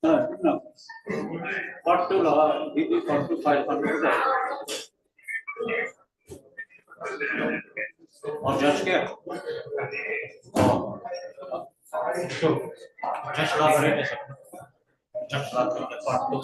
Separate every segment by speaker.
Speaker 1: No. What to law? It is 4500. Or just here? Oh. So, just law very just law the part two.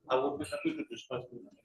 Speaker 1: I would be happy to discuss with you.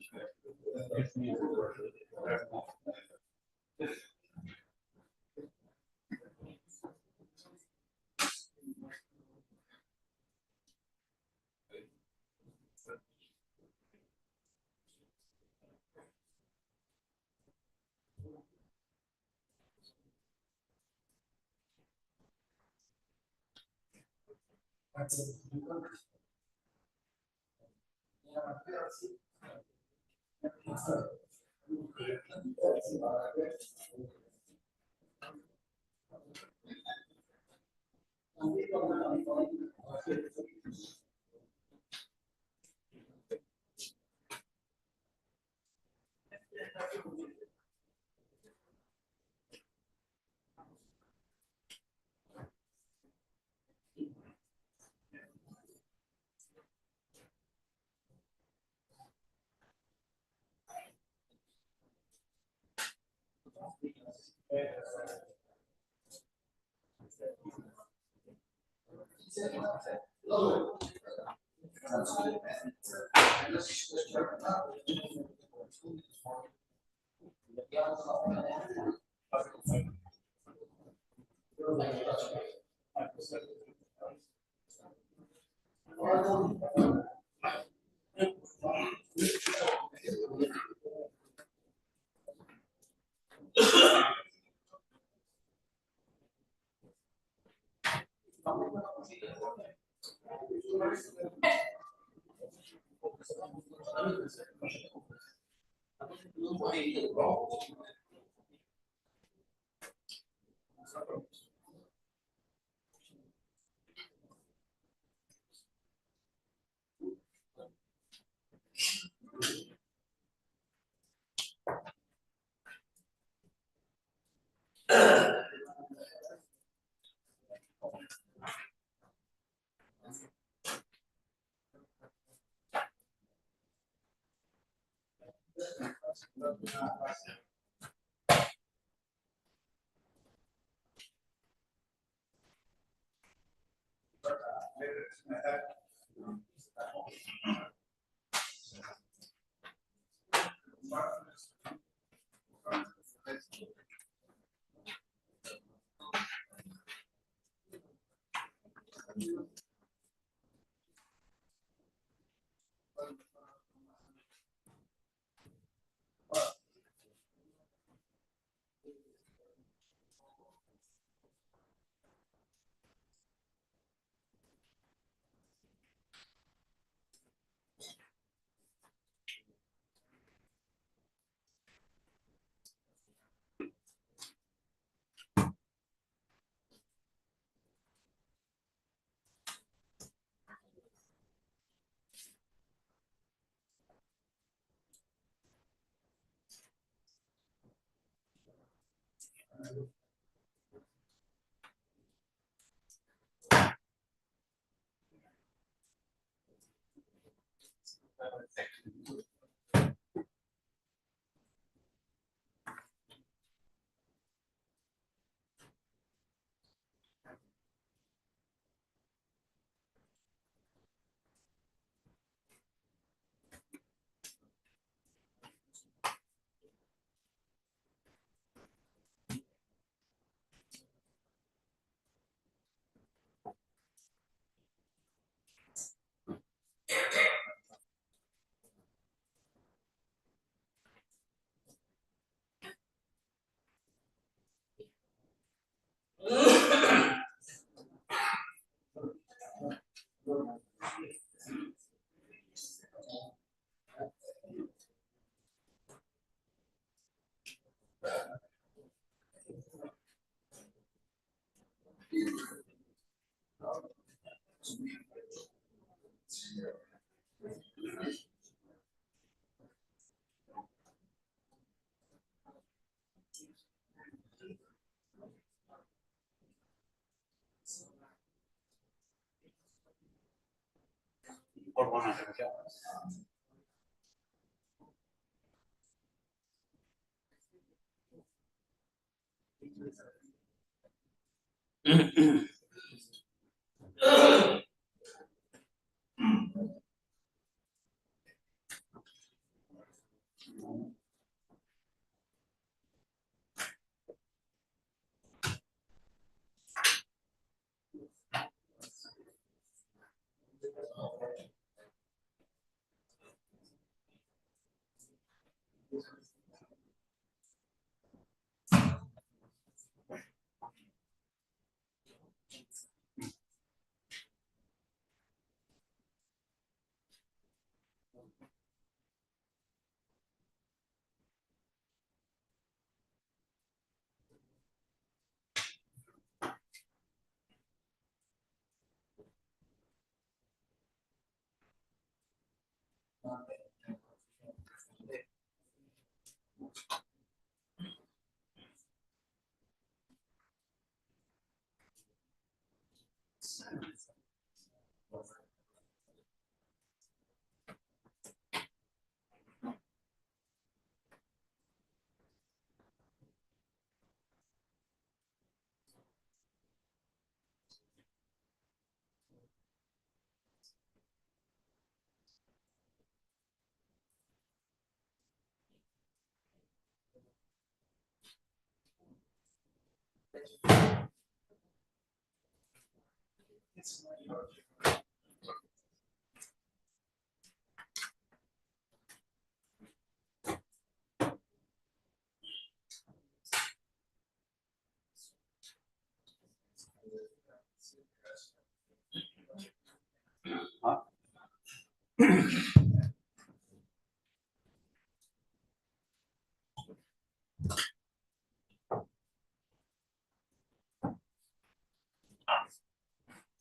Speaker 1: For 100.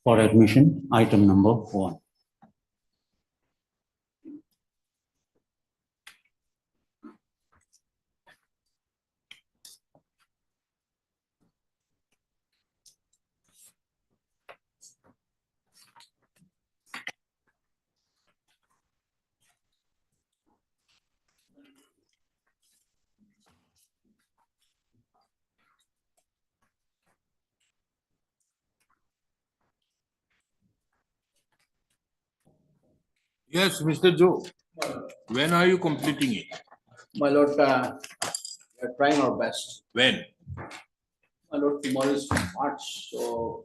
Speaker 1: For admission, item number 1.
Speaker 2: Yes, Mr. Joe. When are you completing it?
Speaker 3: My lord, we are trying our best.
Speaker 2: When?
Speaker 3: My lord, tomorrow is March, so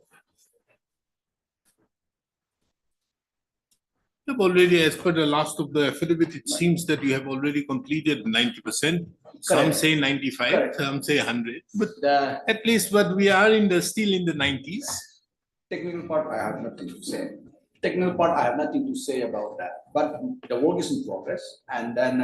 Speaker 2: You have already, as per the last of the affidavit, it seems that you have already completed 90%. Some
Speaker 3: Correct.
Speaker 2: say 95,
Speaker 3: Correct.
Speaker 2: some say 100. But
Speaker 3: the
Speaker 2: at least, but we are still in the 90s.
Speaker 3: technical part, I have nothing to say. Technical part, I have nothing to say about that. But the work is in progress, and then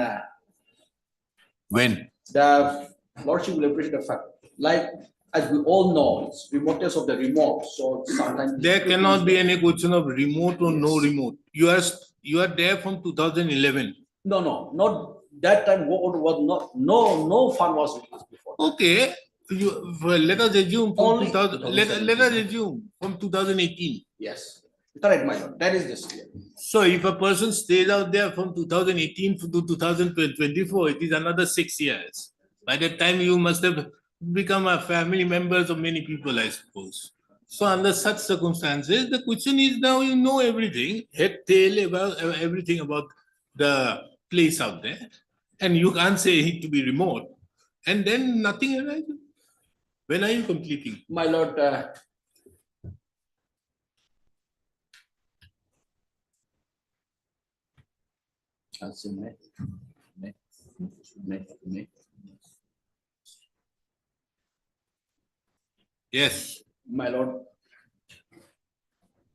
Speaker 2: When?
Speaker 3: the lordship will appreciate the fact, like as we all know, it's remoteness of the remote. So sometimes
Speaker 2: There cannot be any question of remote or no remote. You are there from 2011.
Speaker 3: No, not that time. What was not no fund was released before.
Speaker 2: Okay. well, let us assume from
Speaker 3: Only
Speaker 2: 2000, let us
Speaker 3: 2017.
Speaker 2: assume from 2018.
Speaker 3: Yes, correct, my lord. That is just clear.
Speaker 2: So if a person stays out there from 2018 to 2024, it is another 6 years. By that time, you must have become a family members of many people, I suppose. So under such circumstances, the question is now you know everything, head, tail, about everything about the place out there, and you can't say it to be remote, and then nothing arises. When are you completing?
Speaker 3: My lord,
Speaker 2: Yes,
Speaker 3: my lord,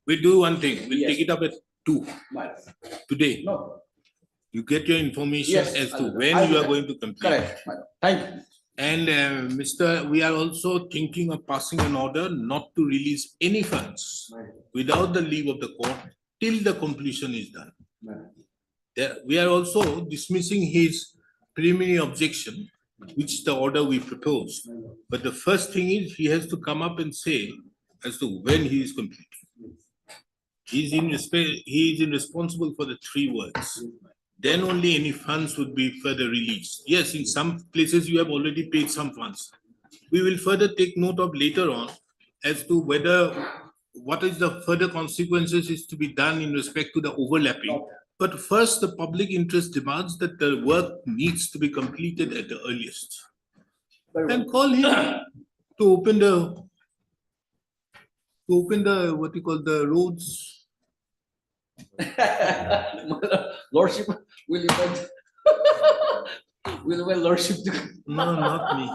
Speaker 2: we do one thing. We'll
Speaker 3: Yes.
Speaker 2: take it up at 2
Speaker 3: my lord.
Speaker 2: today.
Speaker 3: No,
Speaker 2: You get your information
Speaker 3: Yes,
Speaker 2: as
Speaker 3: I'll
Speaker 2: to
Speaker 3: do that.
Speaker 2: when
Speaker 3: I'll do
Speaker 2: you are
Speaker 3: that.
Speaker 2: going to complete.
Speaker 3: correct, my lord. Thank you.
Speaker 2: And Mr. We are also thinking of passing an order not to release any funds without the leave of the court till the completion is done. We are also dismissing his preliminary objection, which is the order we proposed. But the first thing is he has to come up and say as to when he is completing. He is responsible for the 3 words. Then only any funds would be further released. Yes, in some places you have already paid some funds. We will further take note of later on as to what is the further consequences is to be done in respect to the overlapping. But first, the public interest demands that the work needs to be completed at the earliest. And call him to open the, what you call, the roads.
Speaker 3: My lord, lordship, will you invite, will you invite lordship to?
Speaker 2: No, not me.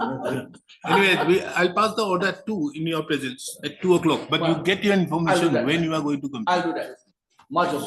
Speaker 2: Anyway, I'll pass the order at 2 in your presence at 2 o'clock. But you get your information
Speaker 3: that.
Speaker 2: when you are going to complete.
Speaker 3: I'll do that. Much of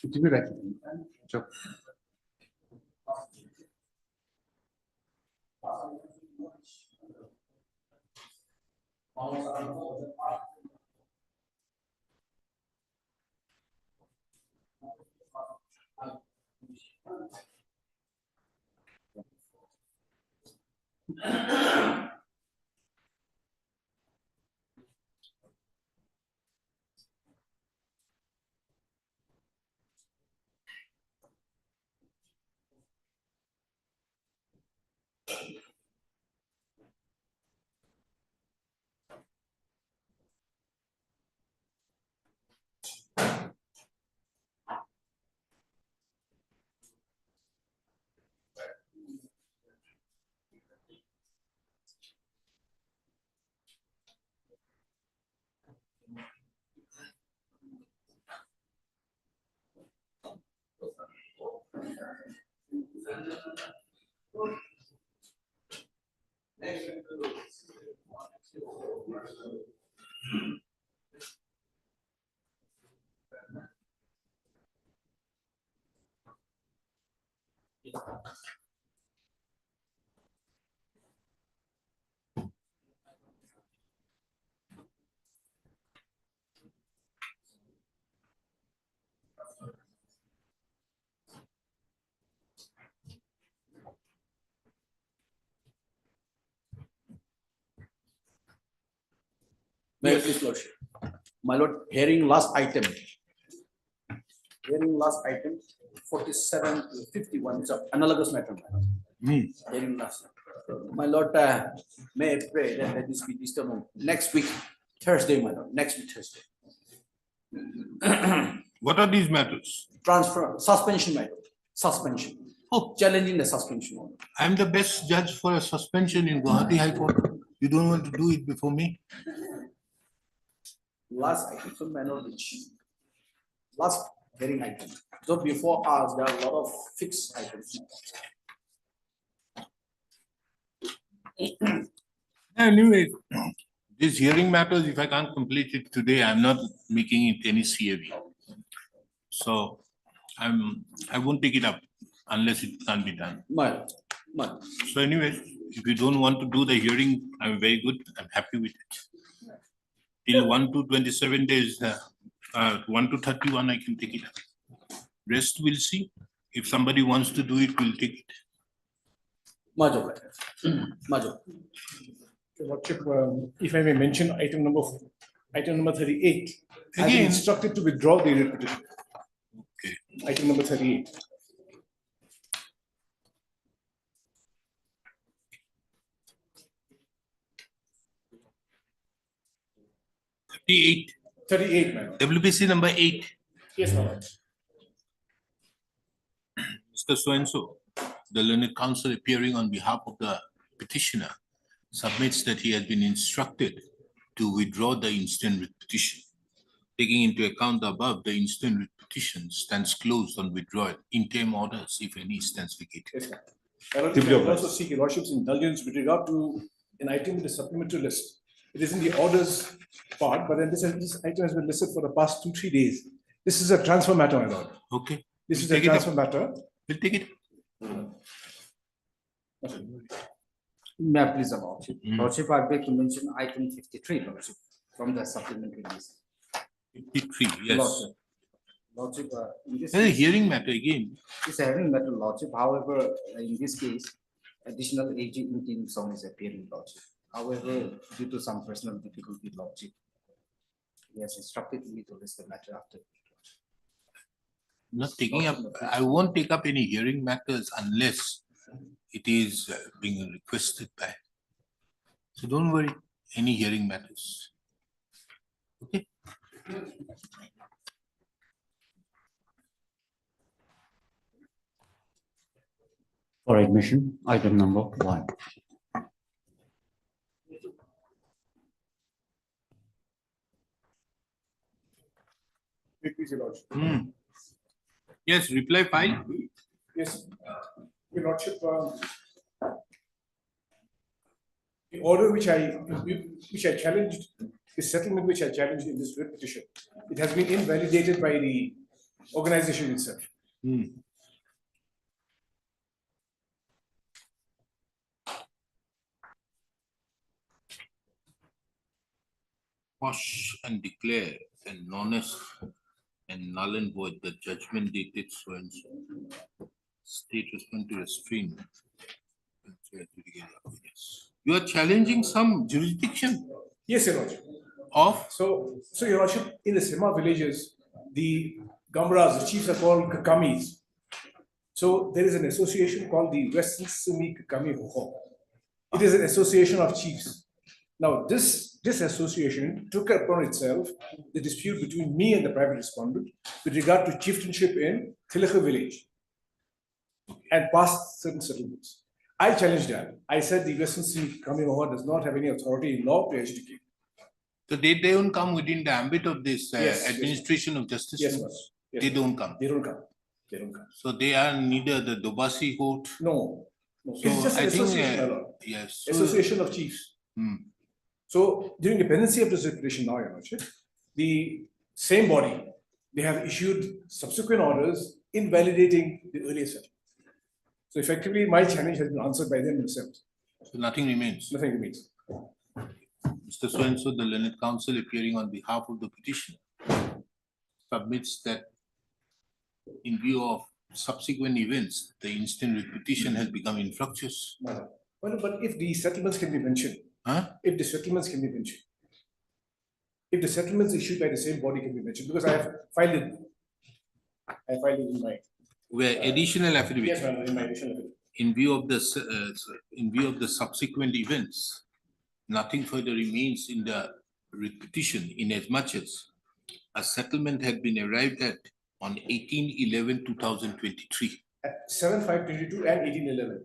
Speaker 4: It will be right. Sure.
Speaker 3: May I
Speaker 2: Yes.
Speaker 3: please, Lordship? My lord, hearing last item. Hearing last item, 47 to 51, it's an analogous matter. My lord. Hearing last. My lord, may I pray that let this be disturbed on next week, Thursday, my lord, next week, Thursday.
Speaker 2: What are these matters?
Speaker 3: Transfer, suspension, my lord, suspension.
Speaker 2: Oh,
Speaker 3: Challenging the suspension. my lord.
Speaker 2: I'm the best judge for a suspension in Gauhati High Court. You don't want to do it before me?
Speaker 3: Last item, so my lord, which, last hearing item. So before us, there are a lot of fixed items.
Speaker 2: Anyway, this hearing matters, if I can't complete it today, I'm not making it any CAV. So I won't take it up unless it can be done.
Speaker 3: My lord, my lord.
Speaker 2: So anyway, if you don't want to do the hearing, I'm very good, I'm happy with it. Till 1 to 27 days, 1 to 31, I can take it up. Rest we'll see. If somebody wants to do it, we'll take it.
Speaker 3: Major, Major.
Speaker 5: Your Lordship, if I may mention item number 38. I've been
Speaker 2: Again?
Speaker 5: instructed to withdraw the writ petition.
Speaker 2: Okay.
Speaker 5: Item number 38.
Speaker 2: Eight,
Speaker 5: 38, my lord.
Speaker 2: WPC number 8,
Speaker 5: Yes, my lord.
Speaker 2: Mr. So-and-so, the learned counsel appearing on behalf of the petitioner submits that he has been instructed to withdraw the instant writ petition. Taking into account the above, the instant writ petition stands closed on withdrawal. Interim orders, if any, stands vacated.
Speaker 5: Yes, my lord. My lord, I would also seek your Lordship's indulgence with regard to an item in the supplementary list. It is in the orders part, but then this item has been listed for the past 2-3 days. This is a transfer matter, my lord.
Speaker 2: Okay.
Speaker 5: This
Speaker 2: We'll
Speaker 5: is a
Speaker 2: take it up.
Speaker 5: transfer matter.
Speaker 2: We'll take it.
Speaker 6: May I please, Your Lordship?
Speaker 2: Mm.
Speaker 6: Lordship, I beg to mention item 53, Lordship, from the supplementary list.
Speaker 2: 53, yes.
Speaker 6: Lordship, Lordship, in this
Speaker 2: There's a
Speaker 6: case,
Speaker 2: hearing matter again.
Speaker 6: it's a hearing matter, Lordship. However, in this case, additional AG interim sound is appearing, Lordship. However, due to some personal difficulty, Lordship, he has instructed me to list the matter after.
Speaker 2: Not taking up, I won't take up any hearing matters unless it is being requested by. So don't worry, any hearing matters. Okay?
Speaker 7: For admission, item number 1.
Speaker 5: Please, Your Lordship.
Speaker 2: Yes, reply file.
Speaker 5: Yes, Your Lordship, the order which I challenged, the settlement which I challenged in this writ petition, it has been invalidated by the organization itself.
Speaker 2: Quash and declare and honest and null and void the judgment dated so and so. State respond to restraint. Yes. You are challenging some jurisdiction
Speaker 5: Yes, Your Lordship.
Speaker 2: of,
Speaker 5: So Your Lordship, in the Sema villages, the Gamras, the chiefs are called Kakamis. So there is an association called the Western Sumi Kakami Hoho. It is an association of chiefs. Now, this association took upon itself the dispute between me and the private respondent with regard to chieftainship in Tilakha village and passed certain settlements. I challenged that. I said the Western Sumi Kakami Hoho does not have any authority in law to adjudicate.
Speaker 2: so they don't come within the ambit of this
Speaker 5: Yes, yes.
Speaker 2: administration of justice.
Speaker 5: Yes, sir. Yes,
Speaker 2: They
Speaker 5: sir.
Speaker 2: don't come.
Speaker 5: They don't come. They don't come.
Speaker 2: So they are neither the Dobasi court.
Speaker 5: No. No.
Speaker 2: So
Speaker 5: It's just an
Speaker 2: I think,
Speaker 5: association, my lord.
Speaker 2: yes. So-
Speaker 5: Association of chiefs.
Speaker 2: Hmm.
Speaker 5: So during the pendency of this petition now, Your Lordship, the same body, they have issued subsequent orders invalidating the earlier settlement. So effectively, my challenge has been answered by them themselves.
Speaker 2: So nothing remains.
Speaker 5: Nothing remains.
Speaker 2: Mr. So-and-so, the learned counsel appearing on behalf of the petitioner submits that in view of subsequent events, the instant writ petition has become infructuous.
Speaker 5: But if the settlements can be mentioned,
Speaker 2: Huh?
Speaker 5: if the settlements can be mentioned, if the settlements issued by the same body can be mentioned, because I have filed it. I filed it in my,
Speaker 2: Where additional
Speaker 5: yes,
Speaker 2: affidavit,
Speaker 5: ma'am, in my additional affidavit.
Speaker 2: in view of the, in view of the subsequent events, nothing further remains in the repetition in as much as a settlement had been arrived at on 18/11/2023.
Speaker 5: At 7/5/22 and 18/11.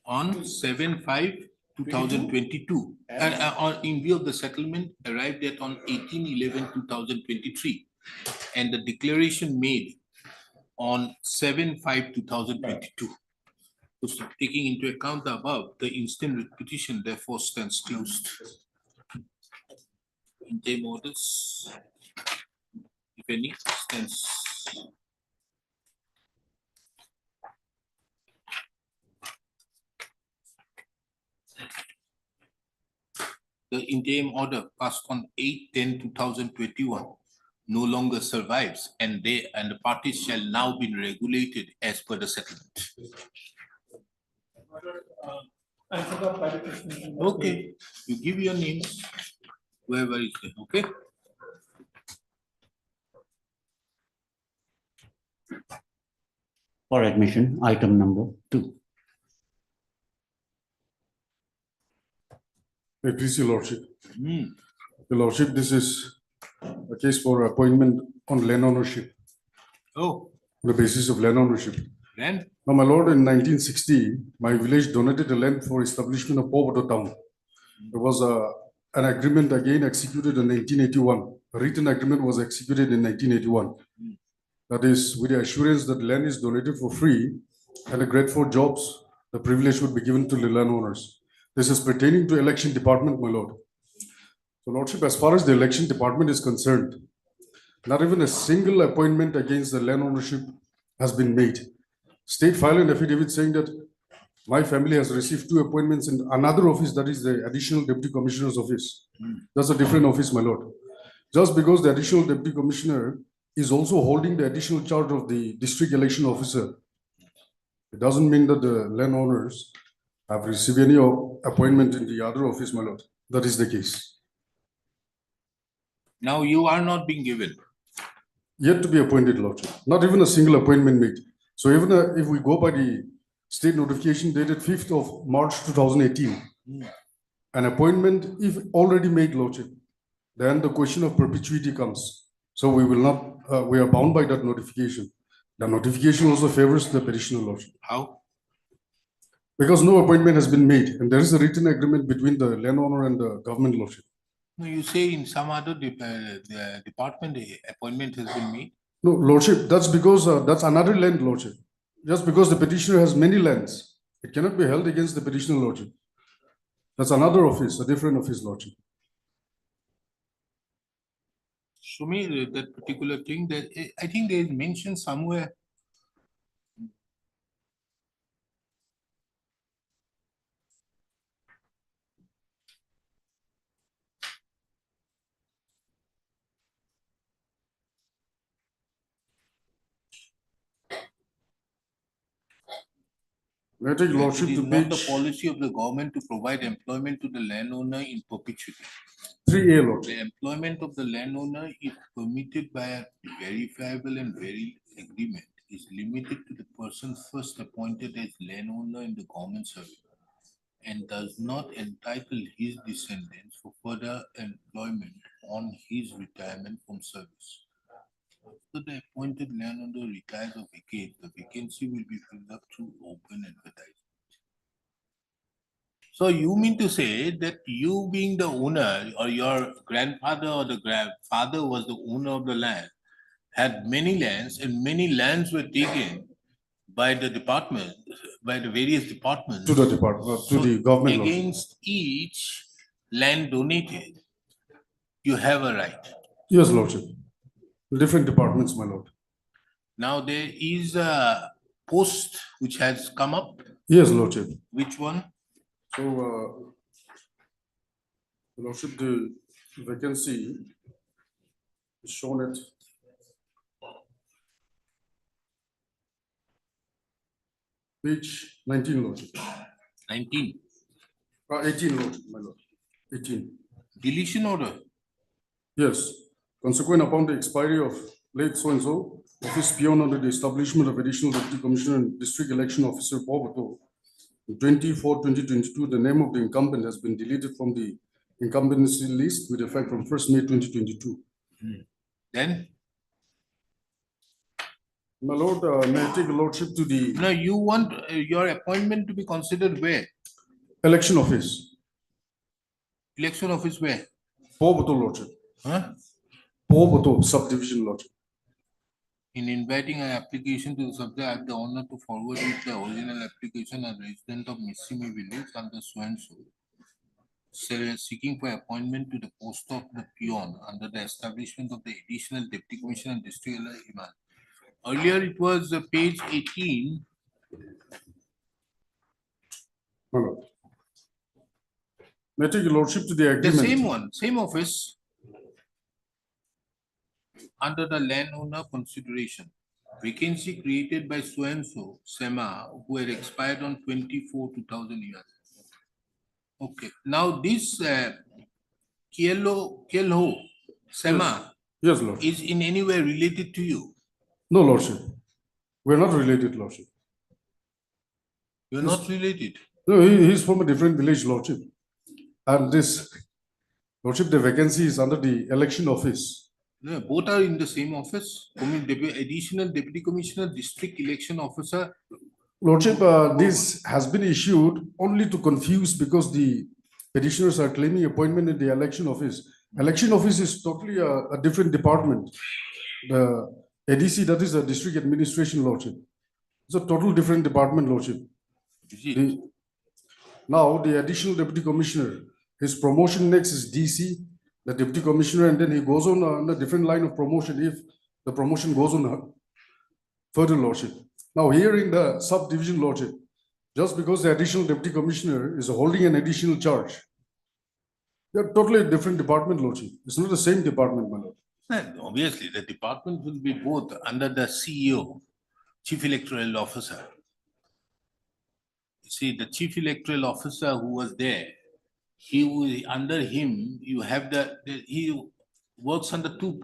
Speaker 2: On 7/5/2022,
Speaker 5: And-
Speaker 2: on, in view of the settlement arrived at on 18/11/2023, and the declaration made on 7/5/2022. So taking into account the above, the instant repetition therefore stands closed. Interim orders, if any, stands. The interim order passed on 8/10/2021 no longer survives, and they and the parties shall now be regulated as per the settlement.
Speaker 8: I forgot by the question.
Speaker 2: Okay, you give your names, whoever is there, okay?
Speaker 7: For admission, item number 2.
Speaker 9: May it please your lordship.
Speaker 2: Hmm.
Speaker 9: Your lordship, this is a case for appointment on land ownership,
Speaker 2: Oh,
Speaker 9: on the basis of land ownership.
Speaker 2: then,
Speaker 9: Now, my lord, in 1960, my village donated the land for establishment of Poverty Town. There was an agreement again executed in 1981. A written agreement was executed in 1981. That is, with the assurance that land is donated for free and a grade for jobs, the privilege would be given to the landowners. This is pertaining to election department, my lord. So, lordship, as far as the election department is concerned, not even a single appointment against the land ownership has been made. State filed an affidavit saying that my family has received 2 appointments in another office, that is the additional deputy commissioner's office. That's a different office, my lord. Just because the additional deputy commissioner is also holding the additional charge of the district election officer, it doesn't mean that the landowners have received any appointment in the other office, my lord. That is the case.
Speaker 2: now you are not being given.
Speaker 9: Yet to be appointed, lordship. Not even a single appointment made. So even if we go by the state notification dated 5th of March 2018, an appointment, if already made, lordship, then the question of perpetuity comes. So we will not, we are bound by that notification. The notification also favors the petitioner, lordship.
Speaker 2: How?
Speaker 9: Because no appointment has been made, and there is a written agreement between the landowner and the government, lordship.
Speaker 2: No, you say in some other the department, the appointment has been made.
Speaker 9: No, lordship, that's because that's another land, lordship. Just because the petitioner has many lands, it cannot be held against the petitioner, lordship. That's another office, a different office, lordship.
Speaker 2: Show me that particular thing that I think there is mentioned somewhere.
Speaker 9: May I take
Speaker 2: It
Speaker 9: lordship
Speaker 2: is
Speaker 9: to
Speaker 2: not the
Speaker 9: page
Speaker 2: policy of the government to provide employment to the landowner in perpetuity.
Speaker 9: 3A, lordship.
Speaker 2: The employment of the landowner, if permitted by a verifiable and varied agreement, is limited to the person first appointed as landowner in the government service and does not entitle his descendants for further employment on his retirement from service. After the appointed landowner retires or vacates, the vacancy will be filled up through open advertising. So you mean to say that you being the owner or your grandfather or the grandfather was the owner of the land, had many lands and many lands were taken by the department, by the various departments.
Speaker 9: To the department, to
Speaker 2: So
Speaker 9: the government, lordship.
Speaker 2: against each land donated, you have a right.
Speaker 9: Yes, lordship. Different departments, my lord.
Speaker 2: Now there is a post which has come up.
Speaker 9: Yes, lordship.
Speaker 2: Which one?
Speaker 9: So, lordship, the vacancy is shown at page 19, lordship.
Speaker 2: 19.
Speaker 9: 18, lordship, my lord. 18.
Speaker 2: Deletion order.
Speaker 9: Yes, consequent upon the expiry of late so-and-so, office beyond under the establishment of additional deputy commissioner and district election officer Bobato, 2022, the name of the incumbent has been deleted from the incumbency list with effect from 1st May 2022.
Speaker 2: Then,
Speaker 9: My lord, may I take a lordship to the
Speaker 2: now you want your appointment to be considered where?
Speaker 9: election office,
Speaker 2: Election office where?
Speaker 9: Bobato lordship,
Speaker 2: Huh?
Speaker 9: Bobato subdivision lordship.
Speaker 2: In inviting an application to the subject, I have the honor to forward with the original application a resident of Missimi village under so and so. Seeking for appointment to the post of the peon under the establishment of the additional deputy commissioner and district election. Earlier it was page 18.
Speaker 9: My lord. May I take a lordship to the
Speaker 2: The
Speaker 9: agreement?
Speaker 2: same one, same office. Under the landowner consideration. Vacancy created by so and so, SEMA, who had expired on 24/2000 years. Okay, now this Kielho, SEMA,
Speaker 9: Yes, lord.
Speaker 2: is in any way related to you.
Speaker 9: No, lordship. We are not related, lordship.
Speaker 2: You're not related.
Speaker 9: No, he is from a different village, lordship. And this lordship, the vacancy is under the election office.
Speaker 2: No, both are in the same office. Additional deputy commissioner, district election officer.
Speaker 9: Lordship, this has been issued only to confuse because the petitioners are claiming appointment in the election office. Election office is totally a different department. The ADC, that is a district administration, lordship. It's a total different department, lordship.
Speaker 2: Is it?
Speaker 9: Now, the additional deputy commissioner, his promotion next is DC, the deputy commissioner, and then he goes on a different line of promotion if the promotion goes on further, lordship. Now, here in the subdivision, lordship, just because the additional deputy commissioner is holding an additional charge, they're totally different department, lordship. It's not the same department, my lord.
Speaker 2: And obviously, the department will be both under the CEO, Chief Electoral Officer. You see, the Chief Electoral Officer who was there, under him, you have he works under two,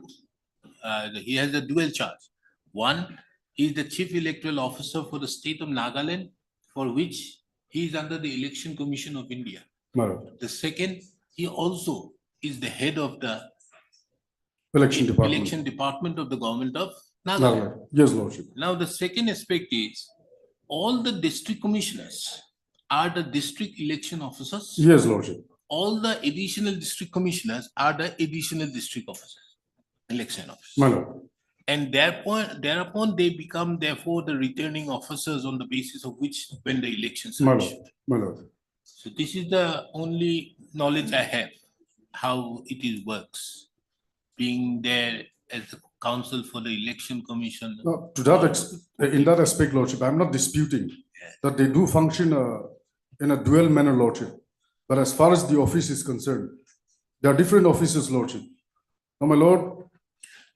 Speaker 2: he has a dual charge. One, he is the Chief Electoral Officer for the state of Nagaland, for which he is under the Election Commission of India.
Speaker 9: My lord.
Speaker 2: The second, he also is the head of the
Speaker 9: Election department.
Speaker 2: election department of the government of Nagaland.
Speaker 9: Nagaland. Yes, lordship.
Speaker 2: Now, the second aspect is all the district commissioners are the district election officers.
Speaker 9: Yes, lordship.
Speaker 2: All the additional district commissioners are the additional district officers, election officers.
Speaker 9: My lord.
Speaker 2: And thereupon they become therefore the returning officers on the basis of which when the elections
Speaker 9: My
Speaker 2: are
Speaker 9: lord.
Speaker 2: issued.
Speaker 9: My lord.
Speaker 2: So this is the only knowledge I have, how it is works, being there as the counsel for the election commission.
Speaker 9: No, to that in that aspect, lordship, I'm not disputing that they do function in a dual manner, lordship. But as far as the office is concerned, there are different offices, lordship. Now, my lord.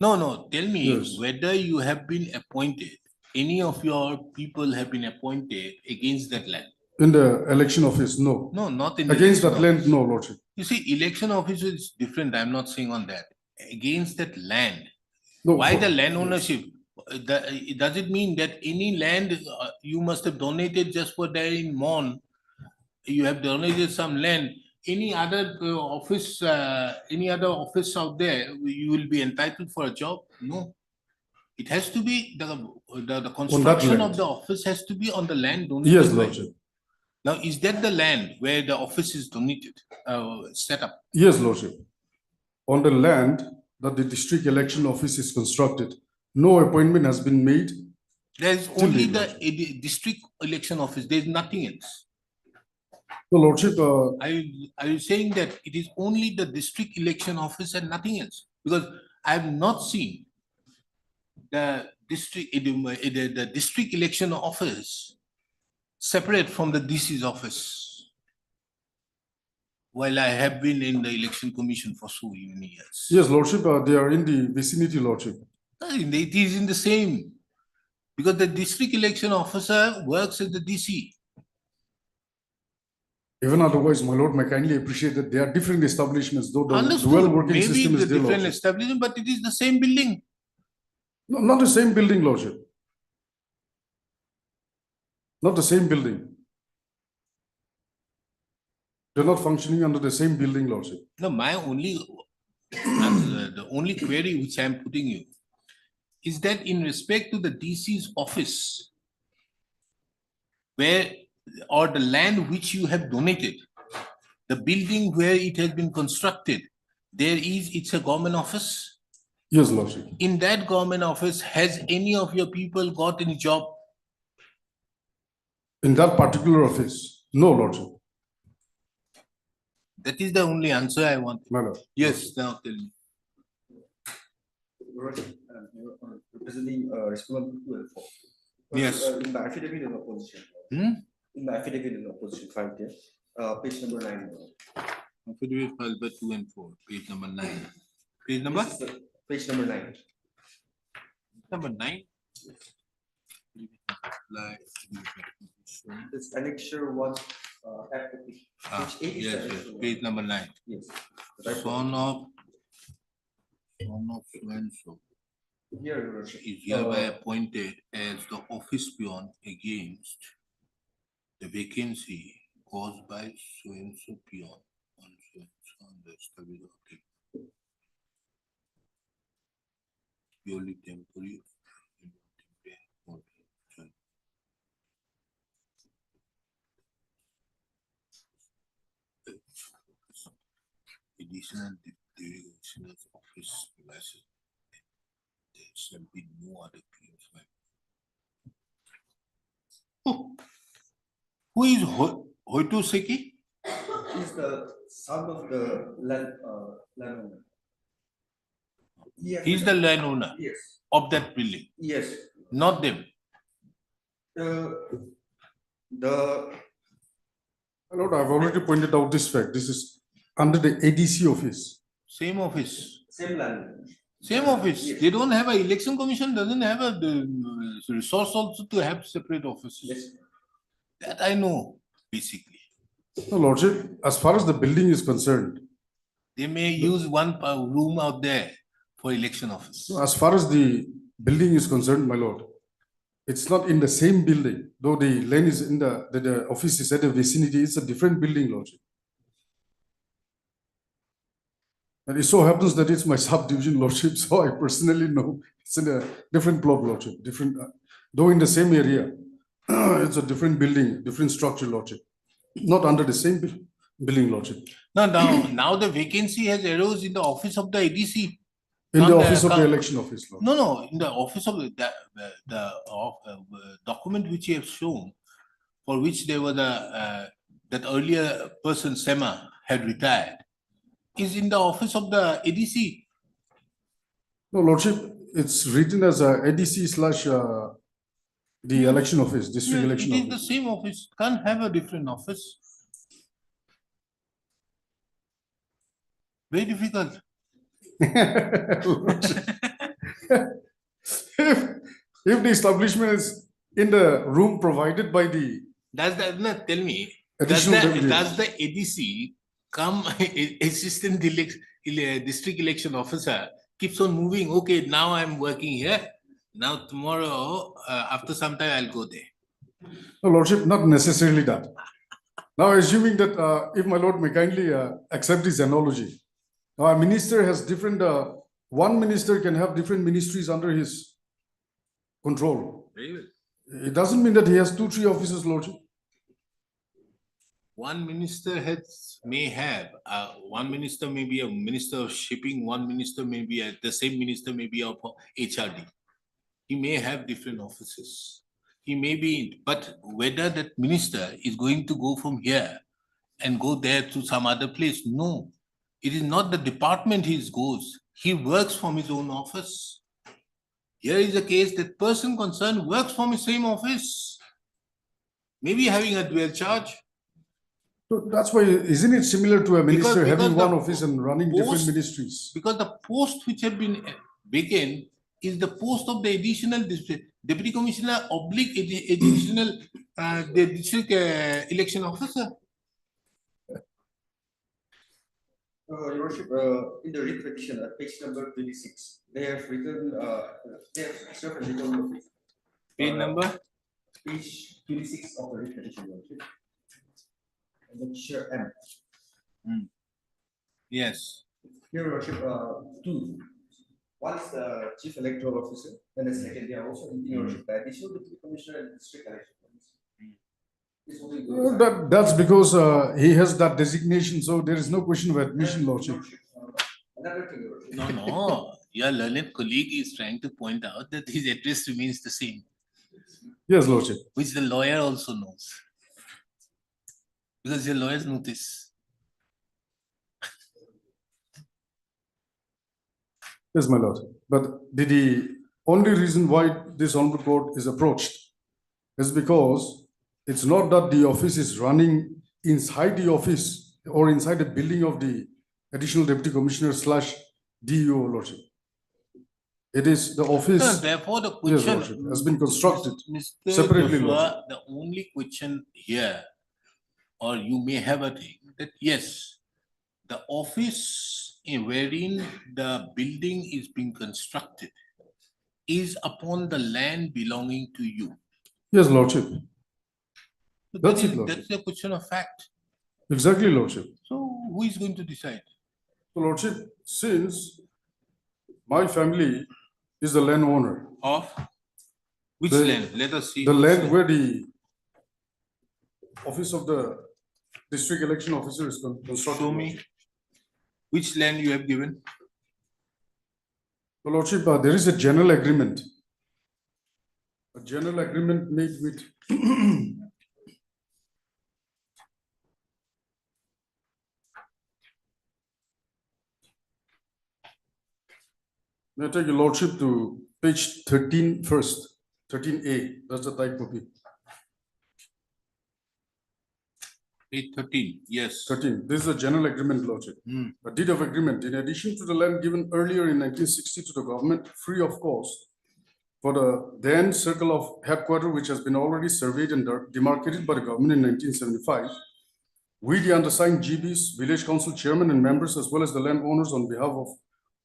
Speaker 2: No, tell me
Speaker 9: Yes.
Speaker 2: whether you have been appointed, any of your people have been appointed against that land.
Speaker 9: In the election office, no.
Speaker 2: No, not in the
Speaker 9: Against
Speaker 2: election
Speaker 9: that
Speaker 2: office.
Speaker 9: land, no, lordship.
Speaker 2: You see, election office is different. I'm not saying on that. Against that land.
Speaker 9: No.
Speaker 2: Why
Speaker 9: for-
Speaker 2: the land ownership? Does it mean that any land you must have donated just for there in Mon? You have donated some land. Any other office out there, you will be entitled for a job? No. It has to be the construction
Speaker 9: land.
Speaker 2: of the office has to be on the land donated.
Speaker 9: Yes,
Speaker 2: by-
Speaker 9: lordship.
Speaker 2: Now, is that the land where the office is donated, set up?
Speaker 9: Yes, lordship. On the land that the district election office is constructed, no appointment has been made.
Speaker 2: There is
Speaker 9: Till
Speaker 2: only
Speaker 9: date,
Speaker 2: the district election office. There is nothing else.
Speaker 9: No, lordship,
Speaker 2: Are you saying that it is only the district election office and nothing else? Because I have not seen the district election office separate from the DC's office. While I have been in the election commission for so many years.
Speaker 9: yes, lordship, they are in the vicinity, lordship.
Speaker 2: It is in the same. Because the district election officer works at the DC.
Speaker 9: He Even otherwise, my lord may kindly appreciate that there are different establishments, though the dual
Speaker 2: Understood,
Speaker 9: working
Speaker 2: maybe
Speaker 9: system
Speaker 2: the
Speaker 9: is there,
Speaker 2: different
Speaker 9: lordship.
Speaker 2: establishment, but it is the same building.
Speaker 9: No, not the same building, lordship. Not the same building. They're not functioning under the same building, lordship.
Speaker 2: No, my only, the only query which I am putting you is that in respect to the DC's office, where, or the land which you have donated, the building where it has been constructed, it's a government office.
Speaker 9: Yes, lordship.
Speaker 2: In that government office, has any of your people got any job?
Speaker 9: In that particular office, no, lordship.
Speaker 2: That is the only answer I want.
Speaker 9: My lord.
Speaker 2: Yes, now tell me.
Speaker 10: Representing respondent 2 and 4.
Speaker 2: Yes.
Speaker 10: In the affidavit in opposition. In the affidavit in opposition filed there, page number 9.
Speaker 2: Affidavit filed by 2 and 4, page number 9. Page number?
Speaker 10: Page number 9.
Speaker 2: Number 9.
Speaker 10: This annexure 1 application. Page 8 is
Speaker 2: Yes,
Speaker 10: the
Speaker 2: yes,
Speaker 10: annexure 1.
Speaker 2: page number 9.
Speaker 10: Yes.
Speaker 2: Son of so and so
Speaker 10: Here, Your Worship.
Speaker 2: is hereby appointed as the office peon against the vacancy caused by so and so peon on so and so on the established. Okay. Purely temporary. Additional delegation of office premises. There shall be no other claims. Who is Hoitu Seki?
Speaker 10: He is the son of the landowner.
Speaker 2: He is the landowner
Speaker 10: Yes.
Speaker 2: of that building,
Speaker 10: Yes.
Speaker 2: not them.
Speaker 10: The
Speaker 9: My lord, I've already pointed out this fact. This is under the ADC office.
Speaker 2: Same office.
Speaker 10: same landowner.
Speaker 2: Same office.
Speaker 10: Yes.
Speaker 2: They don't have a election commission, doesn't have a resource also to have separate offices.
Speaker 10: Yes.
Speaker 2: That I know, basically.
Speaker 9: No, lordship, as far as the building is concerned,
Speaker 2: They may use one room out there for election office.
Speaker 9: as far as the building is concerned, my lord, it's not in the same building, though the land is in the office is at the vicinity, it's a different building, lordship. And it so happens that it's my subdivision, lordship, so I personally know it's in a different plot, lordship, different, though in the same area, it's a different building, different structure, lordship, not under the same building, lordship.
Speaker 2: Now the vacancy has arose in the office of the ADC.
Speaker 9: In
Speaker 2: Not
Speaker 9: the
Speaker 2: the
Speaker 9: office of the
Speaker 2: account-
Speaker 9: election office, lord.
Speaker 2: No, in the office of the document which you have shown, for which there was that earlier person, Sema, had retired, is in the office of the ADC.
Speaker 9: No, lordship, it's written as a ADC slash the election office, district
Speaker 2: Yeah,
Speaker 9: election
Speaker 2: it is the
Speaker 9: office.
Speaker 2: same office, can't have a different office. Very difficult.
Speaker 9: If the establishment is in the room provided by the
Speaker 2: Tell me,
Speaker 9: additional deputy.
Speaker 2: does the ADC come, assistant district election officer keeps on moving, okay, now I'm working here, now tomorrow, after some time I'll go there.
Speaker 9: No, lordship, not necessarily that. Now, assuming that if my lord may kindly accept this analogy, now a minister has different, one minister can have different ministries under his control.
Speaker 2: Very well.
Speaker 9: It doesn't mean that he has 2, 3 offices, lordship.
Speaker 2: One minister one minister may be a minister of shipping, one minister may be the same minister may be of HRD. He may have different offices. He may be, but whether that minister is going to go from here and go there to some other place, no. It is not the department he goes. He works from his own office. Here is a case that person concerned works from his same office. Maybe having a dual charge.
Speaker 9: So that's why, isn't it similar to a minister
Speaker 2: Because
Speaker 9: having one
Speaker 2: the
Speaker 9: office and running different
Speaker 2: post-
Speaker 9: ministries?
Speaker 2: Because the post which had been vacant is the post of the additional deputy commissioner oblique additional the district election officer.
Speaker 10: Your Worship, in the writ petition at page number 26, they have written, they have served a legal notice.
Speaker 2: Page number?
Speaker 10: Page 26 of the writ petition, Your Worship. And then share M.
Speaker 2: Yes.
Speaker 10: Here, Your Worship, two. One is the chief electoral officer, and the second, they are also in Your Worship, the additional deputy commissioner and district election officer. This only goes-
Speaker 9: That's because he has that designation, so there is no question of admission, Lordship.
Speaker 10: Another thing, Your Worship.
Speaker 2: No. Your learned colleague is trying to point out that his address remains the same,
Speaker 9: Yes, Lordship.
Speaker 2: which the lawyer also knows. Because your lawyers notice.
Speaker 9: Yes, my lord. But the only reason why this honorable court is approached is because it's not that the office is running inside the office or inside the building of the additional deputy commissioner slash DEO, Lordship. It is the office,
Speaker 2: Therefore, the
Speaker 9: yes,
Speaker 2: question.
Speaker 9: Lordship, has been constructed
Speaker 2: Mr.
Speaker 9: separately,
Speaker 2: Joshua,
Speaker 9: Lordship.
Speaker 2: the only question here, or you may have a thing, that yes, the office wherein the building is being constructed is upon the land belonging to you.
Speaker 9: Yes, Lordship.
Speaker 2: So
Speaker 9: That's it, Lordship.
Speaker 2: That's a question of fact.
Speaker 9: Exactly, Lordship.
Speaker 2: So who is going to decide?
Speaker 9: So, Lordship, since my family is the landowner,
Speaker 2: Of which
Speaker 9: The-
Speaker 2: land? Let us see.
Speaker 9: the
Speaker 2: which
Speaker 9: land where the office of the district election officer is constructed.
Speaker 2: Show me. Which land you have given?
Speaker 9: So, Lordship, there is a general agreement. A general agreement made with May I take your Lordship to page 13 first, 13A, that's the type copy.
Speaker 2: Page 13, yes.
Speaker 9: 13, this is a general agreement, Lordship.
Speaker 2: Hmm.
Speaker 9: A deed of agreement, in addition to the land given earlier in 1960 to the government, free of cost, for the then circle of headquarters, which has been already surveyed and demarcated by the government in 1975. We, the undersigned GBs, village council chairman and members, as well as the landowners on behalf of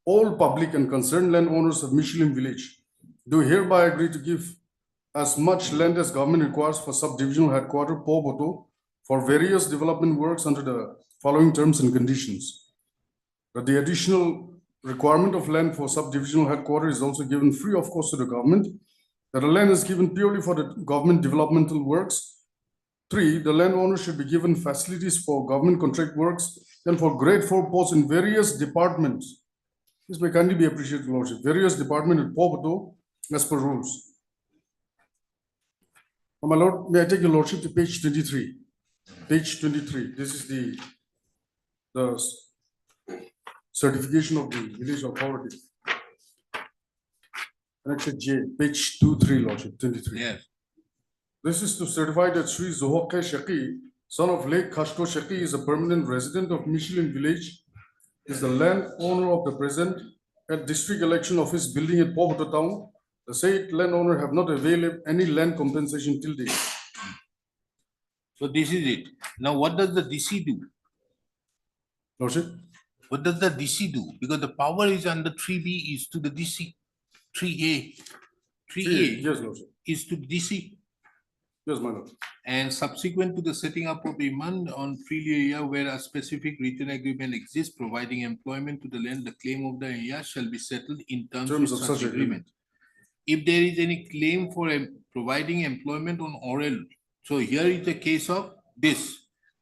Speaker 9: all public and concerned landowners of Michelin village, do hereby agree to give as much land as government requires for subdivisional headquarters, Poboto, for various development works under the following terms and conditions. That the additional requirement of land for subdivisional headquarters is also given free of cost to the government. That the land is given purely for the government developmental works. 3, the landowner should be given facilities for government contract works and for grade 4 posts in various departments. This may kindly be appreciated, Lordship. Various departments at Poboto as per rules. Now, my lord, may I take your Lordship to page 23? Page 23. This is the certification of the village authority. Annexure J, page 23, Lordship, 23.
Speaker 2: Yes.
Speaker 9: This is to certify that Sri Zohokhe Shaki, son of Lake Kashto Shaki, is a permanent resident of Michelin village, is the landowner of the present at district election office building at Poboto town. The said landowner have not availed any land compensation till date.
Speaker 2: So this is it. Now what does the DC do?
Speaker 9: Lordship,
Speaker 2: What does the DC do? Because the power is under 3B is to the DC. 3A. 3A
Speaker 9: yes, Lordship.
Speaker 2: is to DC.
Speaker 9: Yes, my lord.
Speaker 2: And subsequent to the setting up of a MUN on free area where a specific written agreement exists providing employment to the land, the claim of the area shall be settled in terms of such agreement. If there is any claim for providing employment on oral, so here is the case of this.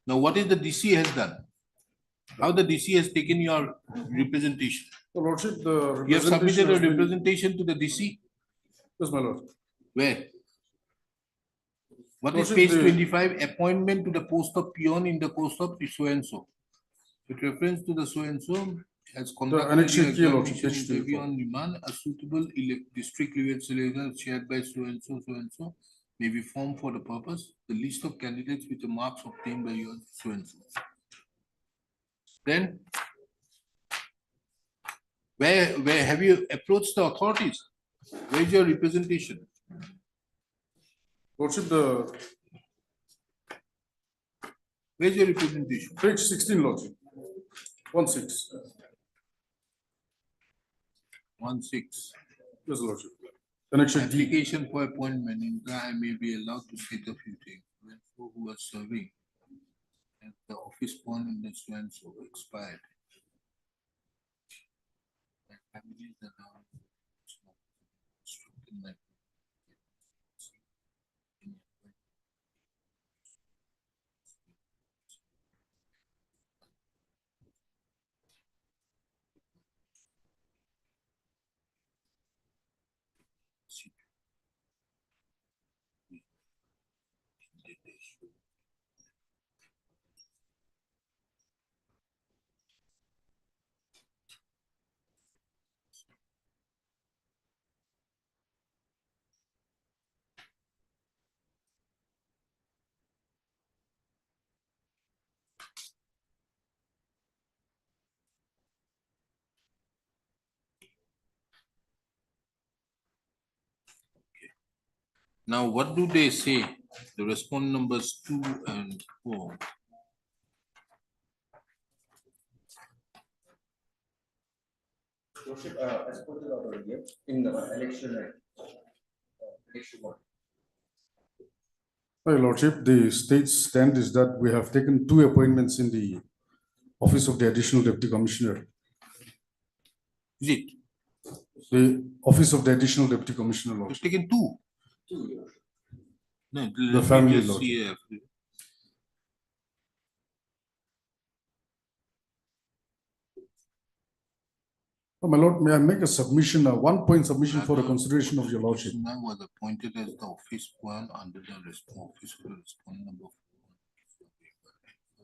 Speaker 2: Now, what is the DC has done? How the DC has taken your representation?
Speaker 9: So, Lordship, the
Speaker 2: You have submitted a
Speaker 9: has been-
Speaker 2: representation to the DC?
Speaker 9: Yes, my lord.
Speaker 2: Where? What is
Speaker 9: Lordship,
Speaker 2: page
Speaker 9: the-
Speaker 2: 25? Appointment to the post of peon in the course of so and so. With reference to the so and so has conducted
Speaker 9: annexure
Speaker 2: the
Speaker 9: key, Lordship,
Speaker 2: examination
Speaker 9: page
Speaker 2: interview
Speaker 9: 24.
Speaker 2: on demand, a suitable district level selection chaired by so and so may be formed for the purpose. The list of candidates with the marks obtained by your so and so. Then where have you approached the authorities? Where is your representation?
Speaker 9: Lordship,
Speaker 2: Where is your representation?
Speaker 9: page 16, Lordship. 16.
Speaker 2: 16.
Speaker 9: Yes, Lordship. Connection D.
Speaker 2: Application for appointment, in that I may be allowed to state a few things. When who are serving and the office point in so and so expired. And families are now restricted my- Now, what do they say? The response numbers 2 and 4.
Speaker 10: Worship, as per the order here, in the election, election one.
Speaker 9: My Lordship, the state's stand is that we have taken 2 appointments in the Office of the Additional Deputy Commissioner.
Speaker 2: Is it?
Speaker 9: The Office of the Additional Deputy Commissioner,
Speaker 2: You've
Speaker 9: Lordship.
Speaker 2: taken 2. No, let me
Speaker 9: family
Speaker 2: just
Speaker 9: law.
Speaker 2: see here.
Speaker 9: Oh, my Lord, may I make a submission, a 1-point submission for the consideration of your Lordship?
Speaker 2: Now was appointed as the office one under the office for response number 4.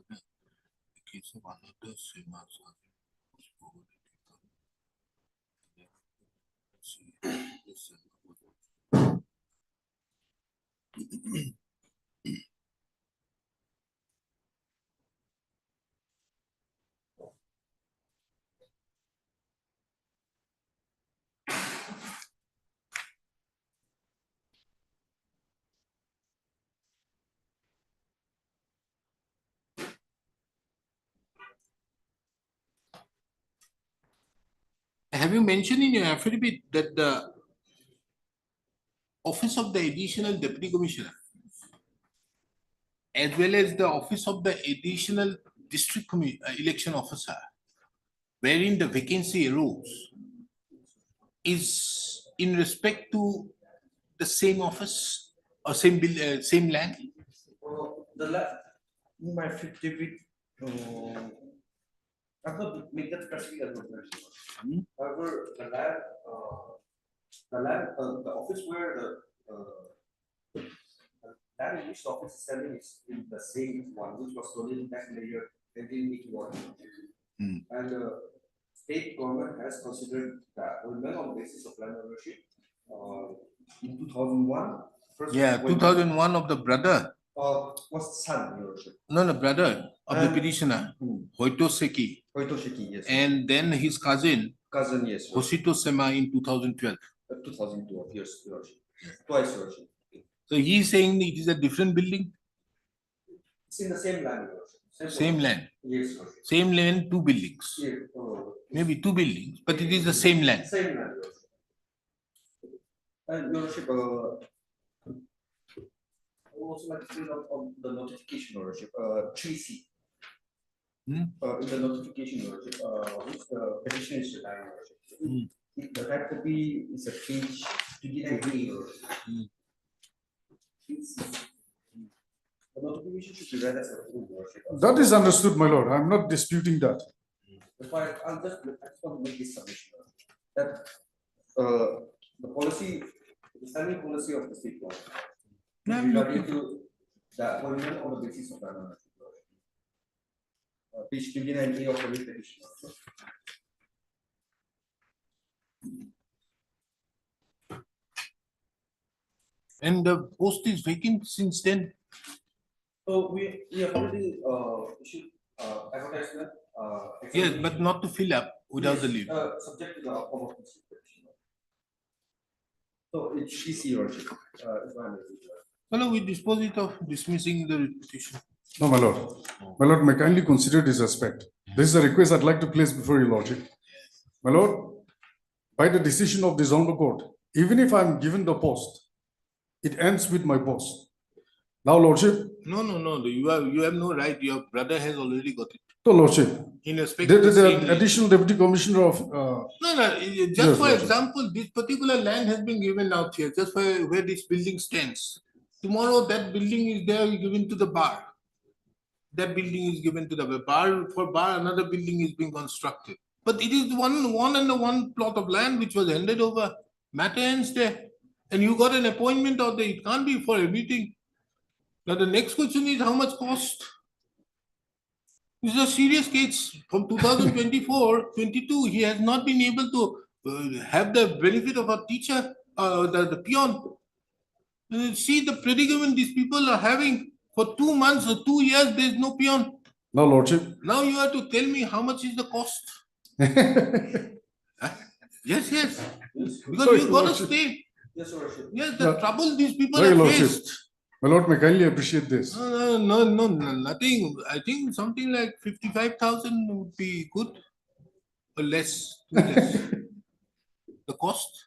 Speaker 2: The case of another Sima Sazi was forwarded to the- Have you mentioned in your affidavit that the office of the additional deputy commissioner as well as the office of the additional district election officer, wherein the vacancy arose, is in respect to the same office or same bill, same land?
Speaker 10: The last, my affidavit, I'm not make that specific advertisement. However, the office where the land in which the office is selling is in the same one, which was stolen back in the year 1981. And state government has considered that appointment on the basis of land ownership in 2001.
Speaker 2: Yeah,
Speaker 10: appointment,
Speaker 2: 2001 of the brother,
Speaker 10: was son, Your Worship.
Speaker 2: no, brother of the
Speaker 10: And-
Speaker 2: petitioner, Hoitoseki,
Speaker 10: Hoitoshiki, yes.
Speaker 2: and then his cousin,
Speaker 10: Cousin, yes. Your Worship.
Speaker 2: Hoshito Sema in 2012.
Speaker 10: 2002, yes, Your Worship. Twice, Your Worship.
Speaker 2: So he is saying it is a different building,
Speaker 10: It's in the same land, Your Worship.
Speaker 2: same land,
Speaker 10: Yes, Your Worship.
Speaker 2: same land, 2 buildings,
Speaker 10: Yeah,
Speaker 2: maybe 2 buildings, but it is the same land.
Speaker 10: Same land, Your Worship. And Your Worship, I would also like to bring up on the notification, Your Worship, 3C. In the notification, Your Worship, which the petition is relying, Your Worship. The type copy is a page 29A, Your Worship. The notification should be read as a full, Your Worship.
Speaker 9: That is understood, my Lord. I'm not disputing that.
Speaker 10: That's why I just want to make this submission. That the policy, the standing policy of the state law. Regarding to the appointment on the basis of land ownership. Page 29A of the petition.
Speaker 2: And the post is vacant since then.
Speaker 10: So we have already issued advertisement.
Speaker 2: Yes, but not to fill up without the
Speaker 10: Yes,
Speaker 2: leave.
Speaker 10: Subject to the outcome of this petition. So it's CC or is my message.
Speaker 2: Well, we dispose it of dismissing the petition.
Speaker 9: No, my Lord. My Lord, may kindly consider this aspect. This is a request I'd like to place before your lordship. My lord, by the decision of this honorable court, even if I'm given the post, it ends with my post. Now, lordship,
Speaker 2: No, you have no right. Your brother has already got it.
Speaker 9: the lordship,
Speaker 2: In respect
Speaker 9: the,
Speaker 2: to the same
Speaker 9: the
Speaker 2: land.
Speaker 9: additional deputy commissioner of,
Speaker 2: No,
Speaker 9: Yes,
Speaker 2: just for
Speaker 9: Lordship.
Speaker 2: example, this particular land has been given out here, just for where this building stands. Tomorrow, that building is there, given to the bar. That building is given to the bar. For bar, another building is being constructed. But it is one plot of land which was handed over. Matter ends there. And you got an appointment out there. It can't be for everything. Now, the next question is how much cost? This is a serious case. From 2024-22, he has not been able to have the benefit of a teacher, the peon. See the predicament these people are having. For 2 months or 2 years, there is no peon.
Speaker 9: now, lordship.
Speaker 2: Now you have to tell me how much is the cost. Huh? Yes. Because
Speaker 9: Sorry,
Speaker 2: you got to
Speaker 9: Lordship.
Speaker 2: stay.
Speaker 10: Yes, Your Worship.
Speaker 2: Yes, the
Speaker 9: No.
Speaker 2: trouble these people
Speaker 9: Sorry,
Speaker 2: have
Speaker 9: Lordship.
Speaker 2: faced.
Speaker 9: My lord may kindly appreciate this.
Speaker 2: No, nothing. I think something like 55,000 would be good. Or less, too less. The cost?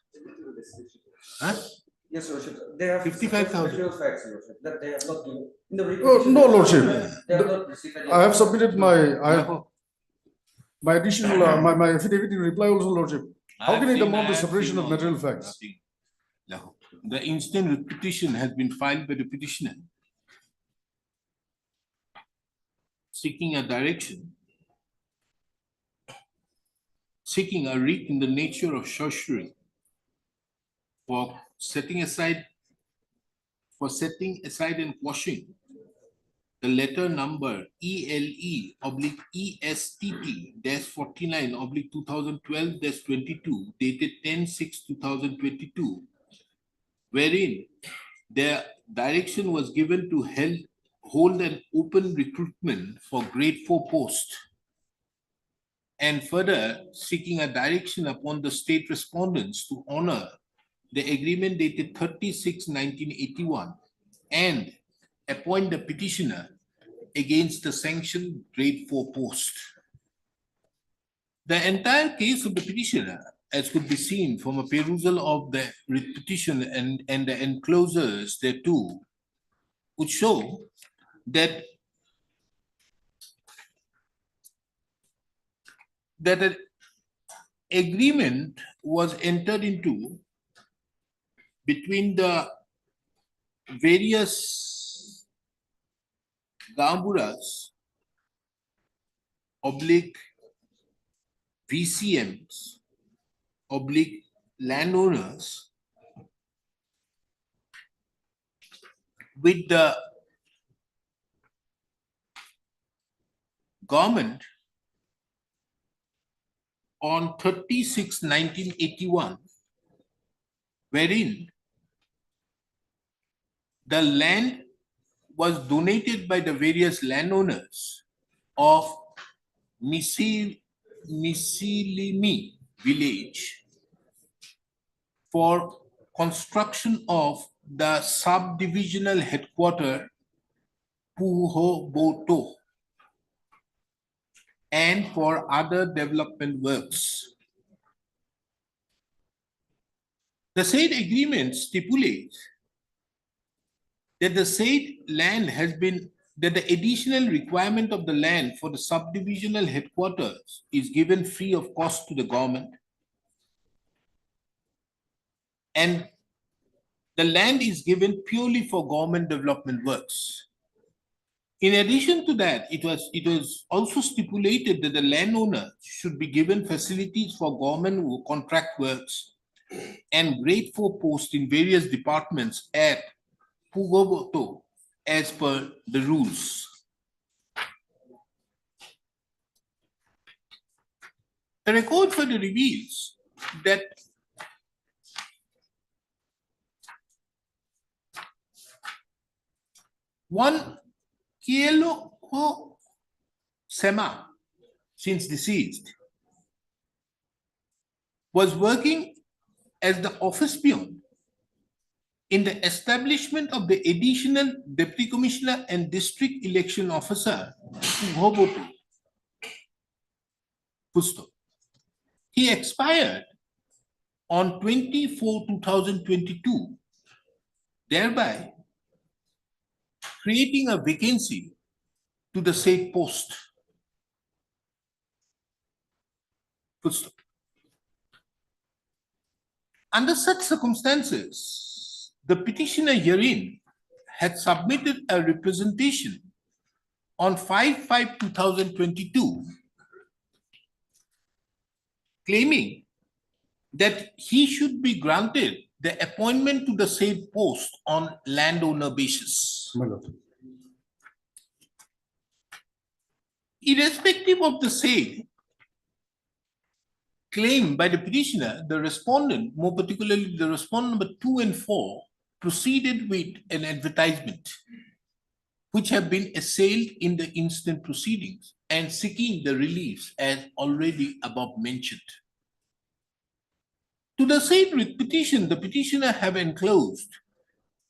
Speaker 2: Huh?
Speaker 10: Yes, Your Worship. They have
Speaker 2: 55,000.
Speaker 10: material facts, Your Worship, that they have not given. In the
Speaker 9: Oh,
Speaker 10: repetition,
Speaker 9: no, Lordship.
Speaker 10: They have not received any.
Speaker 9: I have submitted my additional, my affidavit in reply also, lordship. How can it amount to separation of material facts?
Speaker 2: No. The instant petition has been filed by the petitioner seeking a direction, seeking a writ in the nature of sorcery for setting aside and quashing the letter number ELE/ESTT-49/2012-22 dated 10/6/2022, wherein their direction was given to hold an open recruitment for grade 4 post, and further seeking a direction upon the state respondents to honor the agreement dated 30/6/1981 and appoint the petitioner against the sanctioned grade 4 post. The entire case of the petitioner, as could be seen from a perusal of the writ petition and the enclosures thereto, would show that an agreement was entered into between the various Gamburas / VCMs / landowners with the government on 30/6/1981, wherein the land was donated by the various landowners of Misilimi village for construction of the subdivisional headquarter Puhoboto and for other development works. The said agreement stipulates that the said land has been, that the additional requirement of the land for the subdivisional headquarters is given free of cost to the government. And the land is given purely for government development works. In addition to that, it was also stipulated that the landowner should be given facilities for government contract works and grade 4 posts in various departments at Pugoboto as per the rules. The record further reveals that one Kielo Sema, since deceased, was working as the office peon in the establishment of the additional deputy commissioner and district election officer, Pugoboto, Full stop. He expired on 24/2022, thereby creating a vacancy to the said post. Full stop. Under such circumstances, the petitioner herein had submitted a representation on 5/5/2022, claiming that he should be granted the appointment to the said post on landowner basis.
Speaker 9: My lord.
Speaker 2: Irrespective of the said claim by the petitioner, the respondent, more particularly the respondent number 2 and 4, proceeded with an advertisement which have been assailed in the instant proceedings and seeking the reliefs as already above mentioned. To the said petition, the petitioner have enclosed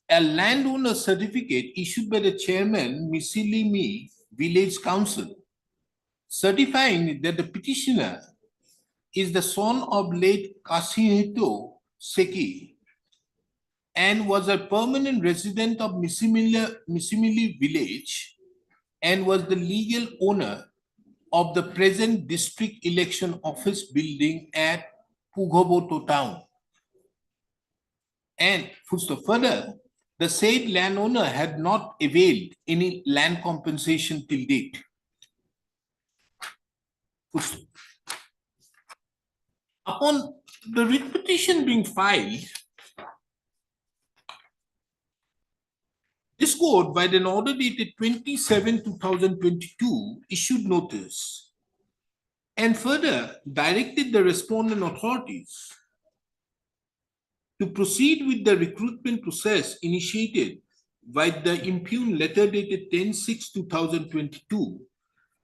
Speaker 2: a landowner certificate issued by the chairman, Misilimi Village Council, certifying that the petitioner is the son of late Kasihito Seki and was a permanent resident of Misimili village and was the legal owner of the present district election office building at Pugoboto town. And further, the said landowner had not availed any land compensation till date. Upon the writ petition being filed, this court, by an order dated 27/2022, issued notice and further directed the respondent authorities to proceed with the recruitment process initiated by the impugned letter dated 10/6/2022.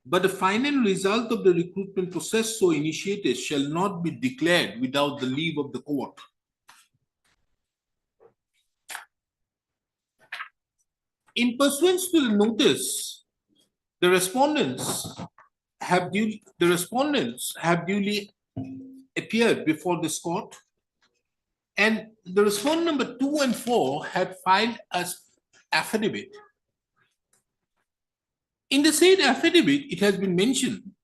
Speaker 2: But the final result of the recruitment process so initiated shall not be declared without the leave of the court. In pursuance to the notice, the respondents have duly appeared before this court, and the respondent number 2 and 4 had filed as affidavit. In the said affidavit, it has been mentioned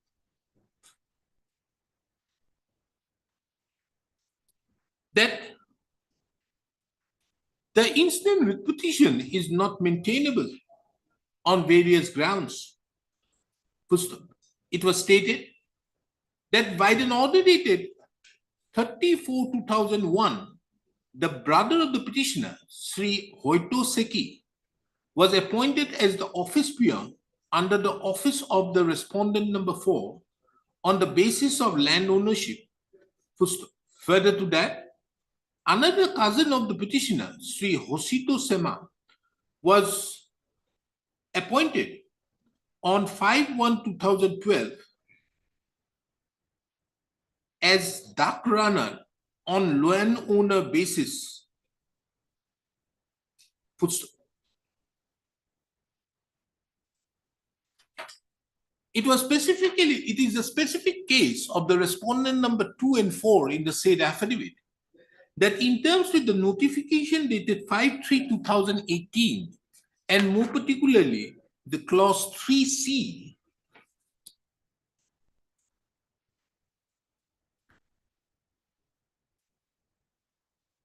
Speaker 2: that the instant writ petition is not maintainable on various grounds. First, it was stated that by an order dated 30/4/2001, the brother of the petitioner, Sri Hoito Seki, was appointed as the office peon under the office of the respondent number 4 on the basis of land ownership. Further to that, another cousin of the petitioner, Sri Hosito Sema, was appointed on 5/1/2012 as duck runner on landowner basis. It is a specific case of the respondent number 2 and 4 in the said affidavit that in terms with the notification dated 5/3/2018 and more particularly the clause 3C,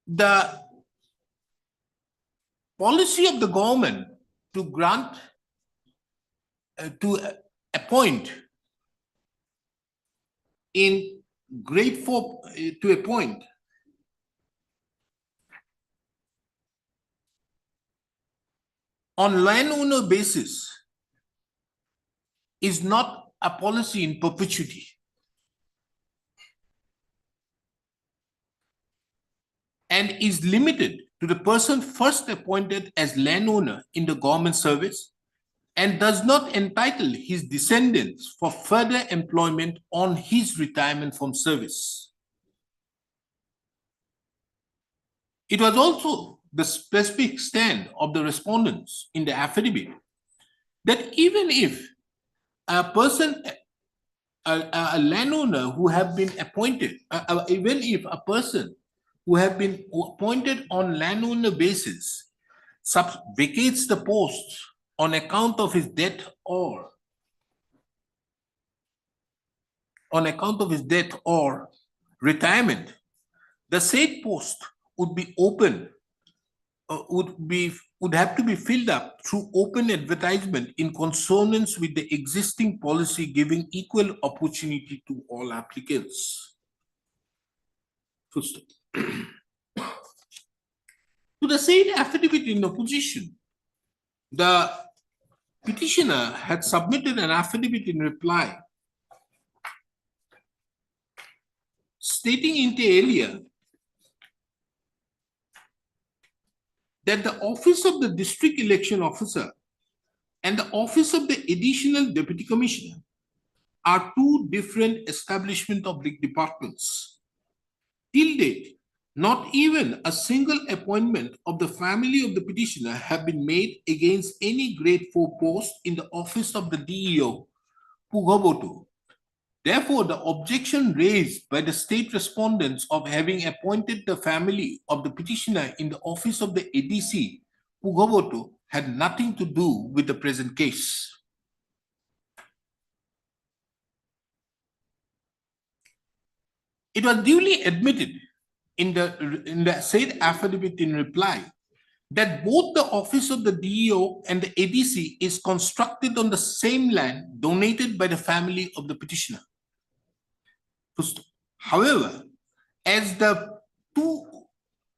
Speaker 2: the policy of the government to grant to appoint in grade 4 to appoint on landowner basis is not a policy in perpetuity. And is limited to the person first appointed as landowner in the government service and does not entitle his descendants for further employment on his retirement from service. It was also the specific stand of the respondents in the affidavit that even if a person a landowner who have been appointed, even if a person who have been appointed on landowner basis vacates the post on account of his death or retirement, the said post would be open, would have to be filled up through open advertisement in consonance with the existing policy giving equal opportunity to all applicants. Full stop. To the said affidavit in opposition, the petitioner had submitted an affidavit in reply stating inter alia that the office of the district election officer and the office of the additional deputy commissioner are two different establishment of the departments. Till date, not even a single appointment of the family of the petitioner have been made against any grade 4 post in the office of the DEO, Pugabotu. Therefore, the objection raised by the state respondents of having appointed the family of the petitioner in the office of the ADC, Pugabotu, had nothing to do with the present case. It was duly admitted in the said affidavit in reply that both the office of the DEO and the ADC is constructed on the same land donated by the family of the petitioner. However, as the two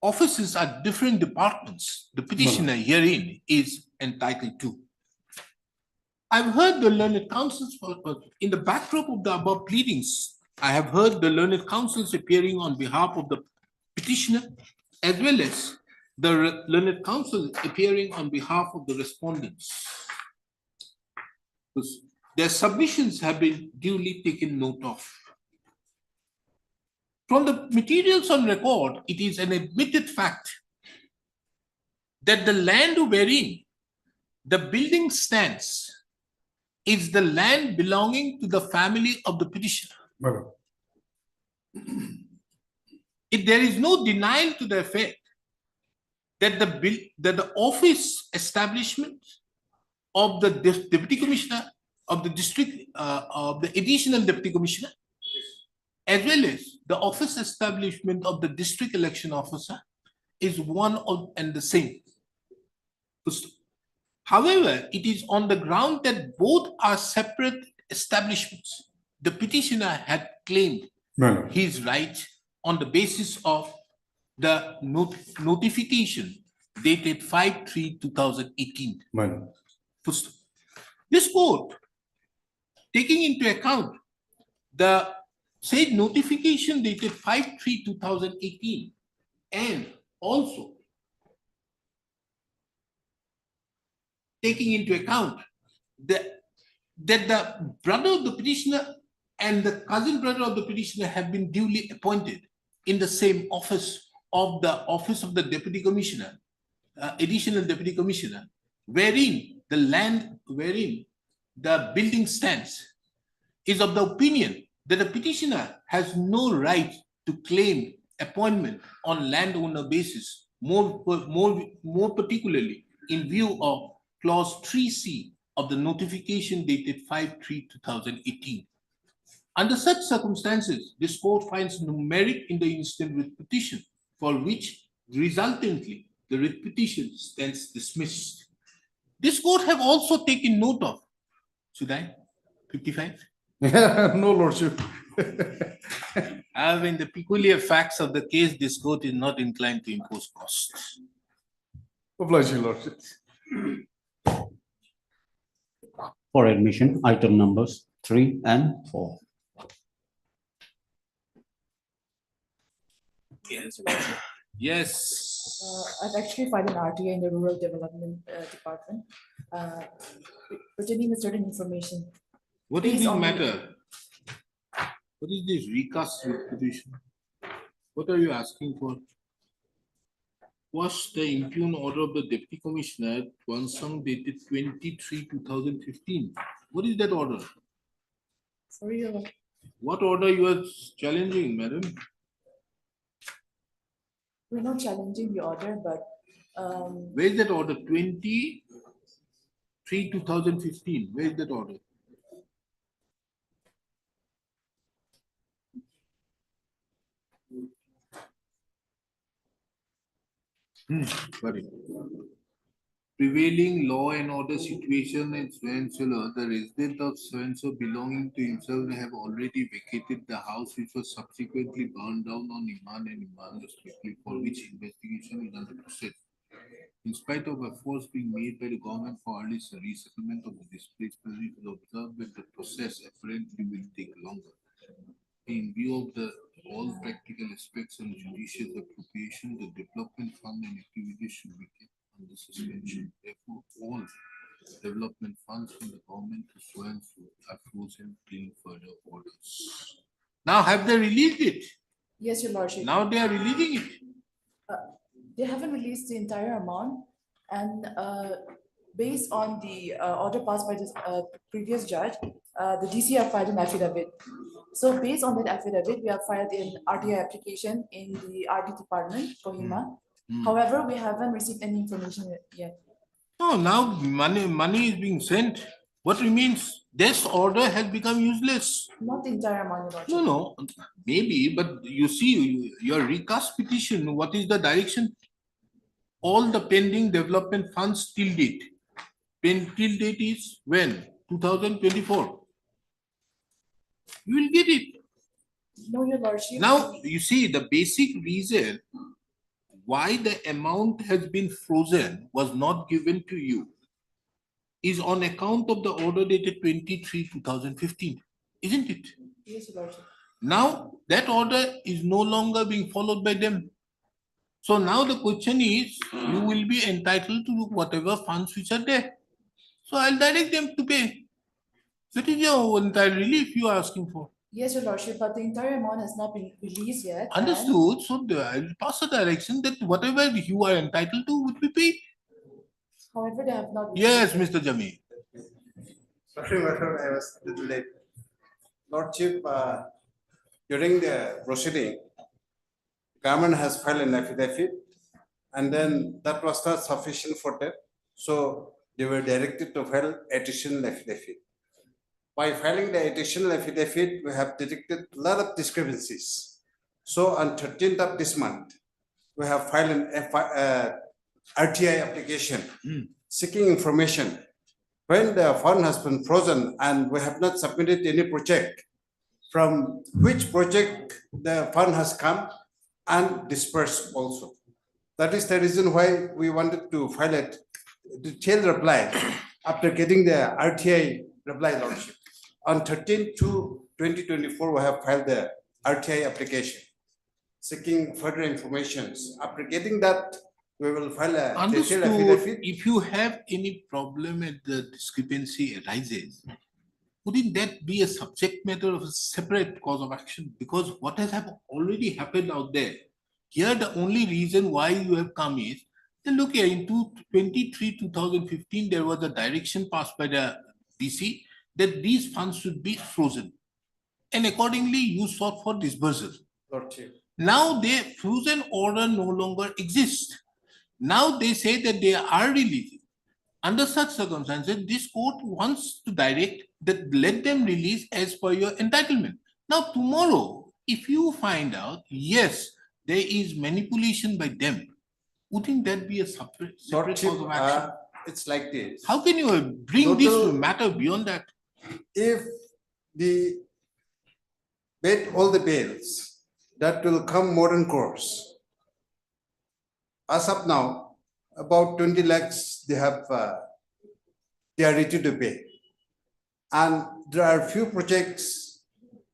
Speaker 2: offices are different departments, the petitioner herein is entitled to. I've heard the learned counsels in the backdrop of the above pleadings. I have heard the learned counsels appearing on behalf of the petitioner, as well as the learned counsel appearing on behalf of the respondents. Their submissions have been duly taken note of. From the materials on record, it is an admitted fact that the land wherein the building stands is the land belonging to the family of the petitioner. There is no denial to the effect that the office establishment of the deputy commissioner of the district, of the additional deputy commissioner, as well as the office establishment of the district election officer is one and the same. However, it is on the ground that both are separate establishments. The petitioner had claimed his right on the basis of the notification dated 5/3/2018. This court, taking into account the said notification dated 5/3/2018 and also taking into account that the brother of the petitioner and the cousin brother of the petitioner have been duly appointed in the same office of the deputy commissioner, additional deputy commissioner, wherein the land wherein the building stands is of the opinion that the petitioner has no right to claim appointment on landowner basis, more particularly in view of clause 3C of the notification dated 5/3/2018. Under such circumstances, this court finds no merit in the instant writ petition, for which resultantly the writ petition stands dismissed. This court have also taken note of, should I? 55?
Speaker 9: No, Lordship.
Speaker 2: In the peculiar facts of the case, this court is not inclined to impose costs.
Speaker 9: Oblige you, Lordship.
Speaker 7: For admission, item numbers 3 and 4.
Speaker 2: Yes. Yes.
Speaker 11: I've actually filed an RTA in the Rural Development Department pertaining to certain information.
Speaker 2: What is
Speaker 11: Based
Speaker 2: the
Speaker 11: on-
Speaker 2: matter? What is this recast petition? What are you asking for? Was the impugn order of the Deputy Commissioner Twansang dated 23/2015? What is that order?
Speaker 11: Sorry, Your Lord.
Speaker 2: What order you are challenging, madam?
Speaker 11: We're not challenging the order, but
Speaker 2: Where is that order? 23/2015. Where is that order? Got it. Prevailing law and order situation in Swansea, the resident of Swansea belonging to himself have already vacated the house which was subsequently burned down on Iman and Iman respectively, for which investigation is under process. In spite of efforts being made by the government for early resettlement of the displaced persons, it is observed that the process apparently will take longer. In view of all practical aspects and judicious appropriation, the development fund and activities should be kept under suspension. Therefore, all development funds from the government to Swansea are frozen till further orders. Now, have they released it?
Speaker 11: yes, Your Lordship.
Speaker 2: Now they are releasing it.
Speaker 11: They haven't released the entire amount, and based on the order passed by the previous judge, the DC have filed an affidavit. So based on that affidavit, we have filed an RTI application in the RD department, Kohima. However, we haven't received any information yet.
Speaker 2: No, now money is being sent. What remains? This order has become useless.
Speaker 11: Not the entire amount, Your Lordship.
Speaker 2: No, maybe, but you see, your recast petition, what is the direction? All the pending development funds till date. Till date is when? 2024. You will get it.
Speaker 11: No, Your Lordship.
Speaker 2: Now, you see, the basic reason why the amount has been frozen was not given to you is on account of the order dated 23/2015, isn't it?
Speaker 11: Yes, Your Lordship.
Speaker 2: Now, that order is no longer being followed by them. So now the question is, you will be entitled to whatever funds which are there. So I'll direct them to pay. That is your entire relief you are asking for.
Speaker 11: Yes, Your Lordship, but the entire amount has not been released yet. and-
Speaker 2: Understood. So I'll pass a direction that whatever you are entitled to would be paid.
Speaker 11: However, they have not.
Speaker 2: Yes, Mr. Jami.
Speaker 10: Sorry, madam, I was a little late. Lordship, during the proceeding, government has filed an affidavit, and then that was not sufficient for them. So they were directed to file additional affidavit. By filing the additional affidavit, we have detected a lot of discrepancies. So on 13th of this month, we have filed an RTI application seeking information. When the fund has been frozen and we have not submitted any project, from which project the fund has come and dispersed also. That is the reason why we wanted to file a detailed reply after getting the RTI reply, Lordship. On 13/2/2024, we have filed the RTI application seeking further information. After getting that, we will file a detailed
Speaker 2: Understood.
Speaker 10: affidavit.
Speaker 2: If you have any problem and the discrepancy arises, wouldn't that be a subject matter of a separate cause of action? Because what has already happened out there. Here, the only reason why you have come is, then look here, in 23/2015, there was a direction passed by the DC that these funds should be frozen. And accordingly, you sought for dispersal.
Speaker 10: Lordship.
Speaker 2: Now the frozen order no longer exists. Now they say that they are releasing. Under such circumstances, this court wants to direct that let them release as per your entitlement. Now tomorrow, if you find out, yes, there is manipulation by them, wouldn't that be a separate
Speaker 10: Lordship,
Speaker 2: cause of action?
Speaker 10: it's like this.
Speaker 2: How can you bring this
Speaker 10: Total-
Speaker 2: matter beyond that?
Speaker 10: If the paid all the bills, that will come modern course. As of now, about 20 lakhs they are ready to pay. And there are few projects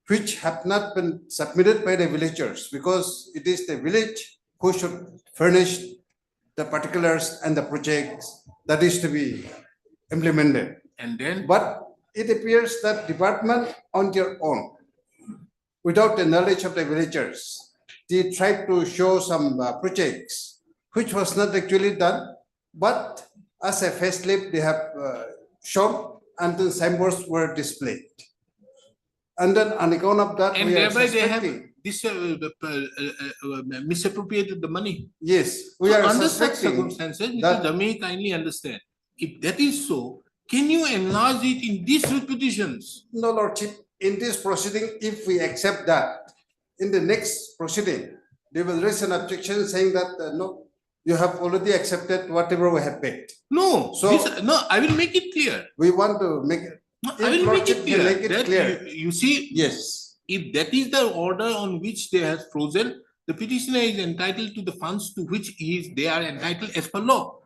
Speaker 10: which have not been submitted by the villagers because it is the village who should furnish the particulars and the projects that is to be implemented.
Speaker 2: And then
Speaker 10: But it appears that department on their own, without the knowledge of the villagers, they tried to show some projects which was not actually done, but as a facelift they have shown and the signboards were displayed.
Speaker 9: And then on account of that,
Speaker 2: And
Speaker 9: we are
Speaker 2: thereby they have
Speaker 9: suspecting.
Speaker 2: misappropriated the money.
Speaker 9: Yes, we
Speaker 2: So
Speaker 9: are
Speaker 2: under such
Speaker 9: suspecting
Speaker 2: circumstances, Mr.
Speaker 9: that-
Speaker 2: Jamii, kindly understand, if that is so, can you enlarge it in these repetitions?
Speaker 9: No, Lordship, in this proceeding, if we accept that, in the next proceeding, they will raise an objection saying that, no, you have already accepted whatever we have paid.
Speaker 2: No,
Speaker 9: So-
Speaker 2: no, I will make it clear.
Speaker 9: We want to make it.
Speaker 2: No,
Speaker 9: If
Speaker 2: I will make
Speaker 9: Lordship
Speaker 2: it
Speaker 9: can
Speaker 2: clear.
Speaker 9: make it
Speaker 2: that
Speaker 9: clear.
Speaker 2: You see,
Speaker 9: Yes,
Speaker 2: if that is the order on which they have frozen, the petitioner is entitled to the funds to which they are entitled as per law.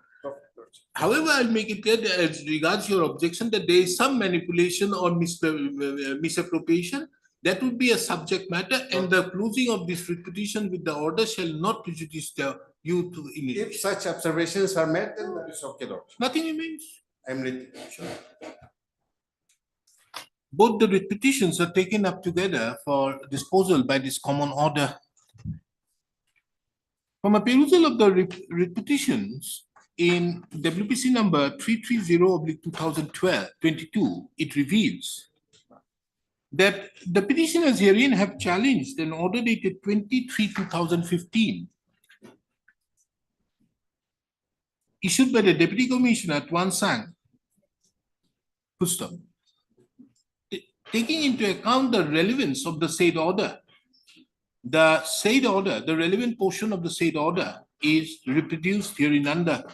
Speaker 2: However, I'll make it clear that as regards your objection that there is some manipulation or misappropriation, that would be a subject matter, and the closing of this petition with the order shall not prejudice you to
Speaker 9: if such observations are made, then that is okay, Lord.
Speaker 2: Nothing remains.
Speaker 9: I'm ready.
Speaker 2: Both the writ petitions are taken up together for disposal by this common order. From a perusal of the writ petitions in WPC number 330/2012-22, it reveals that the petitioners herein have challenged an order dated 23/2015 issued by the Deputy Commissioner Tuan Sang, Full. Taking into account the relevance of the said order, the relevant portion of the said order is reproduced herein under.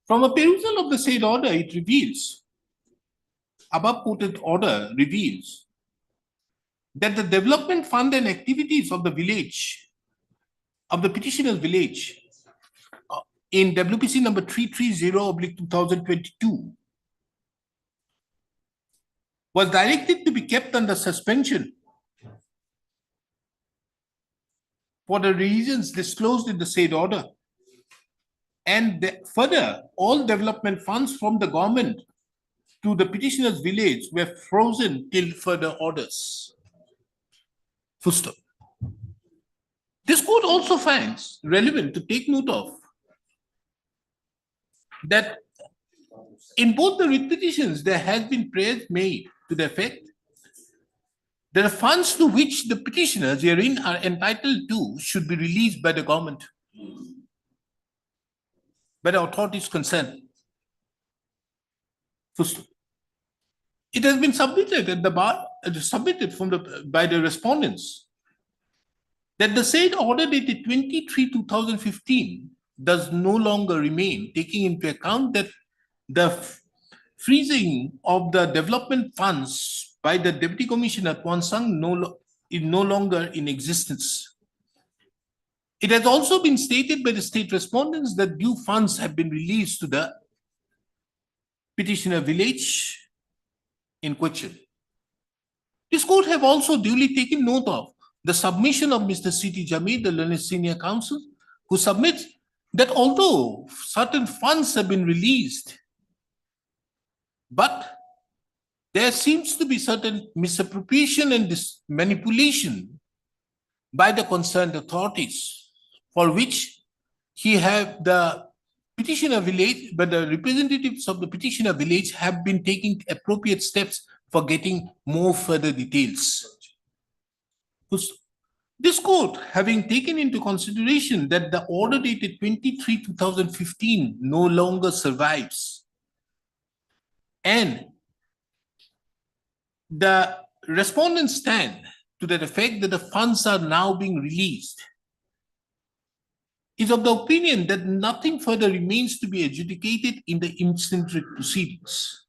Speaker 2: From a perusal of the said order, it reveals, above quoted order reveals, that the development fund and activities of the village, of the petitioner's village, in WPC number 330/2022, was directed to be kept under suspension for the reasons disclosed in the said order. And further, all development funds from the government to the petitioner's village were frozen till further orders. Full stop. This court also finds relevant to take note of that in both the writ petitions, there has been prayers made to the effect that the funds to which the petitioners herein are entitled to should be released by the government, by the authorities concerned. First, it has been submitted at the bar, by the respondents that the said order dated 23/2015 does no longer remain, taking into account that the freezing of the development funds by the Deputy Commissioner Tuan Sang is no longer in existence. It has also been stated by the state respondents that due funds have been released to the petitioner village in question. This court have also duly taken note of the submission of Mr. C.T. Jamii, the learned senior counsel, who submits that although certain funds have been released, but there seems to be certain misappropriation and manipulation by the concerned authorities, for which the petitioner village, but the representatives of the petitioner village have been taking appropriate steps for getting more further details. This court, having taken into consideration that the order dated 23/2015 no longer survives, and the respondents stand to the effect that the funds are now being released, is of the opinion that nothing further remains to be adjudicated in the instant writ proceedings,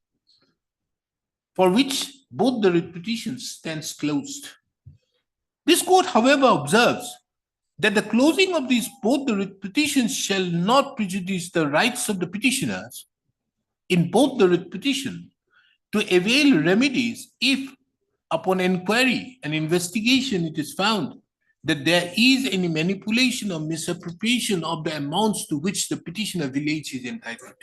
Speaker 2: for which both the writ petitions stands closed. This court, however, observes that the closing of both the writ petitions shall not prejudice the rights of the petitioners in both the writ petition to avail remedies if, upon inquiry and investigation, it is found that there is any manipulation or misappropriation of the amounts to which the petitioner village is entitled.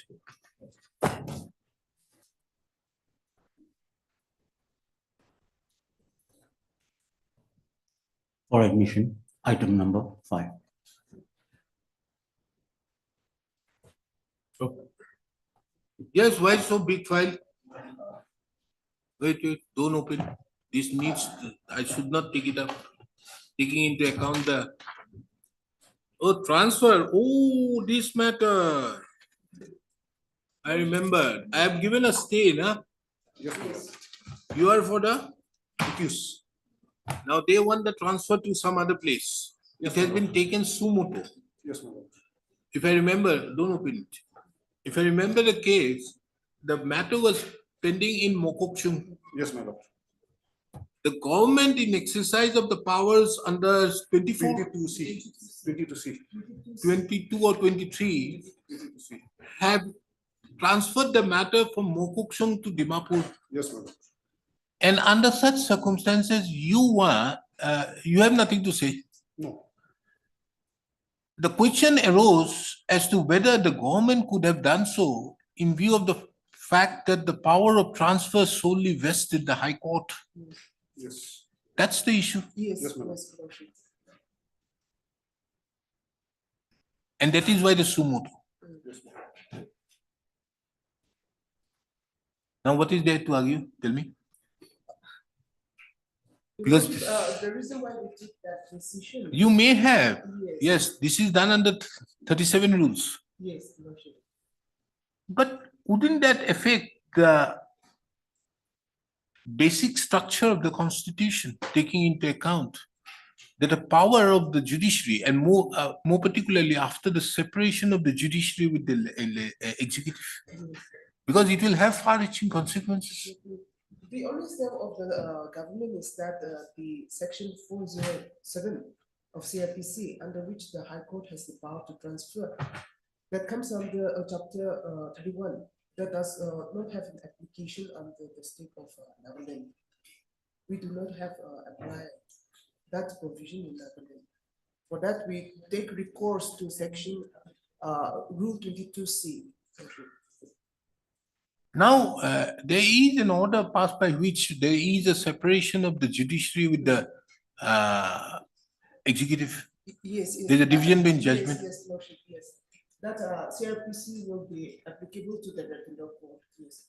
Speaker 7: For admission, item number 5.
Speaker 2: Yes, why so big file? Wait, don't open. This needs, I should not take it up. Taking into account the, oh, transfer, oh, this matter. I remember, I have given a stay, na? You are for the accused. Now they want the transfer to some other place. It has been taken sumoto.
Speaker 9: Yes, my lord.
Speaker 2: If I remember, don't open it. If I remember the case, the matter was pending in Mokokchung.
Speaker 9: Yes, my lord.
Speaker 2: The government in exercise of the powers under 24,
Speaker 9: 22C. 22C.
Speaker 2: 22 or 23 have transferred the matter from Mokokchung to Dimapur.
Speaker 9: Yes, my lord.
Speaker 2: And under such circumstances, you have nothing to say.
Speaker 9: No.
Speaker 2: The question arose as to whether the government could have done so in view of the fact that the power of transfer solely vested the High Court.
Speaker 9: Yes.
Speaker 2: That's the issue.
Speaker 11: Yes,
Speaker 9: Yes, ma'am.
Speaker 11: yes, Lordship.
Speaker 2: And that is why the sumoto.
Speaker 9: Yes, ma'am.
Speaker 2: Now, what is there to argue? Tell me. Because
Speaker 11: The reason why we took that decision.
Speaker 2: you may have.
Speaker 11: Yes,
Speaker 2: Yes, this is done under 37 rules.
Speaker 11: yes, Lordship.
Speaker 2: But wouldn't that affect the basic structure of the constitution, taking into account that the power of the judiciary, and more particularly after the separation of the judiciary with the executive, because it will have far-reaching consequences.
Speaker 11: The only step of the government is that the section 407 of CRPC, under which the High Court has the power to transfer, that comes under chapter 31, that does not have an application under the state of Nagaland. We do not have applied that provision in Nagaland. For that, we take recourse to section Rule 22C.
Speaker 2: Now, there is an order passed by which there is a separation of the judiciary with the executive.
Speaker 11: Yes.
Speaker 2: There's a division bench judgment.
Speaker 11: Yes, Lordship, yes. That CRPC will be applicable to the Revenue Court, yes.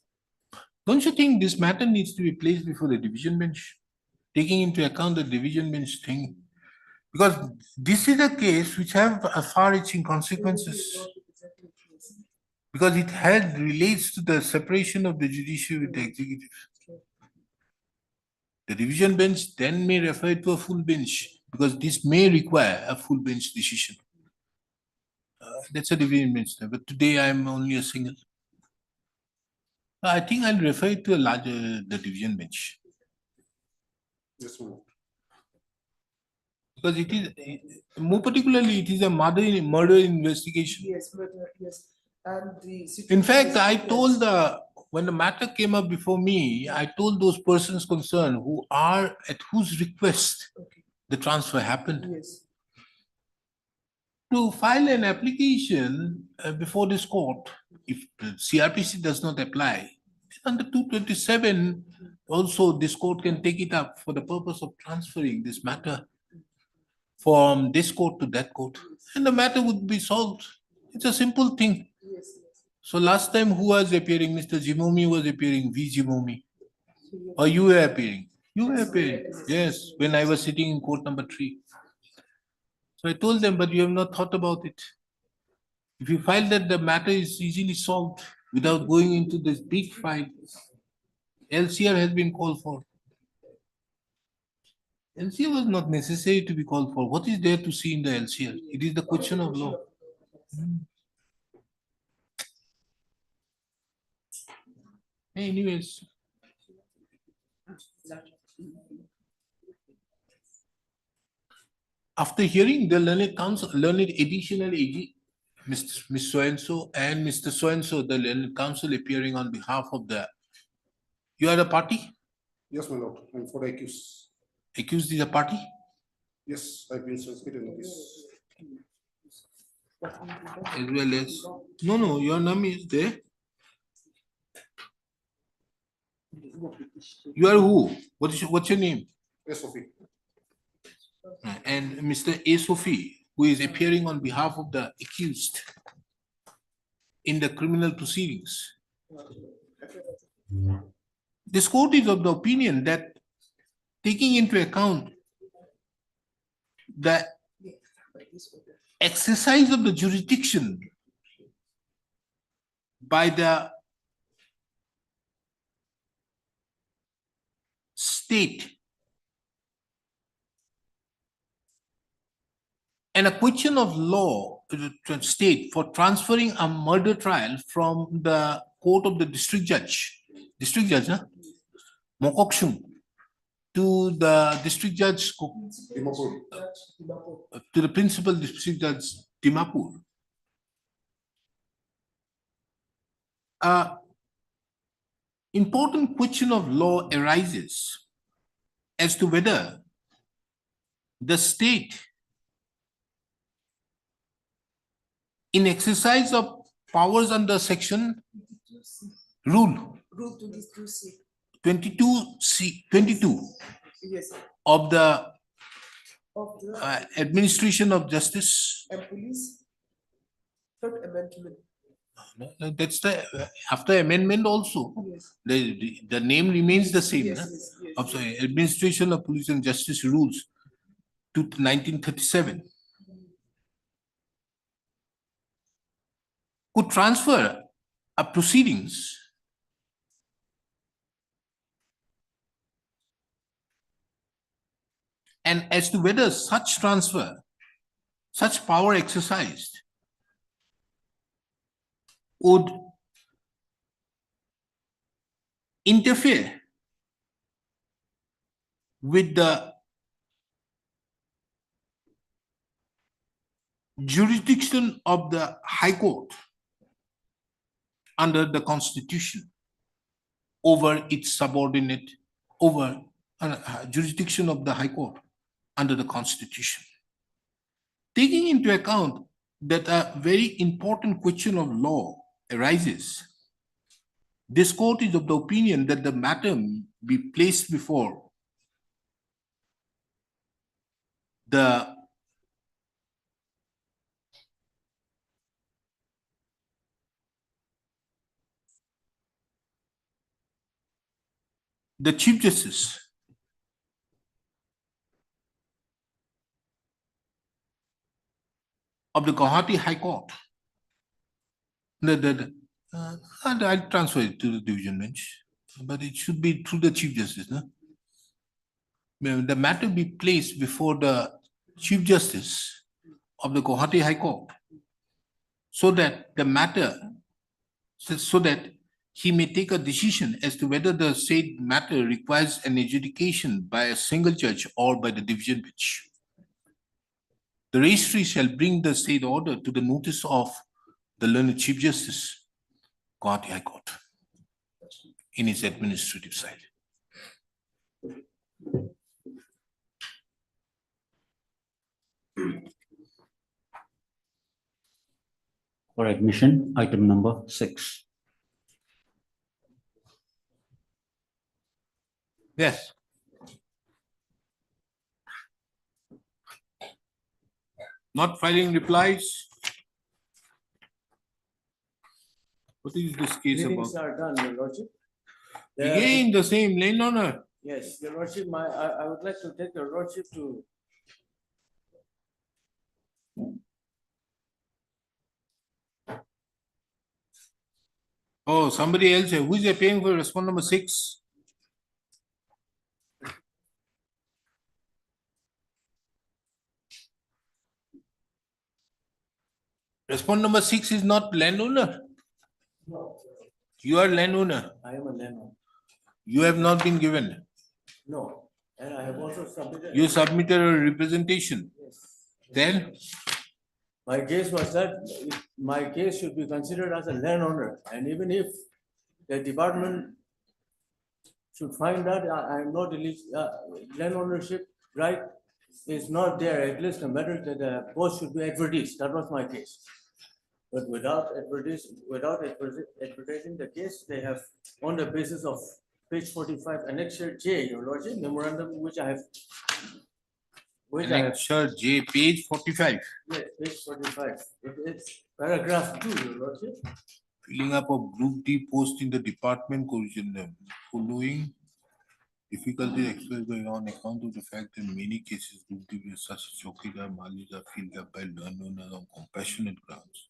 Speaker 2: Don't you think this matter needs to be placed before the division bench, taking into account the division bench thing? Because this is a case which have far-reaching consequences. Because it relates to the separation of the judiciary with the executive. The division bench then may refer to a full bench, because this may require a full bench decision. That's a division bench, but today I am only a single. I think I'll refer it to the division bench.
Speaker 9: Yes, ma'am.
Speaker 2: Because it is, more particularly, it is a murder investigation.
Speaker 11: Yes, murder, yes. And the
Speaker 2: In fact, I
Speaker 11: yes.
Speaker 2: told when the matter came up before me, I told those persons concerned who are at whose request the transfer happened,
Speaker 11: Yes.
Speaker 2: to file an application before this court. If the CRPC does not apply, under 227, also this court can take it up for the purpose of transferring this matter from this court to that court, and the matter would be solved. It's a simple thing.
Speaker 11: Yes, yes.
Speaker 2: So last time who was appearing? Mr. Jimomi was appearing, V. Jimomi. Or you were appearing? You were appearing, yes, when I was sitting in court number 3. So I told them, but you have not thought about it. If you file that, the matter is easily solved without going into this big fight. LCR has been called for. LCR was not necessary to be called for. What is there to see in the LCR? It is the question of law. Anyways. After hearing the learned additional AG, Ms. So-and-so and Mr. So-and-so, the learned counsel appearing on behalf of the, you are the party?
Speaker 9: Yes, my lord. I'm for the accused.
Speaker 2: Accused is a party?
Speaker 9: Yes, I've been transmitted notice.
Speaker 2: As well as, no, your name is there. You are who? What's your name?
Speaker 9: SOP.
Speaker 2: And Mr. A. Sophie, who is appearing on behalf of the accused in the criminal proceedings. This court is of the opinion that taking into account the exercise of the jurisdiction by the state and a question of law to state for transferring a murder trial from the court of the district judge, na? Mokokchung, to the district judge, to the principal district judge, Dimapur. Important question of law arises as to whether the state, in exercise of powers under section rule 22
Speaker 11: Yes.
Speaker 2: of the
Speaker 11: Of the
Speaker 2: administration of justice,
Speaker 11: and police. Third amendment.
Speaker 2: that's the after amendment also,
Speaker 11: Yes.
Speaker 2: the name remains the same,
Speaker 11: Yes,
Speaker 2: na?
Speaker 11: yes, yes.
Speaker 2: Of the administration of police and justice rules to 1937, could transfer a proceedings and as to whether such transfer, such power exercised would interfere with the jurisdiction of the High Court under the Constitution over its subordinate, over jurisdiction of the High Court under the Constitution. Taking into account that a very important question of law arises, this court is of the opinion that the matter be placed before the Chief Justice of the Gauhati High Court. I'll transfer it to the division bench, but it should be through the Chief Justice. No? The matter be placed before the Chief Justice of the Gauhati High Court so that the matter, so that he may take a decision as to whether the said matter requires an adjudication by a single judge or by the division bench. The registry shall bring the said order to the notice of the learned Chief Justice, Gauhati High Court, in its administrative side.
Speaker 7: For admission, item number 6.
Speaker 2: Yes. Not filing replies. What is this case
Speaker 3: Meetings
Speaker 2: about?
Speaker 3: are done, Your Lordship.
Speaker 2: Again, the same landowner.
Speaker 3: Yes, Your Lordship, I would like to take Your Lordship to.
Speaker 2: Oh, somebody else. Who is appearing for response number 6? Response number 6 is not landowner.
Speaker 3: No.
Speaker 2: You are landowner.
Speaker 3: I am a landowner.
Speaker 2: You have not been given.
Speaker 3: No, and I have also submitted.
Speaker 2: You submitted a representation.
Speaker 3: Yes.
Speaker 2: Then
Speaker 3: My case was that my case should be considered as a landowner, and even if the department should find that I am not land ownership right is not there, at least the matter that the post should be advertised. That was my case. But without advertising the case, they have, on the basis of page 45, annexure J, Your Lordship, memorandum which I have.
Speaker 2: annexure J, page 45.
Speaker 3: Yes, page 45. It's paragraph 2, Your Lordship.
Speaker 2: Filling up of Group D post in the department curriculum. Following difficulties expressed by on account of the fact that in many cases Group D such as Chokidar Malis are filled up by landowners on compassionate grounds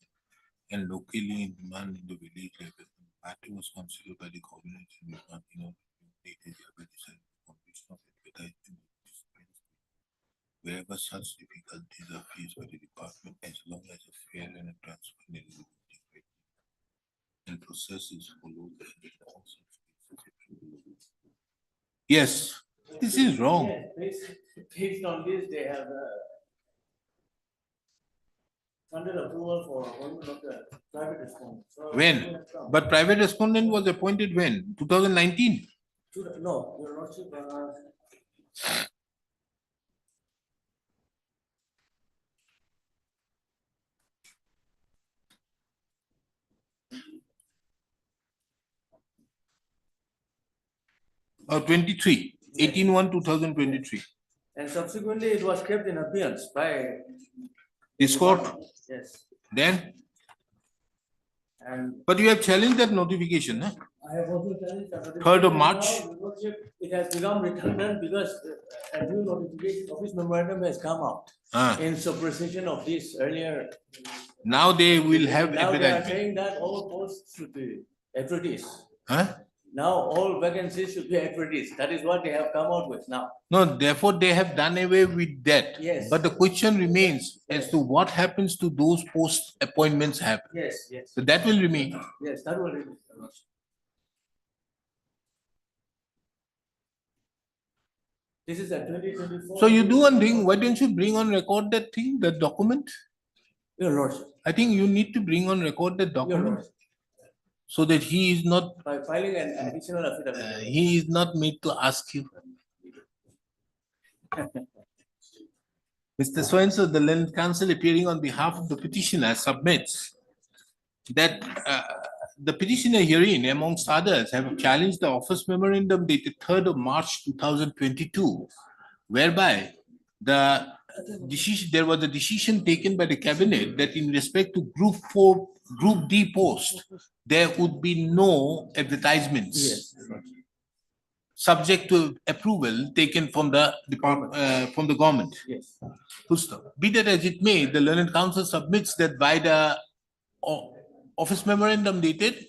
Speaker 2: and locally in demand in the village level. The matter was considered by the government in the decided completion of advertisement wherever such difficulties are faced by the department, as long as a fair and a transparent and process is followed. Yes, this is wrong.
Speaker 1: Based on this, they have funded approval for appointment of the private respondent. So
Speaker 2: When? But private respondent was appointed when? 2019?
Speaker 1: No, your lordship,
Speaker 2: 23, 18/1/2023.
Speaker 1: and subsequently it was kept in abeyance by.
Speaker 2: This court,
Speaker 1: Yes,
Speaker 2: then,
Speaker 1: and
Speaker 2: but you have challenged that notification, huh?
Speaker 1: I have also challenged.
Speaker 2: 3rd of March.
Speaker 1: Now, your lordship, it has become redundant because a new notification office memorandum has come out in supersession of this earlier.
Speaker 2: Now they will have
Speaker 1: Now they are
Speaker 2: advertisement.
Speaker 1: saying that all posts should be advertised.
Speaker 2: Huh?
Speaker 1: Now all vacancies should be advertised. That is what they have come out with now.
Speaker 2: No, therefore they have done away with that.
Speaker 1: Yes.
Speaker 2: But the question remains as to what happens to those post appointments happen.
Speaker 1: Yes, yes,
Speaker 2: So that will remain.
Speaker 1: yes, that will remain. This is a 2024.
Speaker 2: So you do one thing, why don't you bring on record that thing, that document?
Speaker 1: Your lordship,
Speaker 2: I think you need to bring on record that
Speaker 1: your
Speaker 2: document
Speaker 1: lordship,
Speaker 2: so that he is not,
Speaker 1: by filing an additional affidavit.
Speaker 2: he is not made to ask you. Mr. So-and-so, the land counsel appearing on behalf of the petitioner submits that the petitioner herein, amongst others, have challenged the office memorandum dated 3rd of March 2022, whereby there was a decision taken by the cabinet that in respect to Group D post, there would be no advertisements.
Speaker 1: Yes.
Speaker 2: Subject to approval taken from the from the government.
Speaker 1: Yes.
Speaker 2: Full stop. Be that as it may, the learned counsel submits that by the office memorandum dated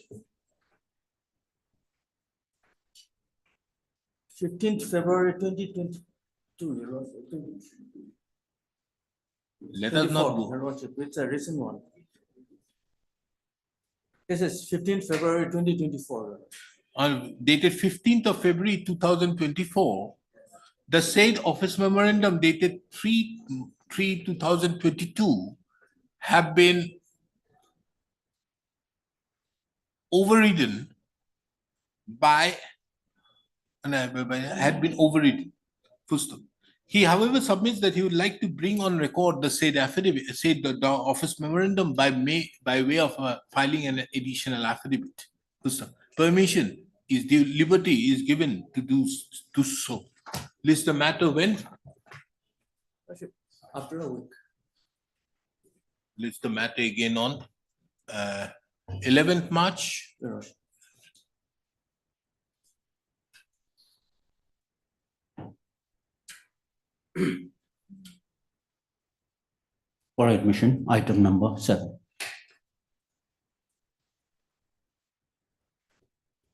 Speaker 1: 15th February 2022. Your lordship,
Speaker 2: let us not
Speaker 1: 24,
Speaker 2: go.
Speaker 1: your lordship, it's a recent one. This is 15th February 2024.
Speaker 2: On dated 15th of February 2024, the said office memorandum dated 3/3/2022 have been overridden by, had been overridden. Full stop. He, however, submits that he would like to bring on record the said affidavit, said the office memorandum by way of filing an additional affidavit. Full stop. Permission is due, liberty is given to do so. List the matter when?
Speaker 1: After a week.
Speaker 2: List the matter again on 11th March.
Speaker 1: Your lordship.
Speaker 7: For admission, item number 7.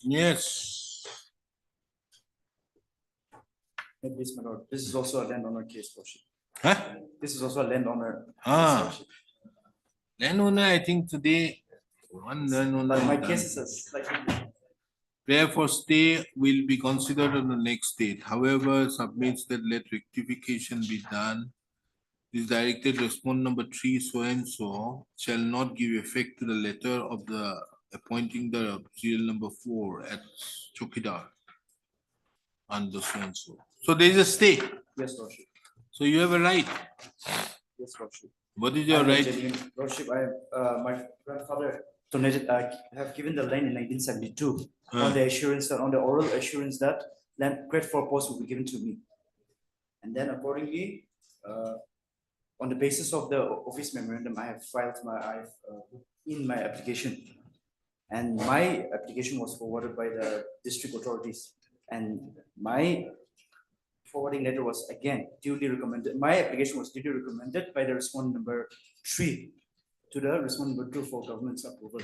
Speaker 2: Yes.
Speaker 6: Please, my lord, this is also a landowner case, lordship.
Speaker 2: Huh?
Speaker 6: This is also a landowner.
Speaker 2: Landowner, I think today, one landowner.
Speaker 6: But my
Speaker 2: is done.
Speaker 6: case is a slightly different.
Speaker 2: Prayer for stay will be considered on the next date. However, submits that let rectification be done. This directed response number 3 so and so shall not give effect to the letter of the appointing the serial number 4 at Chokidar under so and so. So there is a stay.
Speaker 6: Yes, lordship.
Speaker 2: So you have a right.
Speaker 6: Yes, lordship.
Speaker 2: What is your
Speaker 6: I'm a
Speaker 2: right?
Speaker 6: genuine- Lordship, my grandfather donated, have given the land in 1972 on the assurance that, on the oral assurance that land grade 4 post will be given to me. And then accordingly, on the basis of the office memorandum, I have filed in my application And my application was forwarded by the district authorities. And my forwarding letter was again duly recommended. My application was duly recommended by the respondent number 3 to the respondent number 2 for government's approval.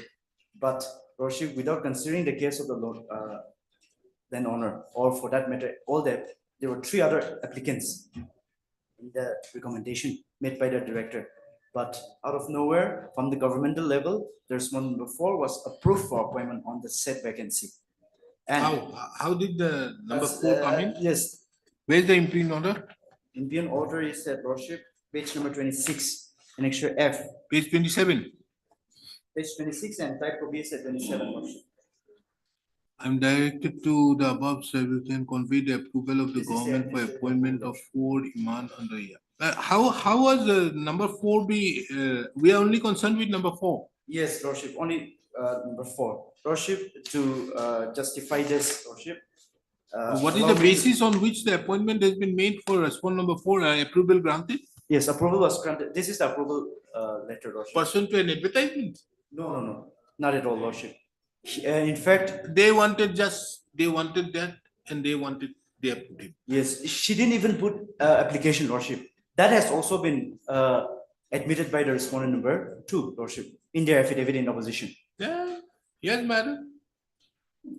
Speaker 6: But Lordship, without considering the case of the Lord, then honor, or for that matter, all that, there were 3 other applicants in the recommendation made by the director. But out of nowhere, from the governmental level, the respondent number 4 was approved for appointment on the said vacancy. And
Speaker 2: How did the number 4 come in?
Speaker 6: Yes,
Speaker 2: Where's the imprint order?
Speaker 6: Indian order is that Lordship, page number 26, annexure F.
Speaker 2: Page 27.
Speaker 6: Page 26 and type copy is at 27, Lordship.
Speaker 2: I'm directed to the above so you can convey the approval of the
Speaker 6: This is
Speaker 2: government
Speaker 6: the-
Speaker 2: for appointment of 4 Iman under year. How was number 4 be? We are only concerned with number 4.
Speaker 6: Yes, Lordship, only number 4. Lordship, to justify this, Lordship.
Speaker 2: What is the basis on which the appointment has been made for respondent number 4? Approval granted?
Speaker 6: Yes, approval was granted. This is the approval letter, Lordship.
Speaker 2: Pursuant to an advertisement?
Speaker 6: No, not at all, Lordship. In fact,
Speaker 2: They wanted that and they approved it.
Speaker 6: yes, she didn't even put application, Lordship. That has also been admitted by the respondent number 2, Lordship, in their affidavit in opposition.
Speaker 2: Yeah. Yes, madam.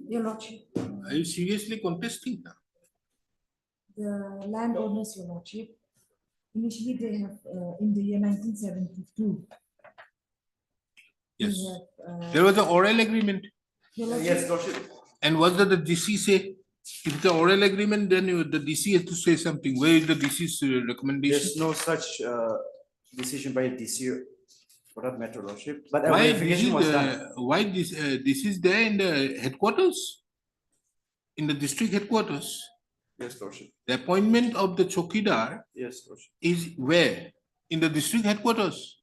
Speaker 11: Your Lordship,
Speaker 2: Are you seriously contesting now?
Speaker 11: the landowners, Your Lordship, initially they have, in the year 1972. they
Speaker 2: Yes.
Speaker 11: have,
Speaker 2: There was an oral agreement.
Speaker 11: Your Lordship,
Speaker 6: Yes, Lordship.
Speaker 2: And what did the DC say? If the oral agreement, then the DC has to say something. Where is the DC's recommendation?
Speaker 6: There's no such decision by DC for that matter, Lordship. But a
Speaker 2: Why
Speaker 6: verification was done.
Speaker 2: why this is there in the headquarters? In the district headquarters?
Speaker 6: Yes, Lordship.
Speaker 2: The appointment of the Chokidar
Speaker 6: Yes, Lordship.
Speaker 2: is where? In the district headquarters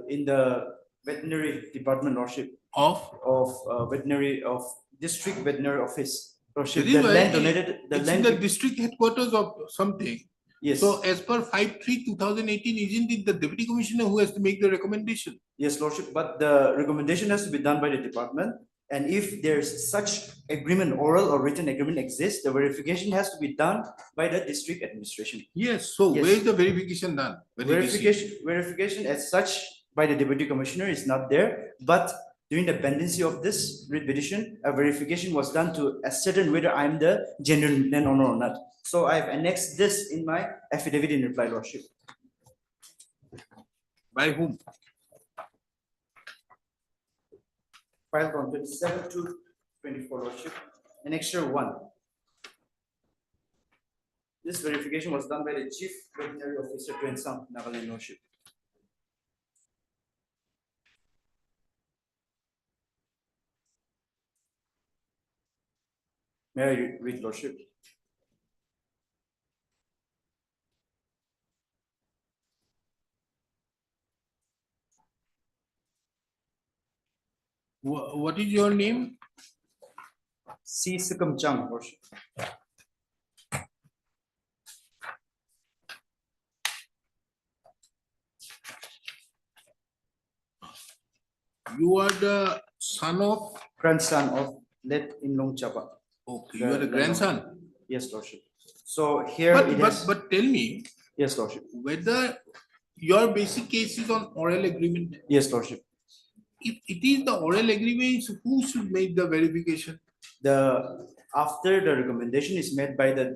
Speaker 6: In the veterinary department, Lordship,
Speaker 2: of?
Speaker 6: of veterinary of district veterinary office. Lordship,
Speaker 2: That is
Speaker 6: the
Speaker 2: why
Speaker 6: land donated, the
Speaker 2: It's in the
Speaker 6: land.
Speaker 2: district headquarters of something.
Speaker 6: Yes,
Speaker 2: So as per 5/3/2018, isn't it the deputy commissioner who has to make the recommendation?
Speaker 6: yes, Lordship, but the recommendation has to be done by the department. And if there's such agreement, oral or written agreement exists, the verification has to be done by the district administration.
Speaker 2: Yes, so
Speaker 6: Yes.
Speaker 2: where is the verification done? By the DC?
Speaker 6: Verification as such by the deputy commissioner is not there, but during the pendency of this writ petition, a verification was done to ascertain whether I'm the genuine landowner or not. So I've annexed this in my affidavit in reply, Lordship.
Speaker 2: By whom?
Speaker 6: Filed on 27/2/24, Lordship, annexure 1. This verification was done by the chief veterinary officer, Tuensang, Nagaland, Lordship. May I read, Lordship?
Speaker 2: What is your name?
Speaker 6: C. Sikam Chang, Lordship.
Speaker 2: You are the son of?
Speaker 6: Grandson of late Inlong Chapa.
Speaker 2: Okay, you are the grandson.
Speaker 6: Yes, Lordship. So here it is.
Speaker 2: But tell me
Speaker 6: Yes, Lordship.
Speaker 2: whether your basic case is on oral agreement.
Speaker 6: Yes, Lordship.
Speaker 2: If it is the oral agreement, who should make the verification?
Speaker 6: After the recommendation is made by the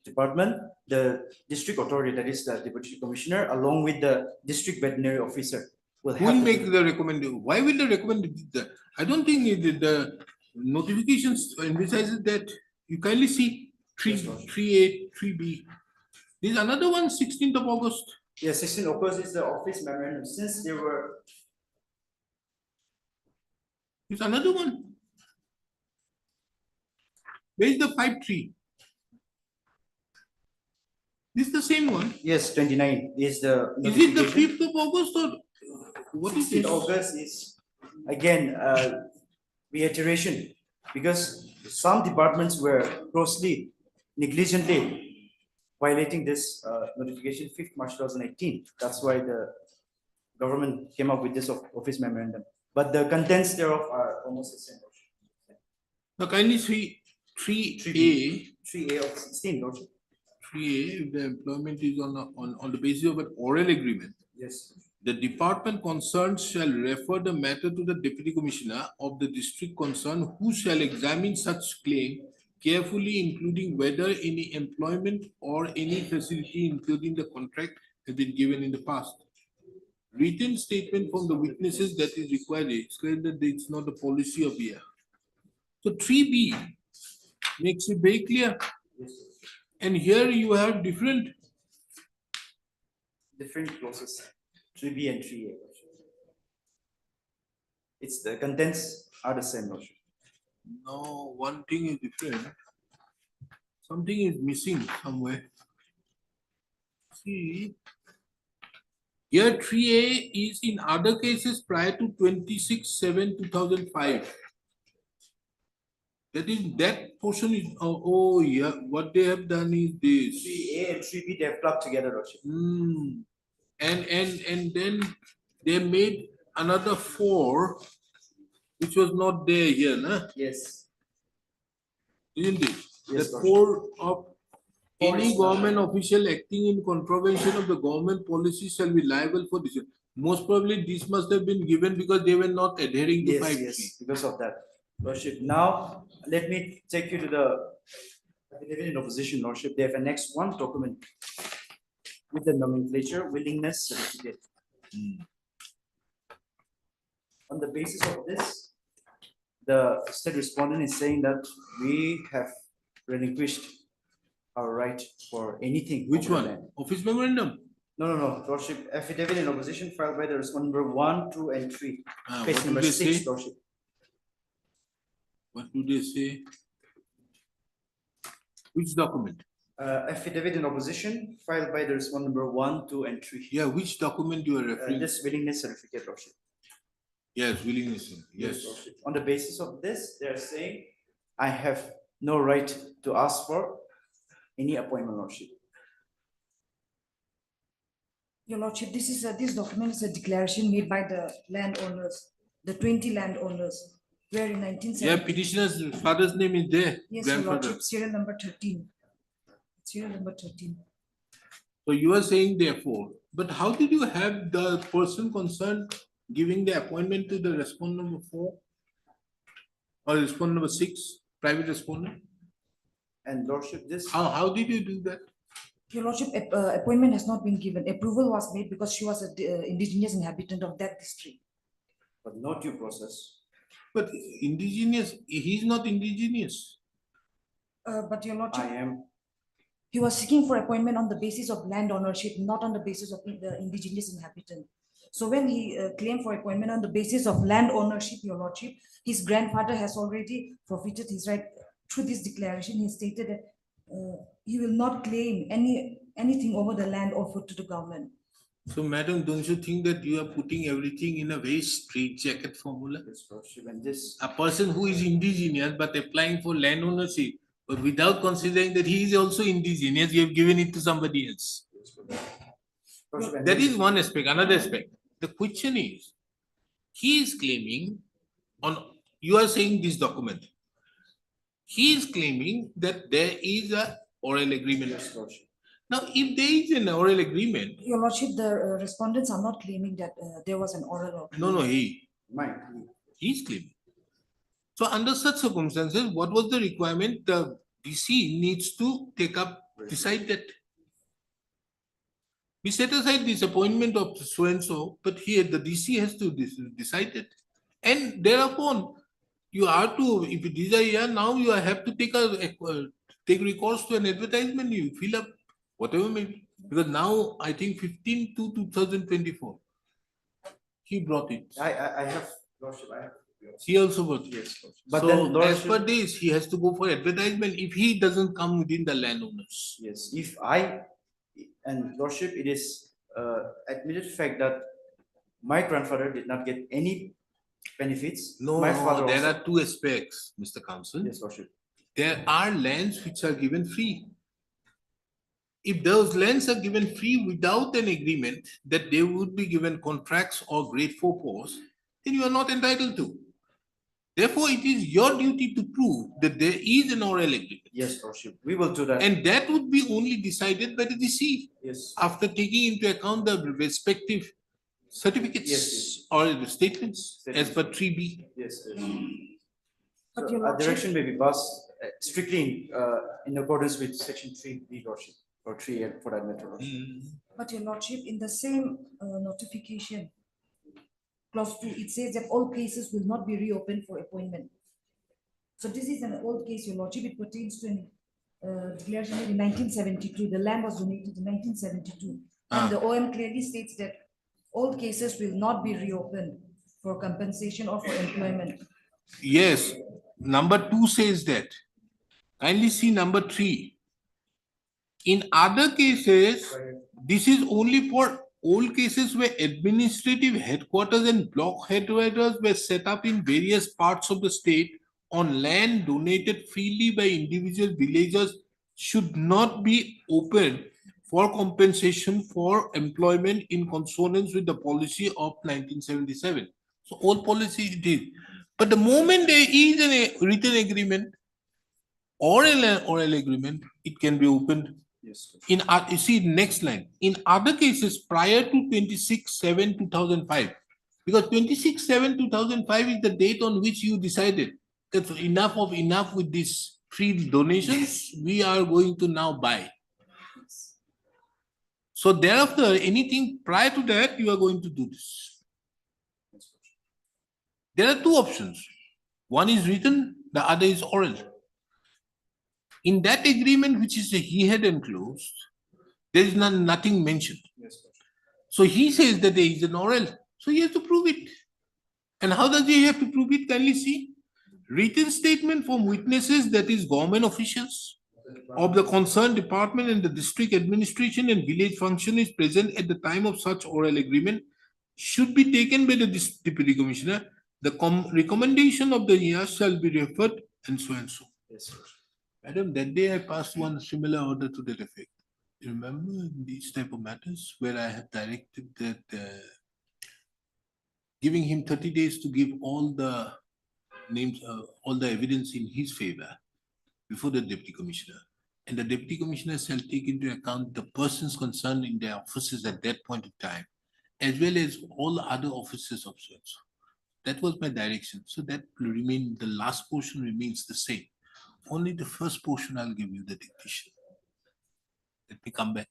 Speaker 6: department, the district authority, that is the deputy commissioner, along with the district veterinary officer, will
Speaker 2: Who
Speaker 6: have
Speaker 2: will
Speaker 6: to
Speaker 2: make the recommendation? Why will the recommend? I don't think the notifications emphasizes that. You kindly see
Speaker 6: Yes, Lordship.
Speaker 2: 3A, 3B. There's another one, 16th of August.
Speaker 6: Yes, 16 August is the office memorandum. Since there were,
Speaker 2: There's another one. Where is the 5/3? This is the same one.
Speaker 6: yes, 29 is the.
Speaker 2: Is it the
Speaker 6: notification.
Speaker 2: 5th of August or what is
Speaker 6: 16
Speaker 2: this?
Speaker 6: August is again reiteration, because some departments were grossly negligently violating this notification 5th March 2018. That's why the government came up with this office memorandum. But the contents thereof are
Speaker 3: almost the same, Lordship.
Speaker 2: Now kindly see 3A,
Speaker 3: 3A of 16, Lordship.
Speaker 2: 3A, if the employment is on the basis of an oral agreement,
Speaker 3: Yes.
Speaker 2: the department concerned shall refer the matter to the deputy commissioner of the district concerned, who shall examine such claim carefully, including whether any employment or any facility, including the contract, has been given in the past. Written statement from the witnesses that is required is clear that it's not the policy of here. So 3B makes it very clear. And here you have different.
Speaker 3: Different clauses, 3B and 3A. Lordship. It's the contents are the same, Lordship.
Speaker 2: No, one thing is different. Something is missing somewhere. See, here 3A is in other cases prior to 26/7/2005. That portion is, oh yeah, what they have done is this.
Speaker 3: 3A and 3B, they have plugged together, Lordship.
Speaker 2: And then they made another 4, which was not there here, nah?
Speaker 3: Yes.
Speaker 2: Isn't it?
Speaker 3: Yes,
Speaker 2: The
Speaker 3: Lordship.
Speaker 2: 4 of any government official acting in contravention of the government policy shall be liable for this. Most probably this must have been given because they were not adhering to
Speaker 3: Yes,
Speaker 2: 5.3.
Speaker 3: yes, because of that. Lordship, now let me take you to the affidavit in opposition, Lordship. They have annexed one document with the nomenclature willingness certificate. On the basis of this, the state respondent is saying that we have relinquished our right for anything.
Speaker 2: Which
Speaker 3: over the
Speaker 2: one?
Speaker 3: land.
Speaker 2: Office memorandum?
Speaker 3: No, Lordship, affidavit in opposition filed by the respondent number 1, 2, and 3.
Speaker 2: What
Speaker 3: Page
Speaker 2: do
Speaker 3: number
Speaker 2: they
Speaker 3: 6,
Speaker 2: say?
Speaker 3: Lordship.
Speaker 2: What do they say? Which document?
Speaker 3: Affidavit in opposition filed by the respondent number 1, 2, and 3.
Speaker 2: Yeah, which document you are referring?
Speaker 3: This willingness certificate, Lordship.
Speaker 2: Yes, willingness, yes.
Speaker 3: Lordship. On the basis of this, they are saying, I have no right to ask for any appointment, Lordship.
Speaker 11: Your Lordship, this document is a declaration made by the landowners, the 20 landowners, where in 1970.
Speaker 2: Yeah, petitioner's father's name is there.
Speaker 11: Yes, Your
Speaker 2: Grandfather.
Speaker 11: Lordship, serial number 13. Serial number 13.
Speaker 2: So you are saying therefore, but how did you have the person concerned giving the appointment to the respondent number 4? Or respondent number 6, private respondent?
Speaker 3: And Lordship, this.
Speaker 2: How did you do that?
Speaker 11: Your Lordship, appointment has not been given. Approval was made because she was an indigenous inhabitant of that district.
Speaker 3: But not due process.
Speaker 2: But indigenous, he's not indigenous.
Speaker 11: But Your Lordship.
Speaker 3: I am.
Speaker 11: He was seeking for appointment on the basis of land ownership, not on the basis of the indigenous inhabitant. So when he claimed for appointment on the basis of land ownership, Your Lordship, his grandfather has already forfeited his right. Through this declaration, he stated that he will not claim anything over the land offered to the government.
Speaker 2: So madam, don't you think that you are putting everything in a very straitjacket formula?
Speaker 3: Yes, Lordship, and this.
Speaker 2: A person who is indigenous but applying for land ownership, but without considering that he is also indigenous, you have given it to somebody else.
Speaker 3: Lordship, and
Speaker 2: That
Speaker 3: this-
Speaker 2: is one aspect. Another aspect. The question is, he is claiming you are saying this document. He is claiming that there is a oral agreement.
Speaker 3: Yes, Lordship.
Speaker 2: Now, if there is an oral agreement,
Speaker 11: Your Lordship, the respondents are not claiming that there was an oral agreement.
Speaker 2: no, he is claiming. So under such circumstances, what was the requirement? The DC needs to decide that. We set aside this appointment of so and so, but here the DC has to decide it. And thereupon, you are to, if it is a year, now you have to take recourse to an advertisement, you fill up whatever may be. Because now, I think 15/2/2024, he brought it.
Speaker 3: I have, Lordship, I have.
Speaker 2: He also brought it.
Speaker 3: Yes, Lordship. But
Speaker 2: So
Speaker 3: then,
Speaker 2: as
Speaker 3: Lordship.
Speaker 2: per this, he has to go for advertisement if he doesn't come within the landowners.
Speaker 3: Yes, and Lordship, it is admitted fact that my grandfather did not get any benefits.
Speaker 2: No,
Speaker 3: My father
Speaker 2: there
Speaker 3: also.
Speaker 2: are two aspects, Mr. Counsel.
Speaker 3: Yes, Lordship.
Speaker 2: There are lands which are given free. If those lands are given free without an agreement that they would be given contracts or grade 4 posts, then you are not entitled to. Therefore, it is your duty to prove that there is an oral agreement.
Speaker 6: Yes, Lordship, we will do that.
Speaker 2: And that would be only decided by the deceased
Speaker 6: Yes.
Speaker 2: after taking into account the respective certificates
Speaker 6: Yes,
Speaker 2: or the statements as
Speaker 6: Statements.
Speaker 2: per 3B.
Speaker 6: Yes.
Speaker 11: But
Speaker 6: So
Speaker 11: your
Speaker 6: a
Speaker 11: lordship-
Speaker 6: direction may be passed strictly in accordance with section 3B, Lordship, or 3A for that matter. Lordship.
Speaker 11: But your lordship, in the same notification, clause 2, it says that all cases will not be reopened for appointment. So this is an old case, your lordship, it pertains to an declaration made in 1972. The land was donated in 1972. And the OM clearly states that all cases will not be reopened for compensation or for employment.
Speaker 2: Yes, number 2 says that. Kindly see number 3. In other cases, this is only for old cases where administrative headquarters and block headquarters were set up in various parts of the state on land donated freely by individual villagers should not be open for compensation for employment in consonance with the policy of 1977. So old policy it is. But the moment there is a written agreement or an oral agreement, it can be opened.
Speaker 6: Yes.
Speaker 2: In you see next line. In other cases prior to 26/7/2005, because 26/7/2005 is the date on which you decided that enough with these free donations, we are going to now buy. So thereafter, anything prior to that, you are going to do this. There are two options. One is written, the other is oral. In that agreement, which is a he had enclosed, there is nothing mentioned.
Speaker 6: Yes.
Speaker 2: So he says that there is an oral. So he has to prove it. And how does he have to prove it? Kindly see. Written statement from witnesses, that is government officials of the concerned department and the district administration and village function is present at the time of such oral agreement should be taken by the deputy commissioner. The recommendation of the year shall be referred and so and so.
Speaker 6: Yes.
Speaker 2: Madam, that day I passed one similar order to that effect. You remember these type of matters where I have directed that giving him 30 days to give all the names, all the evidence in his favor before the deputy commissioner. And the deputy commissioner shall take into account the persons concerned in their offices at that point of time, as well as all the other officers of so and so. That was my direction. So that will remain, the last portion remains the same. Only the first portion I'll give you the dictation. Let me come back.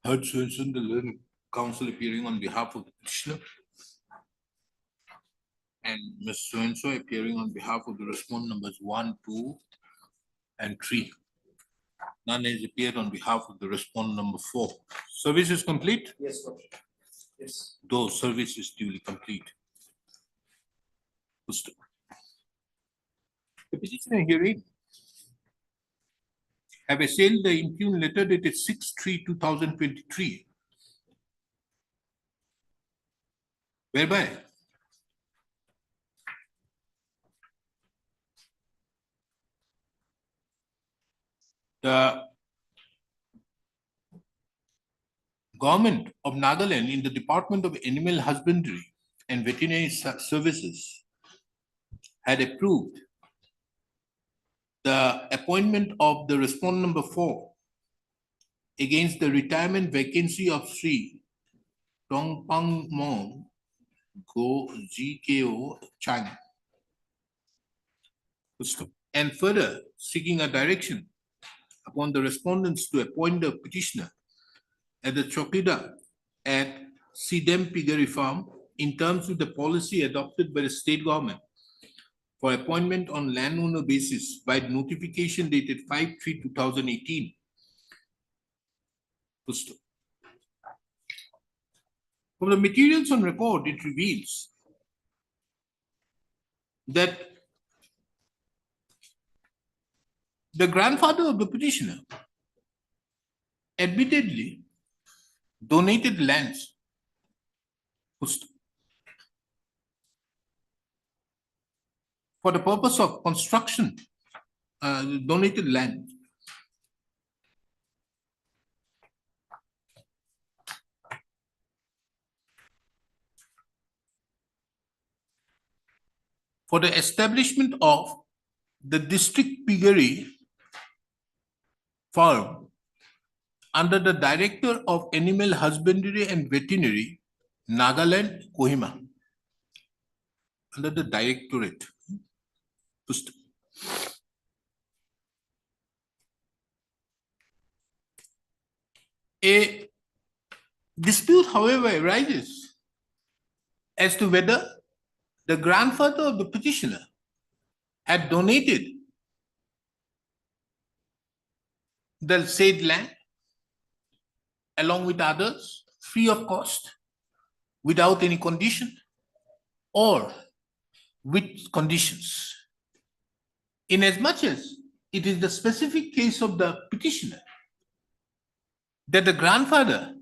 Speaker 2: Heard Swenson, the learned counsel appearing on behalf of the petitioner. And Ms. So appearing on behalf of the respondent numbers 1, 2, and 3. None has appeared on behalf of the respondent number 4. Service is complete?
Speaker 3: Yes, Lord. Yes.
Speaker 2: Though service is duly complete. The petitioner hearing have assailed the impugn letter dated 6/3/2023, whereby the government of Nagaland in the Department of Animal Husbandry and Veterinary Services had approved the appointment of the respondent number 4 against the retirement vacancy of Sri Tongpang Mong Go GKO Chang. And further seeking a direction upon the respondents to appoint the petitioner at the Chokida at Sidem Piggery Farm in terms with the policy adopted by the state government for appointment on landowner basis by notification dated 5/3/2018. From the materials on record, it reveals that the grandfather of the petitioner admittedly donated lands for the purpose of construction, donated land. For the establishment of the district piggery farm under the Director of Animal Husbandry and Veterinary, Nagaland, Kohima. Under the directorate. A dispute, however, arises as to whether the grandfather of the petitioner had donated the said land along with others free of cost, without any condition, or with conditions. Inasmuch as it is the specific case of the petitioner that the grandfather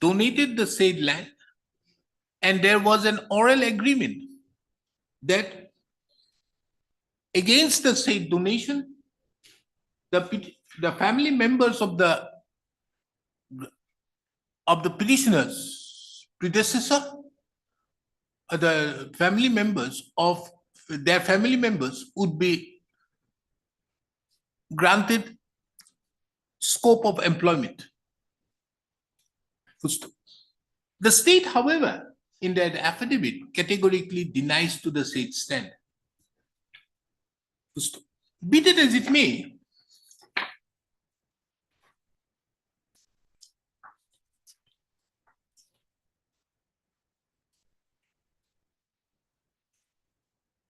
Speaker 2: donated the said land and there was an oral agreement that against the said donation, the family members of the petitioner's predecessor, the family members of their family members would be granted scope of employment. The state, however, in that affidavit categorically denies to the said stand. Be that as it may,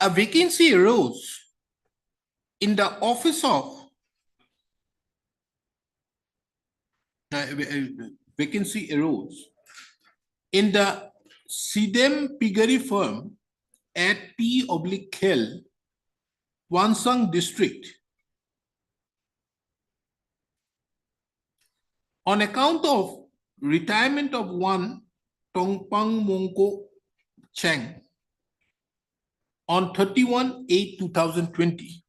Speaker 2: a vacancy arose in the office of vacancy arose in the Sidem Piggery firm at P/L, Wansang district on account of retirement of one Tongpang Mongko Cheng on 31/8/2020.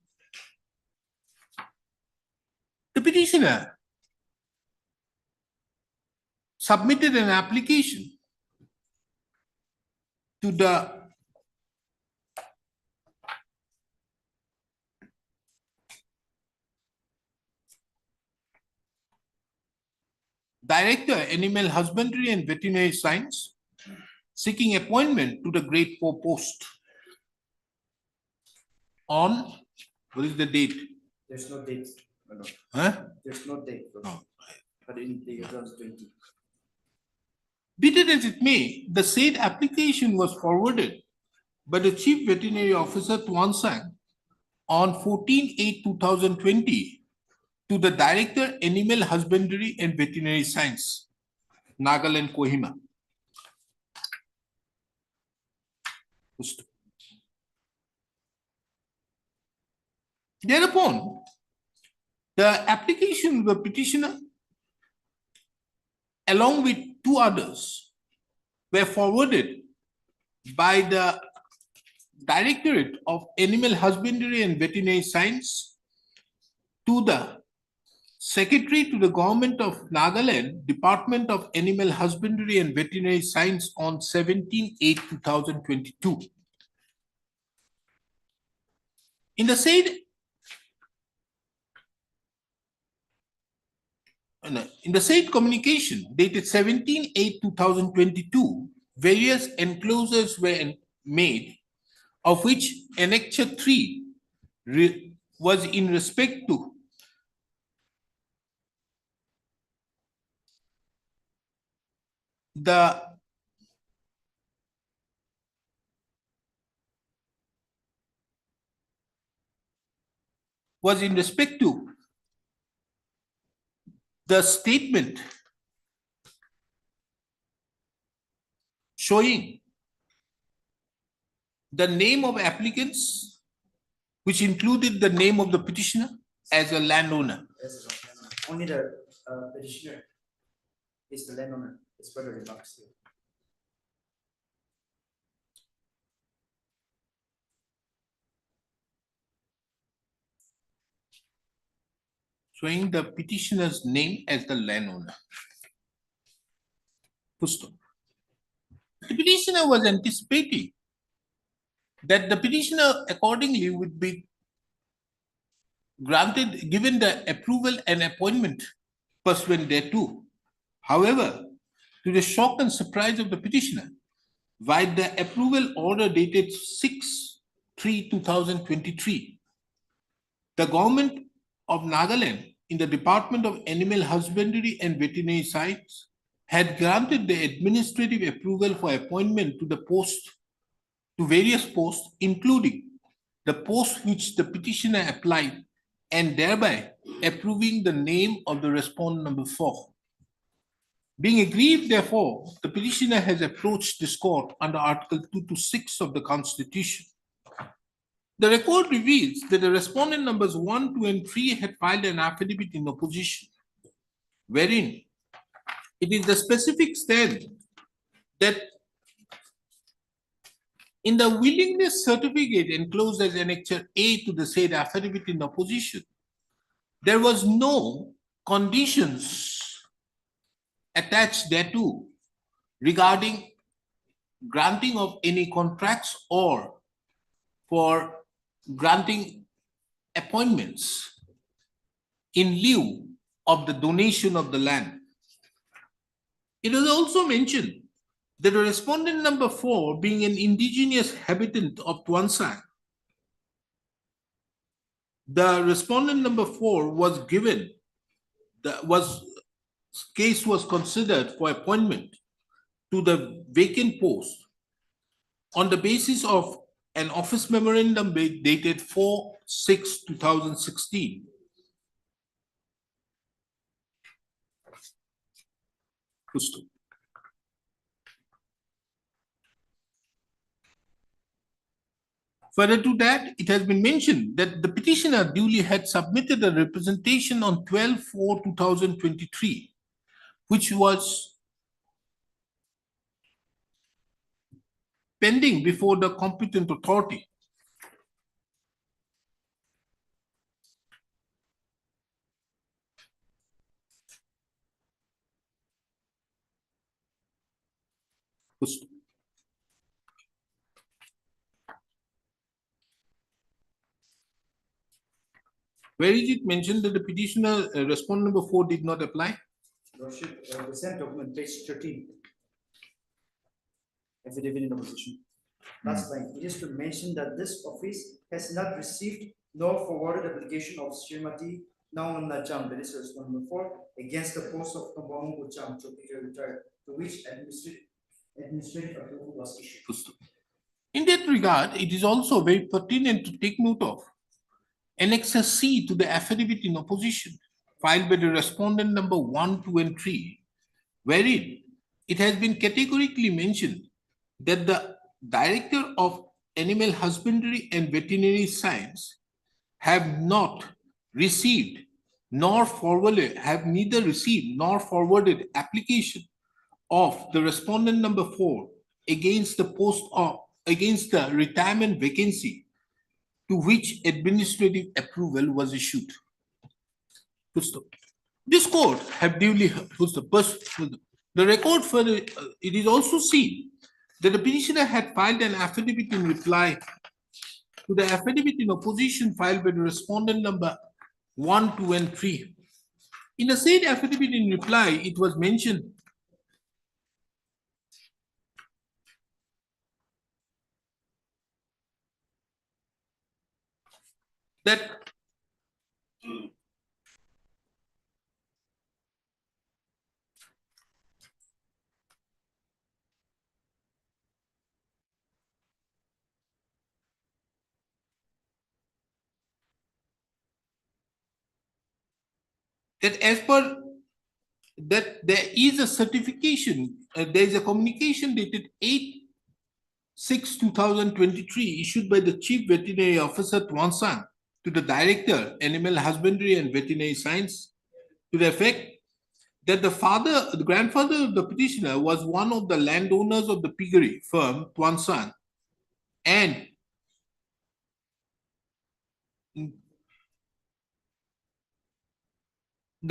Speaker 2: The petitioner submitted an application to the Director, Animal Husbandry and Veterinary Science, seeking appointment to the grade 4 post on, what is the date?
Speaker 3: There's no date. No.
Speaker 2: Huh?
Speaker 3: There's no date.
Speaker 2: No.
Speaker 3: But in the year 2020.
Speaker 2: Be that as it may, the said application was forwarded by the Chief Veterinary Officer Tuansang on 14/8/2020 to the Director, Animal Husbandry and Veterinary Science, Nagaland, Kohima. Thereupon, the application of the petitioner, along with two others, were forwarded by the Directorate of Animal Husbandry and Veterinary Science to the Secretary to the Government of Nagaland, Department of Animal Husbandry and Veterinary Science on 17/8/2022. In the said communication dated 17/8/2022, various enclosures were made, of which Annexure 3 was in respect to the was in respect to the statement showing the name of applicants, which included the name of the petitioner as a landowner.
Speaker 6: Yes, only the petitioner is the landowner, as per the remarks here.
Speaker 2: Showing the petitioner's name as the landowner. Full stop. The petitioner was anticipating that the petitioner accordingly would be granted, given the approval and appointment pursuant thereto. However, to the shock and surprise of the petitioner, while the approval order dated 6/3/2023, the government of Nagaland in the Department of Animal Husbandry and Veterinary Science had granted the administrative approval for appointment to the post, to various posts, including the post which the petitioner applied, and thereby approving the name of the respondent number 4. Being aggrieved, therefore, the petitioner has approached this court under Article 226 of the Constitution. The record reveals that the respondent numbers 1, 2, and 3 had filed an affidavit in opposition, wherein it is the specific stand that in the willingness certificate enclosed as Annexure A to the said affidavit in opposition, there was no conditions attached thereto regarding granting of any contracts or for granting appointments in lieu of the donation of the land. It was also mentioned that the respondent number 4, being an indigenous habitant of Tuansang, the respondent number 4 was given, case was considered for appointment to the vacant post on the basis of an office memorandum dated 4/6/2016. Further to that, it has been mentioned that the petitioner duly had submitted a representation on 12/4/2023, which was pending before the competent authority. Where is it mentioned that the petitioner respondent number 4 did not apply?
Speaker 6: Lordship, the same document, page 13. Affidavit in opposition. Last line, it is to mention that this office has not received nor forwarded application of Srimati Naunna Cham, that is respondent number 4, against the post of Kambamungu Cham, to retired, to which administrative approval was issued.
Speaker 2: In that regard, it is also very pertinent to take note of Annexure C to the affidavit in opposition filed by the respondent number 1, 2, and 3, wherein it has been categorically mentioned that the Director of Animal Husbandry and Veterinary Science have not received nor forwarded, have neither received nor forwarded application of the respondent number 4 against the post of, against the retirement vacancy to which administrative approval was issued. This court have duly, the record further, it is also seen that the petitioner had filed an affidavit in reply to the affidavit in opposition filed by the respondent number 1, 2, and 3. In the said affidavit in reply, it was mentioned that that as per that there is a certification, there is a communication dated 8/6/2023 issued by the Chief Veterinary Officer Tuan Sang to the Director, Animal Husbandry and Veterinary Science, to the effect that the grandfather of the petitioner was one of the landowners of the piggery firm Tuan Sang, and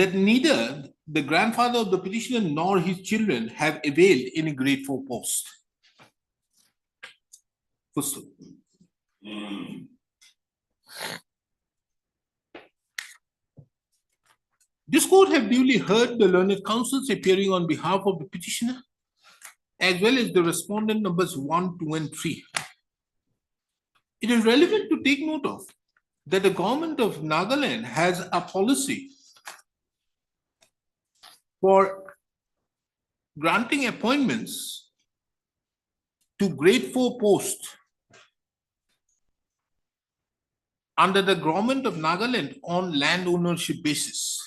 Speaker 2: that neither the grandfather of the petitioner nor his children have availed any grade 4 post. Full. This court have duly heard the learned counsels appearing on behalf of the petitioner, as well as the respondent numbers 1, 2, and 3. It is relevant to take note of that the government of Nagaland has a policy for granting appointments to grade 4 posts under the government of Nagaland on land ownership basis.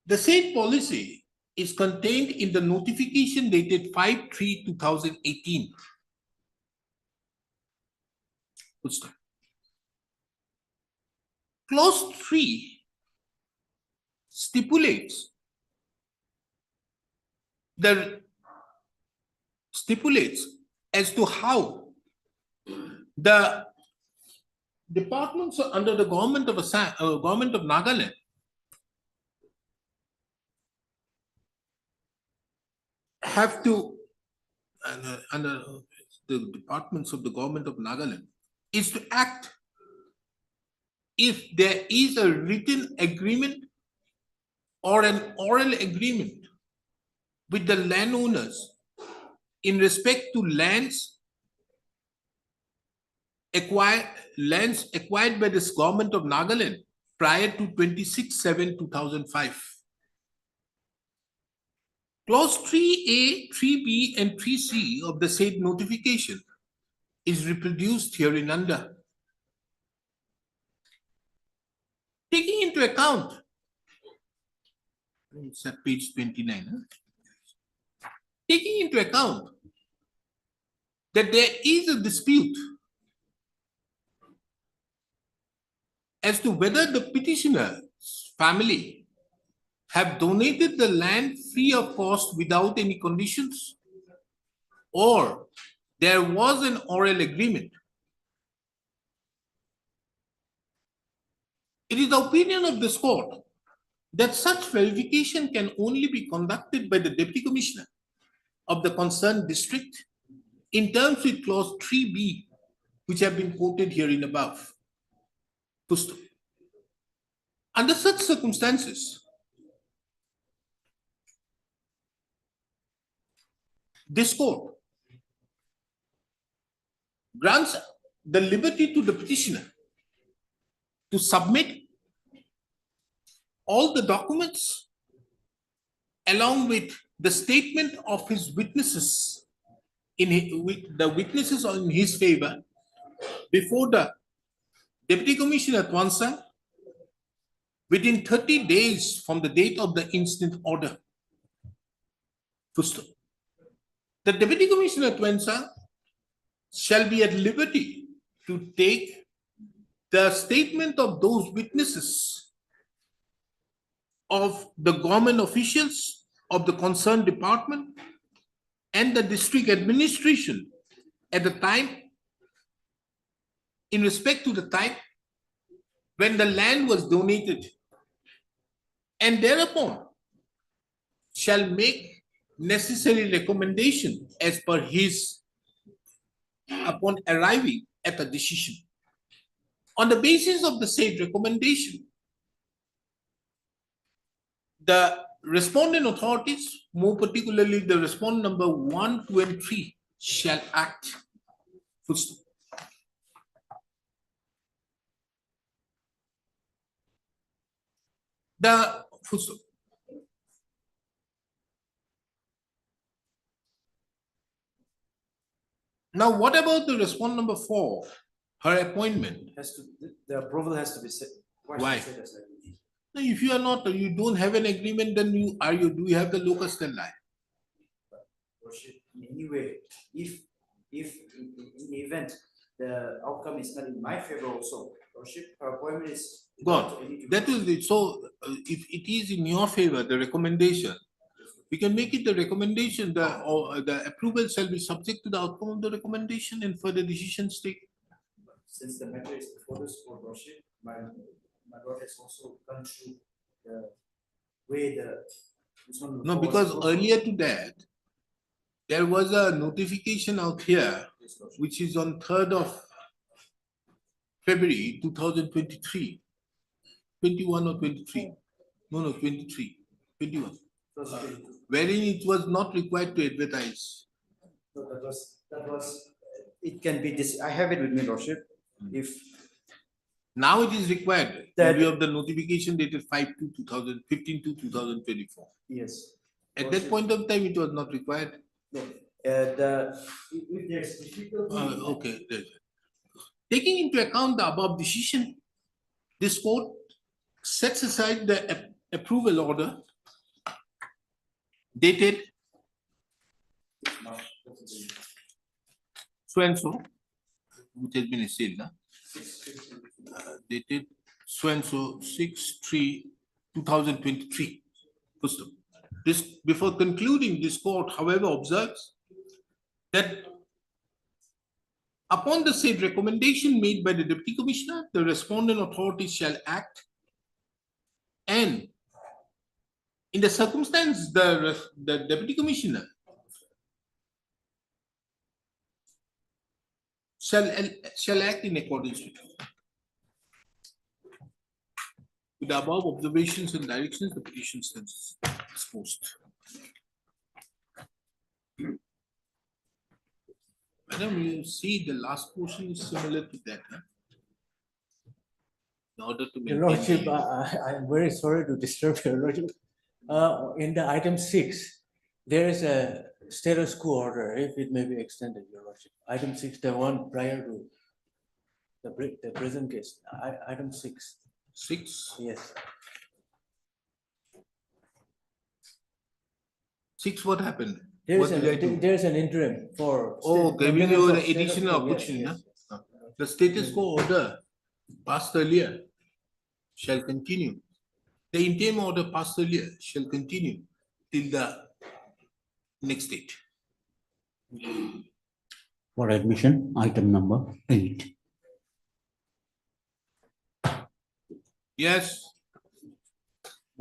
Speaker 2: The said policy is contained in the notification dated 5/3/2018. Clause 3 stipulates as to how the departments under the government of Nagaland have to, under the departments of the government of Nagaland, is to act if there is a written agreement or an oral agreement with the landowners in respect to lands acquired by this government of Nagaland prior to 26/7/2005. Clause 3A, 3B, and 3C of the said notification is reproduced hereunder. Taking into account, it's at page 29. Taking into account that there is a dispute as to whether the petitioner's family have donated the land free of cost without any conditions, or there was an oral agreement. It is the opinion of this court that such verification can only be conducted by the Deputy Commissioner of the concerned district in terms with clause 3B, which have been quoted herein above. Under such circumstances, this court grants the liberty to the petitioner to submit all the documents along with the statement of his witnesses with the witnesses in his favor before the Deputy Commissioner Tuan Sang within 30 days from the date of the instant order. The Deputy Commissioner Tuan Sang shall be at liberty to take the statement of those witnesses of the government officials of the concerned department and the district administration at the time, in respect to the time when the land was donated, and thereupon shall make necessary recommendation as per his upon arriving at a decision. On the basis of the said recommendation, the respondent authorities, more particularly the respondent number 1, 2, and 3, shall act. Full stop. The full stop. Now, what about the respondent number 4? Her appointment.
Speaker 10: The approval has to be set.
Speaker 2: Why? Now, if you are not, you don't have an agreement, then do you have the locus standi?
Speaker 3: Worship, anyway, if in the event the outcome is not in my favor also, worship, her appointment is.
Speaker 2: God, that is it. So if it is in your favor, the recommendation, we can make it the recommendation, the approval shall be subject to the outcome of the recommendation and further decisions taken.
Speaker 3: Since the matter is before this court, worship, my Lord has also gone through the way this one.
Speaker 2: No, because earlier to that, there was a notification out here, which is on 3rd of February 2023, 21 or 23. No, 23, 21. Wherein it was not required to advertise.
Speaker 3: No, that was, it can be this, I have it with me, worship, if.
Speaker 2: Now it is required,
Speaker 3: That-
Speaker 2: in view of the notification dated 5/2/2015 to 2024.
Speaker 3: Yes.
Speaker 2: At that point of time, it was not required.
Speaker 3: No, if there's difficulty.
Speaker 2: Okay. Taking into account the above decision, this court sets aside the approval order dated so and so, which has been sealed, dated so and so 6/3/2023. This, before concluding, this court, however, observes that upon the said recommendation made by the Deputy Commissioner, the respondent authority shall act, and in the circumstance, the Deputy Commissioner shall act in accordance with the above observations and directions. The petition stands disposed. Madam, you see the last portion is similar to that, huh? In order to
Speaker 1: Your
Speaker 2: maintain.
Speaker 1: Lordship, I am very sorry to disturb your Lordship. In the item 6, there is a status quo order, if it may be extended, Your Lordship. Item 6, the one prior to the present case, item 6.
Speaker 2: 6?
Speaker 1: Yes.
Speaker 2: 6, what happened?
Speaker 1: There
Speaker 2: What
Speaker 1: is
Speaker 2: did I do?
Speaker 1: there is an interim for.
Speaker 2: Oh, giving
Speaker 1: maintenance
Speaker 2: you
Speaker 1: of
Speaker 2: the
Speaker 1: status
Speaker 2: additional
Speaker 1: quo, yes,
Speaker 2: opportunity,
Speaker 1: yes,
Speaker 2: huh?
Speaker 1: yes.
Speaker 2: The status quo order passed earlier shall continue. The interim order passed earlier shall continue till the next date.
Speaker 7: For admission, item number 8.
Speaker 2: Yes,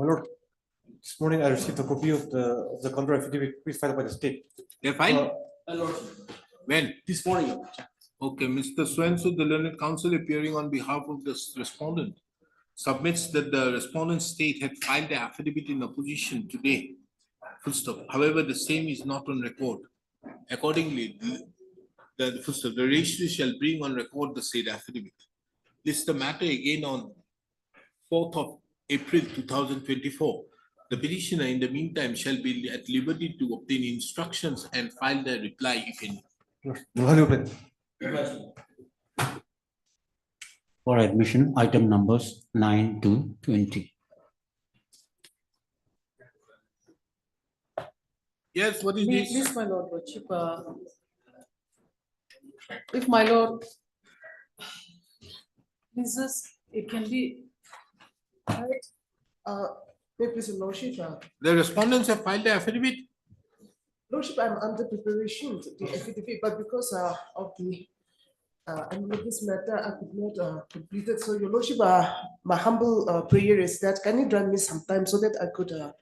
Speaker 8: My lord, this morning I received a copy of the counter affidavit filed by the state.
Speaker 2: they filed? When?
Speaker 8: This morning.
Speaker 2: Okay, Mr. Swenso, the learned counsel appearing on behalf of the respondent, submits that the respondent state had filed the affidavit in opposition today. Full stop. However, the same is not on record. Accordingly, the registry shall bring on record the said affidavit. List the matter again on 4th of April 2024. The petitioner in the meantime shall be at liberty to obtain instructions and file their reply if any.
Speaker 7: For admission, item numbers 9 to 20.
Speaker 2: Yes, what is this?
Speaker 12: Please, my lord, Lordship, if my lord pleases, it can be, right,
Speaker 13: Please, Lordship,
Speaker 2: The respondents have filed the affidavit.
Speaker 13: Lordship, I'm under preparation to the affidavit, but because of the this matter, I could not complete it. So, Your Lordship, my humble prayer is that can you grant me some time so that I could have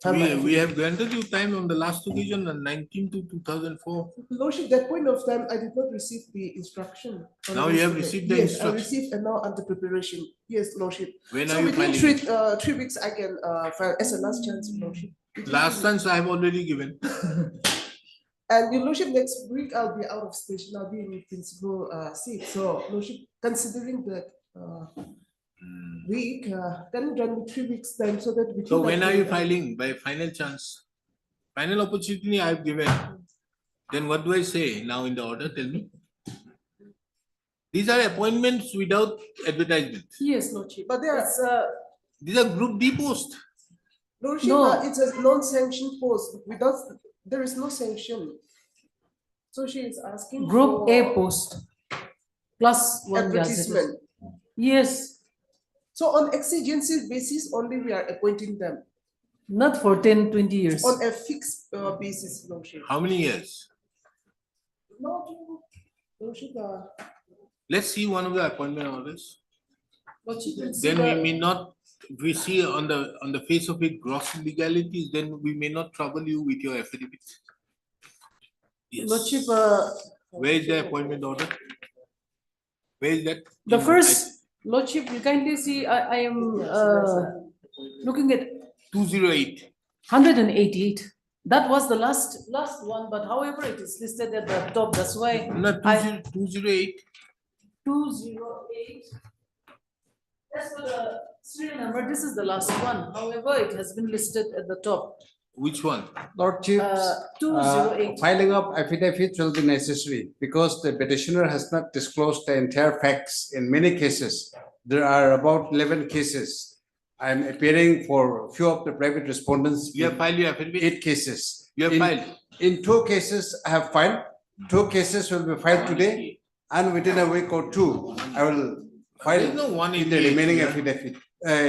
Speaker 13: my
Speaker 2: We have
Speaker 13: affidavit?
Speaker 2: granted you time on the last occasion on 19 to 2004.
Speaker 13: Lordship, that point of time, I did not receive the instruction. on
Speaker 2: Now
Speaker 13: this
Speaker 2: you have
Speaker 13: today.
Speaker 2: received the
Speaker 13: Yes,
Speaker 2: instruction.
Speaker 13: I received and now under preparation. Yes, Lordship.
Speaker 2: When
Speaker 13: So
Speaker 2: are you
Speaker 13: within
Speaker 2: filing?
Speaker 13: 3 weeks, I can file as a last chance, Lordship.
Speaker 2: Last chance I have already given.
Speaker 13: And Your Lordship, next week I'll be out of station. I'll be in principal seat. So, Lordship, considering that week, can you grant me 3 weeks time so that we.
Speaker 2: So when are you filing? By final chance? Final opportunity I have given. Then what do I say now in the order? Tell me. These are appointments without advertisement.
Speaker 12: yes, Lordship.
Speaker 13: But there are.
Speaker 2: These are Group D posts.
Speaker 13: Lordship,
Speaker 11: No.
Speaker 13: it's a non-sanctioned post without, there is no sanction. So she is asking
Speaker 12: Group A
Speaker 13: for
Speaker 12: post. Plus one gazetteers.
Speaker 13: advertisement.
Speaker 12: Yes,
Speaker 13: So on exigency basis only we are appointing them
Speaker 12: not for 10, 20 years.
Speaker 13: on a fixed basis, Lordship.
Speaker 2: How many years?
Speaker 13: No, Lordship,
Speaker 2: Let's see one of the appointment orders.
Speaker 13: Lordship will see
Speaker 2: Then we
Speaker 13: the-
Speaker 2: may not, if we see on the face of it gross illegalities, then we may not trouble you with your affidavit. Yes.
Speaker 12: Lordship,
Speaker 2: Where is the appointment order? Where is that?
Speaker 12: the first, Lordship, you kindly see, I am looking at
Speaker 2: 208.
Speaker 12: 188. That was the last one, but however, it is listed at the top, that's why.
Speaker 2: No, 208.
Speaker 12: 208. As for the serial number, this is the last one. However, it has been listed at the top.
Speaker 2: Which one?
Speaker 4: Lordships,
Speaker 12: 208.
Speaker 4: filing of affidavits will be necessary because the petitioner has not disclosed the entire facts in many cases. There are about 11 cases. I am appearing for few of the private respondents.
Speaker 2: You have filed your affidavit?
Speaker 4: 8 cases.
Speaker 2: You have
Speaker 4: In-
Speaker 2: filed?
Speaker 4: In 2 cases, I have filed. 2 cases will be filed today, and within a week or 2, I will file
Speaker 2: There's no
Speaker 4: in the
Speaker 2: 188
Speaker 4: remaining
Speaker 2: here.
Speaker 4: affidavit,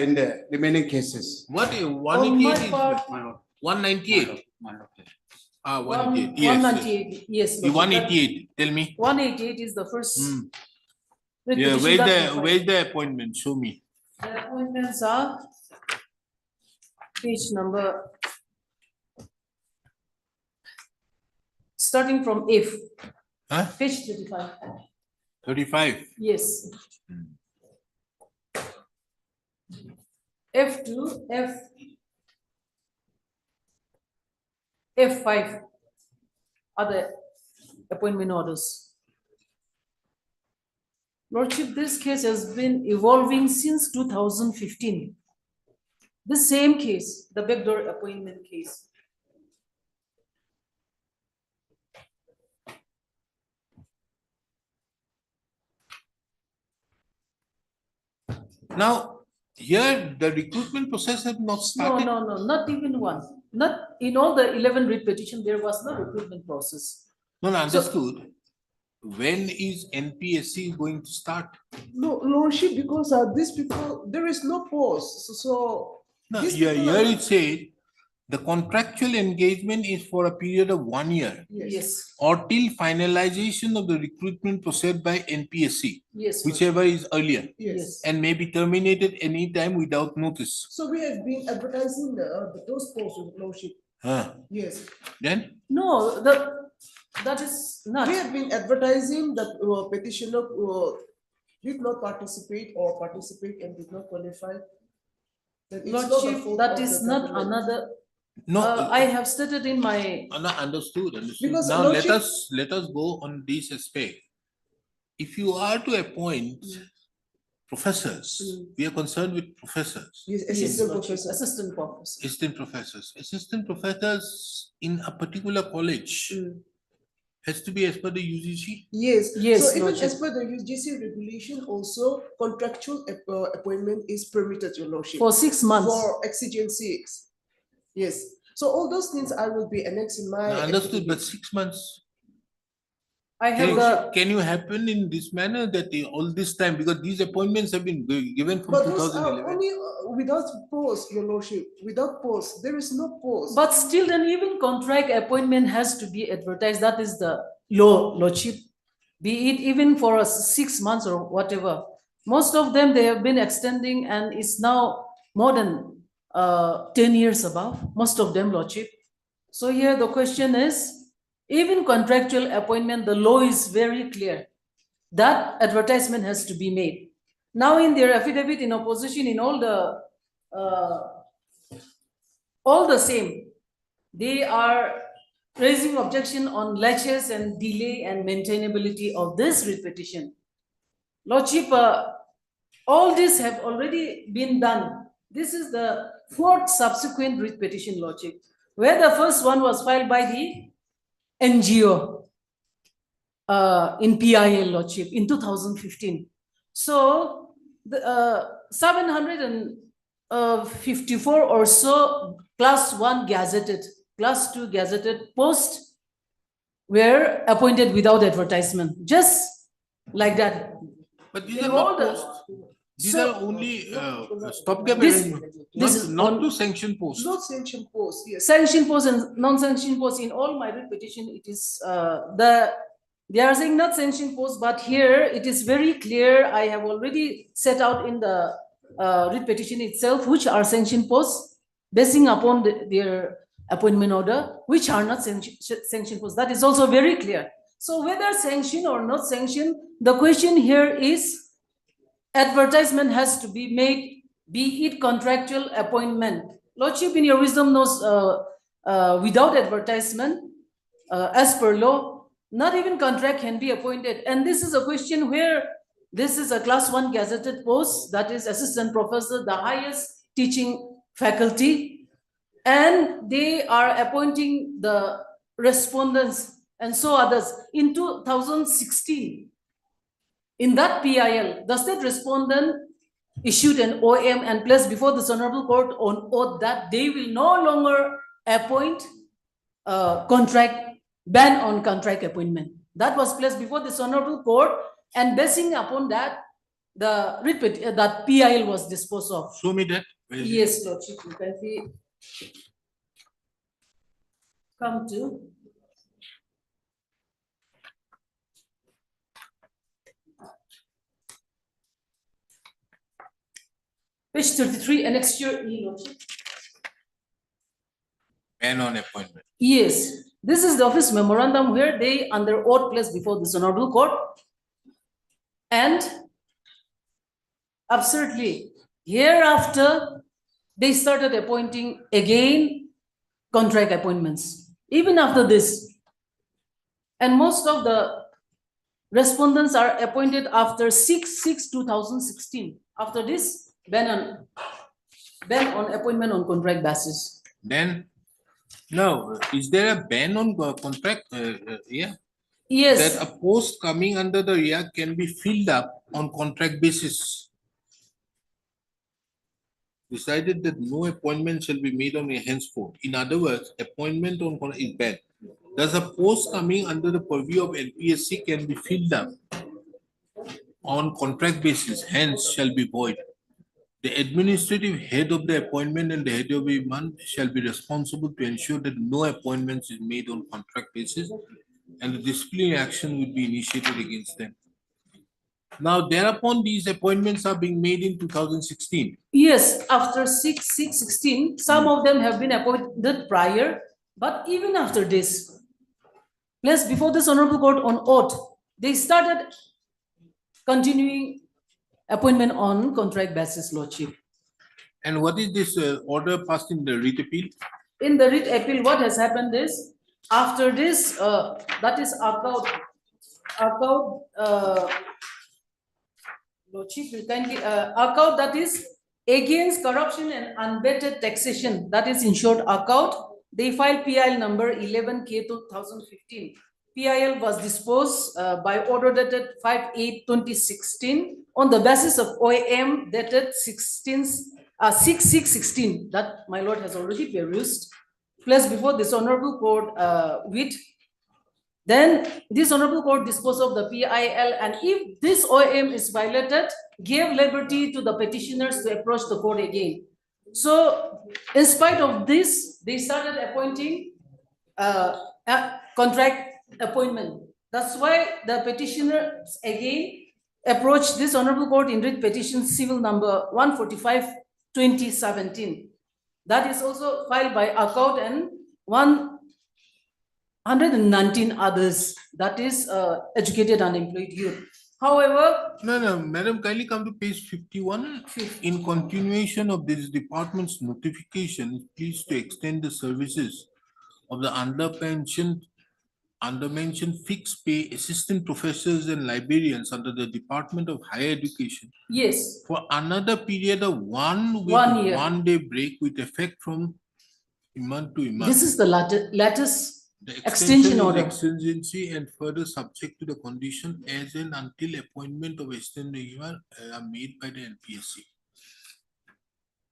Speaker 4: in the remaining cases.
Speaker 2: What,
Speaker 12: On my
Speaker 2: 188
Speaker 12: part,
Speaker 2: is 198? Ah, 188,
Speaker 12: one-
Speaker 2: yes.
Speaker 12: 198, yes.
Speaker 2: The
Speaker 12: Lordship,
Speaker 2: 188, tell me.
Speaker 12: 188 is the first.
Speaker 2: Hmm.
Speaker 12: writ
Speaker 2: Yeah,
Speaker 12: petition that we filed.
Speaker 2: where's the appointment? Show me.
Speaker 12: The appointments are page number, starting from F,
Speaker 2: Huh?
Speaker 12: page 35,
Speaker 2: 35.
Speaker 12: yes. F2, F5 are the appointment orders. Lordship, this case has been evolving since 2015. The same case, the backdoor appointment case.
Speaker 2: Now, here, the recruitment process has not
Speaker 12: No,
Speaker 2: started.
Speaker 12: no, not even one. Not in all the 11 writ petition, there was no recruitment process.
Speaker 2: No, no, understood. When is NPSC going to start?
Speaker 13: No, Lordship, because these people, there is no post, so.
Speaker 2: No,
Speaker 13: these
Speaker 2: here,
Speaker 13: people are
Speaker 2: here
Speaker 13: not-
Speaker 2: it said, the contractual engagement is for a period of 1 year
Speaker 12: Yes,
Speaker 2: or till finalization of the recruitment process by NPSC,
Speaker 12: yes.
Speaker 2: whichever is earlier,
Speaker 13: Yes.
Speaker 2: and may be terminated anytime without notice.
Speaker 13: So we have been advertising those posts with Lordship,
Speaker 2: Huh.
Speaker 13: yes.
Speaker 2: Then,
Speaker 12: No, that is not.
Speaker 13: We have been advertising that petitioner did not participate or participate and did not qualify. That it's not the
Speaker 12: Lordship,
Speaker 13: fault
Speaker 12: that
Speaker 13: of
Speaker 12: is
Speaker 13: the
Speaker 12: not
Speaker 13: government.
Speaker 12: another,
Speaker 2: no.
Speaker 12: I have stated in my,
Speaker 2: No, understood, understood.
Speaker 13: Because
Speaker 2: Now,
Speaker 13: Lordship-
Speaker 2: let us go on this aspect. If you are to appoint professors, we are concerned with professors,
Speaker 13: Yes,
Speaker 12: yes,
Speaker 13: assistant
Speaker 12: Lordship,
Speaker 13: professor.
Speaker 12: assistant professor.
Speaker 2: assistant professors in a particular college has to be as per the UGC.
Speaker 13: Yes.
Speaker 12: Yes,
Speaker 13: So even
Speaker 12: Lordship.
Speaker 13: as per the UGC regulation, also contractual appointment is permitted, your Lordship.
Speaker 12: For 6 months.
Speaker 13: For exigencies. Yes. So all those things I will be annexing my.
Speaker 2: Now, understood, but
Speaker 13: affidavit.
Speaker 2: 6 months.
Speaker 12: I have the,
Speaker 2: Can you happen in this manner that all this time, because these appointments have been given from
Speaker 13: But those are
Speaker 2: 2011?
Speaker 13: only without post, your Lordship, without post, there is no post.
Speaker 12: but still then even contract appointment has to be advertised. That is the law, Lordship. Be it even for a 6 months or whatever. Most of them, they have been extending and it's now more than 10 years above, most of them, Lordship. So here the question is, even contractual appointment, the law is very clear. That advertisement has to be made. Now in their affidavit in opposition in all the same, they are raising objection on laches and delay and maintainability of this writ petition. Lordship, all this have already been done. This is the 4th subsequent writ petition, Lordship, where the first one was filed by the NGO in PIL, Lordship, in 2015. So the 700 and 54 or so class 1 gazetted, class 2 gazetted posts were appointed without advertisement, just like that.
Speaker 2: But these
Speaker 12: In
Speaker 2: are
Speaker 12: all
Speaker 2: not
Speaker 12: the-
Speaker 2: posts. These
Speaker 12: So-
Speaker 2: are only stopgap
Speaker 12: This-
Speaker 2: arrangement,
Speaker 12: this is
Speaker 2: not
Speaker 12: on-
Speaker 2: to sanction posts.
Speaker 13: Not sanctioned post, yes.
Speaker 12: Sanction posts and non-sanction posts in all my writ petition, it is they are saying not sanction posts, but here it is very clear. I have already set out in the writ petition itself, which are sanction posts, basing upon their appointment order, which are not sanction posts. That is also very clear. So whether sanction or not sanction, the question here is advertisement has to be made, be it contractual appointment. Lordship, in your wisdom, knows without advertisement, as per law, not even contract can be appointed. And this is a question where this is a class 1 gazetted post, that is assistant professor, the highest teaching faculty, and they are appointing the respondents and so others. In 2016, in that PIL, the state respondent issued an OM and placed before this honorable court on oath that they will no longer appoint ban on contract appointment. That was placed before this honorable court, and basing upon that, the that PIL was disposed of.
Speaker 2: Show me that. Where is it?
Speaker 12: Yes, Lordship, you can see. Come to. Page 33, annexure E, Lordship.
Speaker 2: Ban on appointment.
Speaker 12: Yes, this is the office memorandum where they under oath placed before this honorable court. And absurdly, hereafter, they started appointing again contract appointments, even after this. And most of the respondents are appointed after 6/6/2016. After this, ban on appointment on contract basis.
Speaker 2: Then, now, is there a ban on contract? Yeah.
Speaker 12: Yes.
Speaker 2: That a post coming under the RIA can be filled up on contract basis. Decided that no appointment shall be made on a henceforth. In other words, appointment on is banned. Thus, a post coming under the purview of NPSC can be filled up on contract basis, hence shall be void. The administrative head of the appointment and the head of a month shall be responsible to ensure that no appointments is made on contract basis, and the disciplinary action will be initiated against them. Now, thereupon, these appointments are being made in 2016.
Speaker 12: Yes, after 6/6/16, some of them have been appointed prior, but even after this, plus before this honorable court on oath, they started continuing appointment on contract basis, Lordship.
Speaker 2: And what is this order passed in the writ appeal?
Speaker 12: In the writ appeal, what has happened is, after this, that is account, Lordship, you kindly, account that is against corruption and unvetted taxation, that is in short account, they filed PIL number 11K 2015. PIL was disposed by order dated 5/8/2016 on the basis of OM dated 6/6/16 that my lord has already perused, placed before this honorable court with. Then this honorable court disposed of the PIL, and if this OM is violated, gave liberty to the petitioners to approach the court again. So in spite of this, they started appointing contract appointment. That's why the petitioners again approached this honorable court in writ petition civil number 145/2017. That is also filed by account and 119 others, that is educated unemployed youth. However,
Speaker 2: No, madam, kindly come to page 51. In continuation of this department's notification, please to extend the services of the undermentioned fixed pay assistant professors and librarians under the Department of Higher Education
Speaker 12: yes,
Speaker 2: for another period of 1 week,
Speaker 12: 1 year.
Speaker 2: 1 day break with effect from month to month.
Speaker 12: This is the latest
Speaker 2: The
Speaker 12: extension
Speaker 2: is
Speaker 12: order.
Speaker 2: exigency and further subject to the condition as and until appointment of extended are made by the NPSC.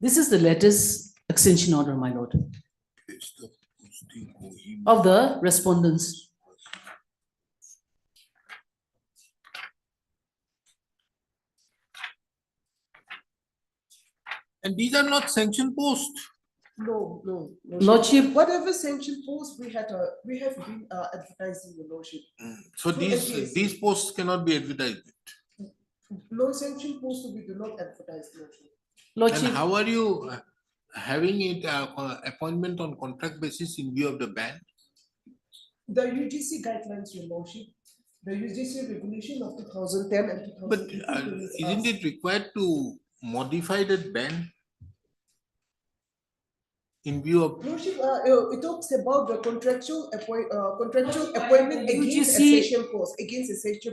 Speaker 12: This is the latest extension order, my lord,
Speaker 2: It's the posting Kohima.
Speaker 12: of the respondents.
Speaker 2: And these are not sanctioned posts.
Speaker 13: No, no.
Speaker 12: Lordship.
Speaker 13: Whatever sanction post we have been advertising, your lordship.
Speaker 2: So
Speaker 13: Through NPSC.
Speaker 2: these posts cannot be advertised.
Speaker 13: No sanction post we do not advertise, lordship.
Speaker 2: And
Speaker 12: Lordship,
Speaker 2: how are you having it appointment on contract basis in view of the ban?
Speaker 13: The UGC guidelines, your lordship, the UGC regulation of 2010 and
Speaker 2: But
Speaker 13: 2018.
Speaker 2: isn't it required to modify that ban? In view of,
Speaker 13: Lordship, it talks about the contractual appointment against
Speaker 12: UGC
Speaker 13: essential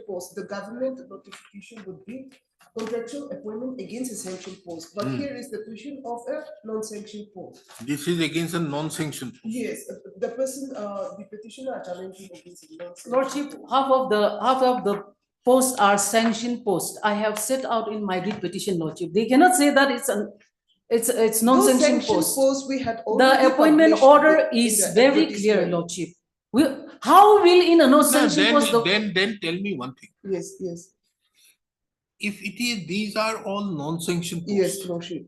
Speaker 13: post, The government notification would be contractual appointment against essential post. But here is the question of a non-sanctioned post.
Speaker 2: this is against a non-sanctioned.
Speaker 13: Yes, the person, the petitioner are challenging against a non-sanctioned.
Speaker 12: Lordship, half of the posts are sanctioned posts. I have set out in my writ petition, Lordship. They cannot say that it's
Speaker 13: Those
Speaker 12: non-sanctioned
Speaker 13: sanctioned
Speaker 12: post.
Speaker 13: posts we had already
Speaker 12: The appointment
Speaker 13: published
Speaker 12: order
Speaker 13: in
Speaker 12: is
Speaker 13: the
Speaker 12: very clear,
Speaker 13: advertisement.
Speaker 12: Lordship. How will in a
Speaker 2: No,
Speaker 12: non-sanctioned post?
Speaker 2: then tell me one thing.
Speaker 13: Yes, yes,
Speaker 2: If it is, these are all non-sanctioned
Speaker 13: yes,
Speaker 2: posts,
Speaker 13: lordship.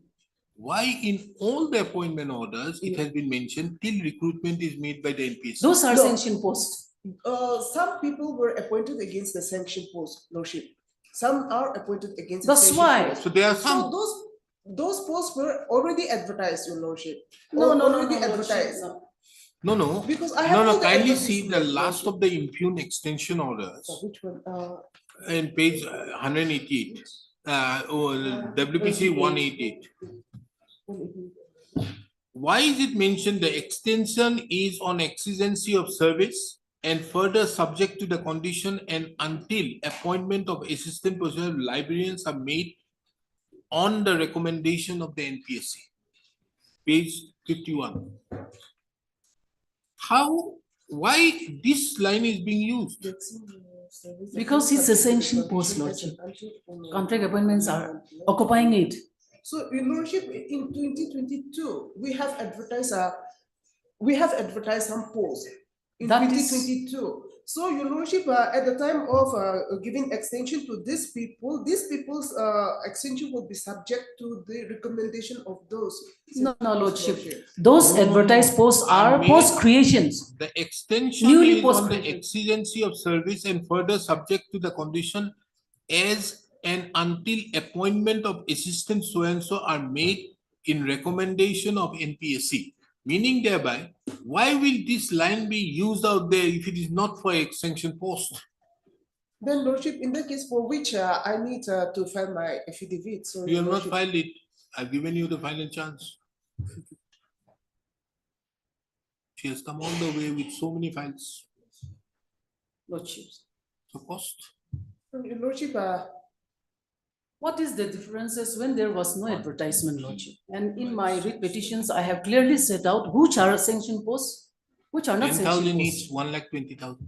Speaker 2: why in all the appointment orders, it has been mentioned till recruitment is made by the NPSC?
Speaker 12: Those are
Speaker 13: No.
Speaker 12: sanctioned posts.
Speaker 13: Some people were appointed against the sanction post, lordship. Some are appointed against.
Speaker 12: That's
Speaker 13: the sanction
Speaker 12: why.
Speaker 13: post.
Speaker 2: So there are
Speaker 13: So
Speaker 2: some.
Speaker 13: those posts were already advertised, your lordship.
Speaker 12: No,
Speaker 13: Already
Speaker 12: Lordship,
Speaker 13: advertised.
Speaker 12: no.
Speaker 2: No.
Speaker 13: Because I have all
Speaker 2: No,
Speaker 13: the
Speaker 2: kindly see the
Speaker 13: advertisements,
Speaker 2: last
Speaker 13: lordship.
Speaker 2: of the impugn extension orders
Speaker 13: Which one?
Speaker 2: in page 188. WPC 188. Why is it mentioned the extension is on exigency of service and further subject to the condition and until appointment of assistant professional librarians are made on the recommendation of the NPSC? Page 51. Why this line is being used?
Speaker 12: Because it's a sanction post, Lordship. Contract appointments are occupying it.
Speaker 13: So, your lordship, in 2022, we have advertised some posts in
Speaker 12: That is-
Speaker 13: 2022. So, your lordship, at the time of giving extension to these people's extension will be subject to the recommendation of those.
Speaker 12: No, Lordship. Those advertised posts are
Speaker 2: made-
Speaker 12: post creations.
Speaker 2: The extension
Speaker 12: Newly
Speaker 2: is on the
Speaker 12: post-created.
Speaker 2: exigency of service and further subject to the condition as and until appointment of assistant so-and-so are made in recommendation of NPSC. Meaning thereby, why will this line be used out there if it is not for extension post?
Speaker 13: Then, lordship, in the case for which I need to file my affidavit, so.
Speaker 2: You have not
Speaker 13: lordship-
Speaker 2: filed it. I've given you the final chance. She has come all the way with so many files.
Speaker 12: Lordship.
Speaker 2: So cost.
Speaker 13: Your lordship,
Speaker 12: What is the differences when there was no advertisement, Lordship? And in my writ petitions, I have clearly set out which are sanction posts, which are not
Speaker 2: 10,000
Speaker 12: sanction
Speaker 2: each,
Speaker 12: posts.
Speaker 2: 1,20,000.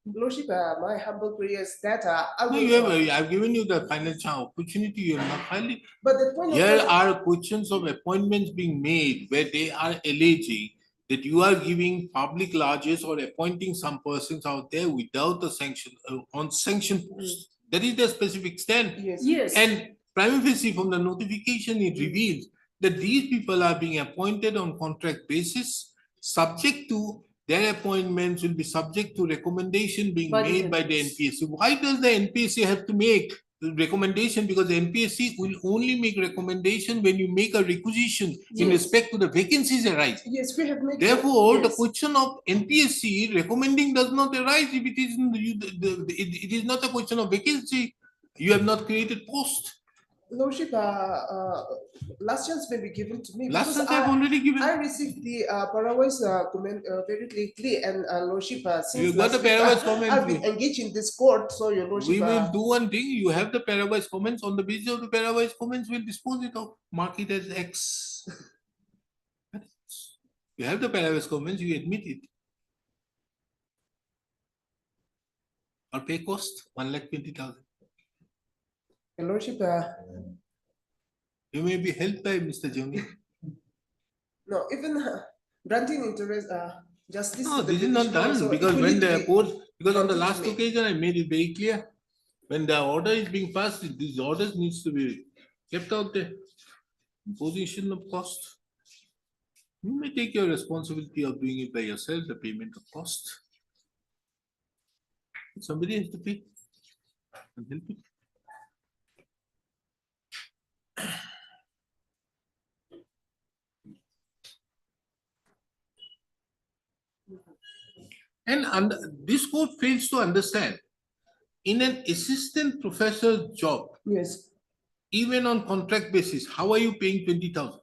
Speaker 13: lordship, my humble prayer is that I
Speaker 2: No,
Speaker 13: will.
Speaker 2: I've given you the final opportunity, you have not filed it.
Speaker 13: But the point of.
Speaker 2: Here are questions of appointments being made where they are alleging that you are giving public largesse or appointing some persons out there without the sanction, on sanction posts. That is the specific stand.
Speaker 13: Yes.
Speaker 12: Yes.
Speaker 2: And prima facie from the notification, it reveals that these people are being appointed on contract basis, subject to their appointments will be subject to recommendation being
Speaker 12: By the
Speaker 2: made by the
Speaker 12: NPSC.
Speaker 2: NPSC. Why does the NPSC have to make the recommendation? Because the NPSC will only make recommendation when you make a requisition in
Speaker 12: Yes.
Speaker 2: respect to the vacancies arise.
Speaker 13: Yes, we have made.
Speaker 2: Therefore, the
Speaker 13: yes.
Speaker 2: question of NPSC recommending does not arise if it is it is not a question of vacancy. You have not created post.
Speaker 13: Lordship, last chance may be given to me.
Speaker 2: Last
Speaker 13: because
Speaker 2: chance I've already given.
Speaker 13: I received the Paraguay's comment very lately, and Lordship, since
Speaker 2: You got the
Speaker 13: last week,
Speaker 2: Paraguay's comment.
Speaker 13: I've been engaged in this court, so your Lordship.
Speaker 2: We will do one thing. You have the Paraguay's comments. On the basis of the Paraguay's comments, we'll dispose it of. Mark it as X. You have the Paraguay's comments, you admit it. Or pay cost, 1,20,000.
Speaker 13: Your Lordship,
Speaker 2: You may be helped by Mr. Jamil.
Speaker 13: no, even granting interest, justice.
Speaker 2: No,
Speaker 13: to the
Speaker 2: this is not
Speaker 13: petitioner also
Speaker 2: done because
Speaker 13: equally
Speaker 2: when
Speaker 13: to
Speaker 2: the
Speaker 13: be
Speaker 2: court, because on the last
Speaker 13: continued.
Speaker 2: occasion I made it very clear. When the order is being passed, these orders needs to be kept out there. Imposition of cost. You may take your responsibility of doing it by yourself, the payment of cost. Somebody has to pay. And help it. And this court fails to understand. In an assistant professor's job,
Speaker 13: Yes.
Speaker 2: even on contract basis, how are you paying 20,000?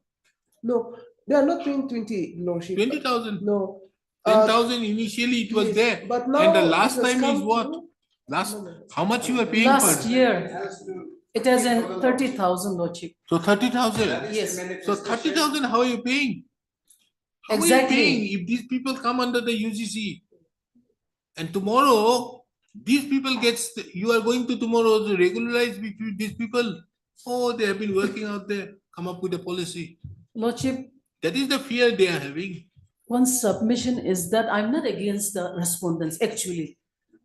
Speaker 13: No, they are not paying 20, Lordship.
Speaker 2: 20,000.
Speaker 13: No.
Speaker 2: 10,000 initially it was
Speaker 13: Yes,
Speaker 2: there.
Speaker 13: but
Speaker 2: And
Speaker 13: now
Speaker 2: the
Speaker 13: it
Speaker 2: last
Speaker 13: has
Speaker 2: time is
Speaker 13: come
Speaker 2: what?
Speaker 13: to-
Speaker 2: Last,
Speaker 13: No, no.
Speaker 2: how much you were paying
Speaker 12: Last
Speaker 2: for?
Speaker 12: year, it has an 30,000 Lordship.
Speaker 2: So 30,000.
Speaker 12: Yes.
Speaker 2: So 30,000, how are you paying? How are you
Speaker 12: Exactly.
Speaker 2: paying if these people come under the UGC? And tomorrow, these people you are going to tomorrow to regularize between these people. Oh, they have been working out there, come up with a policy.
Speaker 12: Lordship,
Speaker 2: That is the fear they are having.
Speaker 12: one submission is that I'm not against the respondents, actually.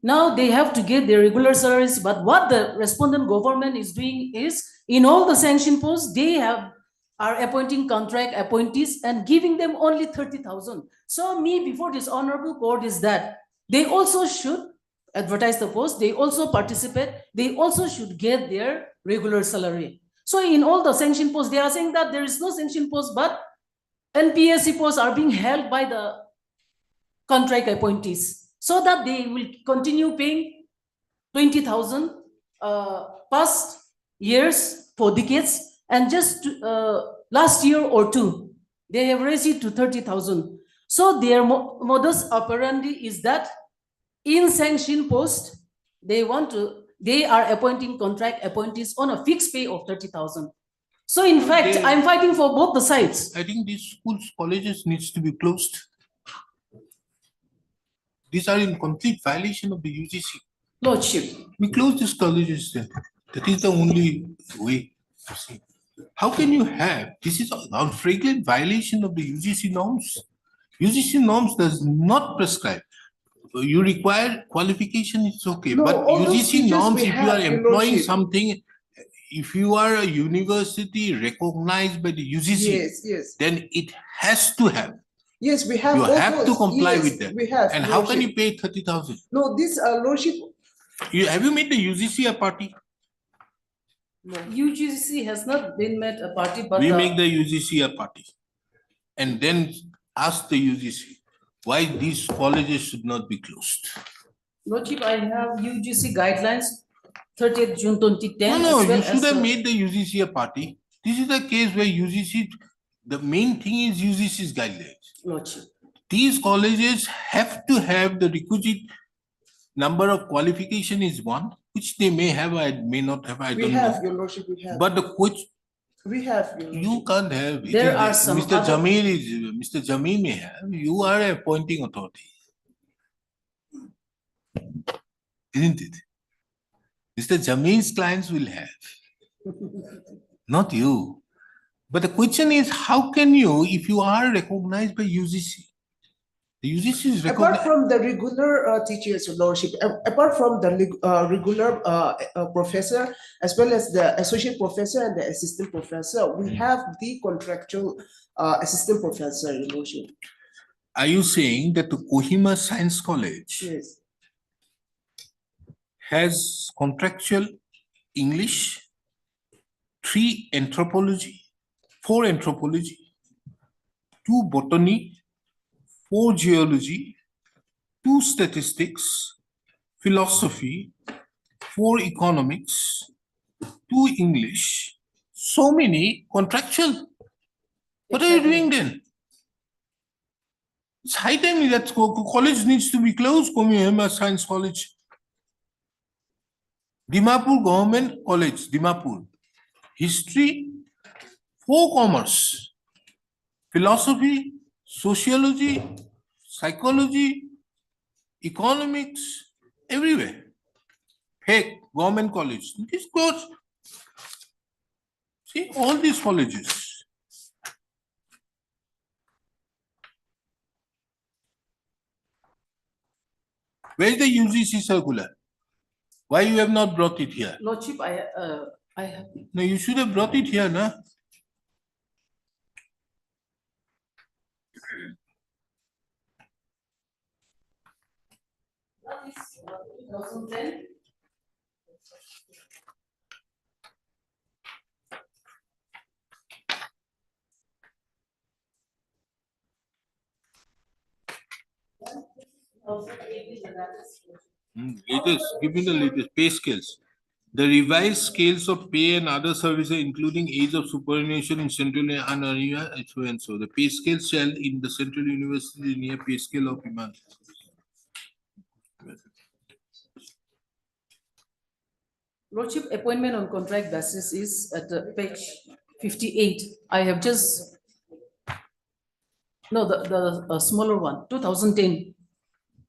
Speaker 12: Now they have to get their regular salaries, but what the respondent government is doing is, in all the sanction posts, they are appointing contract appointees and giving them only 30,000. So me, before this honorable court is that they also should advertise the post, they also participate, they also should get their regular salary. So in all the sanction posts, they are saying that there is no sanction post, but NPSC posts are being held by the contract appointees so that they will continue paying 20,000 past years for decades, and just last year or two, they have raised it to 30,000. So their modus operandi is that in sanction post, they are appointing contract appointees on a fixed pay of 30,000. So in fact, I'm fighting for both the sides.
Speaker 2: I think these schools, colleges needs to be closed. These are in complete violation of the UGC.
Speaker 12: Lordship.
Speaker 2: We close these colleges then. That is the only way. How can you have, this is a flagrant violation of the UGC norms. UGC norms does not prescribe. You require qualification, it's okay.
Speaker 13: No,
Speaker 2: But
Speaker 13: all those
Speaker 2: UGC
Speaker 13: features
Speaker 2: norms,
Speaker 13: we
Speaker 2: if you
Speaker 13: have,
Speaker 2: are
Speaker 13: Your
Speaker 2: employing
Speaker 13: Lordship.
Speaker 2: something, if you are a university recognized by the UGC,
Speaker 13: Yes, yes.
Speaker 2: then it has to have.
Speaker 13: Yes, we have.
Speaker 2: You
Speaker 13: all
Speaker 2: have to
Speaker 13: those.
Speaker 2: comply
Speaker 13: Yes,
Speaker 2: with that.
Speaker 13: We have.
Speaker 2: And how can
Speaker 13: Lordship.
Speaker 2: you pay 30,000?
Speaker 13: No, this Lordship.
Speaker 2: Have you made the UGC a party?
Speaker 12: No. UGC has not been made a party, but
Speaker 2: We make the UGC a party. And then ask the UGC why these colleges should not be closed.
Speaker 12: Lordship, I have UGC guidelines, 30th June 2010.
Speaker 2: No,
Speaker 12: as well
Speaker 2: you should
Speaker 12: as
Speaker 2: have
Speaker 12: the-
Speaker 2: made the UGC a party. This is a case where UGC, the main thing is UGC's guidelines.
Speaker 12: Lordship.
Speaker 2: These colleges have to have the requisite number of qualification is one, which they may have, I may not have, I
Speaker 13: We
Speaker 2: don't
Speaker 13: have,
Speaker 2: know.
Speaker 13: Your Lordship. We have.
Speaker 2: But the which
Speaker 13: We have. Your
Speaker 2: you
Speaker 13: Lordship.
Speaker 2: can't have. It
Speaker 12: There
Speaker 2: is
Speaker 12: are
Speaker 2: the-
Speaker 12: some
Speaker 2: Mr.
Speaker 12: other-
Speaker 2: Jamil is, Mr. Jamil may have, you are a appointing authority. Isn't it? Mr. Jamil's clients will have, not you. But the question is, how can you, if you are recognized by UGC? The UGC is
Speaker 13: Apart
Speaker 2: recognized.
Speaker 13: from the regular teachers, Your Lordship, apart from the regular professor, as well as the associate professor and the assistant professor, we have the contractual assistant professor, Your Lordship.
Speaker 2: Are you saying that the Kohima Science College
Speaker 13: Yes.
Speaker 2: has contractual English, 3 anthropology, 4 anthropology, 2 botany, 4 geology, 2 statistics, philosophy, 4 economics, 2 English, so many contractual? What are you doing then? It's high time that college needs to be closed, Kohima Science College. Dimapur Government College, Dimapur. History, 4 commerce, philosophy, sociology, psychology, economics, everywhere. Heck, government college. This goes See, all these colleges. Where is the UGC circular? Why you have not brought it here?
Speaker 12: Lordship, I have.
Speaker 2: No, you should have brought it here, na?
Speaker 12: That is 2010.
Speaker 2: Latest, give me the latest pay scales. The revised scales of pay and other services, including age of superannuation in Central and area, so and so. The pay scale shall in the Central University near pay scale of Iman.
Speaker 12: Lordship, appointment on contract basis is at page 58. I have just, no, the smaller one, 2010.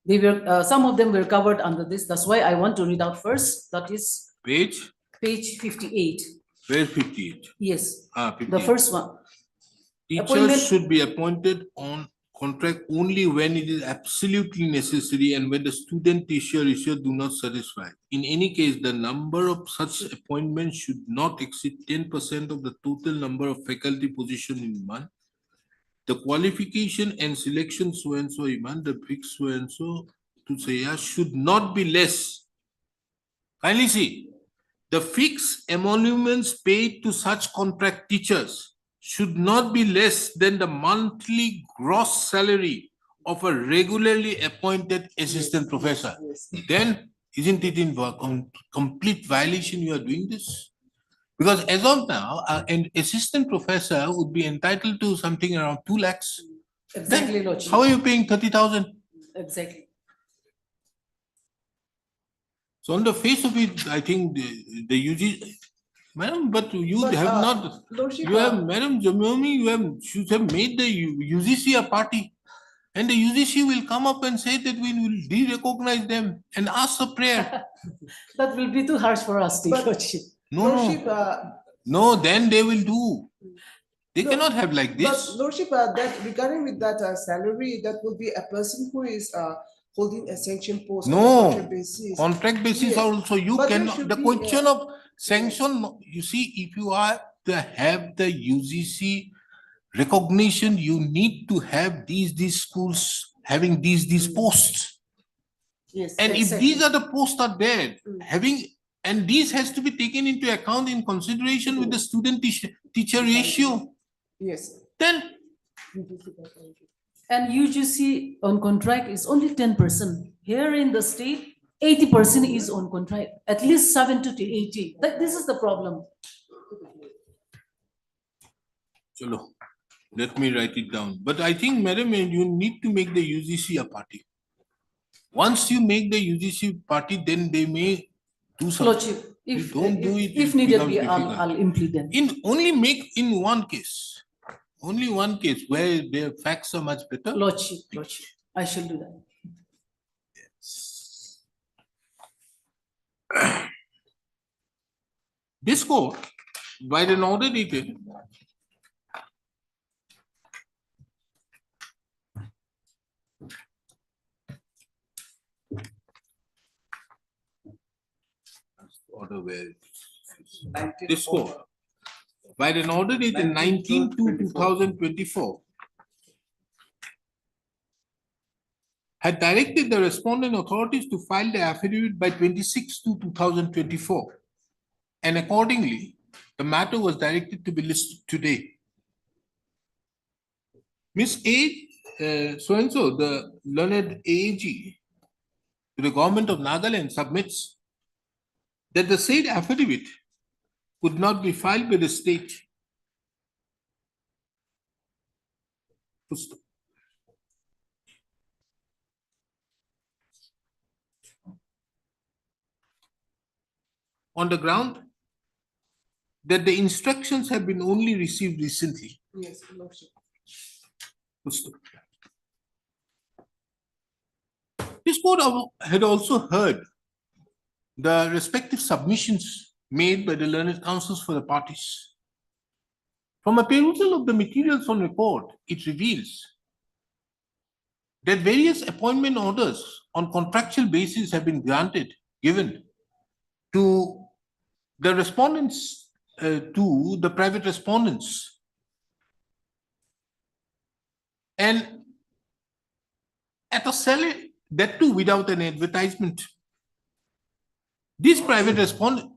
Speaker 12: They were, some of them were covered under this. That's why I want to read out first. That is
Speaker 2: Page?
Speaker 12: page 58.
Speaker 2: Where 58?
Speaker 12: Yes,
Speaker 2: Ah,
Speaker 12: the
Speaker 2: 58.
Speaker 12: first one.
Speaker 2: Teachers
Speaker 12: Appointment-
Speaker 2: should be appointed on contract only when it is absolutely necessary and when the student teacher ratio do not satisfy. In any case, the number of such appointments should not exceed 10% of the total number of faculty position in Iman. The qualification and selection so and so Iman, the fixed so and so to say should not be less. Kindly see, the fixed emoluments paid to such contract teachers should not be less than the monthly gross salary of a regularly appointed assistant professor. Then isn't it in complete violation you are doing this? Because as of now, an assistant professor would be entitled to something around 2 lakhs.
Speaker 12: Exactly,
Speaker 2: Then
Speaker 12: Lordship.
Speaker 2: how are you paying 30,000?
Speaker 12: Exactly.
Speaker 2: So on the face of it, I think the UG, madam, but you
Speaker 13: But,
Speaker 2: have not,
Speaker 13: Lordship,
Speaker 2: you have, Madam Jamiomi, should have made the UGC a party. And the UGC will come up and say that we will de-recognize them and ask a prayer.
Speaker 12: That will be too harsh for us,
Speaker 13: But-
Speaker 12: Lordship.
Speaker 2: No,
Speaker 13: Lordship,
Speaker 2: no, no, then they will do. They
Speaker 13: No,
Speaker 2: cannot have like
Speaker 13: but
Speaker 2: this.
Speaker 13: Lordship, that regarding with that salary, that will be a person who is holding a sanction post on a
Speaker 2: No,
Speaker 13: contract basis.
Speaker 2: contract basis
Speaker 13: Yes,
Speaker 2: also, you
Speaker 13: but there
Speaker 2: cannot,
Speaker 13: should
Speaker 2: the
Speaker 13: be
Speaker 2: question
Speaker 13: a-
Speaker 2: of sanction, you see, if you are to have the UGC recognition, you need to have these schools having these posts.
Speaker 13: Yes.
Speaker 2: And if
Speaker 12: Exactly.
Speaker 2: these are the posts are there,
Speaker 13: Mm.
Speaker 2: having, and these has to be taken into account in consideration with the student teacher ratio,
Speaker 13: Yes.
Speaker 2: then
Speaker 12: And UGC on contract is only 10%. Here in the state, 80% is on contract, at least 70 to 80. This is the problem.
Speaker 2: chalo, let me write it down. But I think, madam, you need to make the UGC a party. Once you make the UGC party, then they may do something.
Speaker 12: Lordship,
Speaker 2: You
Speaker 12: if,
Speaker 2: don't do it,
Speaker 12: if
Speaker 2: it
Speaker 12: needed,
Speaker 2: becomes difficult.
Speaker 12: I'll implement.
Speaker 2: Only make in one case. Only one case where their facts are much better.
Speaker 12: Lordship, I shall do that.
Speaker 2: This court, by an order dated order where this court, by an order dated 19/2/2024, had directed the respondent authorities to file the affidavit by 26/2/2024. And accordingly, the matter was directed to be listed today. Ms. A, so-and-so, the learned AAG, to the government of Nagaland submits that the said affidavit could not be filed by the state. On the ground that the instructions have been only received recently.
Speaker 13: Yes, Lordship.
Speaker 2: This court had also heard the respective submissions made by the learned counsels for the parties. From a perusal of the materials on record, it reveals that various appointment orders on contractual basis have been given to the respondents, to the private respondents. And at a salary, that too without an advertisement. These private respondents.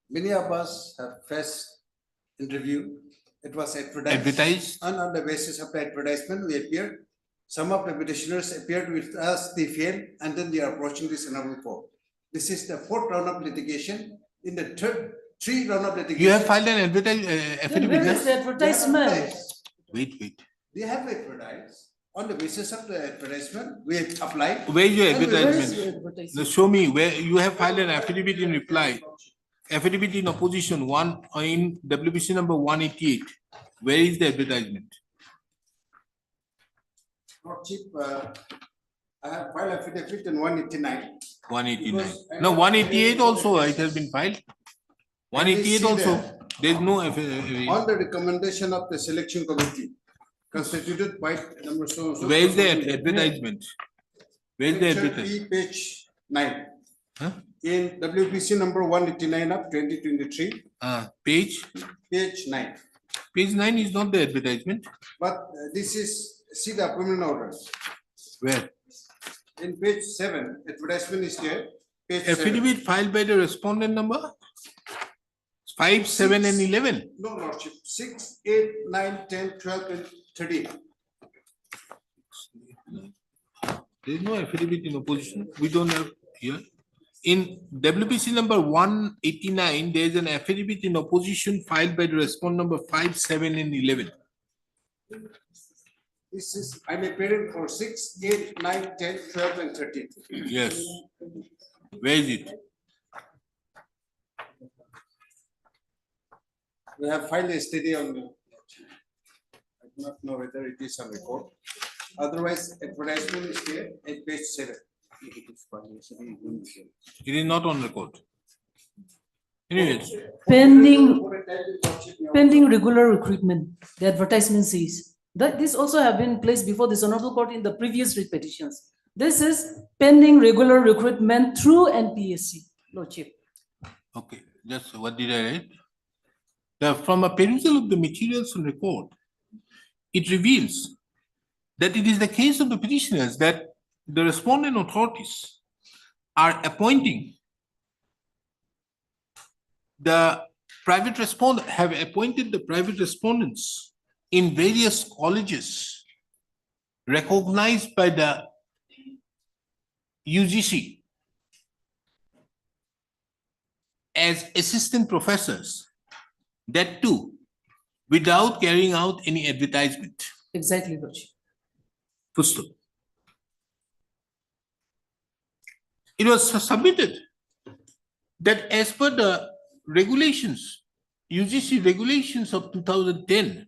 Speaker 4: Many of us have faced interview. It was
Speaker 2: Advertised.
Speaker 4: And on the basis of the advertisement, we appeared. Some of the petitioners appeared with us, they failed, and then they are approaching this honorable court. This is the fourth round of litigation. In the three round of litigation.
Speaker 2: You have filed an affidavit.
Speaker 12: Where is the advertisement?
Speaker 2: Wait.
Speaker 4: They have advertised. On the basis of the advertisement, we have applied.
Speaker 2: Where is your
Speaker 12: Where is
Speaker 2: advertisement?
Speaker 12: the advertisement?
Speaker 2: Now show me where you have filed an affidavit in reply. Affidavit in opposition one in WBC number 188. Where is the advertisement?
Speaker 4: Lordship, I have filed affidavit in 189.
Speaker 2: 189. No, 188 also it has been filed. 188 also. There is no affidavit.
Speaker 4: On the recommendation of the selection committee constituted by number so.
Speaker 2: Where is the advertisement? Where is the advertisement?
Speaker 4: Page 9.
Speaker 2: Huh?
Speaker 4: In WPC number 189 of 2023.
Speaker 2: Page
Speaker 4: 9.
Speaker 2: Page 9 is not the advertisement.
Speaker 4: But this is, see the appointment orders.
Speaker 2: Where?
Speaker 4: In page 7, advertisement is there. Page 7.
Speaker 2: Affidavit filed by the respondent number 5, 7 and 11.
Speaker 4: No, Lordship. 6, 8, 9, 10, 12 and 13.
Speaker 2: There is no affidavit in opposition. We don't have here. In WPC number 189, there is an affidavit in opposition filed by the respondent number 5, 7 and 11.
Speaker 4: This is, I'm appearing for 6, 8, 9, 10, 12 and 13.
Speaker 2: Yes. Where is it?
Speaker 4: We have filed a study on the. I do not know whether it is on record. Otherwise, advertisement is there at page 7.
Speaker 2: It is not on record. Anyways,
Speaker 12: Pending regular recruitment, the advertisement says. That this also have been placed before this honorable court in the previous writ petitions. This is pending regular recruitment through NPSC, Lordship.
Speaker 2: okay, just what did I write? From a perusal of the materials on record, it reveals that it is the case of the petitioners that the respondent authorities are appointing the private respondent, have appointed the private respondents in various colleges recognized by the UGC as assistant professors, that too without carrying out any advertisement.
Speaker 12: Exactly, Lordship.
Speaker 2: Full stop. It was submitted that as per the regulations, UGC regulations of 2010,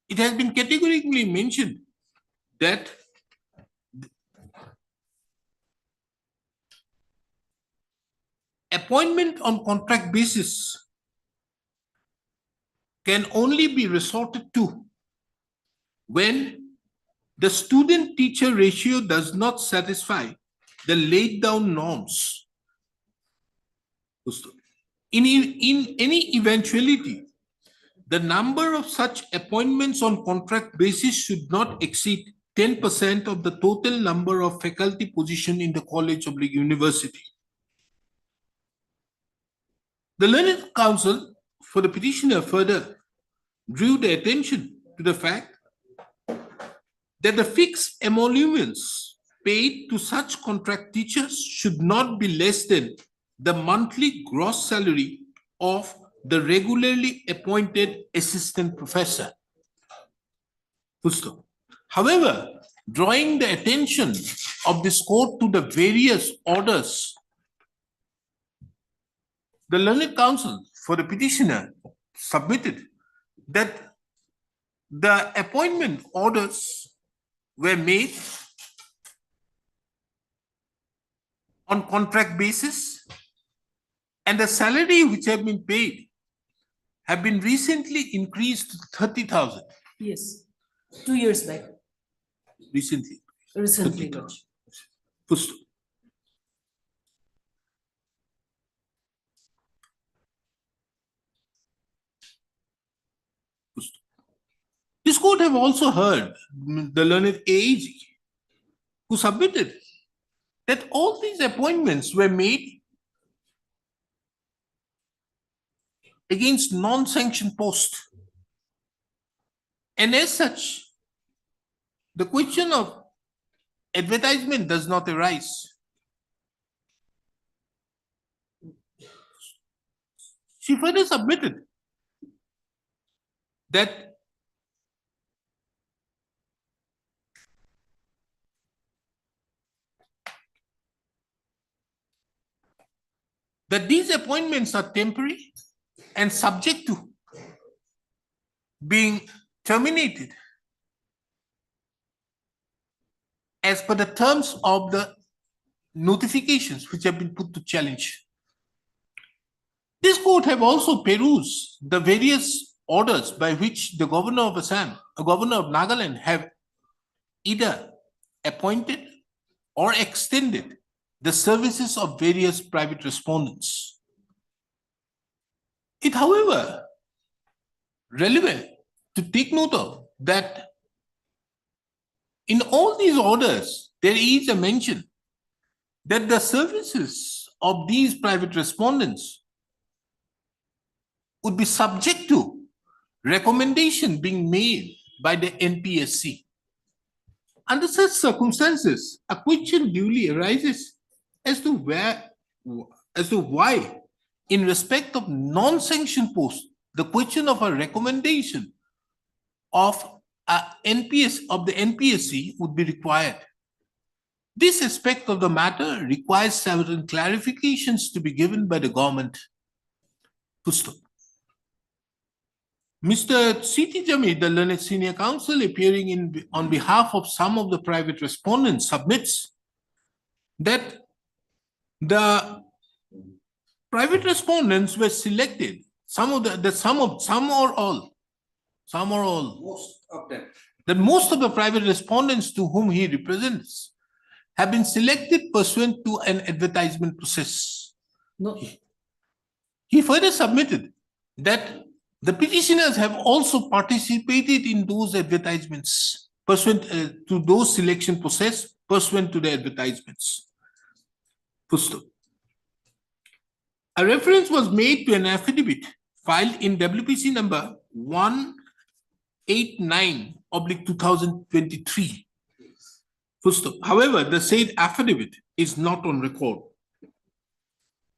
Speaker 2: it has been categorically mentioned that appointment on contract basis can only be resorted to when the student-teacher ratio does not satisfy the laid down norms. In any eventuality, the number of such appointments on contract basis should not exceed 10% of the total number of faculty position in the college of the university. The learned counsel for the petitioner further drew the attention to the fact that the fixed emoluments paid to such contract teachers should not be less than the monthly gross salary of the regularly appointed assistant professor. However, drawing the attention of this court to the various orders, the learned counsel for the petitioner submitted that the appointment orders were made on contract basis And the salary which have been paid have been recently increased to 30,000
Speaker 12: Yes, 2 years back,
Speaker 2: recently.
Speaker 12: recently.
Speaker 2: 30,000.
Speaker 12: Lordship.
Speaker 2: Full stop. Full stop. This court have also heard the learned AG who submitted that all these appointments were made against non-sanctioned posts. And as such, the question of advertisement does not arise. She further submitted that these appointments are temporary and subject to being terminated as per the terms of the notifications which have been put to challenge. This court have also perused the various orders by which the governor of Assam, the governor of Nagaland have either appointed or extended the services of various private respondents. It, however, relevant to take note of that in all these orders, there is a mention that the services of these private respondents would be subject to recommendation being made by the NPSC. Under such circumstances, a question duly arises as to why, in respect of non-sanctioned posts, the question of a recommendation of the NPSC would be required. This aspect of the matter requires several clarifications to be given by the government. Mr. C.T. Jamid, the learned senior counsel appearing on behalf of some of the private respondents, submits that the private respondents were selected, some or all,
Speaker 3: Most of them.
Speaker 2: that most of the private respondents to whom he represents have been selected pursuant to an advertisement process.
Speaker 12: No,
Speaker 2: He further submitted that the petitioners have also participated in those advertisements pursuant to those selection process pursuant to the advertisements. Full stop. A reference was made to an affidavit filed in WPC number 189/2023. Full stop. However, the said affidavit is not on record.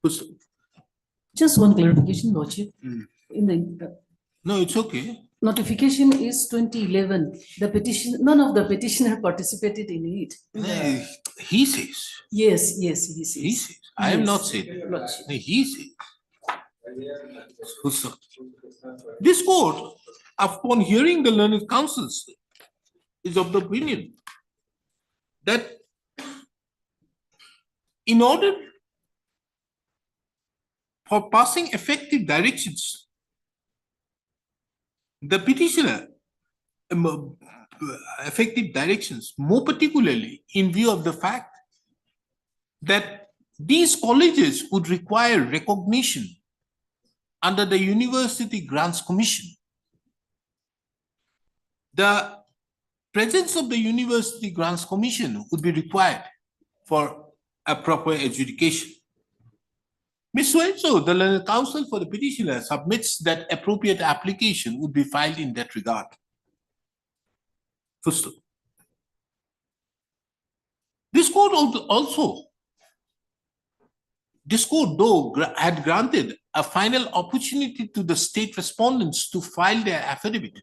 Speaker 2: Full stop.
Speaker 12: just one clarification, Lordship. In the
Speaker 2: No, it's okay.
Speaker 12: notification is 2011. The petition, none of the petitioner participated in it.
Speaker 2: He says.
Speaker 12: Yes, he
Speaker 2: He
Speaker 12: says.
Speaker 2: says. I have not
Speaker 12: Yes.
Speaker 2: said.
Speaker 12: Lordship.
Speaker 2: He says. Full stop. This court, upon hearing the learned counsels, is of the opinion that in order for passing effective directions, the petitioner, effective directions, more particularly in view of the fact that these colleges would require recognition under the University Grants Commission. The presence of the University Grants Commission would be required for a proper adjudication. Ms. So the learned counsel for the petitioner, submits that appropriate application would be filed in that regard. Full stop. This court though had granted a final opportunity to the state respondents to file their affidavit,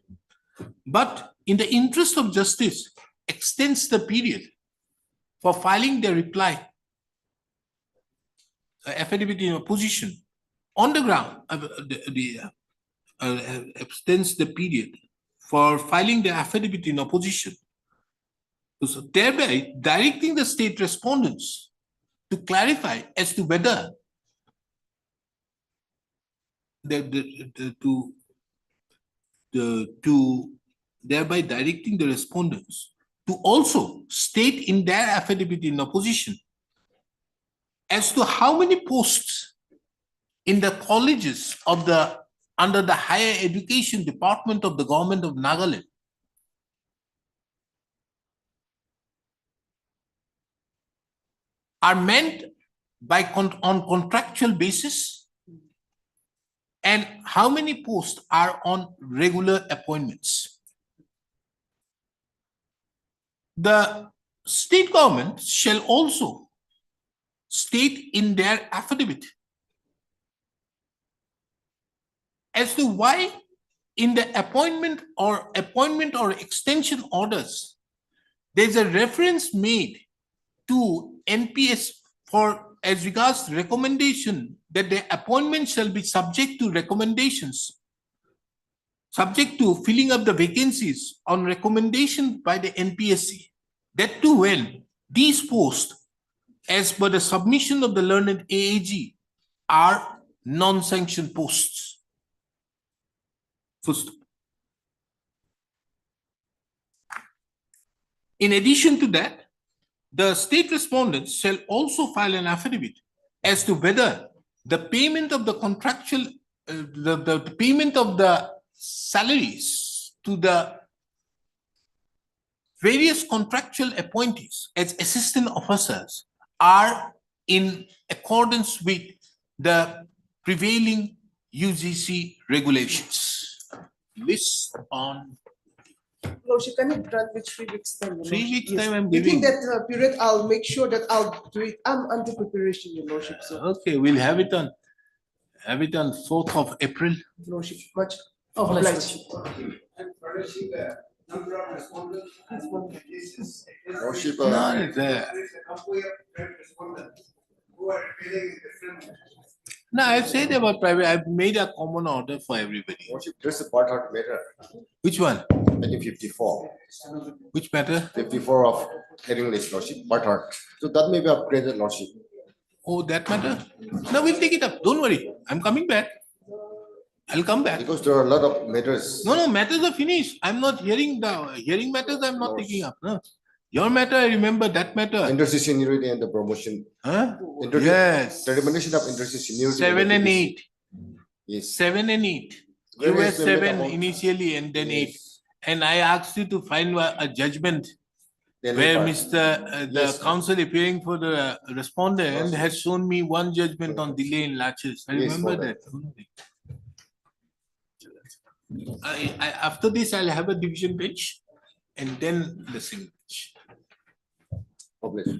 Speaker 2: but in the interest of justice extends the period for filing their reply affidavit in opposition on the ground, extends the period for filing the affidavit in opposition, so thereby directing the state respondents to clarify as to whether to thereby directing the respondents to also state in their affidavit in opposition as to how many posts in the colleges of the under the higher education department of the government of Nagaland are meant by on contractual basis and how many posts are on regular appointments. The state government shall also state in their affidavit as to why in the appointment or extension orders, there's a reference made to NPS for as regards recommendation that the appointment shall be subject to recommendations, subject to filling up the vacancies on recommendation by the NPSC. That too when these posts, as per the submission of the learned AAG, are non-sanctioned posts. First. In addition to that, the state respondents shall also file an affidavit as to whether the payment of the contractual, the payment of the salaries to the various contractual appointees as assistant officers are in accordance with the prevailing UGC regulations. List on
Speaker 13: Lordship, can it grant me 3 weeks time? Your
Speaker 2: 3
Speaker 13: Lordship?
Speaker 2: weeks
Speaker 13: Yes.
Speaker 2: time I'm
Speaker 13: Within
Speaker 2: giving.
Speaker 13: that period, I'll make sure that I'll do it. I'm under preparation, Your Lordship, so.
Speaker 2: Okay, we'll have it on 4th of April.
Speaker 13: Lordship, much
Speaker 12: Obliged.
Speaker 13: obliged.
Speaker 10: Number of respondents.
Speaker 9: Lordship,
Speaker 2: Not there.
Speaker 10: There is a number of respondents who are appearing in different.
Speaker 2: No, I've said about private, I've made a common order for everybody.
Speaker 14: Lordship, there's a part of matter,
Speaker 2: Which one?
Speaker 14: 1954,
Speaker 2: Which matter?
Speaker 14: 54 of hearing list, Lordship, part heart. So that may be upgraded, Lordship.
Speaker 2: Oh, that matter? No, we'll take it up. Don't worry. I'm coming back. I'll come back.
Speaker 14: Because there are a lot of matters.
Speaker 2: No, matters are finished. I'm not hearing matters. I'm not taking up. No. Your matter, I remember that matter.
Speaker 14: Interest seniority and the promotion.
Speaker 2: Huh?
Speaker 14: Interest-
Speaker 2: Yes.
Speaker 14: The recommendation of interest seniority.
Speaker 2: 7 and 8.
Speaker 14: Yes.
Speaker 2: 7 and 8. You were
Speaker 14: Various payment
Speaker 2: 7
Speaker 14: amount.
Speaker 2: initially and then 8.
Speaker 14: Yes.
Speaker 2: And I asked you to find a judgment
Speaker 14: Then
Speaker 2: where
Speaker 14: part.
Speaker 2: the
Speaker 14: Yes.
Speaker 2: counsel appearing for the respondent
Speaker 14: Yes.
Speaker 2: has shown me one judgment on delay in latches. I
Speaker 14: Yes,
Speaker 2: remember
Speaker 14: for
Speaker 2: that. After this, I'll have a division bench and then the single bench.
Speaker 14: Published.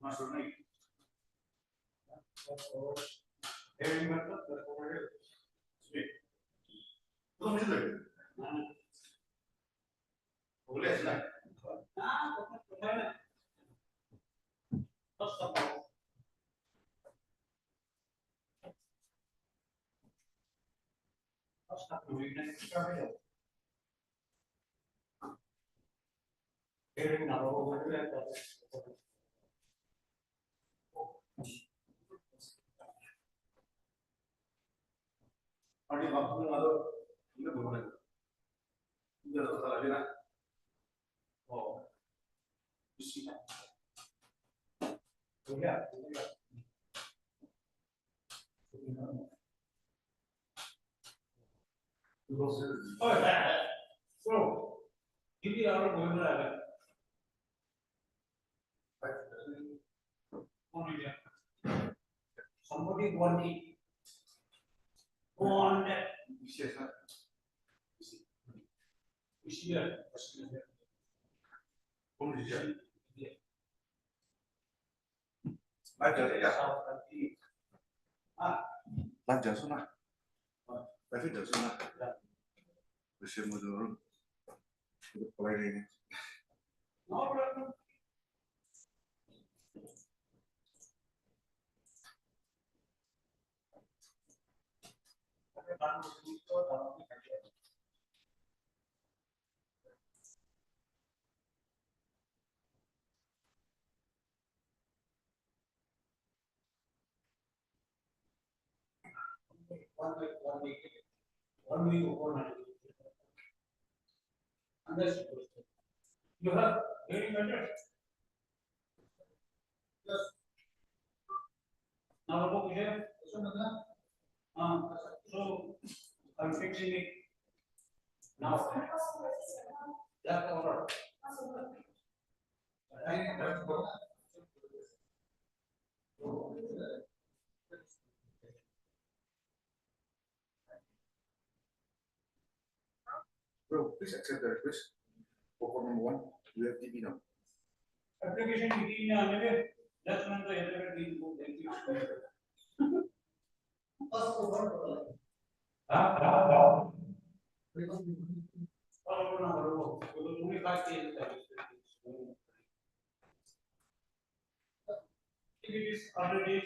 Speaker 3: Somebody want it. Want it.
Speaker 10: Lancar sana. Tapi dah sana. Bersih mudur. Itu mulai ini.
Speaker 3: One week or 100. Understood. You have very better. Yes. Now look here. So I'm fixing it now. That's all.
Speaker 10: Bro, please accept the request. For number one, you have TV now.
Speaker 3: Application meeting maybe just one the other day go thank you. It is other days.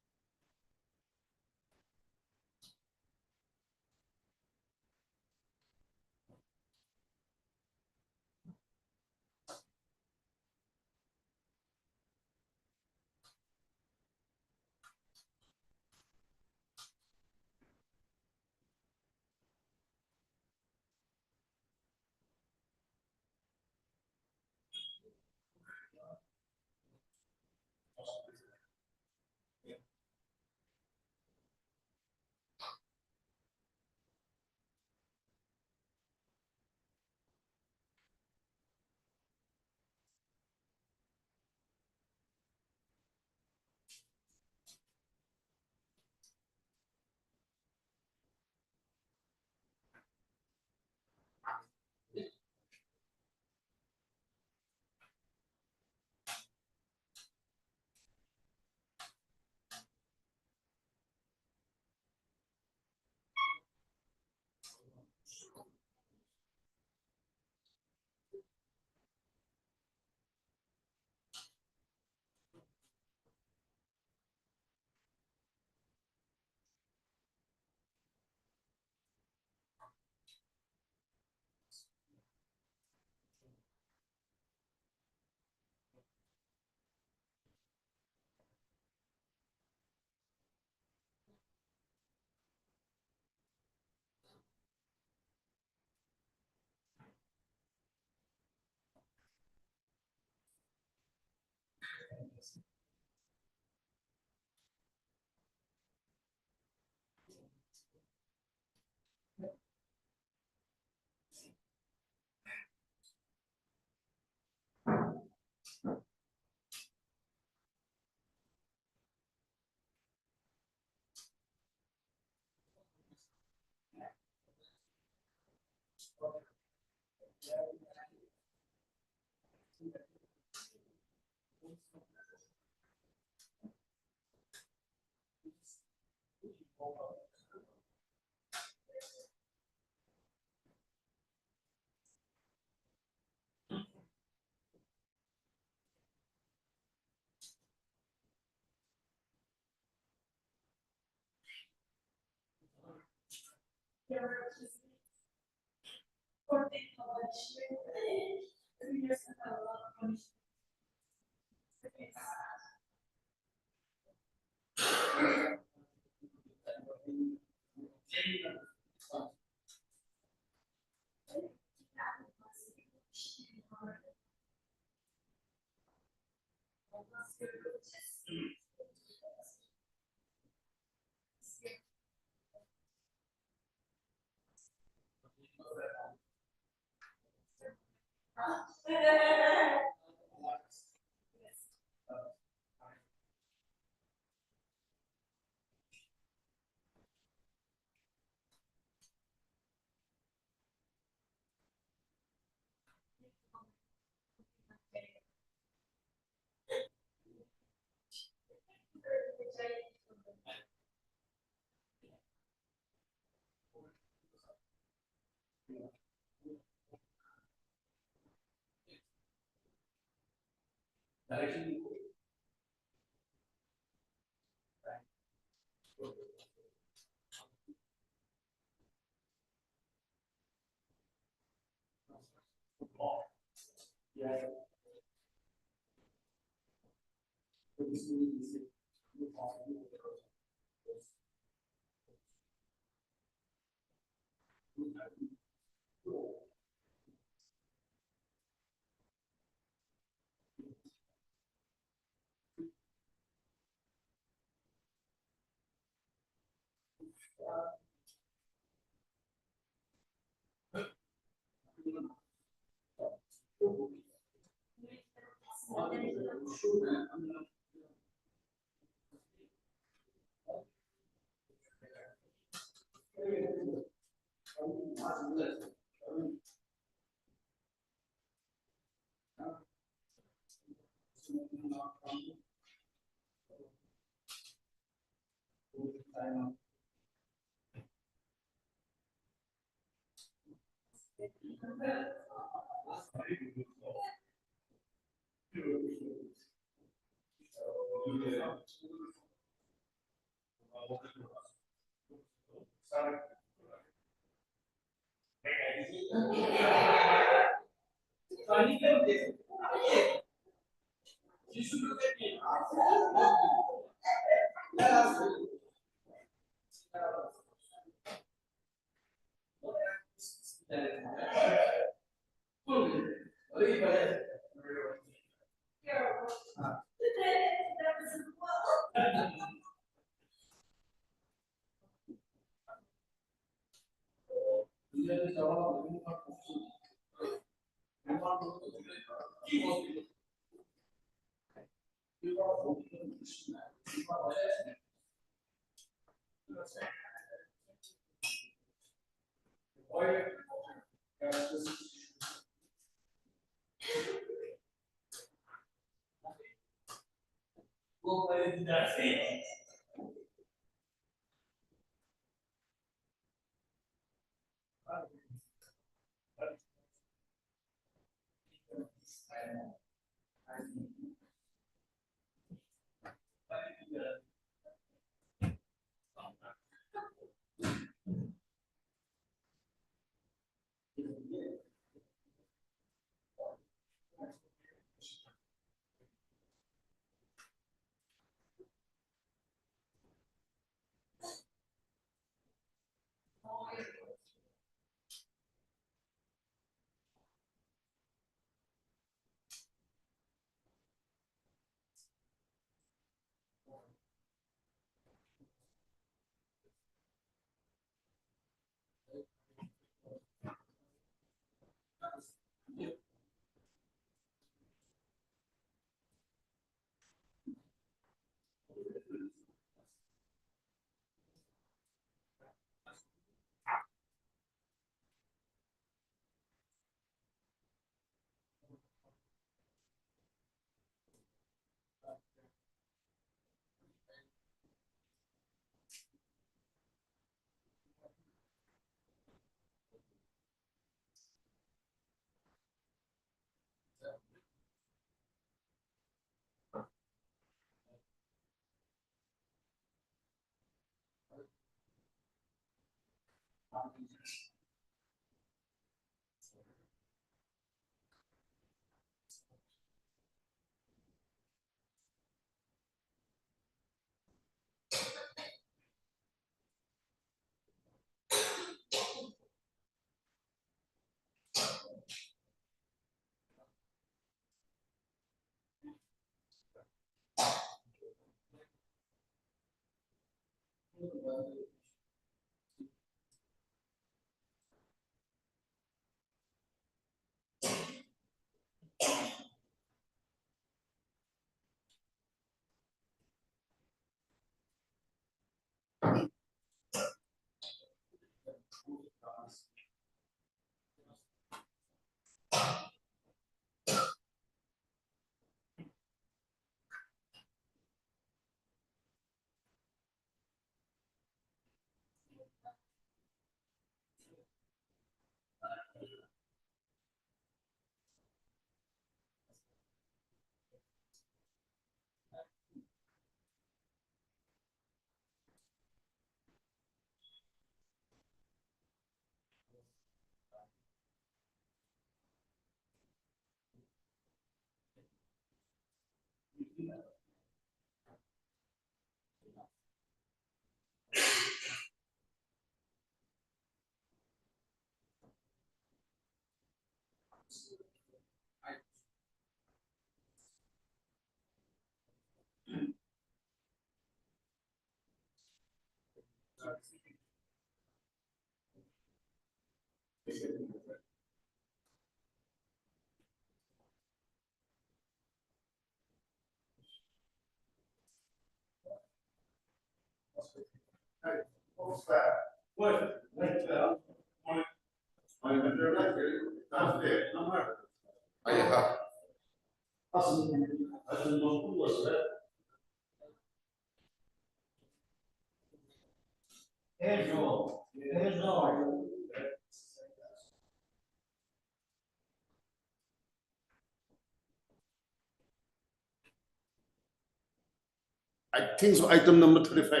Speaker 14: I think so, item number 35.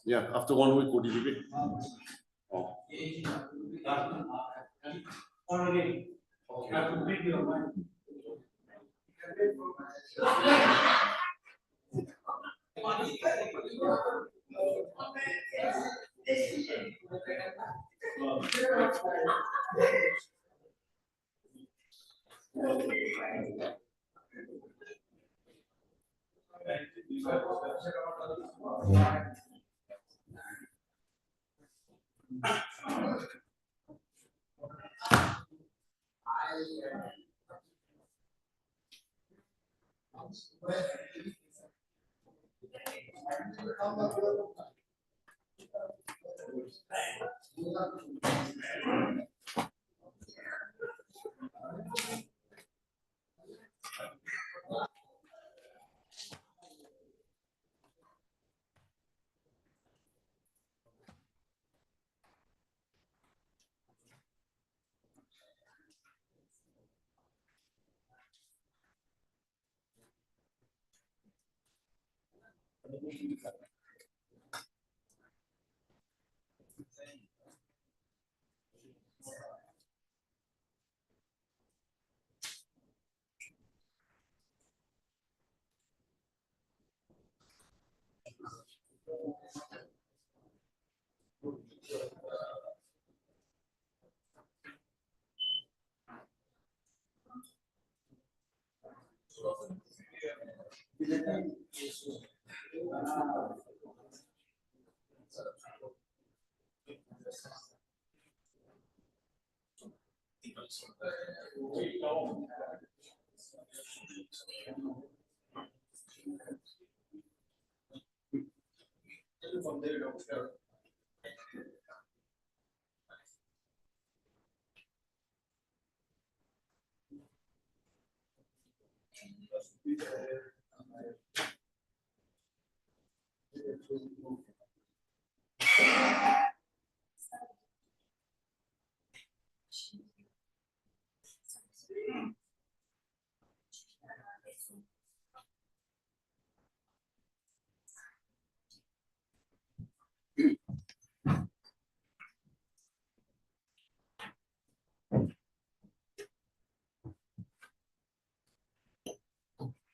Speaker 14: Yeah, after 1 week, what did you get? Oh.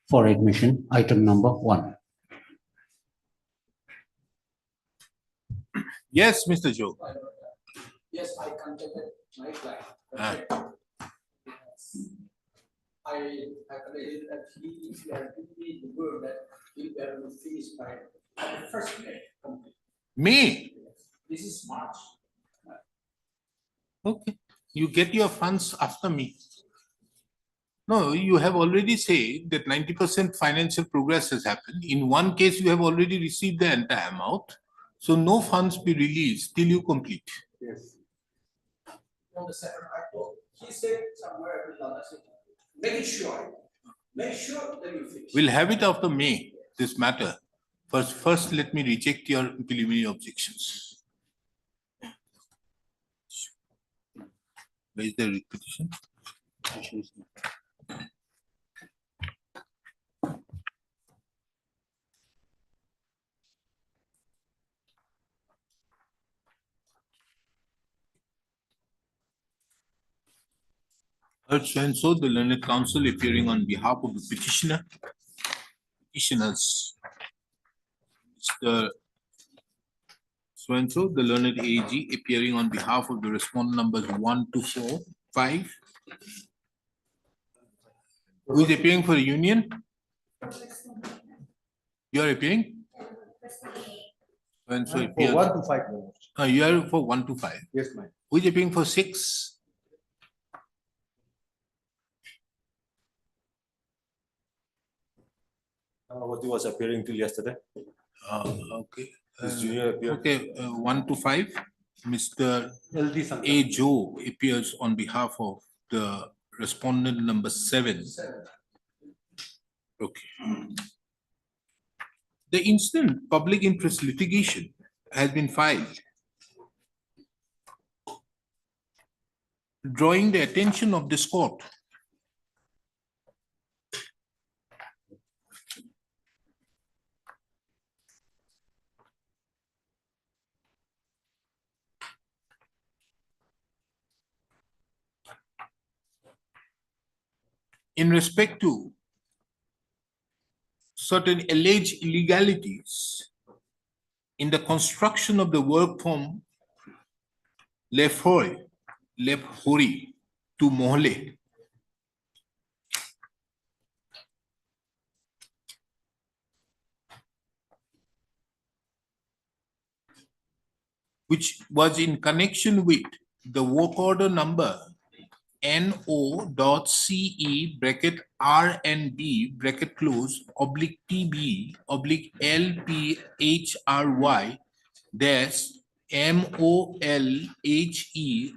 Speaker 7: For admission, item number 1.
Speaker 2: Yes, Mr. Joe.
Speaker 3: Yes, I contacted my client.
Speaker 2: Ah.
Speaker 3: I calculated that he had given me the word that he'll be able to finish by the first May.
Speaker 2: May?
Speaker 3: This is March.
Speaker 2: Okay, you get your funds after me. No, you have already said that 90% financial progress has happened. In one case, you have already received the entire amount. So no funds be released till you complete.
Speaker 3: Yes. On the second article, he said somewhere in London, make sure that you finish.
Speaker 2: We'll have it after May, this matter. First, let me reject your preliminary objections. Where is the repetition? Heard so and so, the learned counsel appearing on behalf of the petitioners. Mr. So and so, the learned AG appearing on behalf of the respondent numbers 1 to 4, 5. Who is appearing for the union? You are appearing? So and so
Speaker 8: For
Speaker 2: appears.
Speaker 8: 1 to 5.
Speaker 2: You are for 1 to 5.
Speaker 8: Yes, ma'am.
Speaker 2: Who is appearing for 6?
Speaker 8: What was appearing till yesterday.
Speaker 2: Okay.
Speaker 8: His junior appeared.
Speaker 2: Okay, 1 to 5, Mr.
Speaker 8: LD Sankar.
Speaker 2: A. Joe appears on behalf of the respondent number 7. Okay. The instant public interest litigation has been filed, drawing the attention of this court in respect to certain alleged illegalities in the construction of the work from Lefroy to Mohle, which was in connection with the work order number NO.CE bracket R&B bracket close oblique TB oblique LPHRY dash MOLHE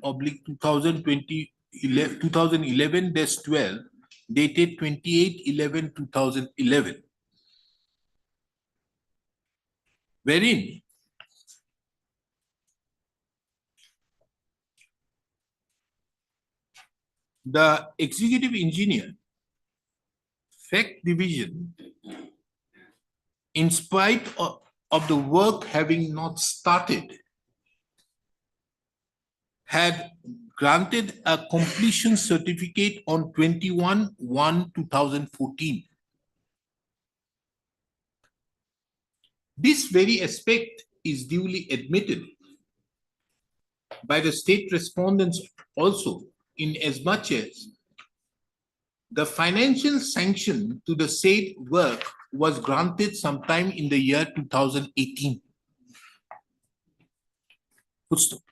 Speaker 2: oblique 2011 dash 12 dated 28/11/2011, wherein the executive engineer, FEC division, in spite of the work having not started, had granted a completion certificate on 21/1/2014. This very aspect is duly admitted by the state respondents also, in as much as the financial sanction to the said work was granted sometime in the year 2018. Footstop.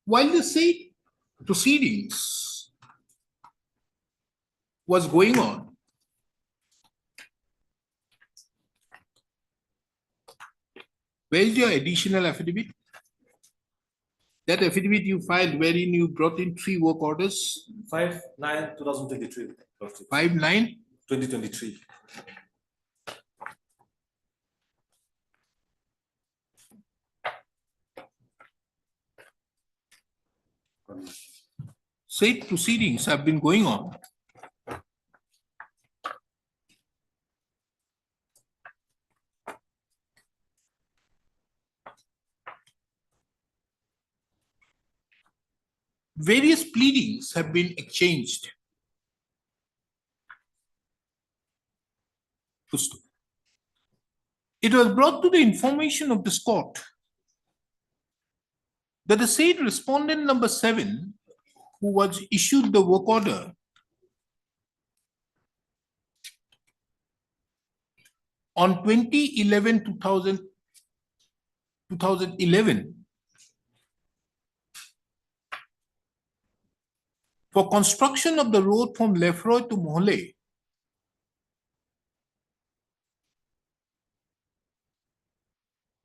Speaker 2: While the said proceedings was going on, where is your additional affidavit? That affidavit you filed wherein you brought in 3 work orders?
Speaker 8: 5/9/2023.
Speaker 2: 5/9?
Speaker 8: 2023.
Speaker 2: Said proceedings have been going on. Various pleadings have been exchanged. It was brought to the information of this court that the said respondent number 7, who was issued the work order on 2011 for construction of the road from Lefroy to Mohle,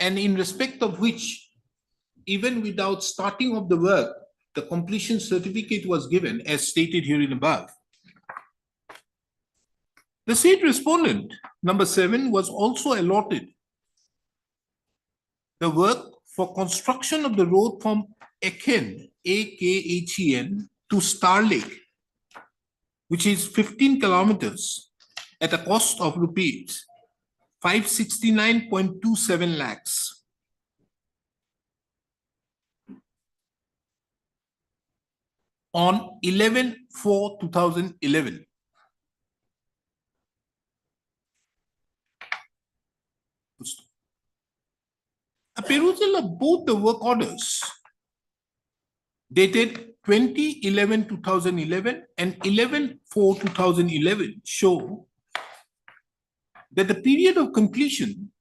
Speaker 2: and in respect of which, even without starting of the work, the completion certificate was given as stated herein above. The said respondent number 7 was also allotted the work for construction of the road from Akhen, AKHEN, to Star Lake, which is 15 kilometers at a cost of rupees 569.27 lakhs. On 11/4/2011. A perusal of both the work orders dated 20/11/2011 and 11/4/2011 show that the period of completion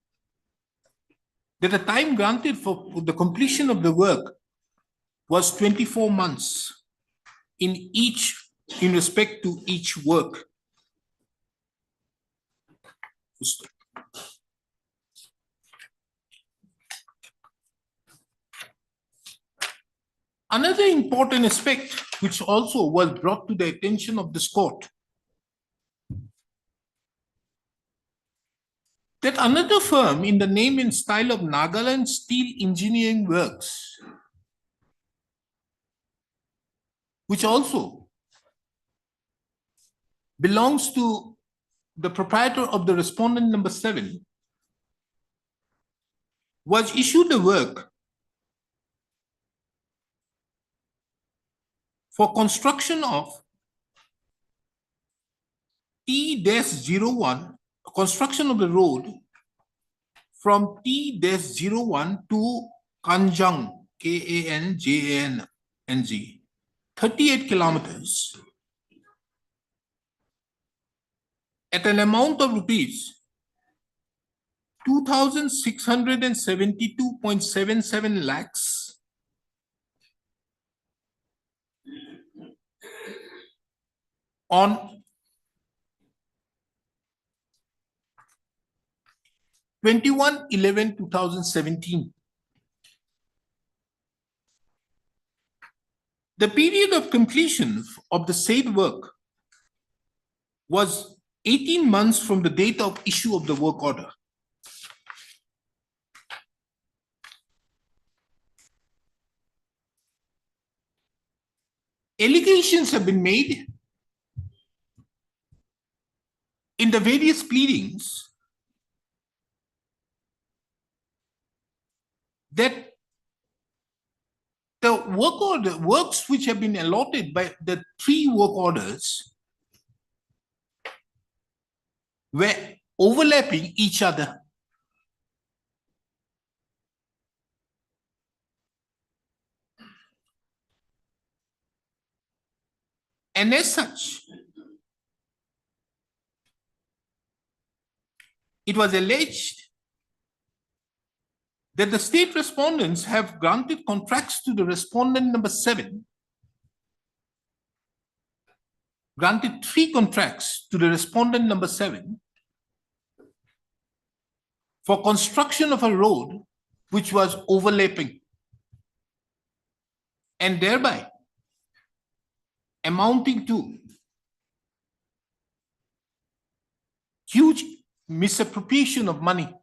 Speaker 2: that the time granted for the completion of the work was 24 months in respect to each work. Another important aspect which also was brought to the attention of this court, that another firm in the name and style of Nagaland Steel Engineering Works, which also belongs to the proprietor of the respondent number 7, was issued a work for construction of T-01, construction of the road from T-01 to Kanjang, Kanjang, 38 kilometers at an amount of rupees 2,672.77 lakhs on 21/11/2017. The period of completion of the said work was 18 months from the date of issue of the work order. Allegations have been made in the various pleadings that the works which have been allotted by the 3 work orders were overlapping each other. And as such, it was alleged that the state respondents have granted contracts to the respondent number 7, granted 3 contracts to the respondent number 7 for construction of a road which was overlapping, and thereby amounting to huge misappropriation of money.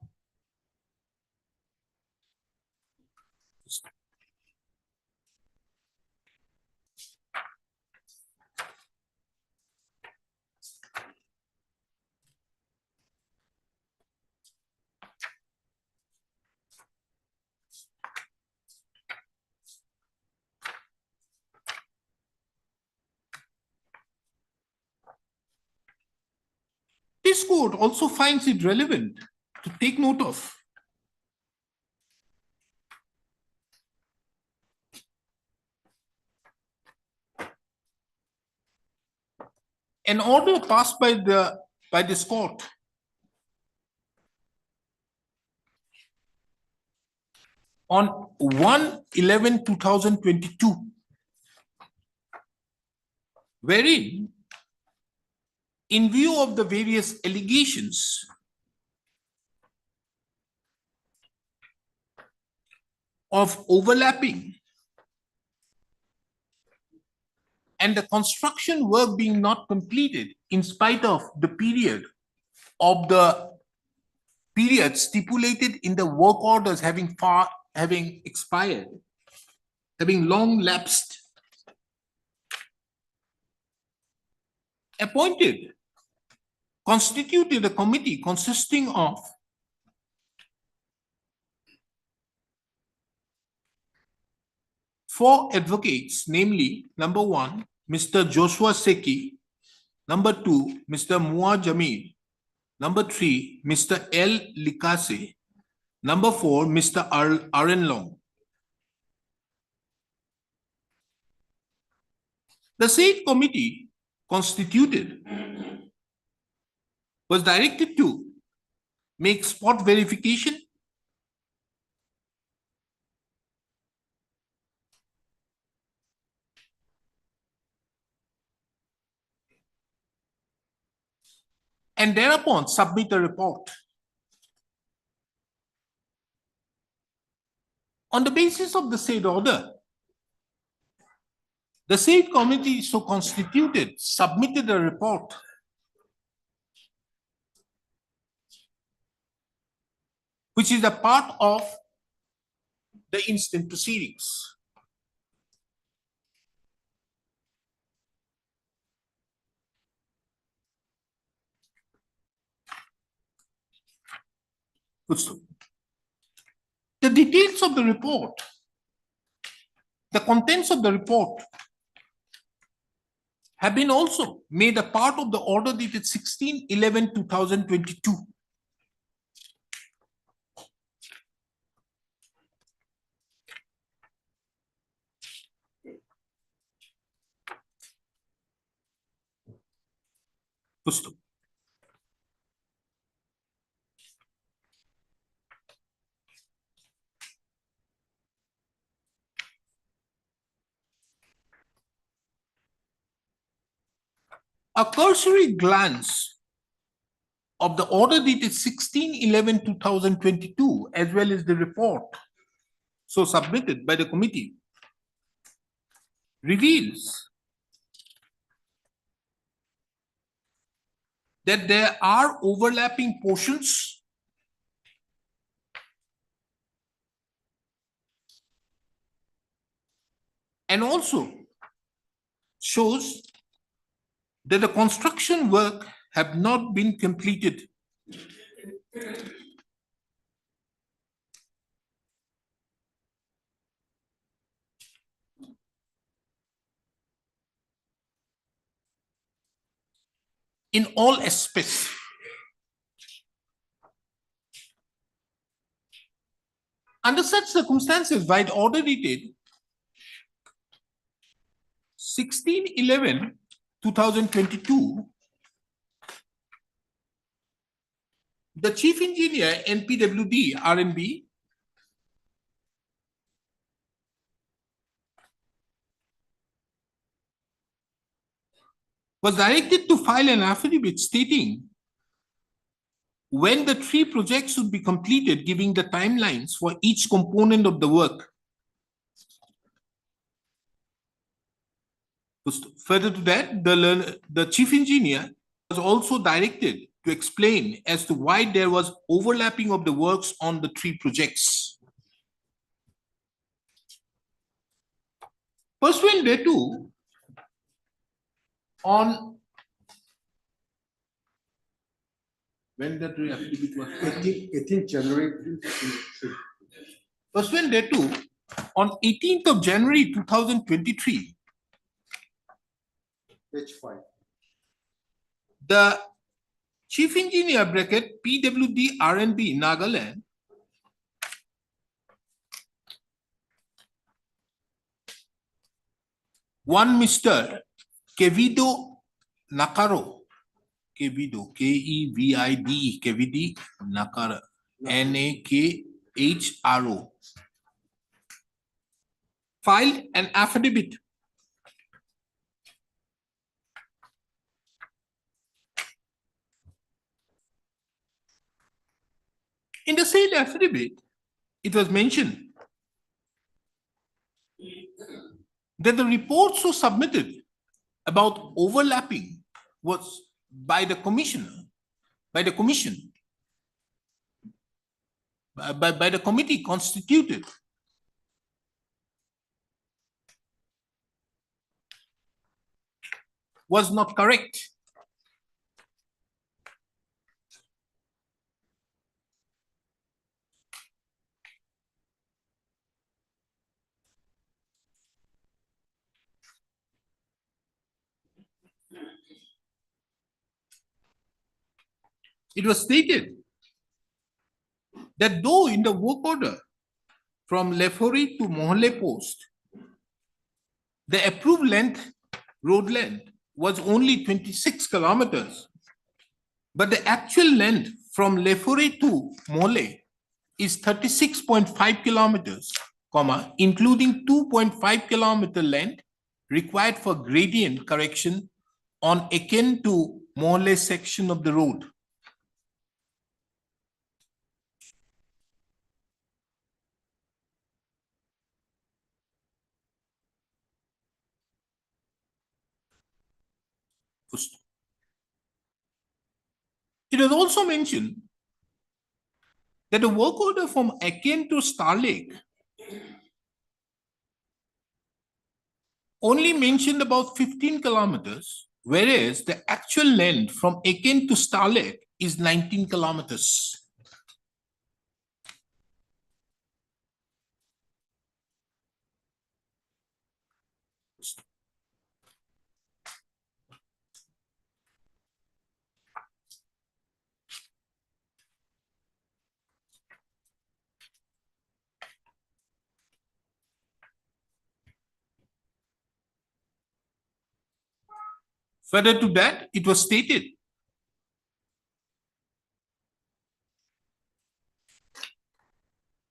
Speaker 2: This court also finds it relevant to take note of an order passed by this court on 1/11/2022, wherein, in view of the various allegations of overlapping and the construction work being not completed in spite of the period stipulated in the work orders having expired, having long lapsed, constituted a committee consisting of four advocates, namely, number 1, Mr. Joshua Seki, number 2, Mr. Mua Jamil, number 3, Mr. L. Likase, number 4, Mr. Aren Long. The said committee constituted was directed to make spot verification and thereupon submit a report. On the basis of the said order, the said committee so constituted submitted a report which is a part of the instant proceedings. The details of the report, the contents of the report have been also made a part of the order dated 16/11/2022. A cursory glance of the order dated 16/11/2022 as well as the report so submitted by the committee reveals that there are overlapping portions and also shows that the construction work have not been completed. In all aspects. Under such circumstances, by the order dated 16/11/2022, the Chief Engineer NPWD RNB was directed to file an affidavit stating when the three projects should be completed, giving the timelines for each component of the work. Further to that, the Chief Engineer was also directed to explain as to why there was overlapping of the works on the three projects. Pursuant thereto, on when that affidavit was
Speaker 4: 18th January.
Speaker 2: Pursuant thereto, on 18th of January 2023,
Speaker 4: Page 5.
Speaker 2: the Chief Engineer bracket PWD RNB Nagaland one Mr. Kevido Nakaro, Kevido, K-E-V-I-D-E, Kevidi Nakaro, N-A-K-H-R-O, filed an affidavit in the said affidavit. It was mentioned that the reports were submitted about overlapping was by the commissioner, by the commission, by the committee constituted. Was not correct. It was stated that though in the work order from Lefori to Mohole Post, the approved length, road length, was only 26 kilometers, but the actual length from Lefori to Mohole is 36.5 kilometers, including 2.5 kilometer length required for gradient correction on akin to Mohole section of the road. It was also mentioned that a work order from Aken to Star Lake only mentioned about 15 kilometers, whereas the actual length from Aken to Star Lake is 19 kilometers. Further to that, it was stated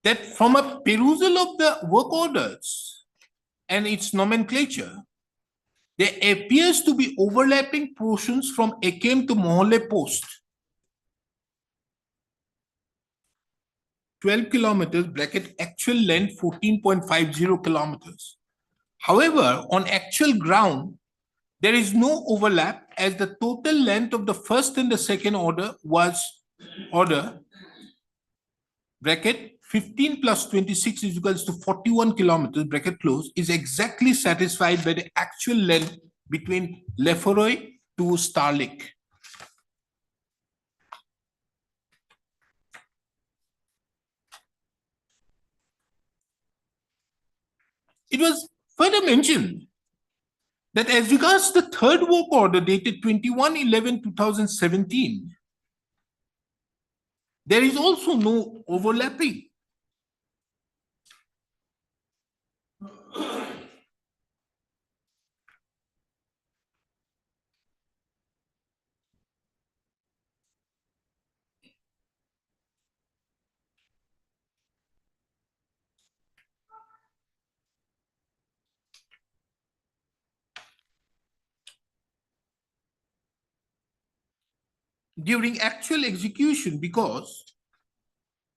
Speaker 2: that from a perusal of the work orders and its nomenclature, there appears to be overlapping portions from Akem to Mohole Post. 12 kilometers, bracket actual length 14.50 kilometers. However, on actual ground, there is no overlap as the total length of the first and the second order bracket 15 plus 26 is equals to 41 kilometers, bracket close, is exactly satisfied by the actual length between Lefroy to Star Lake. It was further mentioned that as regards the third work order dated 21/11/2017, there is also no overlapping. During actual execution, because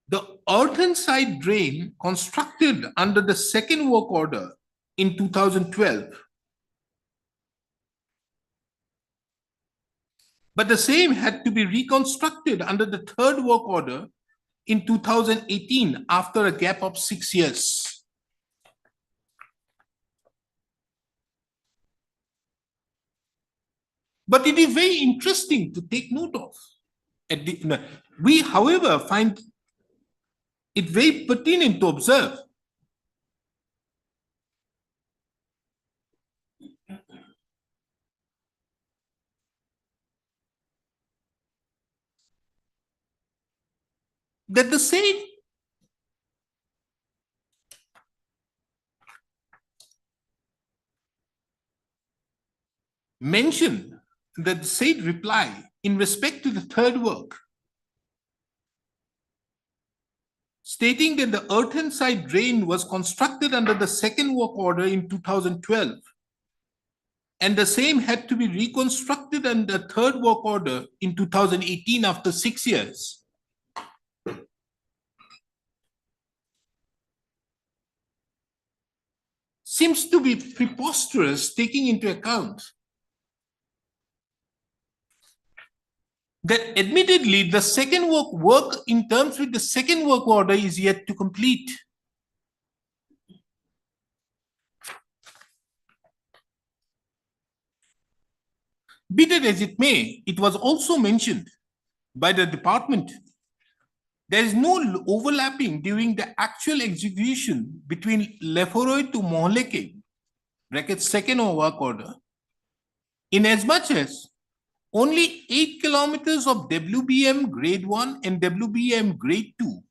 Speaker 2: the earthen side drain constructed under the second work order in 2012, but the same had to be reconstructed under the third work order in 2018 after a gap of 6 years. But it is very interesting to take note of. We, however, find it very pertinent to observe that the same mentioned that the said reply in respect to the third work, stating that the earthen side drain was constructed under the second work order in 2012, and the same had to be reconstructed under the third work order in 2018 after 6 years. Seems to be preposterous, taking into account that admittedly the second work in terms with the second work order is yet to complete. Be that as it may, it was also mentioned by the department there is no overlapping during the actual execution between Lefroy to Mohleke, bracket second work order, in as much as only 8 kilometers of WBM grade 1 and WBM grade 2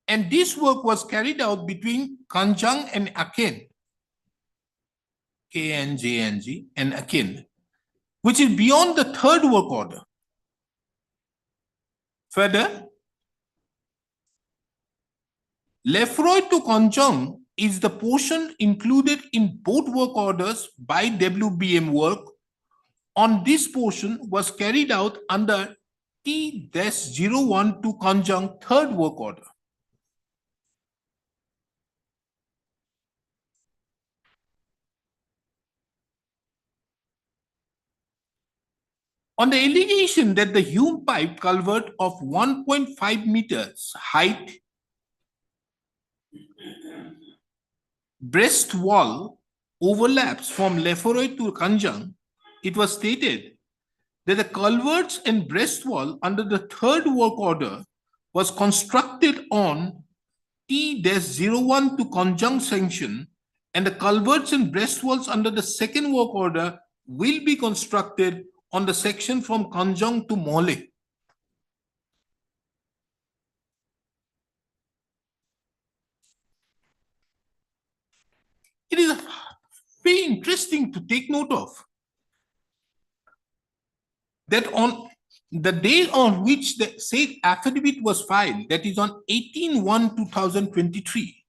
Speaker 2: and this work was carried out between Kanjang and Aken, KNJNG and Aken, which is beyond the third work order. Further, Lefroy to Kanjang is the portion included in both work orders by WBM work. On this portion was carried out under T-01 to conjunct third work order. On the allegation that the Hume pipe culvert of 1.5 meters height breast wall overlaps from Lefroy to Kanjang, it was stated that the culverts and breast wall under the third work order was constructed on T-01 to Kanjang section, and the culverts and breast walls under the second work order will be constructed on the section from Kanjang to Mole. It is very interesting to take note of that on the day on which the said affidavit was filed, that is on 18/1/2023,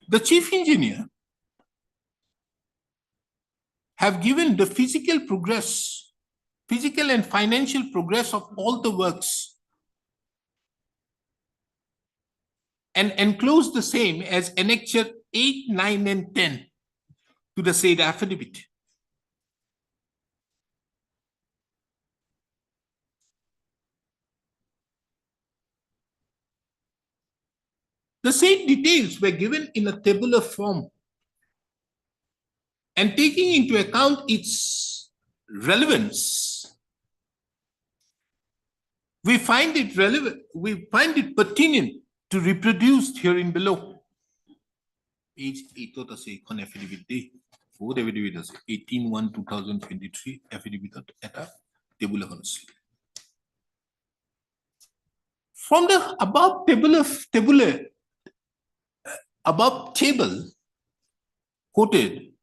Speaker 2: the chief engineer have given the physical and financial progress of all the works and enclosed the same as annexure 8, 9, and 10 to the said affidavit. The said details were given in a tabular form, and taking into account its relevance, we find it pertinent to reproduce herein below. Page 8 affidavit day. 18/1/2023 affidavit at a tabular. From the above table quoted,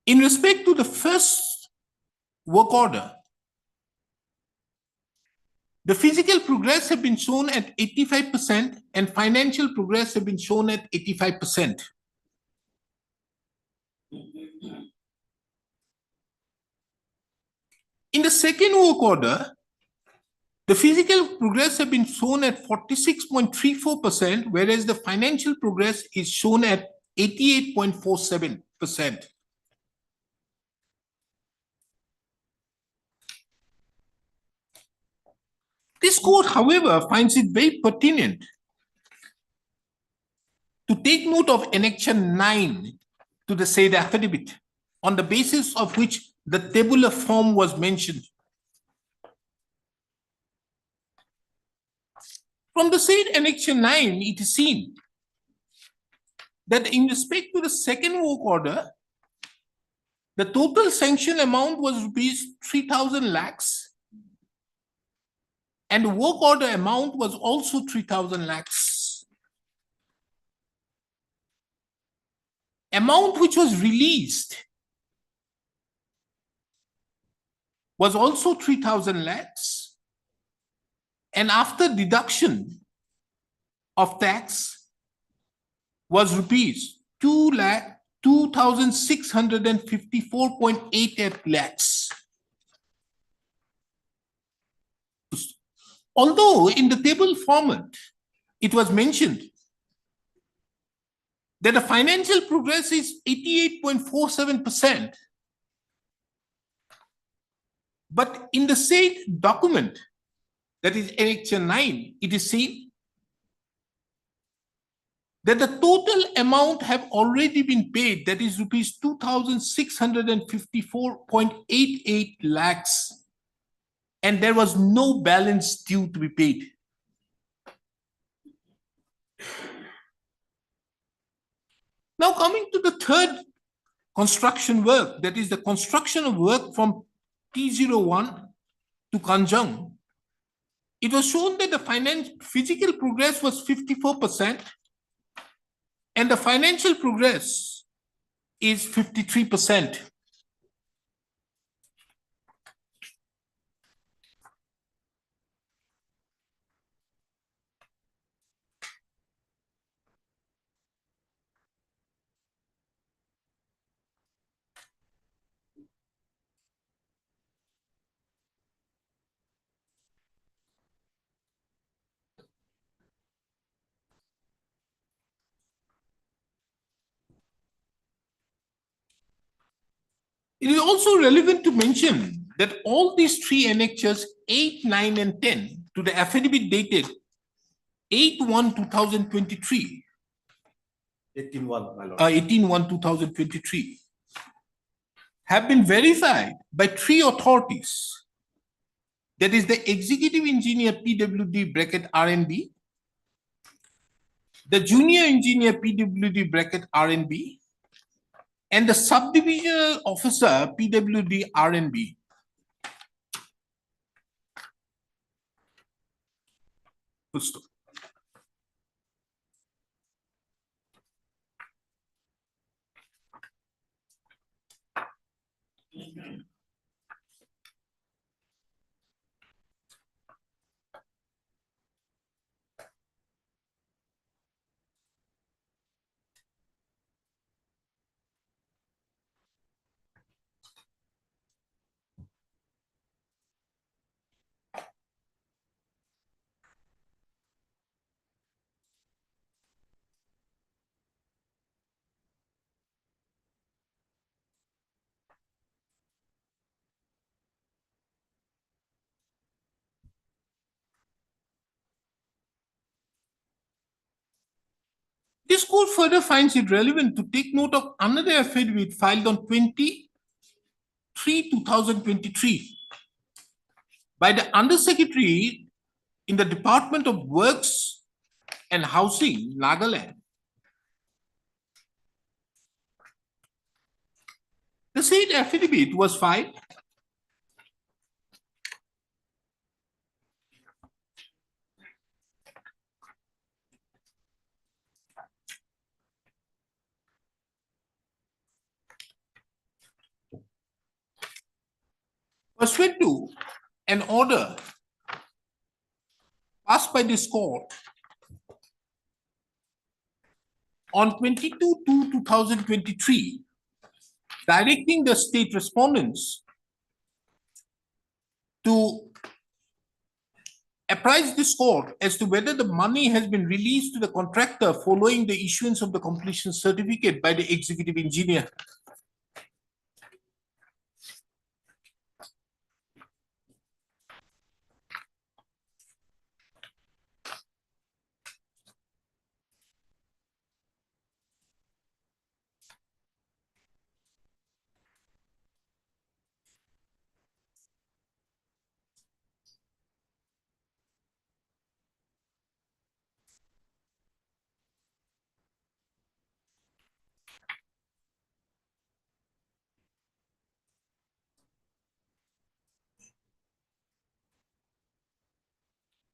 Speaker 2: in respect to the first work order, the physical progress have been shown at 85% and financial progress have been shown at 85%. In the second work order, the physical progress have been shown at 46.34%, whereas the financial progress is shown at 88.47%. This court, however, finds it very pertinent to take note of annexure 9 to the said affidavit, on the basis of which the tabular form was mentioned. From the said annexure 9, it is seen that in respect to the second work order, the total sanction amount was rupees 3,000 lakhs, and the work order amount was also 3,000 lakhs. Amount which was released was also 3,000 lakhs, and after deduction of tax was rupees 2,654.88 lakhs. Although in the table format, it was mentioned that the financial progress is 88.47%, but in the said document, that is annexure 9, it is seen that the total amount have already been paid, that is rupees 2,654.88 lakhs, and there was no balance due to be paid. Now coming to the third construction work, that is the construction of work from T01 to Kanjang, it was shown that the physical progress was 54% and the financial progress is 53%. It is also relevant to mention that all these three annexures 8, 9, and 10 to the affidavit dated 8/1/2023,
Speaker 8: 18-1, my lord.
Speaker 2: 18/1/2023 have been verified by three authorities. That is the executive engineer PWD bracket RNB, the junior engineer PWD bracket RNB, and the subdivisional officer PWD RNB. Full stop. This court further finds it relevant to take note of another affidavit filed on 23/2023 by the Undersecretary in the Department of Works and Housing, Nagaland. The said affidavit was filed pursuant to an order passed by this court on 22/2/2023, directing the state respondents to apprise this court as to whether the money has been released to the contractor following the issuance of the completion certificate by the executive engineer.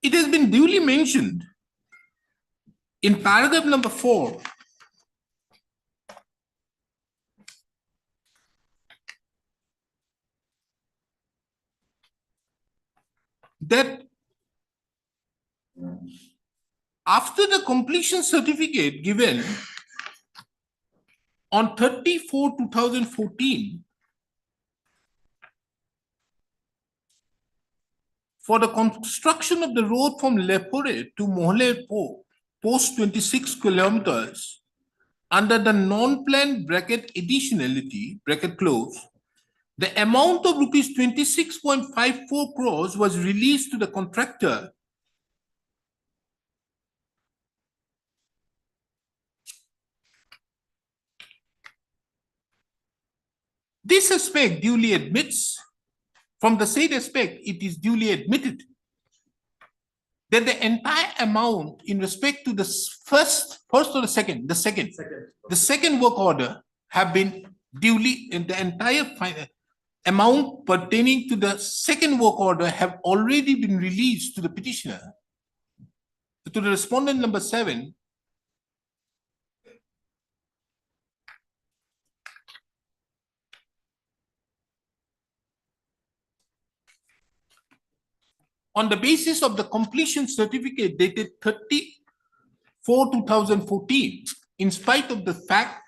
Speaker 2: It has been duly mentioned in paragraph number 4 that after the completion certificate given on 30/4/2014 for the construction of the road from Lepore to Mohle post 26 kilometers under the non-planned bracket additionality bracket close, the amount of rupees 26.54 crores was released to the contractor This aspect duly admits, from the said aspect, it is duly admitted that the entire amount in respect to the first or the second, the second work order have been duly, in the entire amount pertaining to the second work order have already been released to the petitioner, to the respondent number 7. On the basis of the completion certificate dated 30/4/2014, in spite of the fact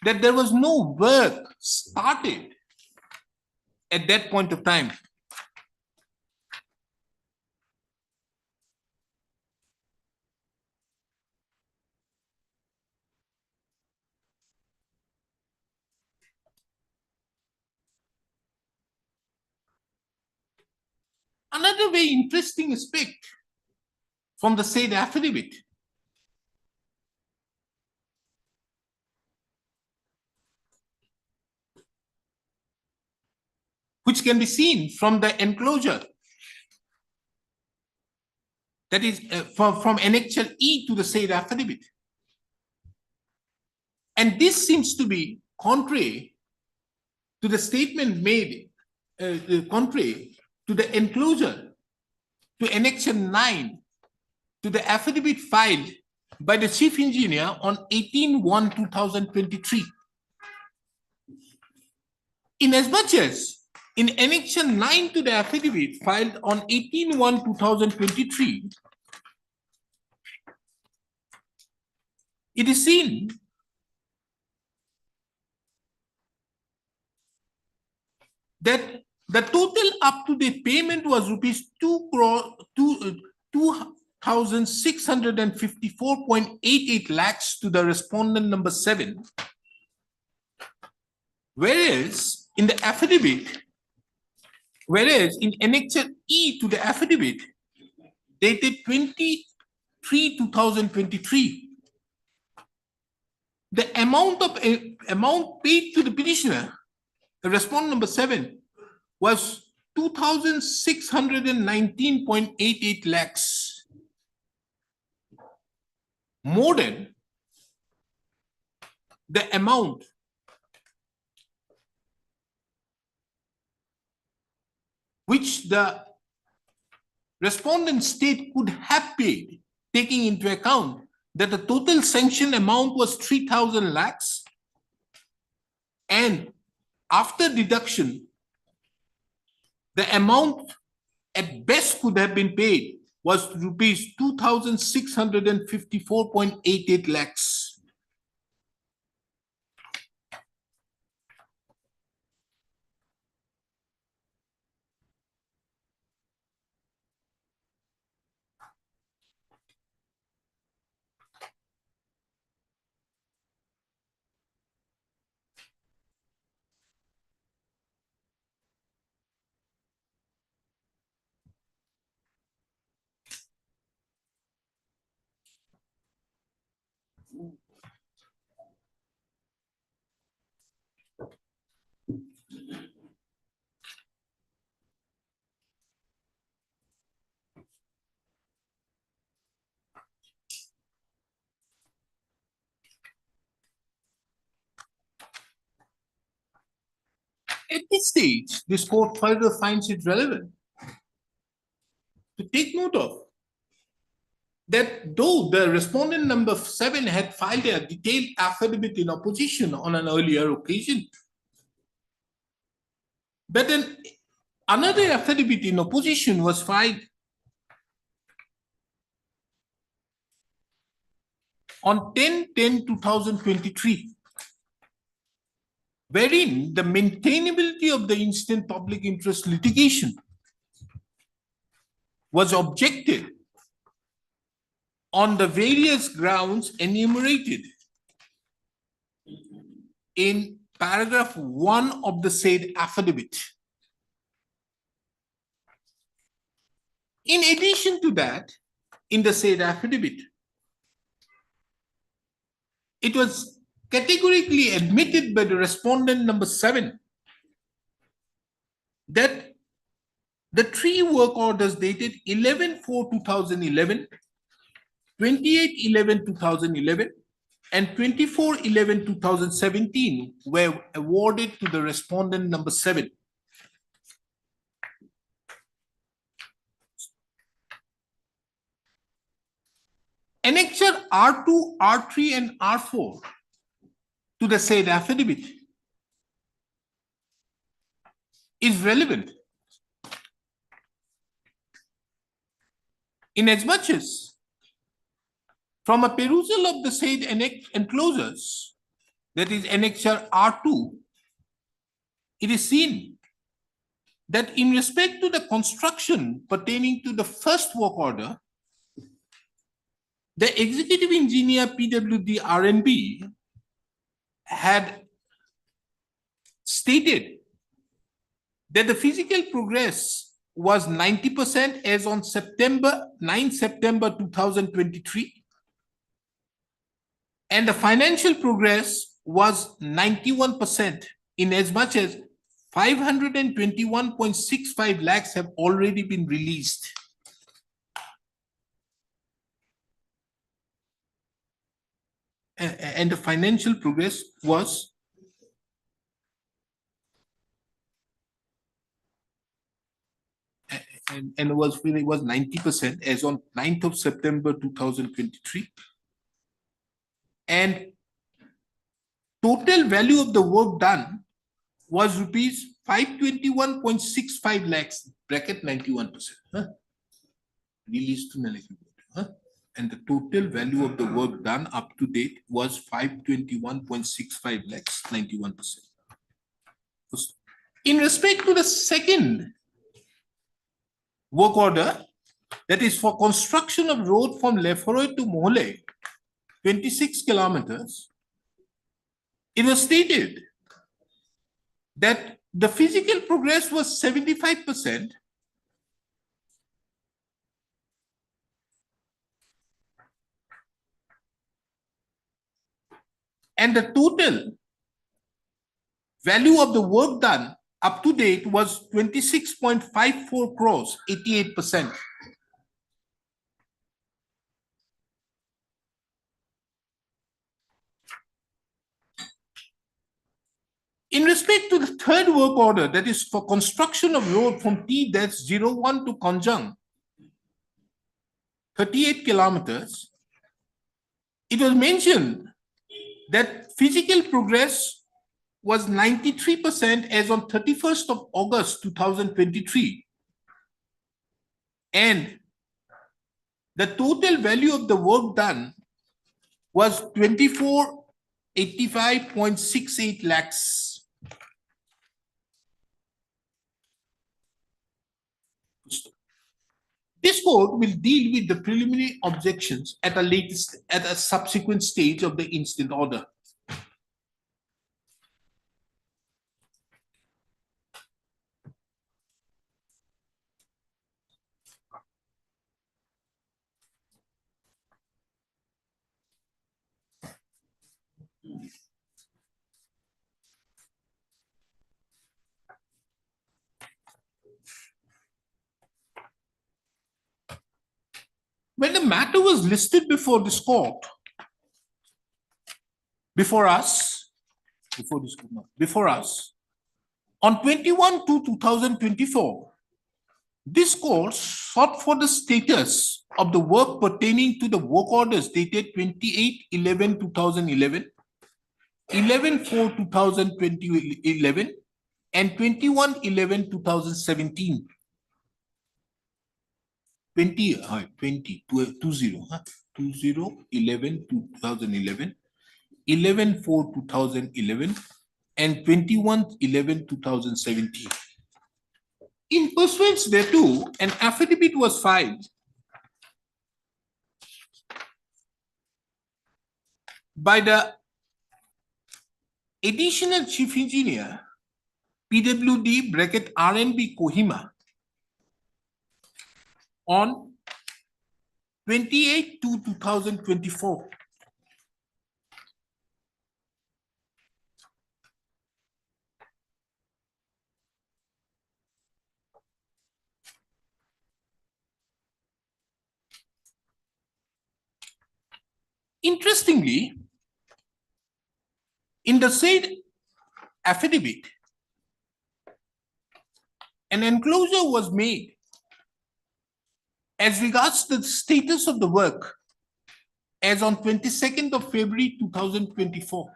Speaker 2: that there was no work started at that point of time. Another very interesting aspect from the said affidavit which can be seen from the enclosure, that is from Annexure E to the said affidavit. And this seems to be contrary to the statement made, contrary to the enclosure to Annexure 9 to the affidavit filed by the chief engineer on 18/1/2023. Inasmuch as in Annexure 9 to the affidavit filed on 18/1/2023, it is seen that the total up-to-date payment was rupees 2,654.88 lakhs to the respondent number 7, whereas in the affidavit, whereas in Annexure E to the affidavit dated 23/2023, the amount paid to the petitioner, the respondent number 7, was 2,619.88 lakhs, more than the amount which the respondent state could have paid, taking into account that the total sanction amount was 3,000 lakhs, and after deduction, the amount at best could have been paid was rupees 2,654.88 lakhs. At this stage, this court further finds it relevant to take note of that though the respondent number 7 had filed a detailed affidavit in opposition on an earlier occasion, but then another affidavit in opposition was filed on 10/10/2023, wherein the maintainability of the instant public interest litigation was objected on the various grounds enumerated in paragraph 1 of the said affidavit. In addition to that, in the said affidavit, it was categorically admitted by the respondent number 7 that the 3 work orders dated 11/4/2011, 28/11/2011, and 24/11/2017 were awarded to the respondent number 7. Annexure R2, R3, and R4 to the said affidavit is relevant inasmuch as from a perusal of the said enclosures, that is Annexure R2, it is seen that in respect to the construction pertaining to the first work order, the executive engineer PWD R&B had stated that the physical progress was 90% as on 9 September 2023. And the financial progress was 91% in as much as 521.65 lakhs have already been released. And the financial progress was and it was 90% as on 9th of September 2023. And total value of the work done was rupees 521.65 lakhs, bracket 91%. Released to Naleki. And the total value of the work done up to date was 521.65 lakhs, 91%. In respect to the second work order, that is for construction of road from Lefroy to Mohole, 26 kilometers, it was stated that the physical progress was 75%. And the total value of the work done up to date was 26.54 crores, 88%. In respect to the third work order, that is for construction of road from T-01 to Konjang, 38 kilometers, it was mentioned that physical progress was 93% as on 31st of August 2023. And the total value of the work done was 2485.68 lakhs. This court will deal with the preliminary objections at a subsequent stage of the instant order. When the matter was listed before this court, before us, on 21/2/2024, this court sought for the status of the work pertaining to the work orders dated 28/11/2011, 11/4/2011, and 21/11/2017. 20/11/2011, 11/4/2011, and 21/11/2017. In pursuance thereto, an affidavit was filed by the additional chief engineer, PWD bracket RNB Kohima, on 28/2/2024. Interestingly, in the said affidavit, an enclosure was made as regards the status of the work as on 22nd of February 2024.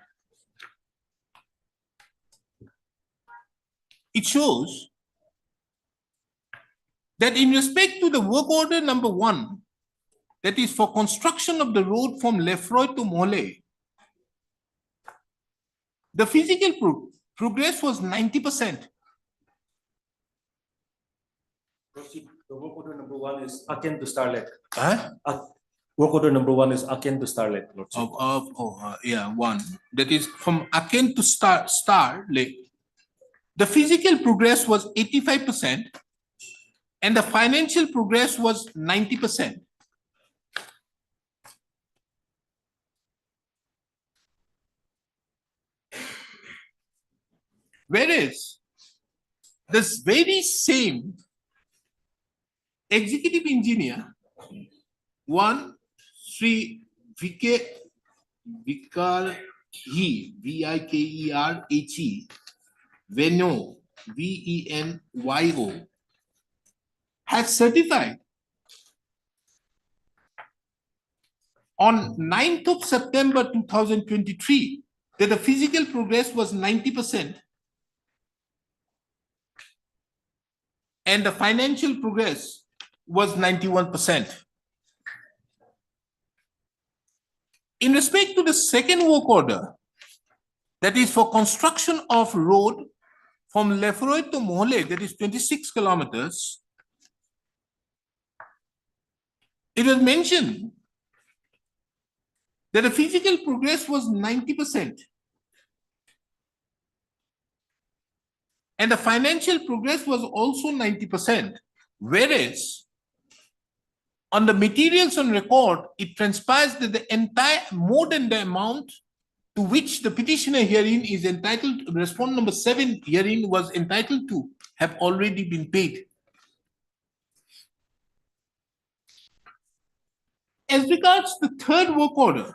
Speaker 2: It shows that in respect to the work order number 1, that is for construction of the road from Lefroy to Mohole, the physical progress was 90%.
Speaker 8: The work order number 1 is akin to Starlet. Work order number 1 is akin to Starlet.
Speaker 2: Yeah, 1. That is from akin to Starlet. The physical progress was 85%, and the financial progress was 90%. Whereas this very same executive engineer, one Sri Vikarhe, Vikerhe, Venyo, Venyo, has certified on 9th of September 2023 that the physical progress was 90% and the financial progress was 91%. In respect to the second work order, that is for construction of road from Lefroy to Mohole, that is 26 kilometers, it was mentioned that the physical progress was 90% and the financial progress was also 90%, whereas on the materials on record, it transpires that the entire, more than the amount to which the petitioner herein is entitled, respondent number 7 herein was entitled to, have already been paid. As regards the third work order,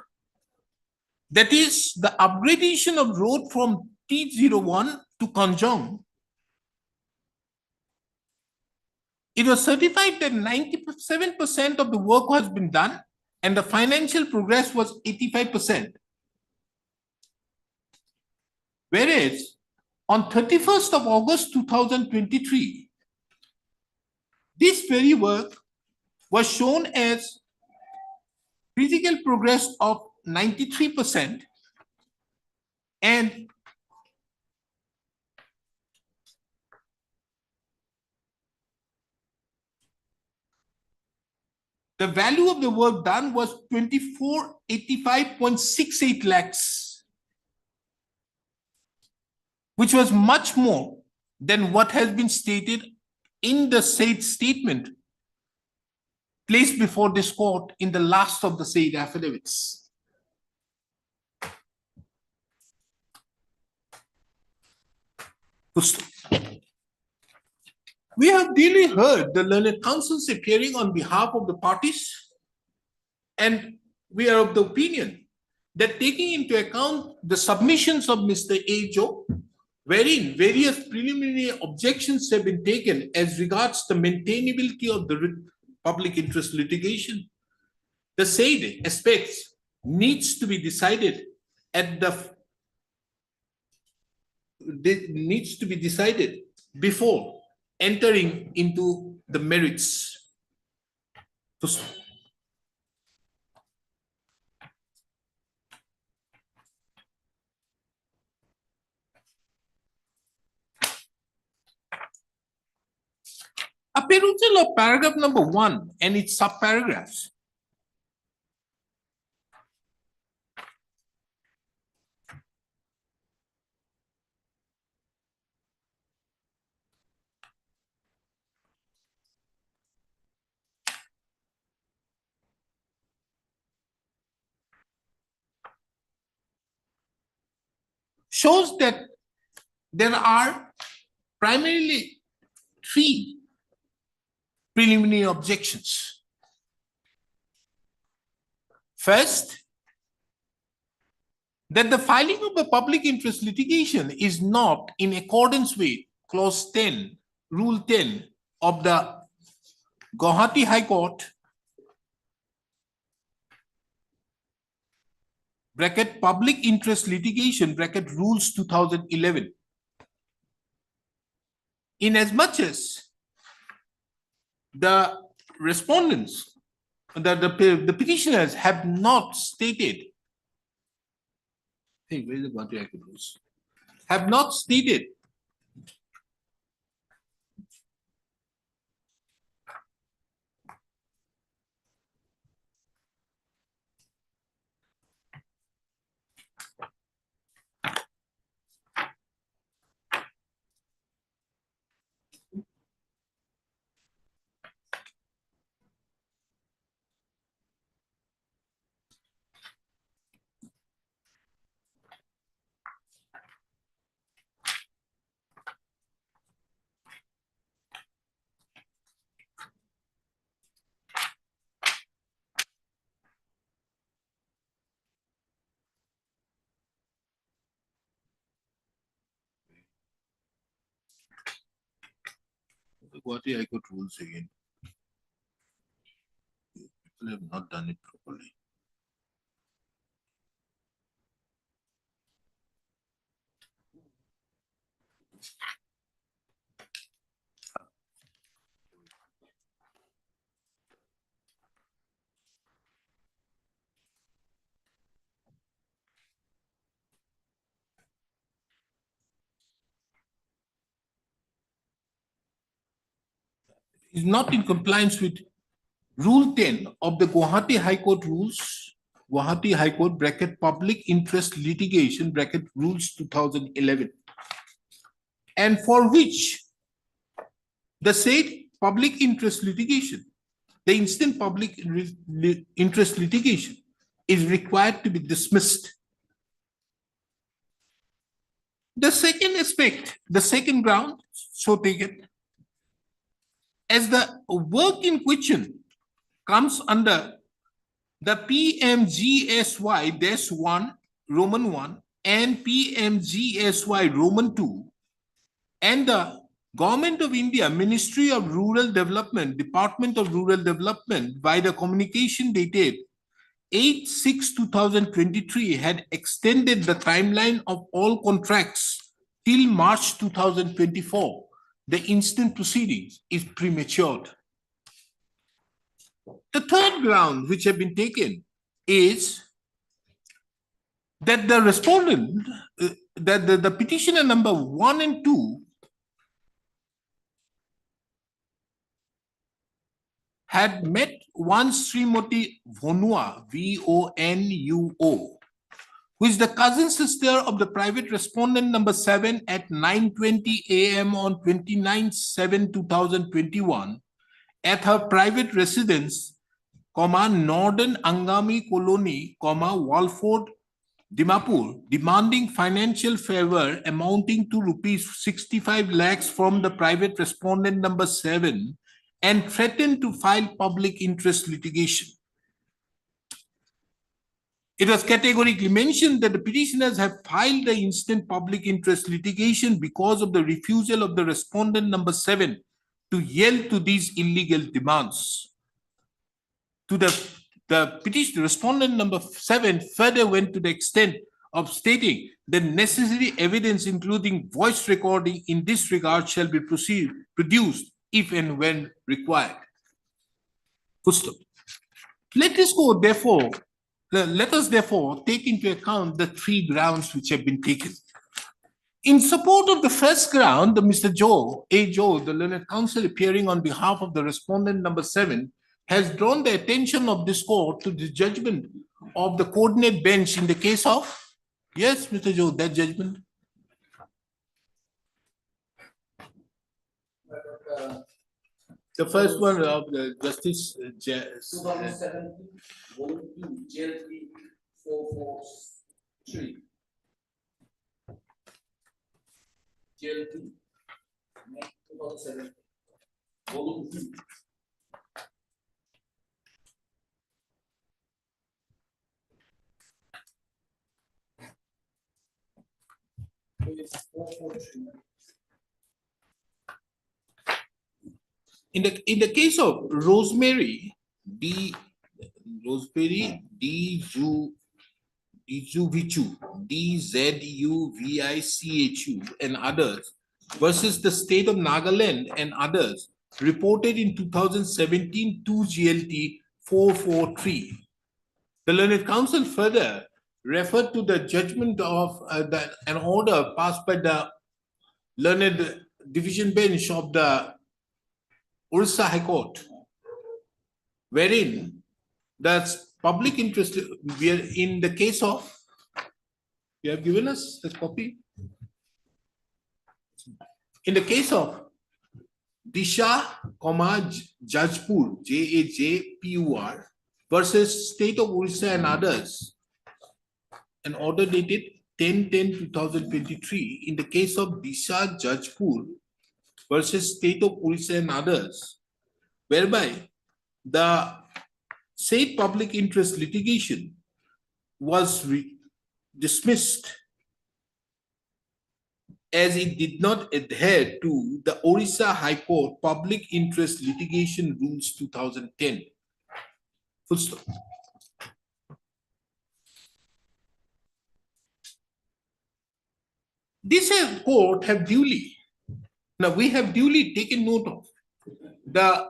Speaker 2: that is the upgradation of road from T01 to Kanjong, it was certified that 97% of the work has been done and the financial progress was 85%. Whereas on 31st of August 2023, this very work was shown as physical progress of 93% and the value of the work done was 2485.68 lakhs, which was much more than what has been stated in the said statement placed before this court in the last of the said affidavits. We have daily heard the learned counsels appearing on behalf of the parties, and we are of the opinion that taking into account the submissions of Mr. A. Joe, wherein various preliminary objections have been taken as regards the maintainability of the public interest litigation, the said aspects needs to be decided before entering into the merits. A perusal of paragraph number 1 and its subparagraphs shows that there are primarily 3 preliminary objections. First, that the filing of a public interest litigation is not in accordance with clause 10, rule 10 of the Gauhati High Court bracket public interest litigation bracket rules 2011. Inasmuch as the respondents, the petitioners have not stated, hey, where is the Gauhati High Court rules? Have not stated Guwahati High Court rules again. People have not done it properly. Is not in compliance with Rule 10 of the Guwahati High Court rules, Guwahati High Court bracket public interest litigation bracket rules 2011, and for which the said public interest litigation, the instant public interest litigation is required to be dismissed. The second aspect, the second ground, so taken, as the work in question comes under the PMGSY-1 Roman 1 and PMGSY Roman 2 and the Government of India Ministry of Rural Development, Department of Rural Development by the communication dated 8/6/2023 had extended the timeline of all contracts till March 2024. The instant proceedings is premature. The third ground which have been taken is that the respondent, that the petitioner number 1 and 2 had met one Srimati Vonua, VONUO, who is the cousin sister of the private respondent number 7 at 9:20 a.m. on 29/7/2021 at her private residence, Northern Angami Colony, Walford, Dimapur, demanding financial favor amounting to rupees 65 lakhs from the private respondent number 7 and threatened to file public interest litigation. It was categorically mentioned that the petitioners have filed the instant public interest litigation because of the refusal of the respondent number 7 to yield to these illegal demands. To the petition, respondent number 7 further went to the extent of stating the necessary evidence, including voice recording in this regard, shall be produced if and when required. Full stop. Let us therefore take into account the three grounds which have been taken. In support of the first ground, Mr. Joe, the learned counsel appearing on behalf of the respondent number 7, has drawn the attention of this court to the judgment of the coordinate bench in the case of, yes, Mr. Joe, that judgment. The first one of the Justice
Speaker 3: 2017, Volume 2, JLP 443. JLP 2007, Volume 2. Page 443.
Speaker 2: In the case of Rosemary Dzuvichu, DZUVICHU and others versus the state of Nagaland and others, reported in 2017 2 GLT 443. The learned counsel further referred to the judgment of an order passed by the learned division bench of the Orissa High Court, wherein the public interest, we are in the case of, you have given us a copy. In the case of Disha, Jajpur, JAJPUR versus State of Orissa and others, an order dated 10/10/2023 in the case of Disha Jajpur versus State of Orissa and others, whereby the said public interest litigation was dismissed as it did not adhere to the Orissa High Court Public Interest Litigation Rules 2010. Full stop. This court have duly, now we have duly taken note of the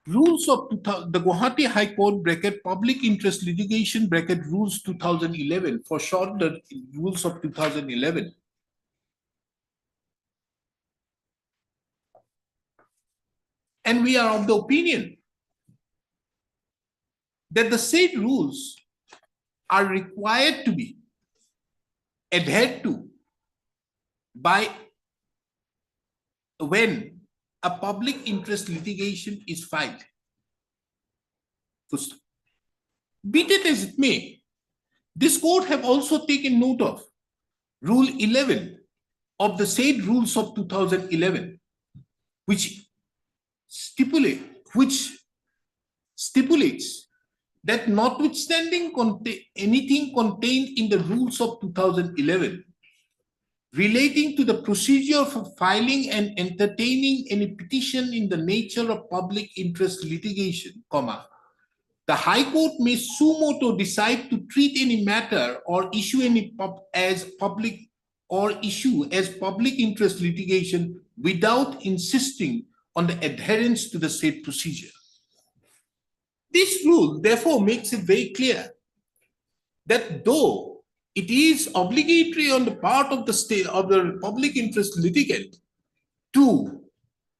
Speaker 2: rules of the Gauhati High Court bracket Public Interest Litigation bracket Rules 2011, for short the rules of 2011. And we are of the opinion that the said rules are required to be adhered to by when a public interest litigation is filed. Be it as it may, this court have also taken note of Rule 11 of the said rules of 2011, which stipulates that notwithstanding anything contained in the rules of 2011 relating to the procedure for filing and entertaining any petition in the nature of public interest litigation, the High Court may suo motu decide to treat any matter or issue as public interest litigation without insisting on the adherence to the said procedure. This rule therefore makes it very clear that though it is obligatory on the part of the state of the public interest litigant to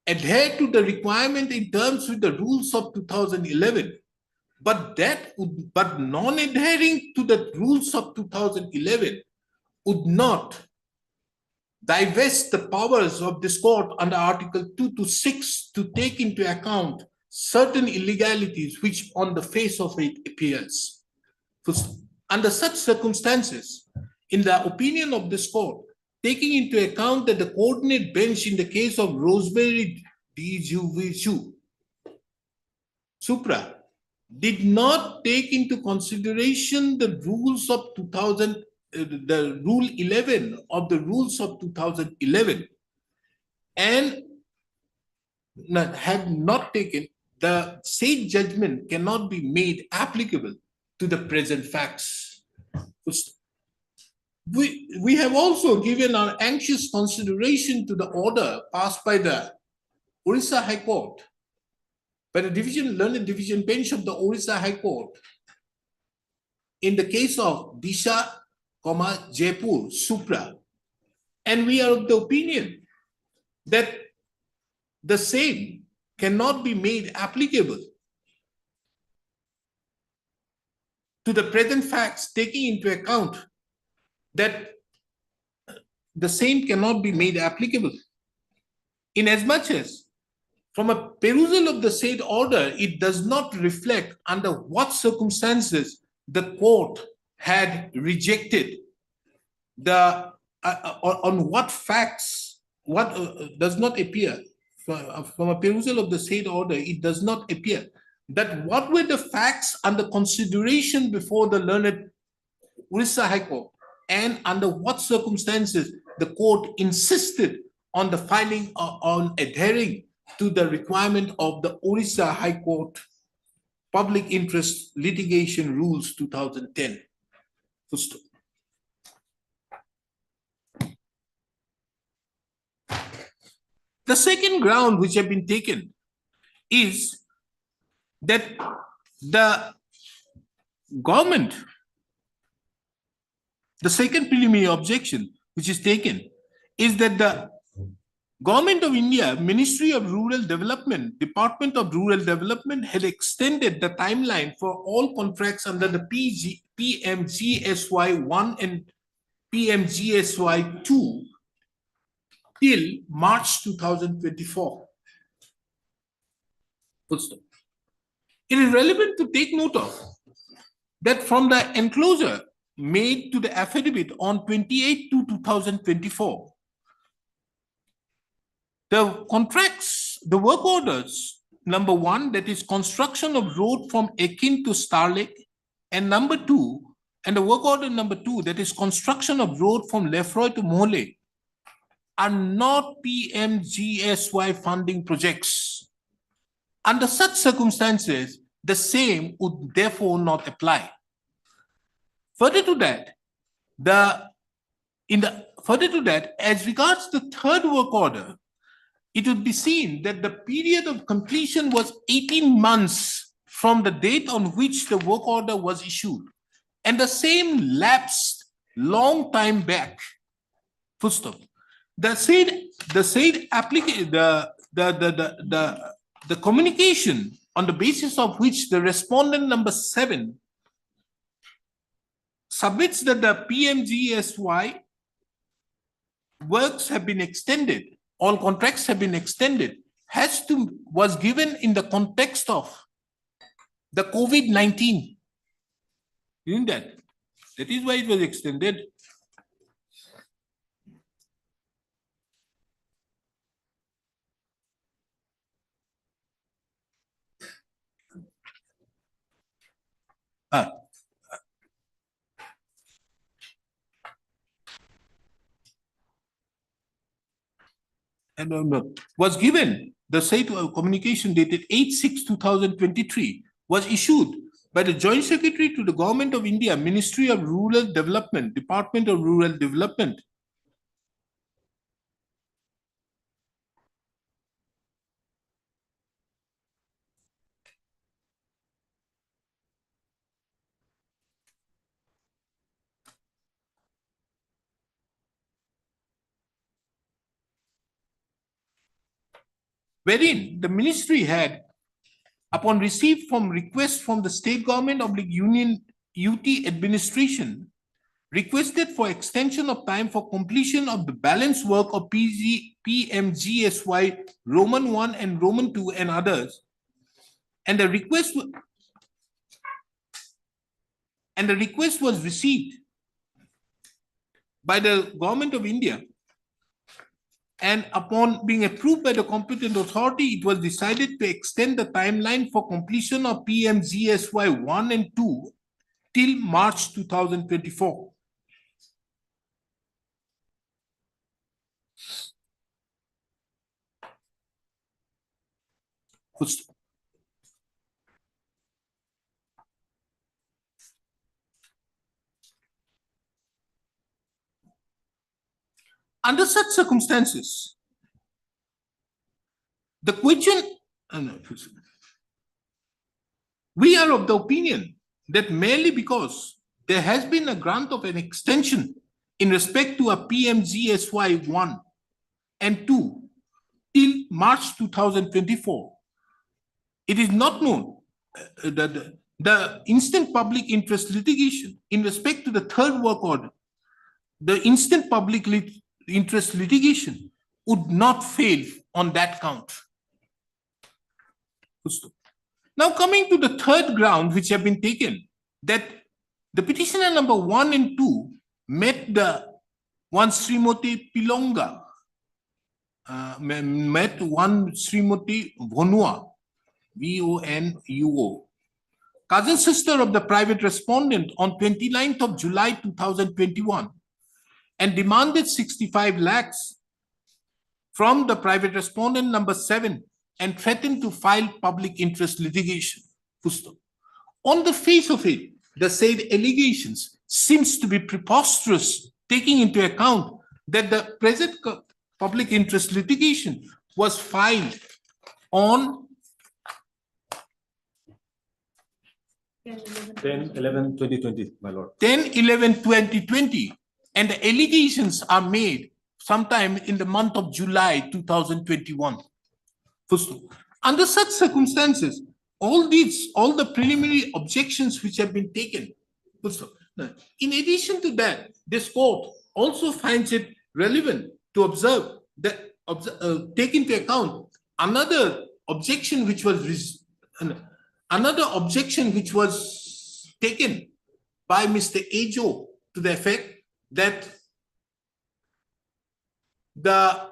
Speaker 2: adhere to the requirement in terms with the rules of 2011, but non-adhering to the rules of 2011 would not divest the powers of this court under Article 2 to 6 to take into account certain illegalities which on the face of it appears. Under such circumstances, in the opinion of this court, taking into account that the coordinate bench in the case of Rosemary DJV Supra did not take into consideration the rules of the Rule 11 of the rules of 2011 and have not taken, the said judgment cannot be made applicable to the present facts. We have also given our anxious consideration to the order passed by the Orissa High Court, by the learned division bench of the Orissa High Court in the case of Disha, Jaipur, Supra. And we are of the opinion that the same cannot be made applicable to the present facts, taking into account that the same cannot be made applicable. Inasmuch as from a perusal of the said order, it does not reflect under what circumstances the court had rejected the, on what facts, what does not appear. From a perusal of the said order, it does not appear that what were the facts under consideration before the learned Orissa High Court and under what circumstances the court insisted on the filing on adhering to the requirement of the Orissa High Court Public Interest Litigation Rules 2010. The second ground which have been taken is that the government, the second preliminary objection which is taken is that the Government of India, Ministry of Rural Development, Department of Rural Development had extended the timeline for all contracts under the PMGSY 1 and PMGSY 2 till March 2024. It is relevant to take note of that from the enclosure made to the affidavit on 28/2/2024, the contracts, the work orders, number 1, that is construction of road from Ekin to Star Lake, and number 2, and the work order number 2, that is construction of road from Lefroy to Mole, are not PMGSY funding projects. Under such circumstances, the same would therefore not apply. Further to that, as regards the third work order, it would be seen that the period of completion was 18 months from the date on which the work order was issued, and the same lapsed long time back. Full stop. The communication on the basis of which the respondent number 7 submits that the PMGSY works have been extended, all contracts have been extended, was given in the context of the COVID-19. Isn't that? That is why it was extended. Was given, the said communication dated 8/6/2023 was issued by the Joint Secretary to the Government of India, Ministry of Rural Development, Department of Rural Development. Wherein the ministry had, upon receipt from request from the state government of the Union UT administration, requested for extension of time for completion of the balance work of PMGSY Roman 1 and Roman 2 and others, and the request was received by the Government of India, and upon being approved by the competent authority, it was decided to extend the timeline for completion of PMGSY 1 and 2 till March 2024. Under such circumstances, the question, we are of the opinion that merely because there has been a grant of an extension in respect to a PMGSY 1 and 2 till March 2024, it is not known that the instant public interest litigation in respect to the third work order, the instant public interest litigation would not fail on that count. Now coming to the third ground which have been taken, that the petitioner number 1 and 2 met the one Srimoti Pilonga, met one Srimoti Vonua, VONUO, cousin sister of the private respondent on 29th of July 2021, and demanded 65 lakhs from the private respondent number 7 and threatened to file public interest litigation. On the face of it, the said allegations seems to be preposterous, taking into account that the present public interest litigation was filed on
Speaker 8: 10/11/2020, my lord.
Speaker 2: 10/11/2020, and the allegations are made sometime in the month of July 2021. Under such circumstances, all the preliminary objections which have been taken. In addition to that, this court also finds it relevant to observe that take into account another objection which was taken by Mr. Ajo, to the effect that the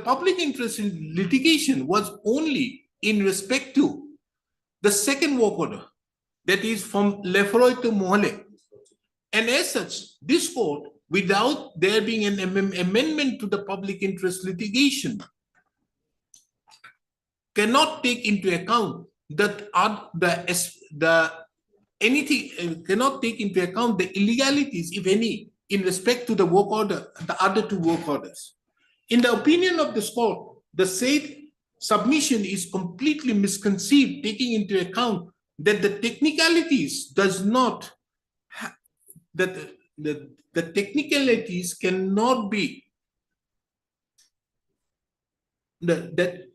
Speaker 2: public interest in litigation was only in respect to the second work order, that is from Lefroy to Mohale. And as such, this court, without there being an amendment to the public interest litigation, cannot take into account that cannot take into account the illegalities, if any, in respect to the work order, the other two work orders. In the opinion of this court, the said submission is completely misconceived, taking into account that the technicalities does not that the technicalities cannot be that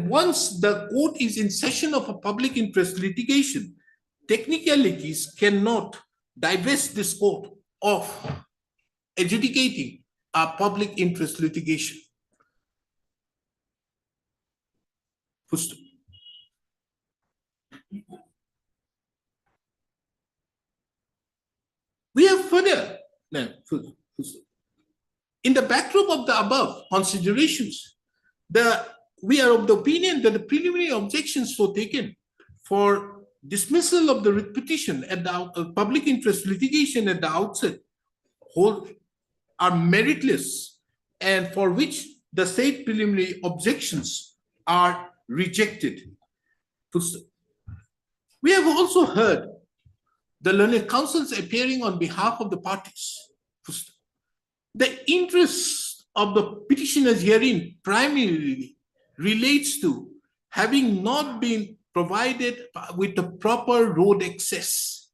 Speaker 2: once the court is in session of a public interest litigation, technicalities cannot divest this court of adjudicating a public interest litigation. First, we have further, in the backdrop of the above considerations, we are of the opinion that the preliminary objections so taken for dismissal of the writ petition at the public interest litigation at the outset are meritless, and for which the said preliminary objections are rejected. We have also heard the learned counsels appearing on behalf of the parties. The interest of the petitioners herein primarily relates to having not been provided with the proper road access.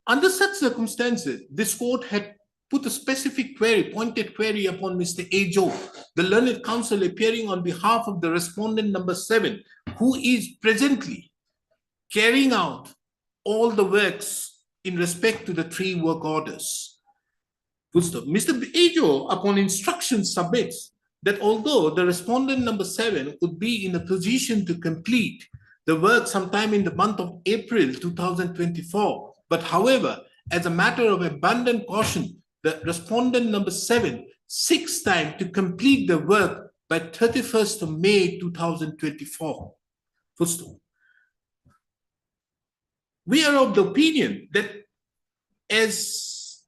Speaker 2: Under such circumstances, this court had put a specific query, pointed query upon Mr. Ajo, the learned counsel appearing on behalf of the respondent number 7, who is presently carrying out all the works in respect to the 3 work orders. Mr. Ajo, upon instruction, submits that although the respondent number 7 would be in a position to complete the work sometime in the month of April 2024, but however, as a matter of abundant caution, the respondent number 7 seeks time to complete the work by 31st of May 2024. We are of the opinion that as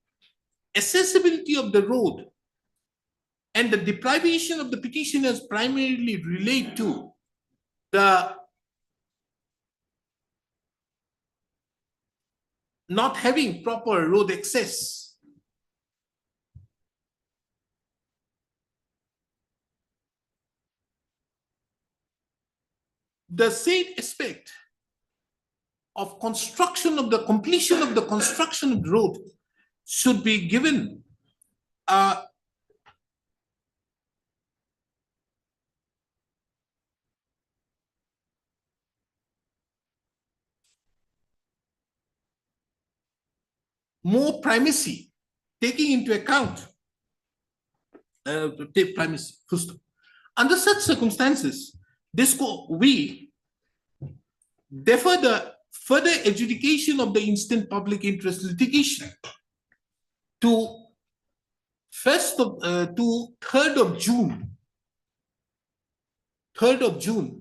Speaker 2: accessibility of the road and the deprivation of the petitioners primarily relate to the not having proper road access, the said aspect of construction of the completion of the construction of the road should be given more primacy, taking into account primacy. Under such circumstances, we defer the further adjudication of the instant public interest litigation to 3rd of June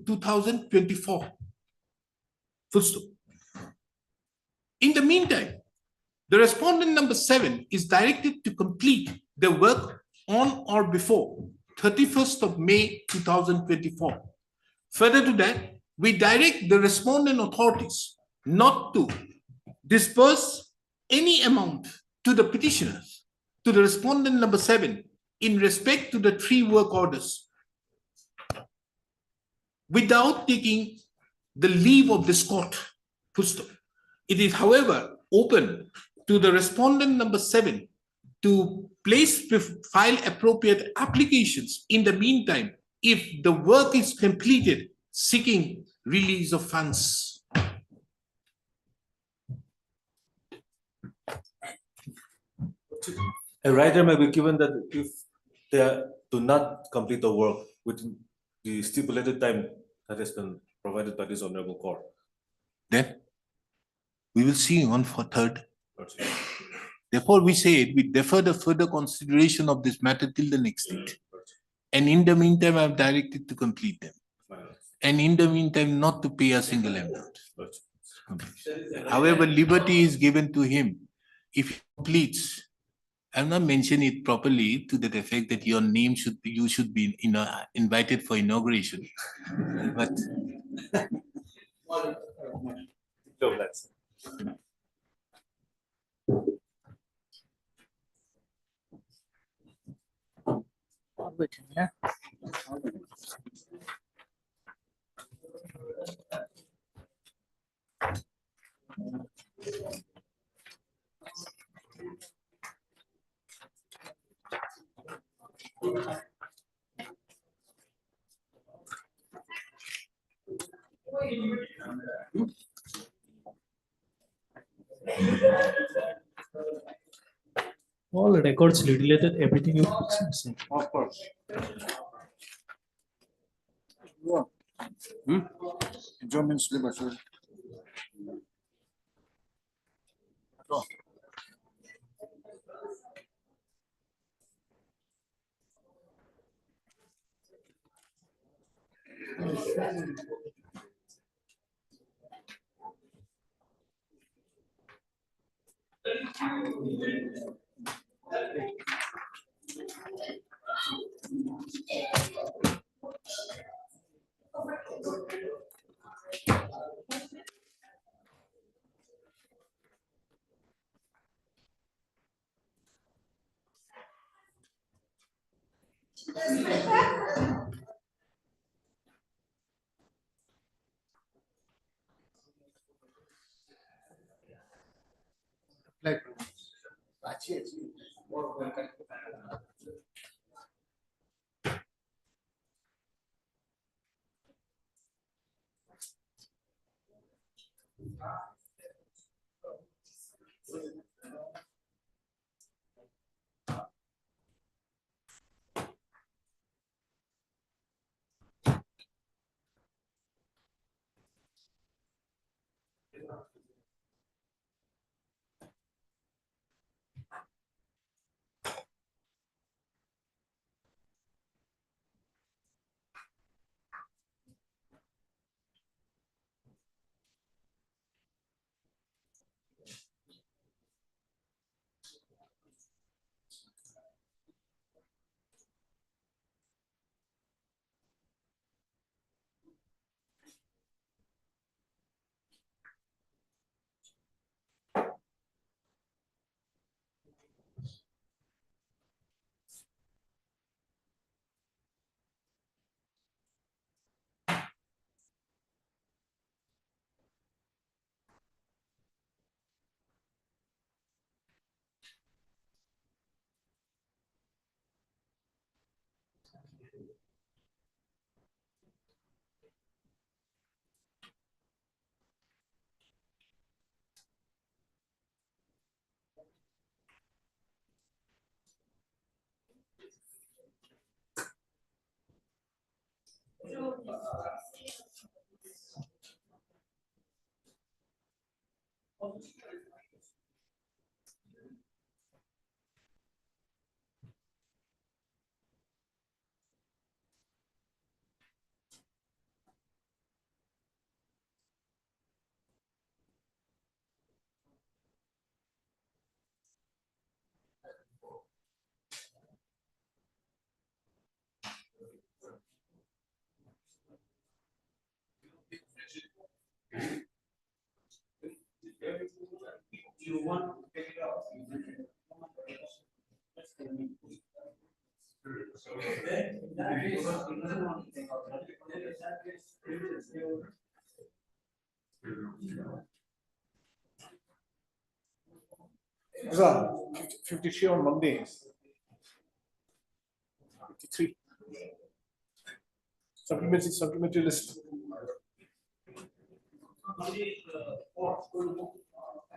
Speaker 2: 2024. In the meantime, the respondent number 7 is directed to complete the work on or before 31st of May 2024. Further to that, we direct the respondent authorities not to disperse any amount to the petitioners, to the respondent number 7, in respect to the 3 work orders, without taking the leave of this court. It is, however, open to the respondent number 7 to file appropriate applications in the meantime if the work is completed, seeking release of funds.
Speaker 8: A rider may be given that if they do not complete the work within the stipulated time that has been provided by this honorable court.
Speaker 2: Then we will see on for 3rd. Therefore, we say we defer the further consideration of this matter till the next date. And in the meantime, I have directed to complete them. And in the meantime, not to pay a single amount. However, liberty is given to him if he completes. I've not mentioned it properly to the effect that your name you should be invited for inauguration. But
Speaker 8: So that's.
Speaker 15: All records related, everything you say.
Speaker 4: Of course.
Speaker 14: German syllabus.
Speaker 5: Azan, 53 on Monday. 53. Supplementary list.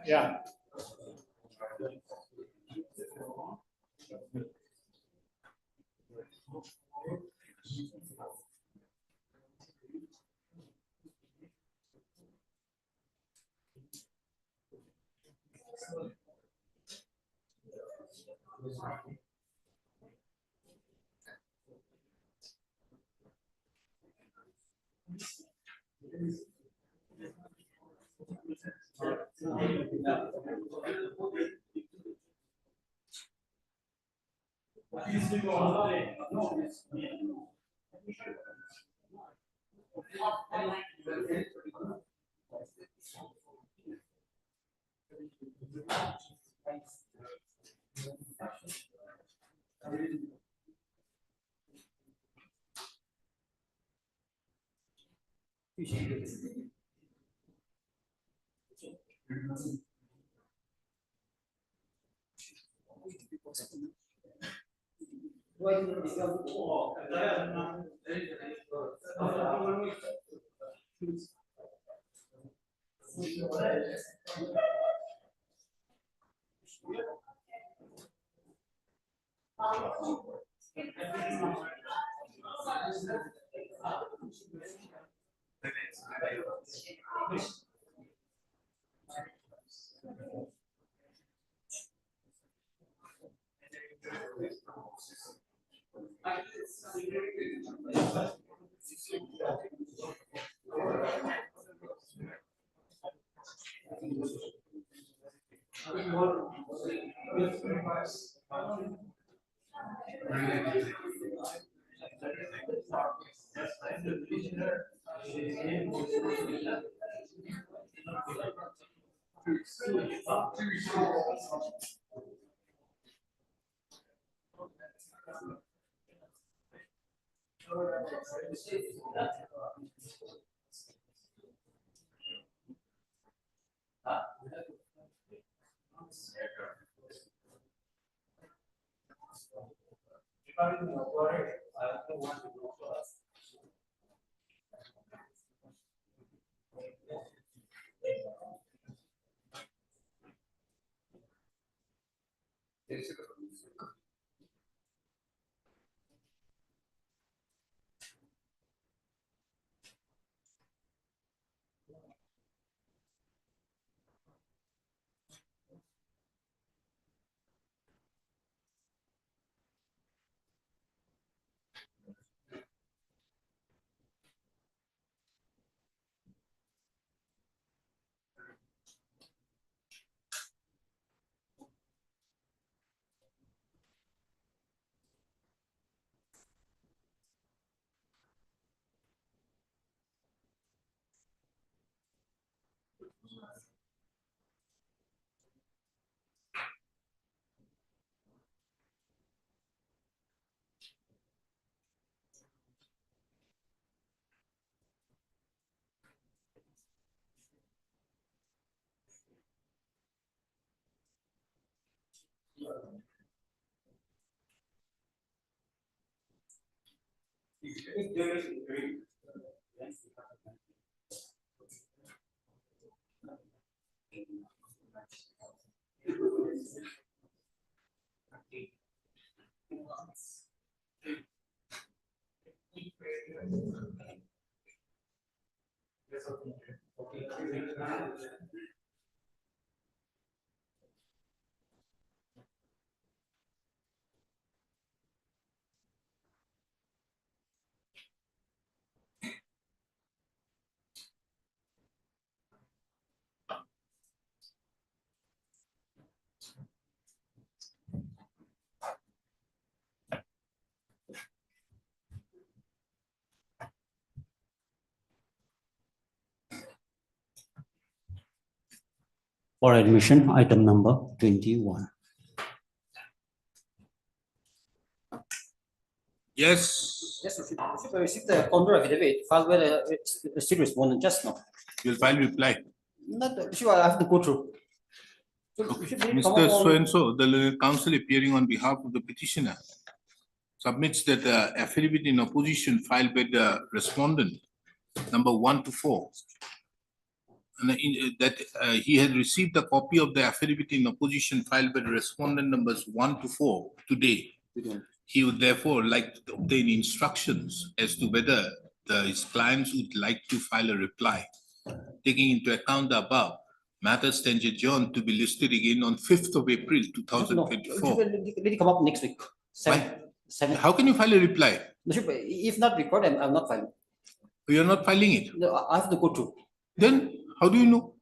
Speaker 5: Yeah.
Speaker 7: For admission, item number 21.
Speaker 2: Yes,
Speaker 16: Yes, we received the counter affidavit filed by the still respondent just now.
Speaker 2: you'll file reply.
Speaker 16: Not sure, I have to go through. So we should be come
Speaker 2: Mr.
Speaker 16: up on-
Speaker 2: So-and-so, the learned counsel appearing on behalf of the petitioner submits that the affidavit in opposition filed by the respondent, number 1 to 4, and that he had received a copy of the affidavit in opposition filed by the respondent numbers 1 to 4 today. He would therefore like to obtain instructions as to whether his clients would like to file a reply. Taking into account the above, matters stand adjourned to be listed again on 5th of April,
Speaker 16: No,
Speaker 2: 2024.
Speaker 16: let it come up next week. Seven.
Speaker 2: How can you file a reply?
Speaker 16: If not recorded, I'm not filing.
Speaker 2: You are not filing it.
Speaker 16: No, I have to go through.
Speaker 2: Then how do you know?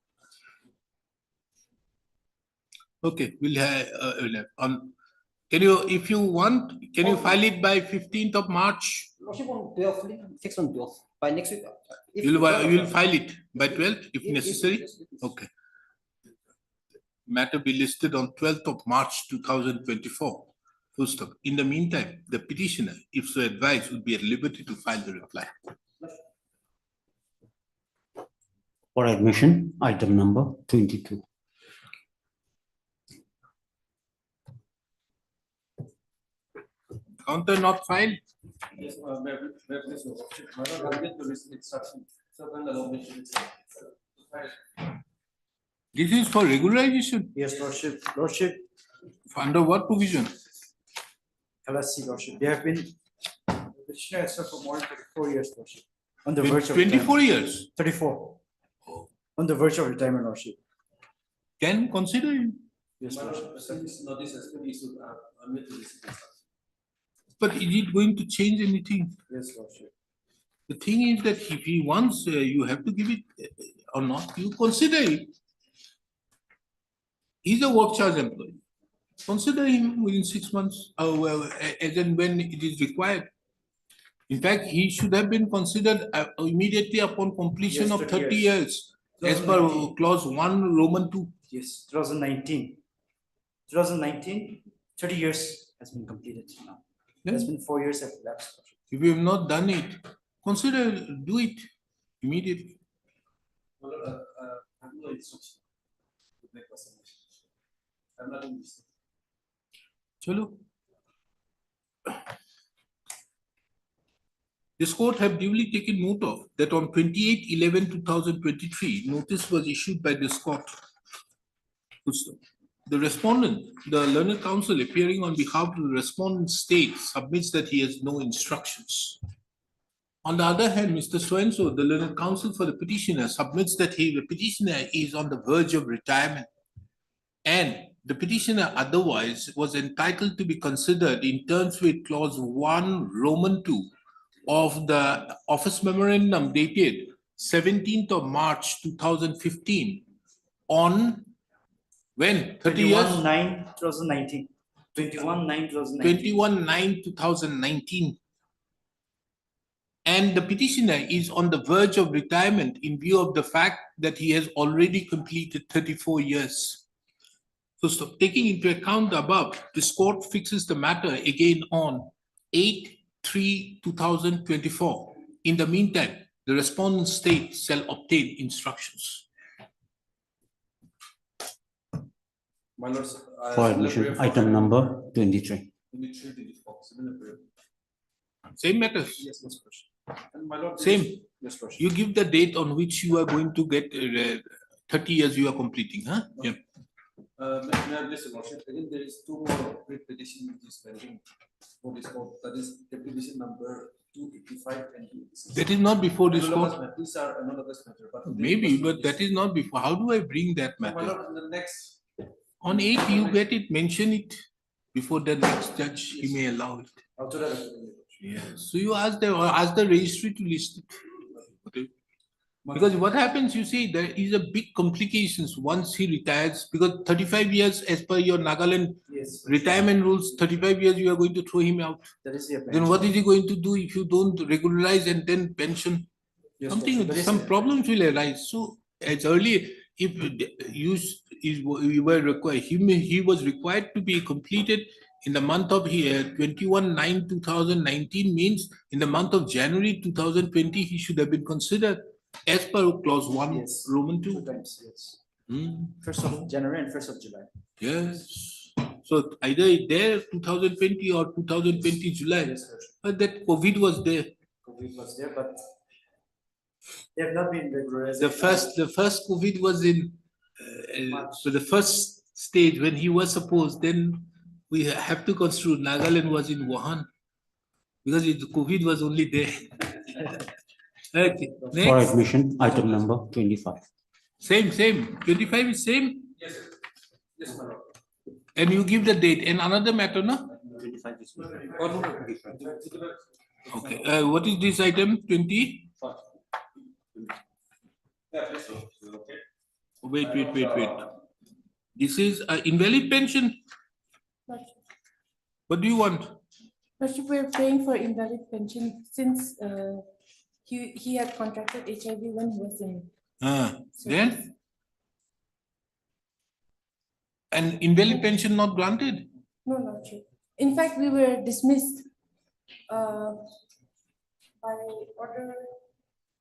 Speaker 2: Okay, we'll have on, can you, if you want, can you file it by 15th of March?
Speaker 16: Lordship on 12, fix on 12, by next week. If
Speaker 2: You'll,
Speaker 16: 12
Speaker 2: you'll file it by 12th if
Speaker 16: If-
Speaker 2: necessary?
Speaker 16: yes, yes.
Speaker 2: Okay. Matter be listed on 12th of March 2024. Full stop. In the meantime, the petitioner, if so advised, would be at liberty to file the reply.
Speaker 7: For admission, item number 22.
Speaker 2: Counter not filed?
Speaker 8: Yes, please, Your Lordship. My lord, I'll get the receipt instruction. So then allow me to.
Speaker 2: This is for regularization.
Speaker 17: Yes, Lordship. Lordship,
Speaker 2: Under what provision?
Speaker 17: let's see, Lordship. They have been, the petitioner has served for more than 34 years, Lordship. On the
Speaker 2: Twen-
Speaker 17: verge of
Speaker 2: 24
Speaker 17: retirement.
Speaker 2: years?
Speaker 17: 34. On the verge of retirement, Lordship.
Speaker 2: Can consider him.
Speaker 17: Yes,
Speaker 8: My
Speaker 17: Lordship.
Speaker 8: lord, this notice has been issued, I'll make the receipt instruction.
Speaker 2: But is it going to change anything?
Speaker 17: Yes, Lordship.
Speaker 2: The thing is that if he wants, you have to give it or not, you consider it. He's a work charge employee. Consider him within 6 months, well, as and when it is required. In fact, he should have been considered immediately upon completion
Speaker 17: Yes,
Speaker 2: of
Speaker 17: 30
Speaker 2: 30
Speaker 17: years.
Speaker 2: years, as per
Speaker 17: 2019.
Speaker 2: clause 1, Roman 2.
Speaker 17: Yes, 2019. 2019, 30 years has been completed now. It's been 4 years have elapsed. Lordship.
Speaker 2: If you have not done it, consider, do it immediately.
Speaker 8: My lord, I have no instruction to make a submission. I'm not in this.
Speaker 2: Chalo. This court have duly taken note of that on 28/11/2023, notice was issued by this court. Full stop. The respondent, the learned counsel appearing on behalf of the respondent state submits that he has no instructions. On the other hand, Mr. So-and-so, the learned counsel for the petitioner, submits that the petitioner is on the verge of retirement and the petitioner otherwise was entitled to be considered in terms with clause 1, Roman 2 of the office memorandum dated 17th of March 2015 on when? 30 years?
Speaker 17: 21/9/2019. 21/9/2019.
Speaker 2: 21/9/2019. And the petitioner is on the verge of retirement in view of the fact that he has already completed 34 years. So taking into account the above, this court fixes the matter again on 8/3/2024. In the meantime, the respondent state shall obtain instructions.
Speaker 8: My lord.
Speaker 7: For admission, item number 23.
Speaker 8: 23/24, similar prayer.
Speaker 2: Same matters.
Speaker 8: Yes, Mr. Lordship. And my lord.
Speaker 2: Same.
Speaker 8: Yes, Lordship.
Speaker 2: You give the date on which you are going to get 30 years you are completing, huh? Yeah.
Speaker 8: May I bless your lordship? Again, there is two more petition which is pending for this court. That is the petition number 285 and 286.
Speaker 2: That is not before this
Speaker 8: Analogous
Speaker 2: court.
Speaker 8: matter. These are analogous matter, but.
Speaker 2: Maybe, but that is not before. How do I bring that
Speaker 8: My
Speaker 2: matter?
Speaker 8: lord, in the next.
Speaker 2: On 8, you get it, mention it before the next judge, he may allow it.
Speaker 8: I'll do that.
Speaker 2: Yes, so you ask the registry to list it. Okay. Because what happens, you see, there is a big complications once he retires, because 35 years as per your Nagaland
Speaker 17: Yes.
Speaker 2: retirement rules, 35 years you are going to throw him out.
Speaker 17: That is the
Speaker 2: Then what is he going to do if you don't regularize and then pension?
Speaker 17: Yes,
Speaker 2: Something,
Speaker 17: Lordship, that is
Speaker 2: some
Speaker 17: the-
Speaker 2: problems will arise. So as early, if you were required, he was required to be completed in the month of 21/9/2019 means in the month of January 2020, he should have been considered as per clause 1,
Speaker 17: Yes.
Speaker 2: Roman 2.
Speaker 17: 2 times, yes.
Speaker 2: Hmm.
Speaker 17: 1st of January and 1st of July.
Speaker 2: Yes. So either there 2020 or 2020 July,
Speaker 17: Yes, Lordship.
Speaker 2: but that COVID was there.
Speaker 17: COVID was there, but they have not been regularized.
Speaker 2: The first COVID was in, so the first stage when he was supposed, then we have to construe Nagaland was in Wuhan. Because COVID was only there. Okay,
Speaker 7: For
Speaker 2: next,
Speaker 7: admission, item number 25.
Speaker 2: same, 25 is same,
Speaker 8: Yes, sir. Yes, my lord.
Speaker 2: and you give the date, and another matter, no?
Speaker 7: 25 is.
Speaker 8: Oh, no, no.
Speaker 2: Okay, what is this item, 20?
Speaker 8: Yeah, please, sir. Okay.
Speaker 2: Wait. This is an invalid pension. What do you want?
Speaker 11: Lordship, we're paying for invalid pension since he had contracted HIV when he was in.
Speaker 2: Then? And invalid pension not granted?
Speaker 11: No, Lordship. In fact, we were dismissed by order.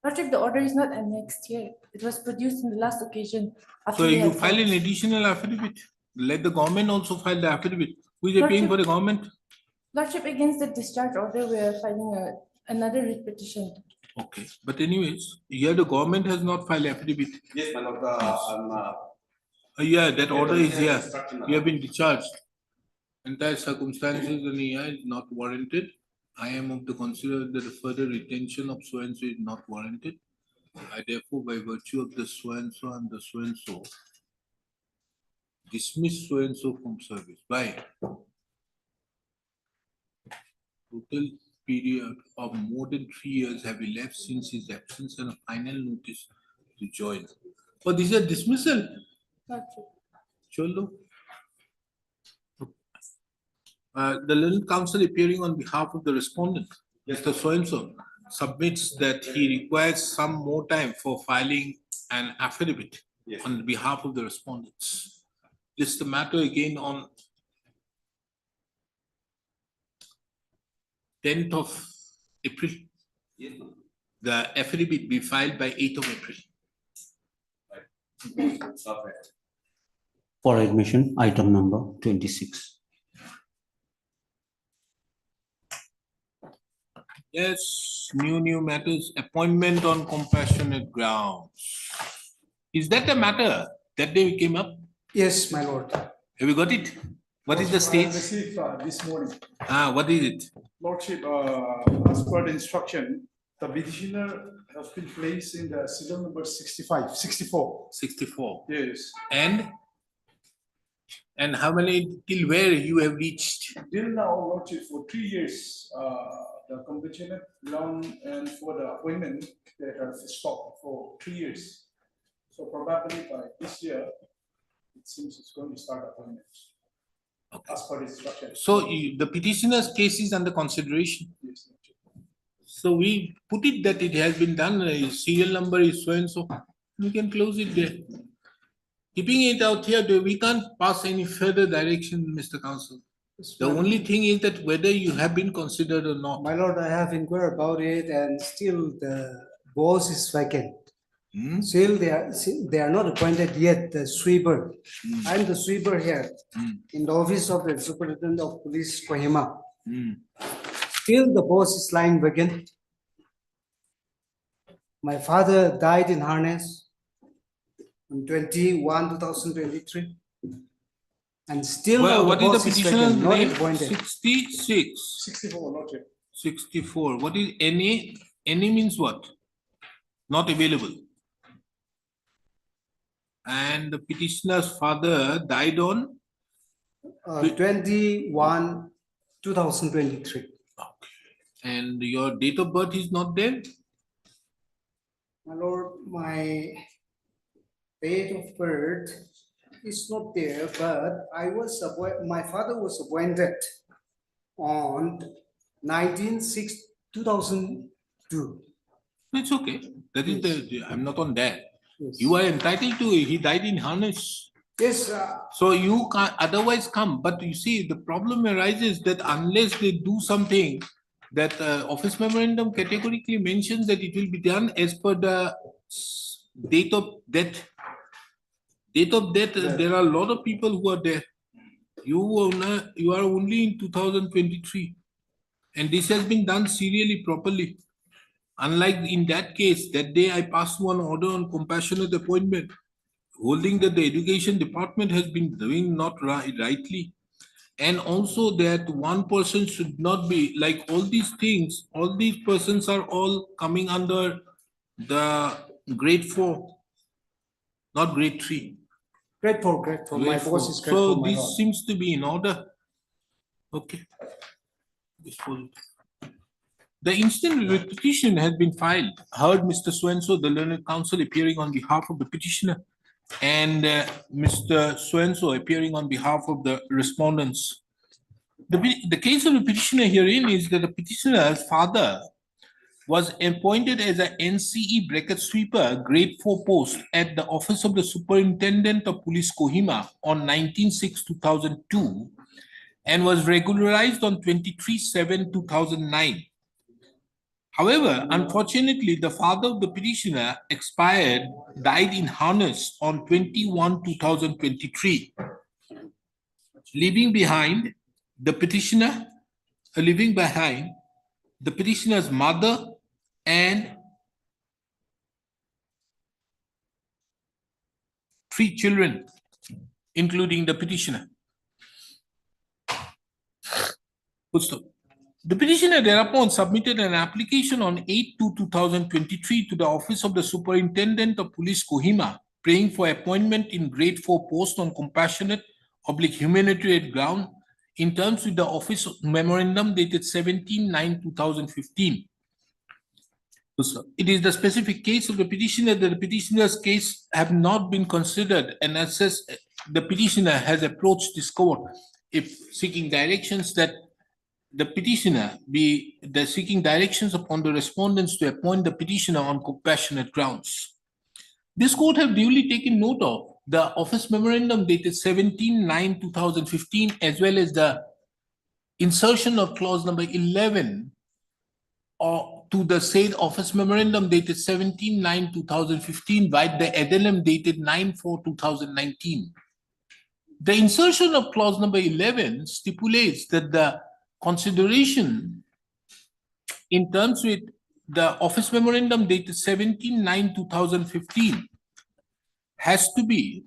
Speaker 11: Lordship, the order is not annexed here. It was produced in the last occasion.
Speaker 2: So
Speaker 11: we
Speaker 2: you
Speaker 11: had
Speaker 2: file an
Speaker 11: filed.
Speaker 2: additional affidavit. Let the government also file the affidavit. Who is paying for the government?
Speaker 11: Lordship, against the discharge order, we are filing another writ petition.
Speaker 2: Okay, but anyways, here the government has not filed affidavit.
Speaker 10: Yes, my lord,
Speaker 2: Yeah, that order is here.
Speaker 10: instruction,
Speaker 2: You have been discharged. Entire circumstances and is not warranted. I am of the consider that the further retention of so and so is not warranted. I therefore, by virtue of the so and so, dismiss so and so from service. By total period of more than 3 years have elapsed since his absence and a final notice to join. But this is a dismissal. Cholo. The learned counsel appearing on behalf of the respondent, Mr. So-and-so, submits that he requires some more time for filing an affidavit on behalf of the respondents. This is the matter again on 10th of April. The affidavit be filed by 8th of April.
Speaker 7: For admission, item number 26.
Speaker 2: Yes, new matters, appointment on compassionate grounds. Is that a matter that day we came up?
Speaker 18: Yes, my lord.
Speaker 2: Have you got it? What is the
Speaker 18: I
Speaker 2: state?
Speaker 18: received this morning.
Speaker 2: What is it?
Speaker 18: Lordship, as per the instruction, the petitioner has been placed in the serial number 64.
Speaker 2: 64.
Speaker 18: Yes.
Speaker 2: And how many, till where you have reached?
Speaker 18: Till now, Lordship, for 3 years, the compassionate ground and for the appointment, they have stopped for 3 years. So probably by this year, it seems it's going to start appointments.
Speaker 2: Okay.
Speaker 18: As per the instruction.
Speaker 2: So the petitioner's case is under consideration.
Speaker 18: Yes.
Speaker 2: So we put it that it has been done, serial number is so and so, we can close it there. Keeping it out here, we can't pass any further direction, Mr. Counsel. The only thing is that whether you have been considered or not.
Speaker 19: My lord, I have inquired about it and still the post is vacant. Still they are not appointed yet, the sweeper. I'm the sweeper here in the office of the Superintendent of Police Kohima. Still the post is lying vacant. My father died in harness on 2023. And still
Speaker 2: What is the petitioner's
Speaker 19: not
Speaker 2: name?
Speaker 19: appointed.
Speaker 2: 66.
Speaker 18: 64, not yet.
Speaker 2: 64. What is NA? NA means what? Not available. And the petitioner's father died on
Speaker 19: 21/2023.
Speaker 2: And your date of birth is not there?
Speaker 19: My lord, my date of birth is not there, but my father was appointed on 19/6/2002.
Speaker 2: It's okay. That is the, I'm not on that.
Speaker 19: Yes.
Speaker 2: You are entitled to it. He died in harness.
Speaker 19: Yes.
Speaker 2: So you can't otherwise come. But you see, the problem arises that unless they do something, that office memorandum categorically mentions that it will be done as per the date of death. Date of death, there are a lot of people who are there. You are only in 2023. And this has been done serially, properly. Unlike in that case, that day I passed one order on compassionate appointment, holding that the education department has been doing not rightly. And also that one person should not be, like all these things, all these persons are all coming under the grade 4, not grade 3.
Speaker 19: Grade 4, grade 4. My boss is grade 4.
Speaker 2: So
Speaker 19: my
Speaker 2: this
Speaker 19: lord.
Speaker 2: seems to be in order. Okay. The instant petition has been filed. Heard Mr. So-and-so, the learned counsel appearing on behalf of the petitioner. and Mr. So-and-so appearing on behalf of the respondents. The case of the petitioner herein is that the petitioner's father was appointed as a NCE bracket sweeper, grade 4 post at the office of the Superintendent of Police Kohima on 19/6/2002 and was regularized on 23/7/2009. However, unfortunately, the father of the petitioner died in harness on 21/2023, leaving behind the petitioner's mother and 3 children, including the petitioner. The petitioner thereupon submitted an application on 8/2/2023 to the office of the Superintendent of Police Kohima, praying for appointment in grade 4 post on compassionate / humanitarian ground in terms with the office memorandum dated 17/9/2015. It is the specific case of the petitioner that the petitioner's case have not been considered, and as such, the petitioner has approached this court if seeking directions that the petitioner be seeking directions upon the respondents to appoint the petitioner on compassionate grounds. This court have duly taken note of the office memorandum dated 17/9/2015 as well as the insertion of clause number 11 or to the said office memorandum dated 17/9/2015 by the addendum dated 9/4/2019. The insertion of clause number 11 stipulates that the consideration in terms with the office memorandum dated 17/9/2015 has to be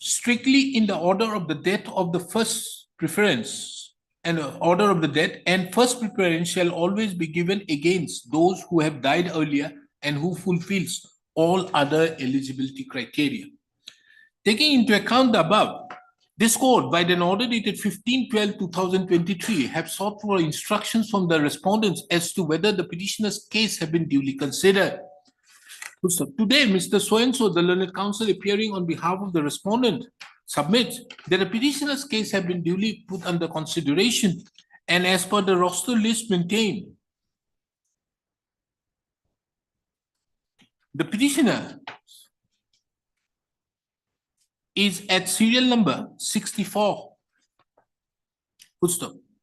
Speaker 2: strictly in the order of the death of the first preference and order of the death, and first preference shall always be given against those who have died earlier and who fulfills all other eligibility criteria. Taking into account the above, this court, by an order dated 15/12/2023, have sought for instructions from the respondents as to whether the petitioner's case have been duly considered. So today, Mr. So-and-so, the learned counsel appearing on behalf of the respondent, submits that the petitioner's case have been duly put under consideration, and as per the roster list maintained, the petitioner is at serial number 64.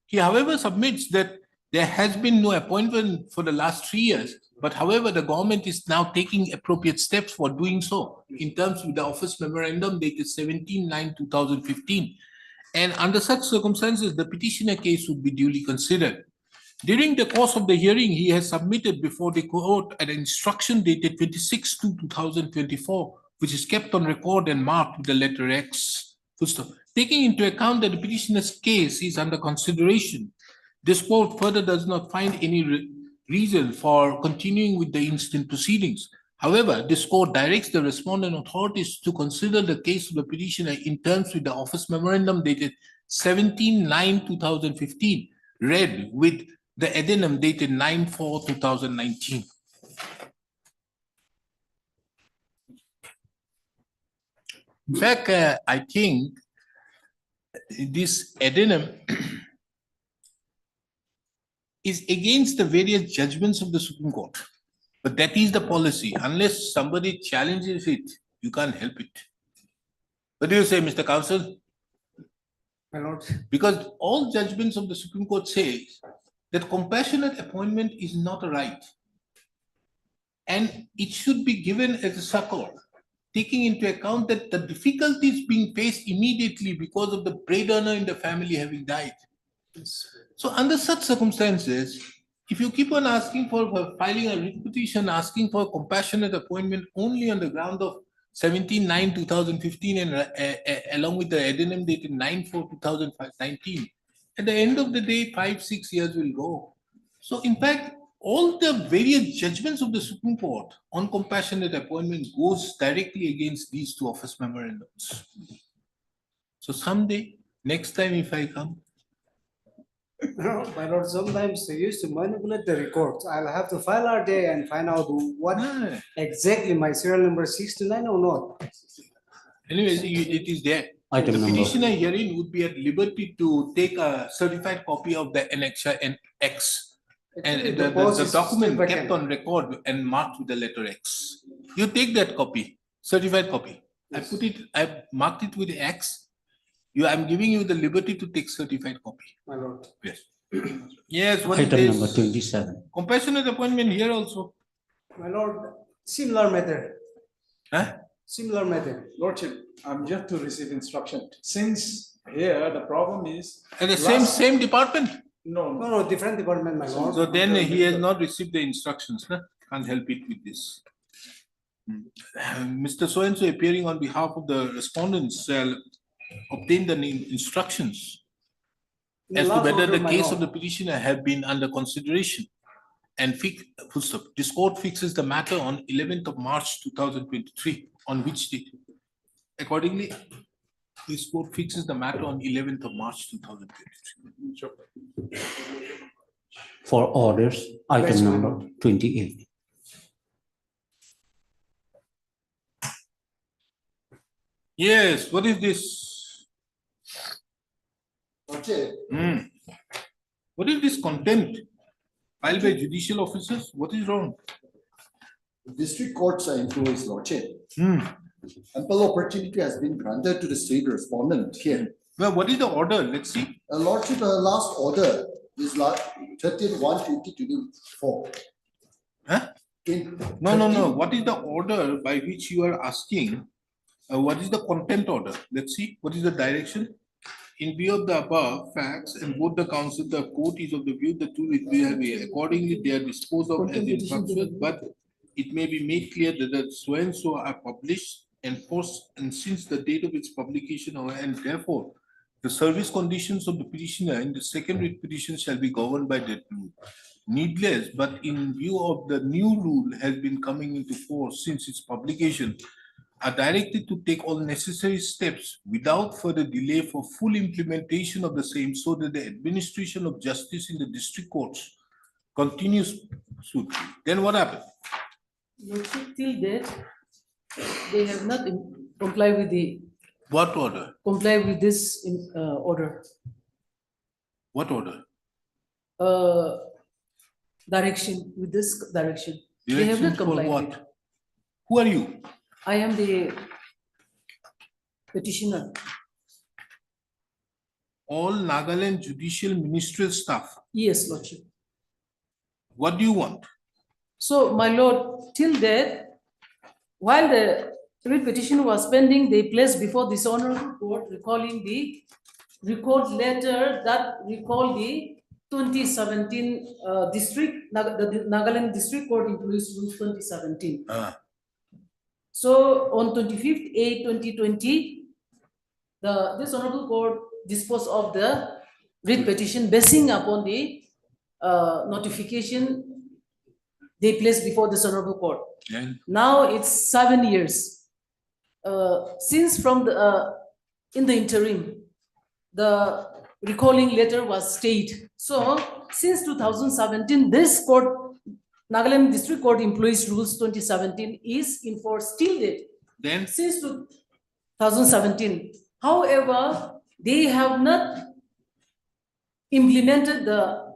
Speaker 2: He, however, submits that there has been no appointment for the last 3 years, but however, the government is now taking appropriate steps for doing so in terms with the office memorandum dated 17/9/2015. And under such circumstances, the petitioner case would be duly considered. During the course of the hearing, he has submitted before the court an instruction dated 26/2/2024, which is kept on record and marked with the letter X. Taking into account that the petitioner's case is under consideration, this court further does not find any reason for continuing with the instant proceedings. However, this court directs the respondent authorities to consider the case of the petitioner in terms with the office memorandum dated 17/9/2015, read with the addendum dated 9/4/2019. In fact, I think this addendum is against the various judgments of the Supreme Court. But that is the policy. Unless somebody challenges it, you can't help it. What do you say, Mr. Counsel?
Speaker 19: My lord.
Speaker 2: Because all judgments of the Supreme Court say that compassionate appointment is not a right. And it should be given as a succor, taking into account that the difficulties being faced immediately because of the bread earner in the family having died. So under such circumstances, if you keep on asking for filing a writ petition, asking for a compassionate appointment only on the ground of 17/9/2015 and along with the addendum dated 9/4/2019, at the end of the day, 5-6 years will go. So in fact, all the various judgments of the Supreme Court on compassionate appointment goes directly against these two office memorandums. So someday, next time if I come,
Speaker 19: No, my lord, sometimes they used to manipulate the records. I'll have to file our day and find out what exactly my serial number 69 or not.
Speaker 2: Anyways, it is there.
Speaker 7: Item
Speaker 2: The
Speaker 7: number.
Speaker 2: petitioner herein would be at liberty to take a certified copy of the annexure and X.
Speaker 19: Actually,
Speaker 2: And
Speaker 19: the post
Speaker 2: the
Speaker 19: is still
Speaker 2: document
Speaker 19: vacant.
Speaker 2: kept on record and marked with the letter X. You take that copy, certified copy. I put it, I marked it with X. I'm giving you the liberty to take certified copy.
Speaker 19: My lord.
Speaker 2: Yes. Yes, what is
Speaker 7: Item number
Speaker 2: this?
Speaker 7: 27.
Speaker 2: Compassionate appointment here also.
Speaker 19: My lord, similar matter.
Speaker 2: Huh?
Speaker 19: Similar matter.
Speaker 18: Lordship, I'm just to receive instruction. Since here the problem is.
Speaker 2: And the
Speaker 18: last-
Speaker 2: same department?
Speaker 18: No,
Speaker 19: No, different department, my lord.
Speaker 2: So then he has not received the instructions, huh? Can't help it with this. Mr. So-and-so appearing on behalf of the respondents shall obtain the instructions
Speaker 19: In the
Speaker 2: as to
Speaker 19: last
Speaker 2: whether
Speaker 19: order,
Speaker 2: the
Speaker 19: my
Speaker 2: case
Speaker 19: lord.
Speaker 2: of the petitioner have been under consideration. And this court fixes the matter on 11th of March 2023, on which date? Accordingly, this court fixes the matter on 11th of March 2023.
Speaker 7: For orders,
Speaker 19: Yes,
Speaker 7: item
Speaker 19: my
Speaker 7: number
Speaker 19: lord.
Speaker 7: 28.
Speaker 2: Yes, what is this?
Speaker 14: Okay.
Speaker 2: What is this contempt filed by judicial officers? What is wrong?
Speaker 14: District courts are into his lordship. Ample opportunity has been granted to the state respondent here.
Speaker 2: Well, what is the order? Let's see.
Speaker 14: Lordship, last order is 30/1/2024.
Speaker 2: Huh? No. What is the order by which you are asking? What is the contempt order? Let's see. What is the direction? In view of the above facts and both the council, the court is of the view the two accordingly they are disposed of as instructions, but it may be made clear that the so and so are published, enforced, and since the date of its publication, and therefore the service conditions of the petitioner in the second writ petition shall be governed by that rule. Needless, but in view of the new rule has been coming into force since its publication, are directed to take all necessary steps without further delay for full implementation of the same, so that the administration of justice in the district courts continues smoothly. Then what happened?
Speaker 12: Till date, they have not complied with the.
Speaker 2: What order?
Speaker 12: Comply with this order.
Speaker 2: What order?
Speaker 12: Direction, with this direction. They have
Speaker 2: Directions
Speaker 12: not
Speaker 2: for
Speaker 12: complied with.
Speaker 2: what? Who are you?
Speaker 12: I am the petitioner.
Speaker 2: All Nagaland judicial ministerial staff.
Speaker 12: Yes, Lordship.
Speaker 2: What do you want?
Speaker 12: So, my lord, till date, while the writ petition was pending, they placed before this honorable court recalling the record letter that recalled the 2017 district, the Nagaland District Court Employees Rules 2017. So on 25th/8/2020, this honorable court disposed of the writ petition basing upon the notification they placed before this honorable court. Now it's 7 years. Since from the in the interim, the recalling letter was stayed. So since 2017, this court, Nagaland District Court Employees Rules 2017 is in force till date.
Speaker 2: Then
Speaker 12: since 2017. However, they have not implemented the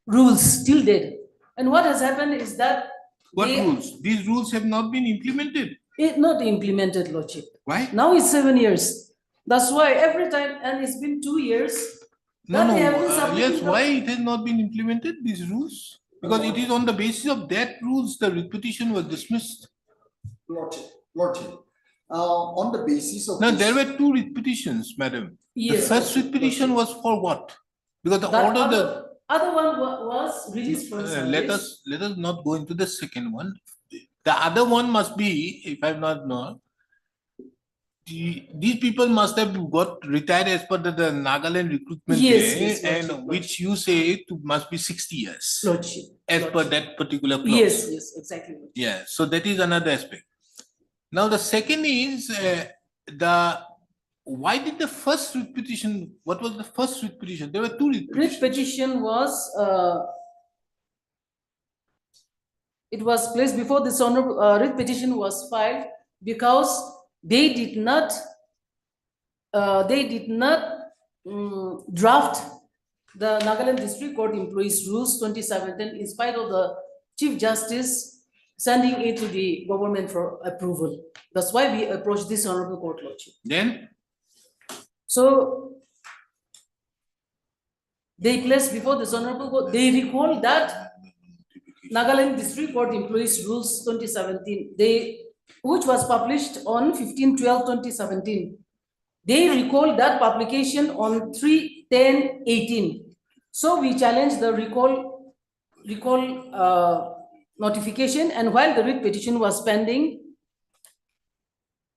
Speaker 12: rules till date. And what has happened is that
Speaker 2: what rules? These rules have not been implemented.
Speaker 12: Not implemented, Lordship.
Speaker 2: Why?
Speaker 12: Now it's 7 years. That's why every time, and it's been 2 years.
Speaker 2: Yes, why it has not been implemented, these rules? Because it is on the basis of that rules the writ petition was dismissed.
Speaker 14: Lordship, on the basis of.
Speaker 2: Now, there were 2 writ petitions, madam.
Speaker 12: Yes,
Speaker 2: the first writ petition was for what? Because the
Speaker 12: other one was released from service.
Speaker 2: let us not go into the second one. The other one must be, if I'm not wrong, these people must have got retired as per the Nagaland recruitment and which you say must be 60 years.
Speaker 12: Lordship.
Speaker 2: As per that particular clause.
Speaker 12: Yes, exactly.
Speaker 2: Yeah, so that is another aspect. Now the second is the why did the first writ petition, what was the first writ petition? There were two writ
Speaker 12: Writ petition was, it was placed before this honorable, writ petition was filed because they did not draft the Nagaland District Court Employees Rules 2017 in spite of the Chief Justice sending it to the government for approval. That's why we approached this honorable court, Lordship.
Speaker 2: Then?
Speaker 12: So they placed before this honorable court, they recall that Nagaland District Court Employees Rules 2017, which was published on 15/12/2017. They recall that publication on 3/10/18. So we challenged the recall notification, and while the writ petition was pending,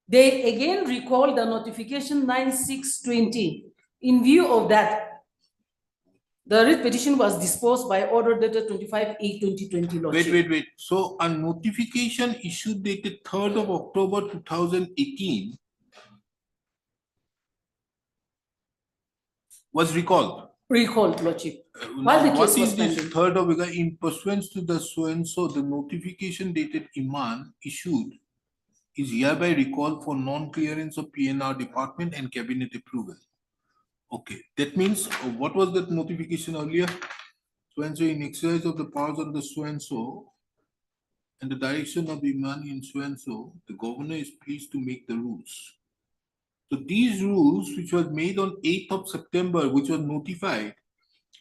Speaker 12: they again recalled the notification 9/6/20. In view of that, the writ petition was disposed by order dated 25/8/2020.
Speaker 2: Wait. So a notification issued dated 3rd of October 2018 was recalled.
Speaker 12: Recalled, Lordship.
Speaker 2: Now,
Speaker 12: While the
Speaker 2: what
Speaker 12: case
Speaker 2: is
Speaker 12: was
Speaker 2: this
Speaker 12: pending.
Speaker 2: 3rd of August in pursuance to the so and so, the notification dated Iman issued is hereby recalled for non-clearance of PNR department and cabinet approval. Okay, that means what was that notification earlier? So and so in exercise of the powers of the so and so and the direction of Iman in so and so, the governor is pleased to make the rules. So these rules, which was made on 8th of September, which was notified,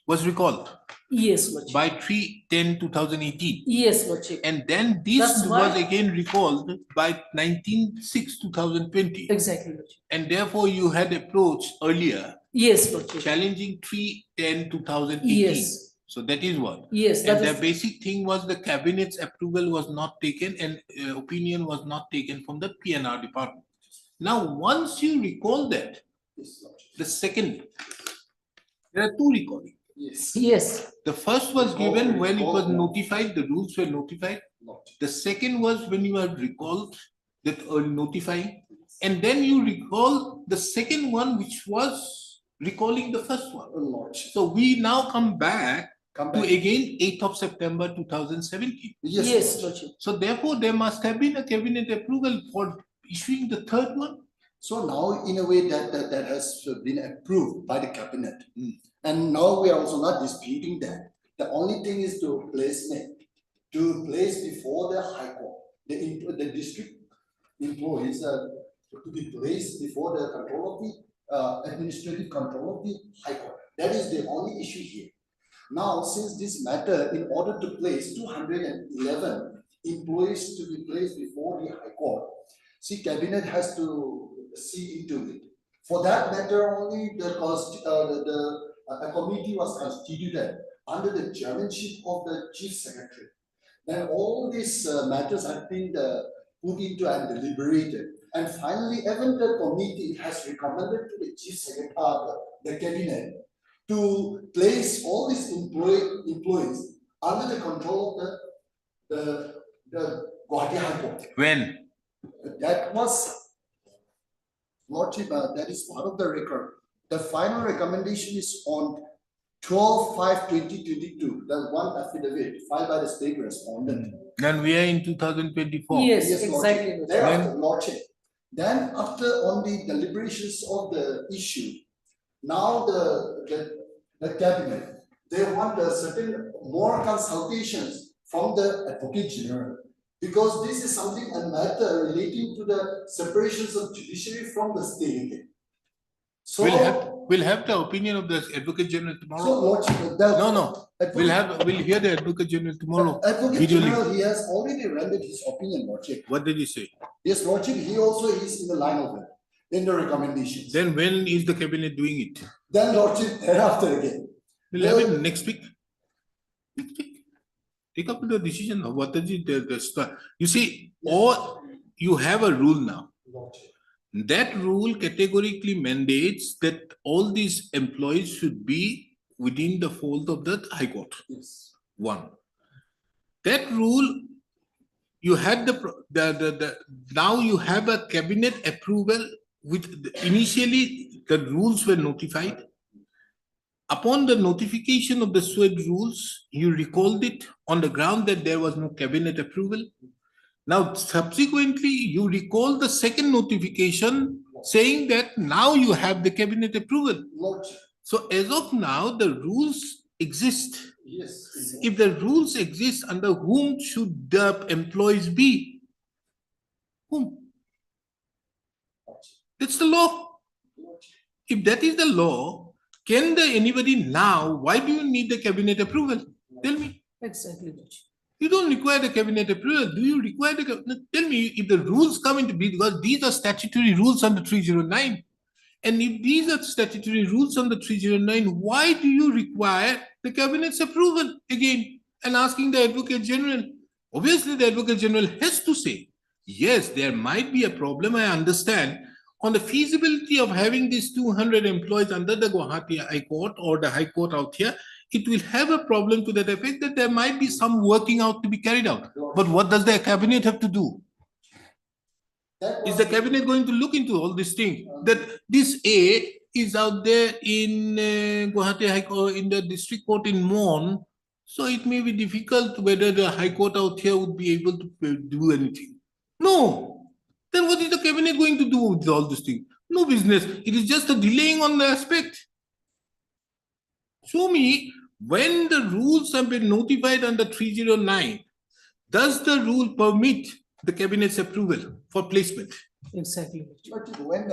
Speaker 2: was recalled.
Speaker 12: Yes, Lordship.
Speaker 2: By 3/10/2018.
Speaker 12: Yes, Lordship.
Speaker 2: And then this
Speaker 12: That's
Speaker 2: was
Speaker 12: why-
Speaker 2: again recalled by 19/6/2020.
Speaker 12: Exactly, Lordship.
Speaker 2: And therefore you had approached earlier.
Speaker 12: Yes, Lordship.
Speaker 2: Challenging 3/10/2018.
Speaker 12: Yes.
Speaker 2: So that is what.
Speaker 12: Yes, that
Speaker 2: And the
Speaker 12: is-
Speaker 2: basic thing was the cabinet's approval was not taken and opinion was not taken from the PNR department. Now, once you recall that, the second, there are two recordings.
Speaker 12: Yes.
Speaker 2: The first was given when it was notified, the rules were notified. The second was when you had recalled that notifying. And then you recall the second one, which was recalling the first one. So we now come back to again 8th of September 2017.
Speaker 12: Yes, Lordship.
Speaker 2: So therefore, there must have been a cabinet approval for issuing the third one.
Speaker 14: So now, in a way, that has been approved by the cabinet. And now we are also not disputing that. The only thing is to place before the High Court, the district employees to be placed before the control of the administrative control of the High Court. That is the only issue here. Now, since this matter, in order to place 211 employees to be placed before the High Court, see, cabinet has to see into it. For that matter, only a committee was constituted under the chairmanship of the chief secretary. Then all these matters have been put into and deliberated. And finally, even the committee has recommended to the chief secretary, the cabinet, to place all these employees under the control of the Gauhati High Court.
Speaker 2: When?
Speaker 14: That was, Lordship, that is part of the record. The final recommendation is on 12/5/2022. The one affidavit filed by the state respondent.
Speaker 2: And we are in 2024.
Speaker 12: Yes,
Speaker 14: Lordship.
Speaker 12: exactly.
Speaker 14: Thereafter, Lordship. Then after on the deliberations of the issue, now the cabinet, they want a certain more consultations from the Advocate General. Because this is something, a matter relating to the separations of judiciary from the state. So
Speaker 2: We'll have the opinion of the Advocate General tomorrow.
Speaker 14: So, Lordship,
Speaker 2: We'll hear the Advocate General tomorrow.
Speaker 14: Advocate
Speaker 2: Visually.
Speaker 14: General, he has already rendered his opinion, Lordship.
Speaker 2: What did he say?
Speaker 14: Yes, Lordship, he also is in the line of it, in the recommendations.
Speaker 2: Then when is the cabinet doing it?
Speaker 14: Then, Lordship, thereafter again.
Speaker 2: We'll have it next week. Take up the decision of what is the you see, or you have a rule now. That rule categorically mandates that all these employees should be within the fold of the High Court.
Speaker 14: Yes.
Speaker 2: One. That rule, you had now you have a cabinet approval initially the rules were notified. Upon the notification of the SWED rules, you recalled it on the ground that there was no cabinet approval. Now, subsequently, you recall the second notification saying that now you have the cabinet approval. So as of now, the rules exist.
Speaker 14: Yes.
Speaker 2: If the rules exist, under whom should the employees be? Whom? That's the law. If that is the law, can anybody now, why do you need the cabinet approval? Tell me.
Speaker 12: Exactly.
Speaker 2: You don't require the cabinet approval. Do you require the tell me if the rules come into being, because these are statutory rules under 309. And if these are statutory rules under 309, why do you require the cabinet's approval again and asking the Advocate General? Obviously, the Advocate General has to say, yes, there might be a problem, I understand, on the feasibility of having these 200 employees under the Gauhati High Court or the High Court out here. It will have a problem to that effect that there might be some working out to be carried out. But what does the cabinet have to do? Is the cabinet going to look into all these things? That this A is out there in Gauhati High Court, in the district court in Mon, so it may be difficult whether the High Court out here would be able to do anything. No. Then what is the cabinet going to do with all this thing? No business. It is just a delaying on the aspect. Show me when the rules have been notified under 309, does the rule permit the cabinet's approval for placement?
Speaker 12: Exactly.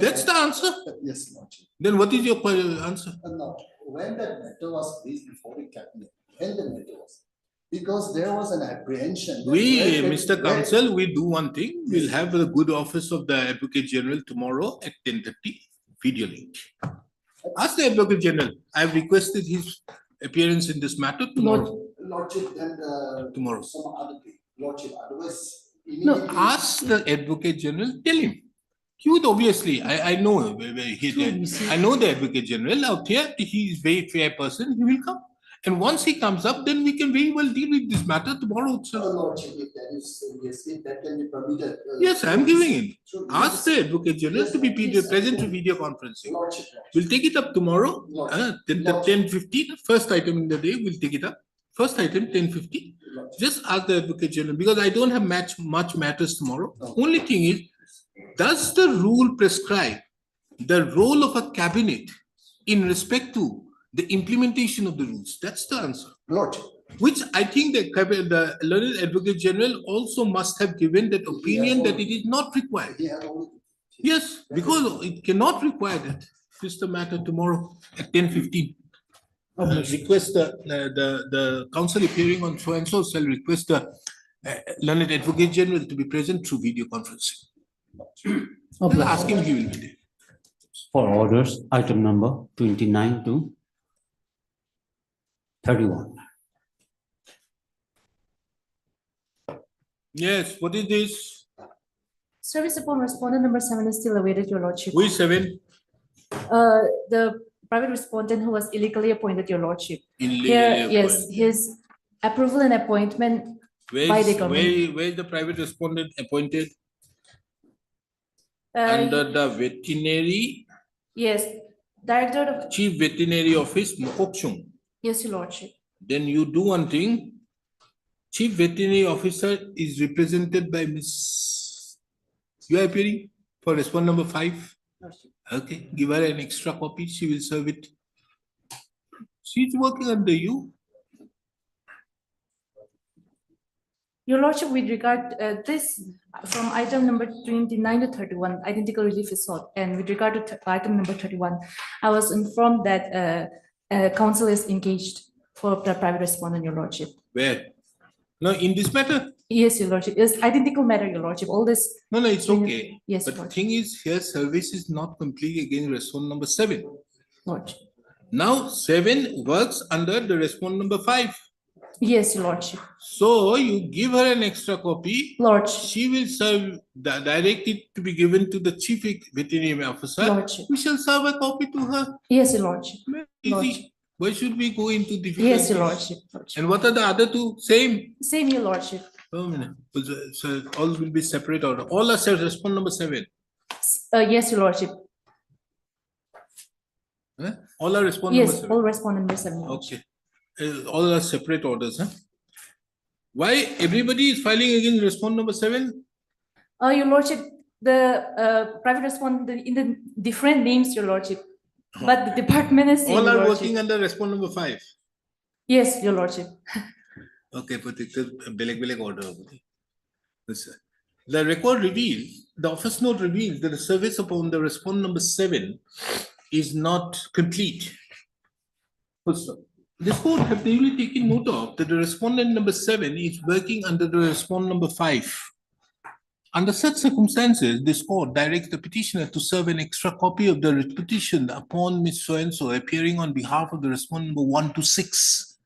Speaker 2: That's the answer.
Speaker 14: Yes, Lordship.
Speaker 2: Then what is your answer?
Speaker 14: No, when the matter was placed before the cabinet, when the matter was, because there was an apprehension.
Speaker 2: We, Mr. Counsel, we do one thing. We'll have the good office of the Advocate General tomorrow at 10:30, video link. Ask the Advocate General. I have requested his appearance in this matter tomorrow.
Speaker 14: Lordship and
Speaker 2: tomorrow.
Speaker 14: some other thing. Lordship, otherwise.
Speaker 2: No, ask the Advocate General, tell him. He would obviously, I know, I know the Advocate General out here, he is a very fair person, he will come. And once he comes up, then we can very well deal with this matter tomorrow itself.
Speaker 14: Lordship, if that is, yes, if that can be permitted.
Speaker 2: Yes, I am giving it. Ask the Advocate General to be present to video conferencing. We'll take it up tomorrow, 10:50, first item in the day, we'll take it up. First item, 10:50. Just ask the Advocate General, because I don't have much matters tomorrow. Only thing is, does the rule prescribe the role of a cabinet in respect to the implementation of the rules? That's the answer.
Speaker 14: Lordship.
Speaker 2: Which I think the learned Advocate General also must have given that opinion that it is not required. Yes, because it cannot require that. This is the matter tomorrow at 10:15. Request the council appearing on so and so shall request the learned Advocate General to be present through video conferencing. I'll ask him, he will be there.
Speaker 7: For orders, item number 29 to 31.
Speaker 2: Yes, what is this?
Speaker 11: Service upon respondent number 7 is still awaited, Your Lordship.
Speaker 2: Who is 7?
Speaker 11: The private respondent who was illegally appointed, Your Lordship.
Speaker 2: Illegally
Speaker 11: Here, yes,
Speaker 2: appointed.
Speaker 11: his approval and appointment by the government.
Speaker 2: Where is the private respondent appointed?
Speaker 11: Uh,
Speaker 2: Under the veterinary,
Speaker 11: Yes, Director of,
Speaker 2: Chief Veterinary Office, Mokokchung.
Speaker 11: yes, Your Lordship.
Speaker 2: Then you do one thing. Chief Veterinary Officer is represented by Miss. You are appearing for respondent number 5? Okay, give her an extra copy, she will serve it. She's working under you.
Speaker 11: Your Lordship, with regard this from item number 29 to 31, identical relief is sought. And with regard to item number 31, I was informed that council is engaged for the private respondent, Your Lordship.
Speaker 2: Where? No, in this matter?
Speaker 11: Yes, Your Lordship. It's identical matter, Your Lordship. All this.
Speaker 2: No, it's okay.
Speaker 11: Yes,
Speaker 2: But
Speaker 11: Your
Speaker 2: the thing is, here service is not complete against respondent number 7.
Speaker 11: Lordship.
Speaker 2: Now 7 works under the respondent number 5.
Speaker 11: Yes, Your Lordship.
Speaker 2: So you give her an extra copy.
Speaker 11: Lordship.
Speaker 2: She will serve, direct it to be given to the Chief Veterinary Officer.
Speaker 11: Lordship.
Speaker 2: We shall serve a copy to her.
Speaker 11: Yes, Your Lordship.
Speaker 2: Easy.
Speaker 11: Lordship.
Speaker 2: Why should we go into difficulties?
Speaker 11: Yes, Your Lordship.
Speaker 2: And what are the other two? Same.
Speaker 11: Same, Your Lordship.
Speaker 2: Oh, minute. So all will be separate order. All are set, respondent number 7.
Speaker 11: Yes, your lordship.
Speaker 2: All are respondent number
Speaker 11: Yes,
Speaker 2: seven.
Speaker 11: all respondent number 7. your lordship.
Speaker 2: Okay. All are separate orders, huh? Why everybody is filing against respondent number 7?
Speaker 11: Your lordship, the private respondent in the different names, your lordship. But the department is same,
Speaker 2: All
Speaker 11: your
Speaker 2: are
Speaker 11: lordship.
Speaker 2: working under respondent number 5.
Speaker 11: Yes, your lordship.
Speaker 2: Okay, but it's a beleg order. Listen. The record reveals, the office note reveals that the service upon the respondent number 7 is not complete. This court have duly taken note of that the respondent number 7 is working under the respondent number 5. Under such circumstances, this court directs the petitioner to serve an extra copy of the petition upon Ms. So-and-so appearing on behalf of the respondent number 1 to 6.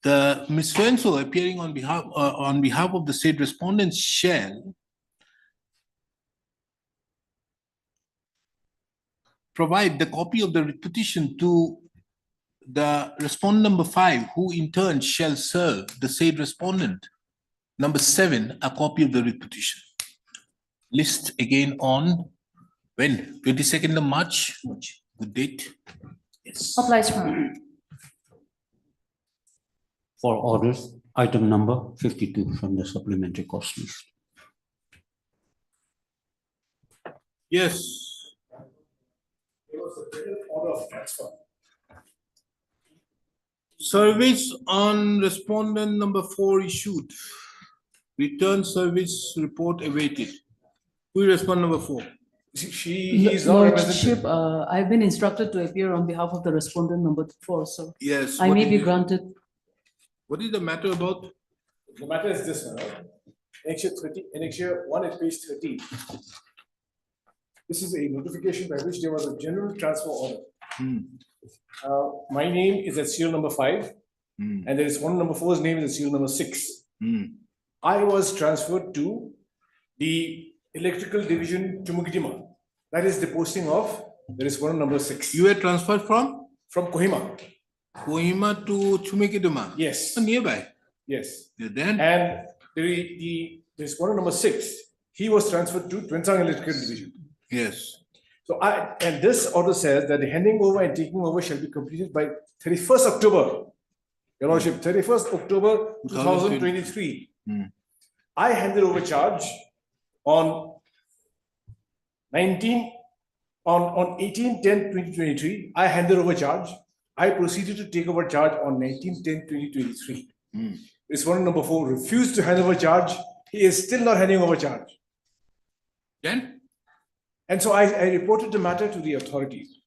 Speaker 2: The Ms. So-and-so appearing on behalf of the said respondents shall provide the copy of the petition to the respondent number 5, who in turn shall serve the said respondent number 7 a copy of the petition. List again on when? 22nd of March. Good date. Yes.
Speaker 11: Applies from.
Speaker 7: For orders, item number 52 from the supplementary cost list.
Speaker 2: Yes.
Speaker 5: There was a general order of transfer.
Speaker 2: Service on respondent number 4 issued. Return service report awaited. Who is respondent number 4?
Speaker 5: He is not represented.
Speaker 12: Lordship, I've been instructed to appear on behalf of the respondent number 4, so
Speaker 2: Yes.
Speaker 12: I
Speaker 2: what
Speaker 12: may
Speaker 2: is
Speaker 12: be
Speaker 2: it?
Speaker 12: granted.
Speaker 2: What is the matter about?
Speaker 5: The matter is this one, right? Annexure 1 at page 13. This is a notification by which there was a general transfer order. My name is at serial number 5, and there is one number 4's name is at serial number 6. I was transferred to the electrical division to Mugidima. That is the posting of the respondent number 6.
Speaker 2: You were transferred from?
Speaker 5: From Kohima.
Speaker 2: Kohima to Chumekiduma?
Speaker 5: Yes.
Speaker 2: Nearby?
Speaker 5: Yes.
Speaker 2: Then?
Speaker 5: And the respondent number 6, he was transferred to Twensang Electrical Division.
Speaker 2: Yes.
Speaker 5: So and this order says that the handing over and taking over shall be completed by 31st October. Your Lordship, 31st October 2023. I handed over charge on 18/10/2023. I handed over charge. I proceeded to take over charge on 19/10/2023. Respondent number 4 refused to hand over charge. He is still not handing over charge.
Speaker 2: Then?
Speaker 5: And so I reported the matter to the authorities.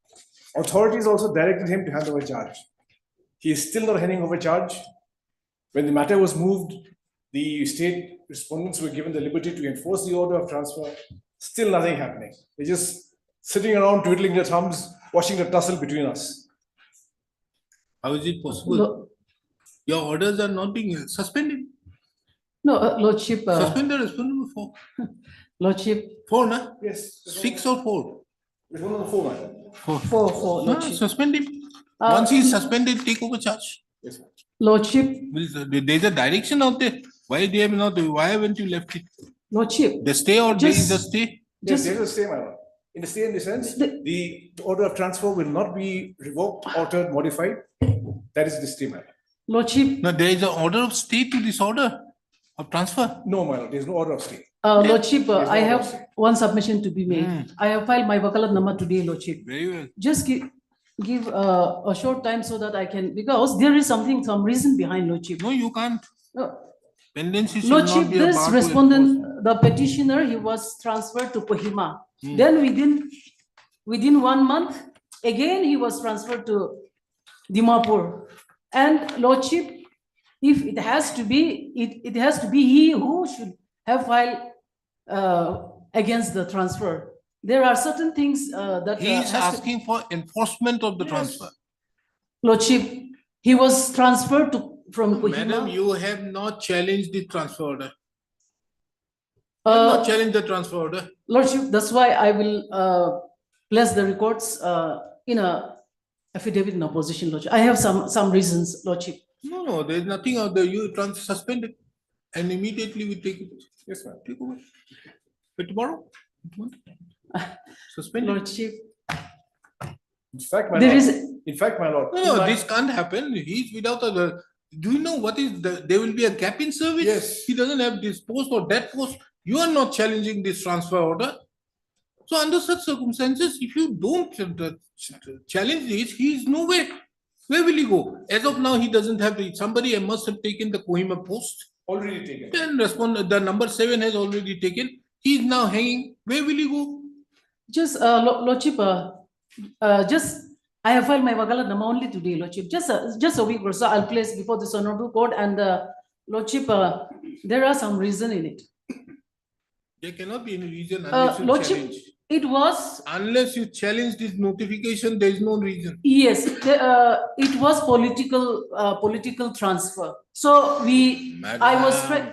Speaker 5: Authorities also directed him to hand over charge. He is still not handing over charge. When the matter was moved, the state respondents were given the liberty to enforce the order of transfer. Still nothing happening. They're just sitting around twiddling their thumbs, watching the tussle between us.
Speaker 2: How is it possible? Your orders are not being suspended.
Speaker 12: No, Lordship.
Speaker 2: Suspend the respondent number 4.
Speaker 12: Lordship.
Speaker 2: 4, na?
Speaker 5: Yes.
Speaker 2: 6 or 4?
Speaker 5: Respondent number 4, madam.
Speaker 12: 4, Lordship.
Speaker 2: Suspend him. Once he is suspended, take over charge.
Speaker 5: Yes, ma'am.
Speaker 12: Lordship.
Speaker 2: There's a direction out there. Why haven't you left it?
Speaker 12: Lordship.
Speaker 2: The stay or there is a stay?
Speaker 5: Yes, there is a stay, madam. In the stay in the sense, the order of transfer will not be revoked, altered, modified. That is the stay, madam.
Speaker 12: Lordship.
Speaker 2: No, there is an order of stay to this order of transfer.
Speaker 5: No, madam, there is no order of stay.
Speaker 12: Lordship,
Speaker 5: There's no
Speaker 12: I
Speaker 5: order of
Speaker 12: have
Speaker 5: stay.
Speaker 12: one submission to be made. I have filed my wakalat number today, Lordship.
Speaker 2: Very well.
Speaker 12: Just give a short time so that I can, because there is some reason behind, Lordship.
Speaker 2: No, you can't.
Speaker 12: No.
Speaker 2: Pendency should not
Speaker 12: Lordship,
Speaker 2: be a
Speaker 12: this
Speaker 2: bar to
Speaker 12: respondent, the petitioner, he was transferred to Kohima. Then within 1 month, again he was transferred to Dimapur. And Lordship, if it has to be, it has to be he who should have filed against the transfer. There are certain things that
Speaker 2: He is asking for enforcement of the transfer.
Speaker 12: Lordship, he was transferred from Kohima.
Speaker 2: Madam, you have not challenged the transfer order. You have not challenged the transfer order.
Speaker 12: Lordship, that's why I will place the records in a affidavit in opposition, Lordship. I have some reasons, Lordship.
Speaker 2: No, there is nothing out there. You suspend it and immediately we take it.
Speaker 5: Yes, ma'am.
Speaker 2: Take over. But tomorrow? Suspended.
Speaker 12: Lordship,
Speaker 5: In fact, my
Speaker 12: there
Speaker 5: lord,
Speaker 12: is,
Speaker 5: in fact, my lord.
Speaker 2: No, this can't happen. He's without a, do you know what is there will be a gap in service?
Speaker 5: Yes.
Speaker 2: He doesn't have this post or that post. You are not challenging this transfer order. So under such circumstances, if you don't challenge this, he is nowhere. Where will he go? As of now, he doesn't have it. Somebody must have taken the Kohima post.
Speaker 5: Already taken.
Speaker 2: Then the number 7 has already taken. He is now hanging. Where will he go?
Speaker 12: just, Lordship, just, I have filed my Wakalat Nama only today, Lordship. Just a week or so, I'll place before this honorable court and Lordship, there are some reason in it.
Speaker 2: There cannot be any reason unless you
Speaker 12: Lordship,
Speaker 2: challenge.
Speaker 12: it was,
Speaker 2: Unless you challenge this notification, there is no reason.
Speaker 12: yes, it was political transfer. So I was trying.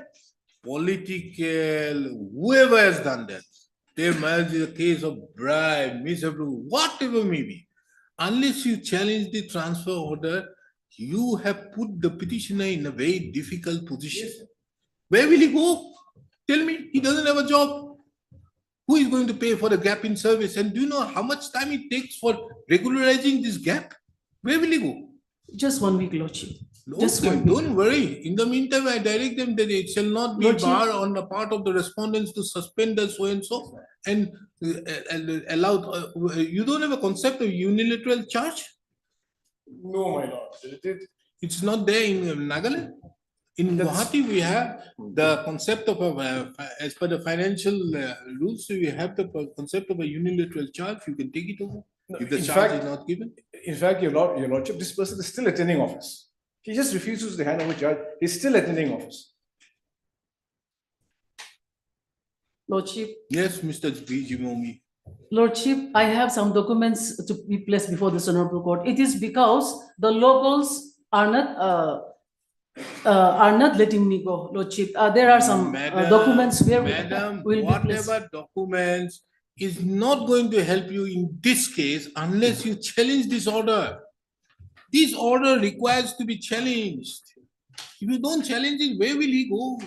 Speaker 2: Political, whoever has done that, there might be a case of bribe, misapproval, whatever may be. Unless you challenge the transfer order, you have put the petitioner in a very difficult position.
Speaker 5: Yes.
Speaker 2: Where will he go? Tell me, he doesn't have a job. Who is going to pay for the gap in service? And do you know how much time it takes for regularizing this gap? Where will he go?
Speaker 12: Just 1 week, Lordship. Just
Speaker 2: Okay,
Speaker 12: 1 week.
Speaker 2: don't worry. In the meantime, I direct them that it shall not be
Speaker 12: Lordship.
Speaker 2: bar on the part of the respondents to suspend the so and so and allow. You don't have a concept of unilateral charge?
Speaker 5: No, my lord.
Speaker 2: It's not there in Nagaland. In Gauhati, we have the concept of as per the financial rules, we have the concept of a unilateral charge. You can take it over if the
Speaker 5: In
Speaker 2: charge
Speaker 5: fact-
Speaker 2: is not given.
Speaker 5: In fact, your lordship, this person is still attending office. He just refuses to hand over charge. He's still attending office.
Speaker 12: Lordship,
Speaker 2: Yes, Mr. Jimomi.
Speaker 12: Lordship, I have some documents to be placed before this honorable court. It is because the locals are not letting me go, Lordship. There are some documents where
Speaker 2: Madam,
Speaker 12: will be placed.
Speaker 2: whatever documents is not going to help you in this case unless you challenge this order. This order requires to be challenged. If you don't challenge it, where will he go?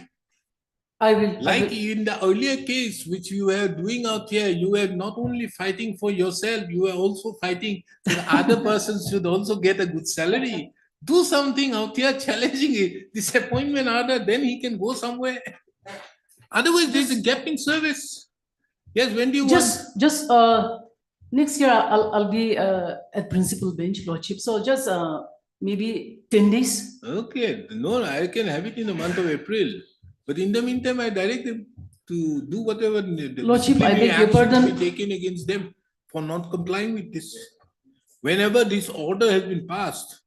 Speaker 12: I will.
Speaker 2: Like in the earlier case, which you were doing out here, you were not only fighting for yourself, you were also fighting that other persons should also get a good salary. Do something out here challenging it. This appointment order, then he can go somewhere. Otherwise, there's a gap in service. Yes, when do you want?
Speaker 12: Next year I'll be at principal bench, Lordship. So just maybe 10 days.
Speaker 2: Okay, no, I can have it in the month of April. But in the meantime, I direct them to do whatever the
Speaker 12: Lordship, I
Speaker 2: disciplinary
Speaker 12: beg your
Speaker 2: action
Speaker 12: pardon.
Speaker 2: be taken against them for not complying with this. Whenever this order has been passed,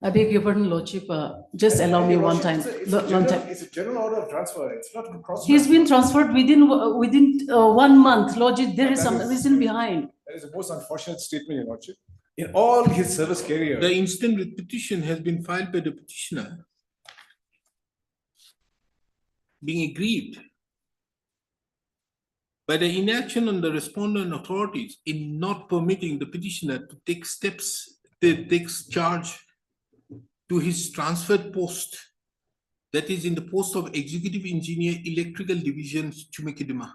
Speaker 12: I beg your pardon, Lordship. Just allow me
Speaker 5: Your
Speaker 12: one
Speaker 5: lordship,
Speaker 12: time.
Speaker 5: It's a
Speaker 12: One time.
Speaker 5: it's a general order of transfer. It's not a cross.
Speaker 12: He's been transferred within 1 month, Lordship. There is some reason behind.
Speaker 5: That is the most unfortunate statement, your lordship. In all his service career.
Speaker 2: the instant writ petition has been filed by the petitioner, being aggrieved by the inaction on the respondent authorities in not permitting the petitioner to take steps, takes charge to his transferred post, that is in the post of Executive Engineer, Electrical Division, Chumekidima.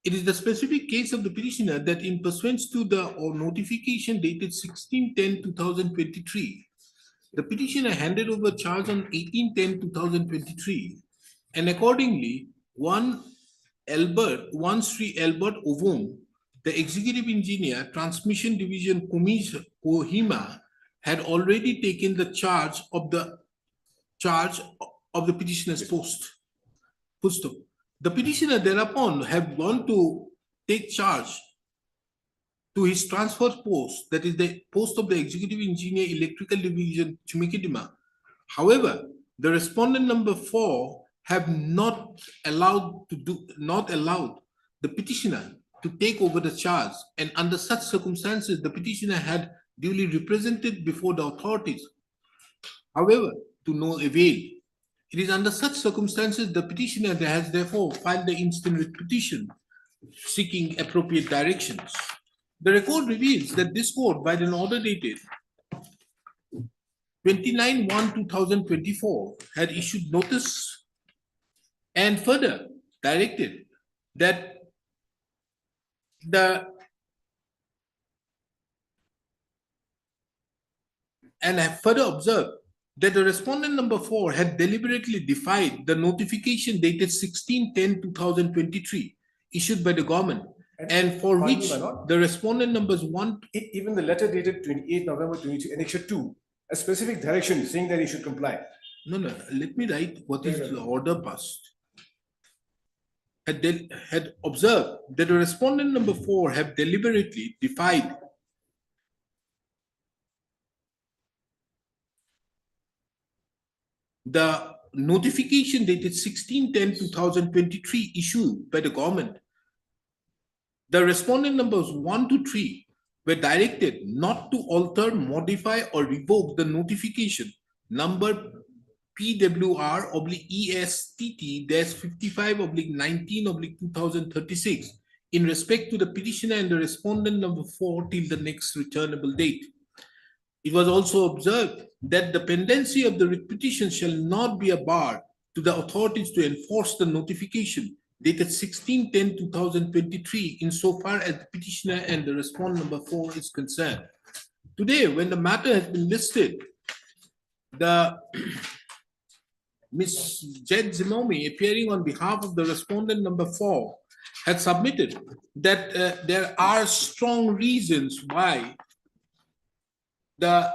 Speaker 2: It is the specific case of the petitioner that in pursuance to the notification dated 16/10/2023, the petitioner handed over charge on 18/10/2023, and accordingly, one Sri Albert Ovung, the executive engineer, Transmission Division, Kohima, had already taken the charge of the petitioner's post. The petitioner thereupon have gone to take charge to his transfer post, that is the post of the executive engineer, Electrical Division, Chumekidima. However, the respondent number 4 have not allowed the petitioner to take over the charge, and under such circumstances, the petitioner had duly represented before the authorities. However, to no avail. It is under such circumstances the petitioner has therefore filed the instant writ petition seeking appropriate directions. The record reveals that this court, by an order dated 29/1/2024, had issued notice, and further, directed that and have further observed that the respondent number 4 had deliberately defied the notification dated 16/10/2023 issued by the government, and for
Speaker 5: pardon me,
Speaker 2: which
Speaker 5: my lord?
Speaker 2: the respondent numbers 1.
Speaker 5: Even the letter dated 28 November 22, Annexure 2, a specific direction saying that he should comply.
Speaker 2: No, let me write what is the order passed. Had observed that the respondent number 4 have deliberately defied the notification dated 16/10/2023 issued by the government. The respondent numbers 1 to 3 were directed not to alter, modify, or revoke the notification number PWR/ESTT-55/19/2036 in respect to the petitioner and the respondent number 4 till the next returnable date. It was also observed that the pendency of the writ petition shall not be a bar to the authorities to enforce the notification dated 16/10/2023 insofar as the petitioner and the respondent number 4 is concerned. Today, when the matter has been listed, the Ms. Jed Zinomi, appearing on behalf of the respondent number 4, had submitted that there are strong reasons why the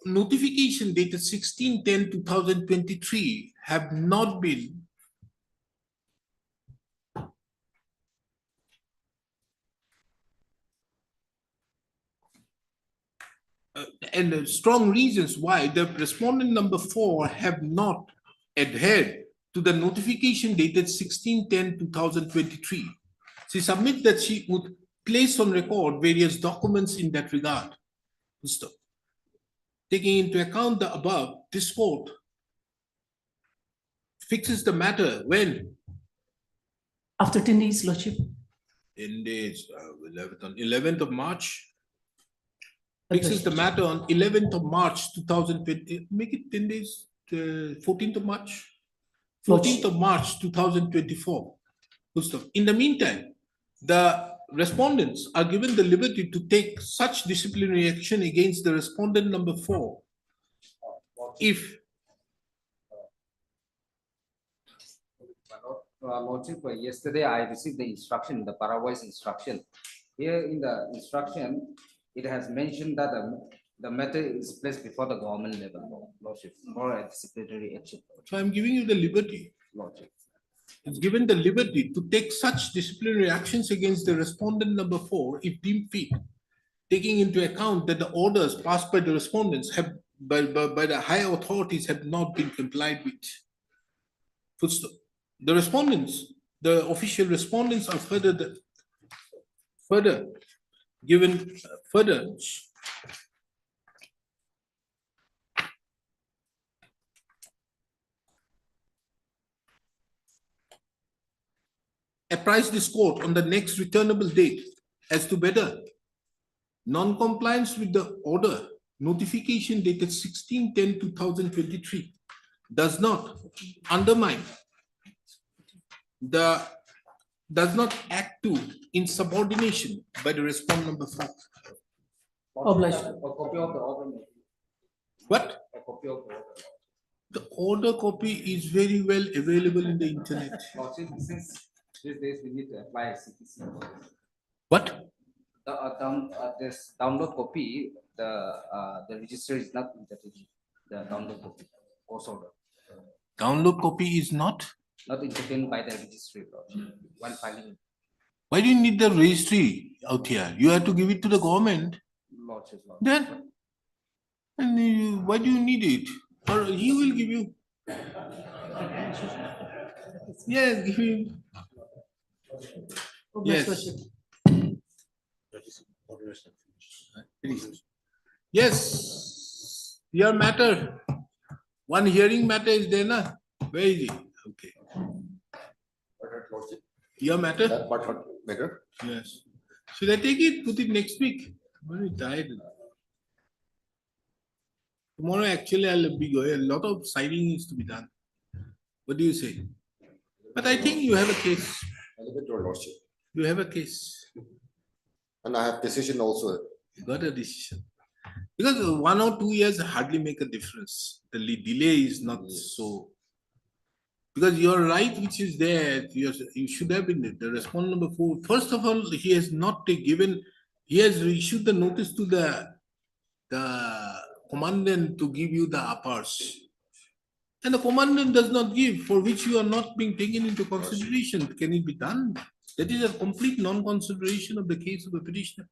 Speaker 2: notification dated 16/10/2023 have not been and strong reasons why the respondent number 4 have not adhered to the notification dated 16/10/2023. She submits that she would place on record various documents in that regard. Taking into account the above, this court fixes the matter when?
Speaker 12: After 10 days, Lordship.
Speaker 2: 10 days, 11th of March. Fixes the matter on 11th of March 2020. Make it 10 days, 14th of March. 14th of March 2024. In the meantime, the respondents are given the liberty to take such disciplinary action against the respondent number 4 if
Speaker 6: Lordship, yesterday I received the instruction, the Parawise instruction. Here in the instruction, it has mentioned that the matter is placed before the government level, Lordship, for a disciplinary action.
Speaker 2: So I'm giving you the liberty.
Speaker 6: Lordship.
Speaker 2: It's given the liberty to take such disciplinary actions against the respondent number 4 if deemed fit, taking into account that the orders passed by the respondents have by the higher authorities have not been complied with. The respondents, the official respondents are further given further apprise this court on the next returnable date as to whether non-compliance with the order notification dated 16/10/2023 does not undermine does not act to insubordination by the respondent number 4.
Speaker 6: A copy of the order.
Speaker 2: What?
Speaker 6: A copy of the order.
Speaker 2: The order copy is very well available in the internet.
Speaker 6: Lordship, since these days we need to apply CPC.
Speaker 2: What?
Speaker 6: This download copy, the register is not entertaining. The download copy, course order.
Speaker 2: Download copy is not?
Speaker 6: Not entertained by the registry, when filing.
Speaker 2: Why do you need the registry out here? You have to give it to the government.
Speaker 6: Lordship.
Speaker 2: Then, and why do you need it? Or he will give you. Yes, give him. Yes. Yes, your matter. One hearing matter is there, na? Where is it? Okay. Your matter?
Speaker 14: Better.
Speaker 2: Yes. Should I take it? Put it next week? I'm very tired. Tomorrow, actually, I'll be going. A lot of signing is to be done. What do you say? But I think you have a case.
Speaker 20: I leave it to your lordship.
Speaker 2: You have a case.
Speaker 20: And I have decision also.
Speaker 2: You got a decision. Because 1 or 2 years hardly make a difference. The delay is not so. Because your right which is there, you should have been the response number 4. First of all, he has not given, he has issued the notice to the commandant to give you the uppers. And the commandant does not give, for which you are not being taken into consideration. Can it be done? That is a complete non-consideration of the case of the petitioner,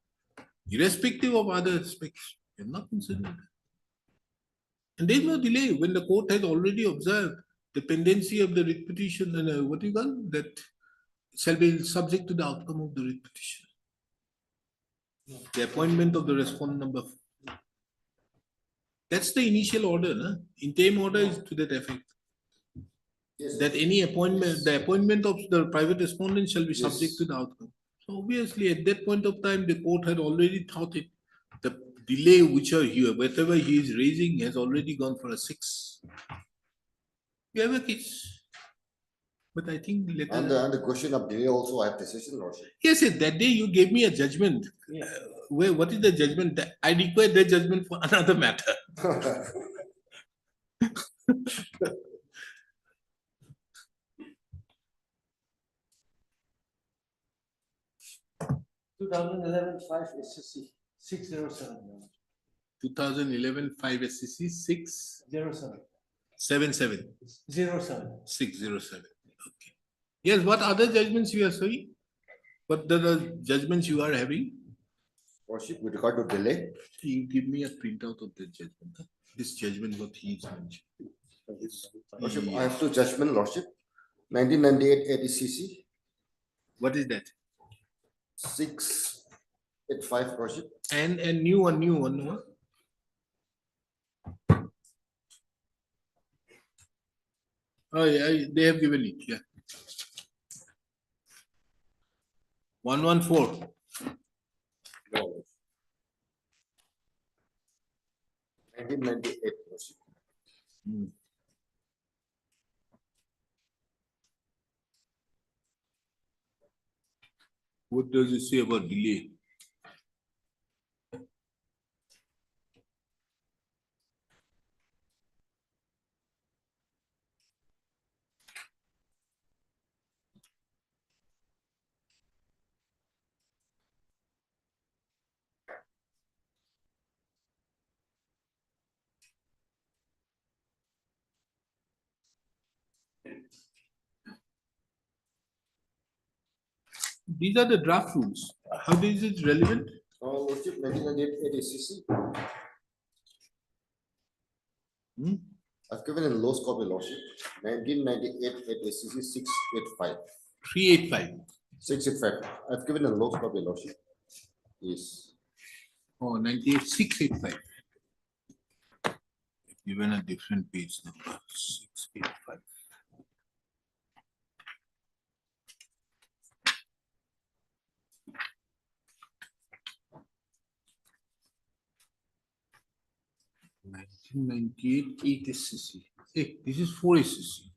Speaker 2: irrespective of other aspects. You have not considered that. And there is no delay when the court has already observed the pendency of the writ petition and what you call that shall be subject to the outcome of the writ petition. The appointment of the respondent number 4. That's the initial order, no? Interim order is to that effect.
Speaker 20: Yes.
Speaker 2: That any appointment, the appointment of the private respondent shall be
Speaker 20: Yes.
Speaker 2: subject to the outcome. So obviously at that point of time, the court had already thought it. The delay which are here, whatever he is raising has already gone for a 6. You have a case. But I think later.
Speaker 20: And the question of delay also I have decision, lordship.
Speaker 2: Yes, yes, that day you gave me a judgment. What is the judgment? I require that judgment for another matter.
Speaker 1: 2011 5 SCC 607.
Speaker 2: 2011 5 SCC
Speaker 1: 607.
Speaker 2: 77.
Speaker 1: 07.
Speaker 2: 607. Okay. Yes, what other judgments you are saying? What the judgments you are having?
Speaker 20: Lordship, with regard to delay.
Speaker 2: You give me a printout of the judgment. This judgment what he is mentioning.
Speaker 20: Lordship, I have 2 judgment, lordship. 1998 ADCC.
Speaker 2: What is that?
Speaker 20: 685, lordship.
Speaker 2: And new one, no? Oh yeah, they have given it, yeah. 114.
Speaker 20: No. 1998, lordship.
Speaker 2: What does it say about delay? These are the draft rules. How is it relevant?
Speaker 20: Lordship, 1998 ADCC. I've given a low copy, lordship. 1998 ADCC 685.
Speaker 2: 385.
Speaker 20: 685. I've given a low copy, lordship. Yes.
Speaker 2: Oh, 98 685. Given a different page number 685. $1998 8 SCC. Hey, this is 4 SCC.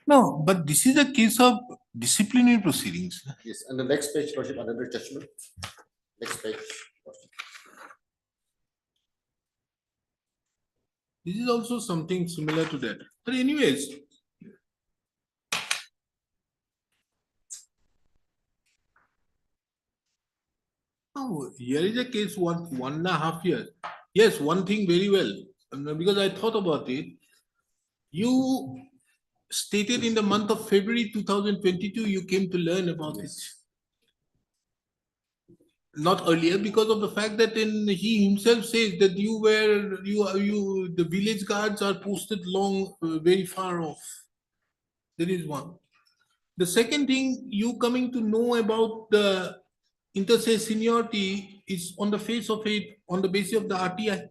Speaker 2: No, but this is a case of disciplinary proceedings.
Speaker 20: Yes, and the next page, lordship, another judgment. Next page, lordship.
Speaker 2: This is also something similar to that. But anyways, oh, here is a case 1.5 years. Yes, one thing very well, because I thought about it. You stated in the month of February 2022, you came to learn about it. Not earlier, because of the fact that he himself says that the village guards are posted very far off. That is one. The second thing, you coming to know about the inter se seniority is on the face of it, on the basis of the RTI.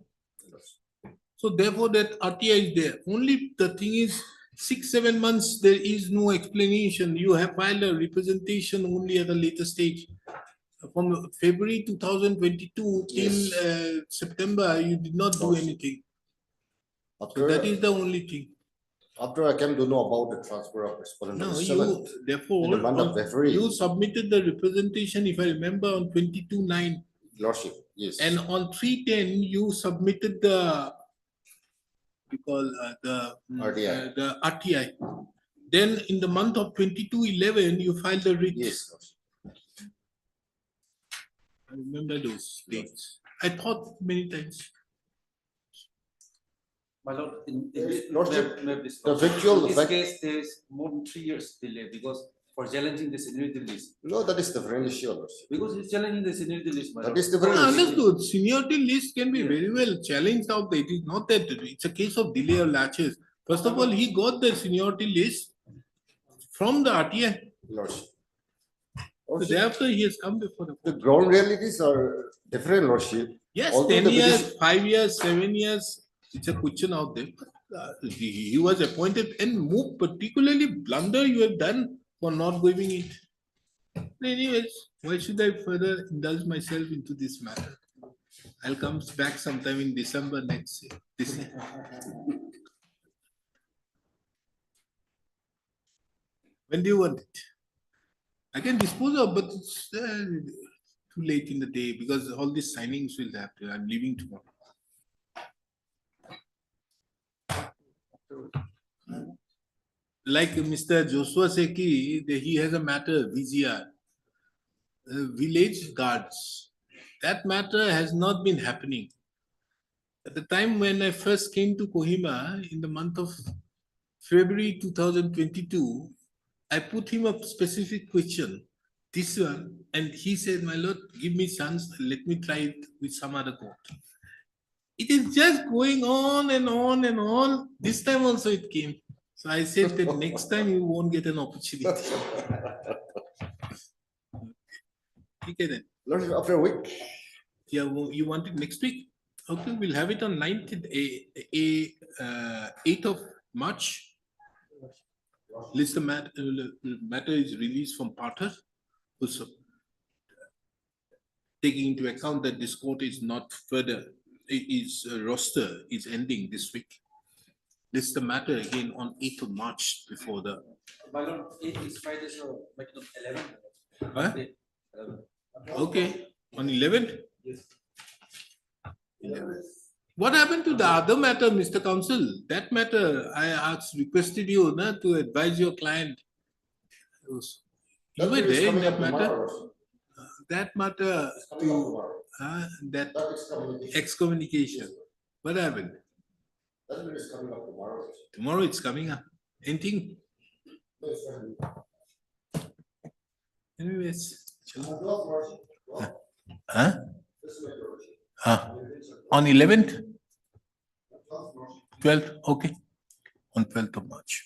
Speaker 2: So therefore that RTI is there. Only the thing is 6-7 months, there is no explanation. You have filed a representation only at a later stage. From February 2022 till September, you did not do anything. So that is the only thing.
Speaker 20: After I came to know about the transfer of respondent
Speaker 2: No,
Speaker 20: on the
Speaker 2: you,
Speaker 20: 7th,
Speaker 2: therefore,
Speaker 20: in the month of
Speaker 2: on-
Speaker 20: February.
Speaker 2: you submitted the representation, if I remember, on 22/9.
Speaker 20: Lordship, yes.
Speaker 2: And on 3/10, you submitted the, we call
Speaker 20: RTI.
Speaker 2: the RTI. Then in the month of 22/11, you filed the writ.
Speaker 20: Yes, Lordship.
Speaker 2: I remember those dates. I thought many times.
Speaker 8: My lord, in
Speaker 20: Yes,
Speaker 8: this,
Speaker 20: Lordship,
Speaker 8: may I please-
Speaker 20: the virtual
Speaker 8: in this
Speaker 20: fact-
Speaker 8: case, there is more than 3 years delay because for challenging the seniority list.
Speaker 20: No, that is different issue, Lordship.
Speaker 8: Because he's challenging the seniority list, my
Speaker 20: That
Speaker 8: lord.
Speaker 20: is different.
Speaker 2: Ah, understood. Seniority list can be very well challenged out there. It is not that it's a case of delay or latches. First of all, he got the seniority list from the RTI.
Speaker 20: Lordship.
Speaker 2: So thereafter, he has come before the
Speaker 20: The
Speaker 2: court.
Speaker 20: ground realities are different, Lordship.
Speaker 2: Yes,
Speaker 20: Although
Speaker 2: 10
Speaker 20: the
Speaker 2: years,
Speaker 20: petition-
Speaker 2: 5 years, 7 years, it's a question out there. He was appointed and moved, particularly blunder you have done for not giving it. Anyways, why should I further indulge myself into this matter? I'll come back sometime in December next year, this year. When do you want it? I can dispose of, but it's too late in the day because all these signings will have to, I'm leaving tomorrow. Like Mr. Joshua Seki, he has a matter, VGR, village guards. That matter has not been happening. At the time when I first came to Kohima in the month of February 2022, I put him a specific question, this one, and he said, my lord, give me chance, let me try it with some other court. It is just going on and on and on. This time also it came. So I said that next time you won't get an opportunity. Okay then.
Speaker 20: Lordship, after a week.
Speaker 2: Yeah, you want it next week? Okay, we'll have it on 8th of March. List the matter is released from Partha. Also, taking into account that this court is not further, roster is ending this week. List the matter again on 8th of March before the.
Speaker 8: My lord, 8 is Friday, so make it 11.
Speaker 2: Huh?
Speaker 8: 11.
Speaker 2: Okay, on 11th?
Speaker 8: Yes.
Speaker 2: 11th. What happened to the other matter, Mr. Counsel? That matter, I requested you to advise your client. You were there in that matter? That matter, that excommunication. What happened?
Speaker 20: That is coming up tomorrow.
Speaker 2: Tomorrow it's coming up. Anything? Anyways. Huh? On 11th? 12th? Okay. On 12th of March.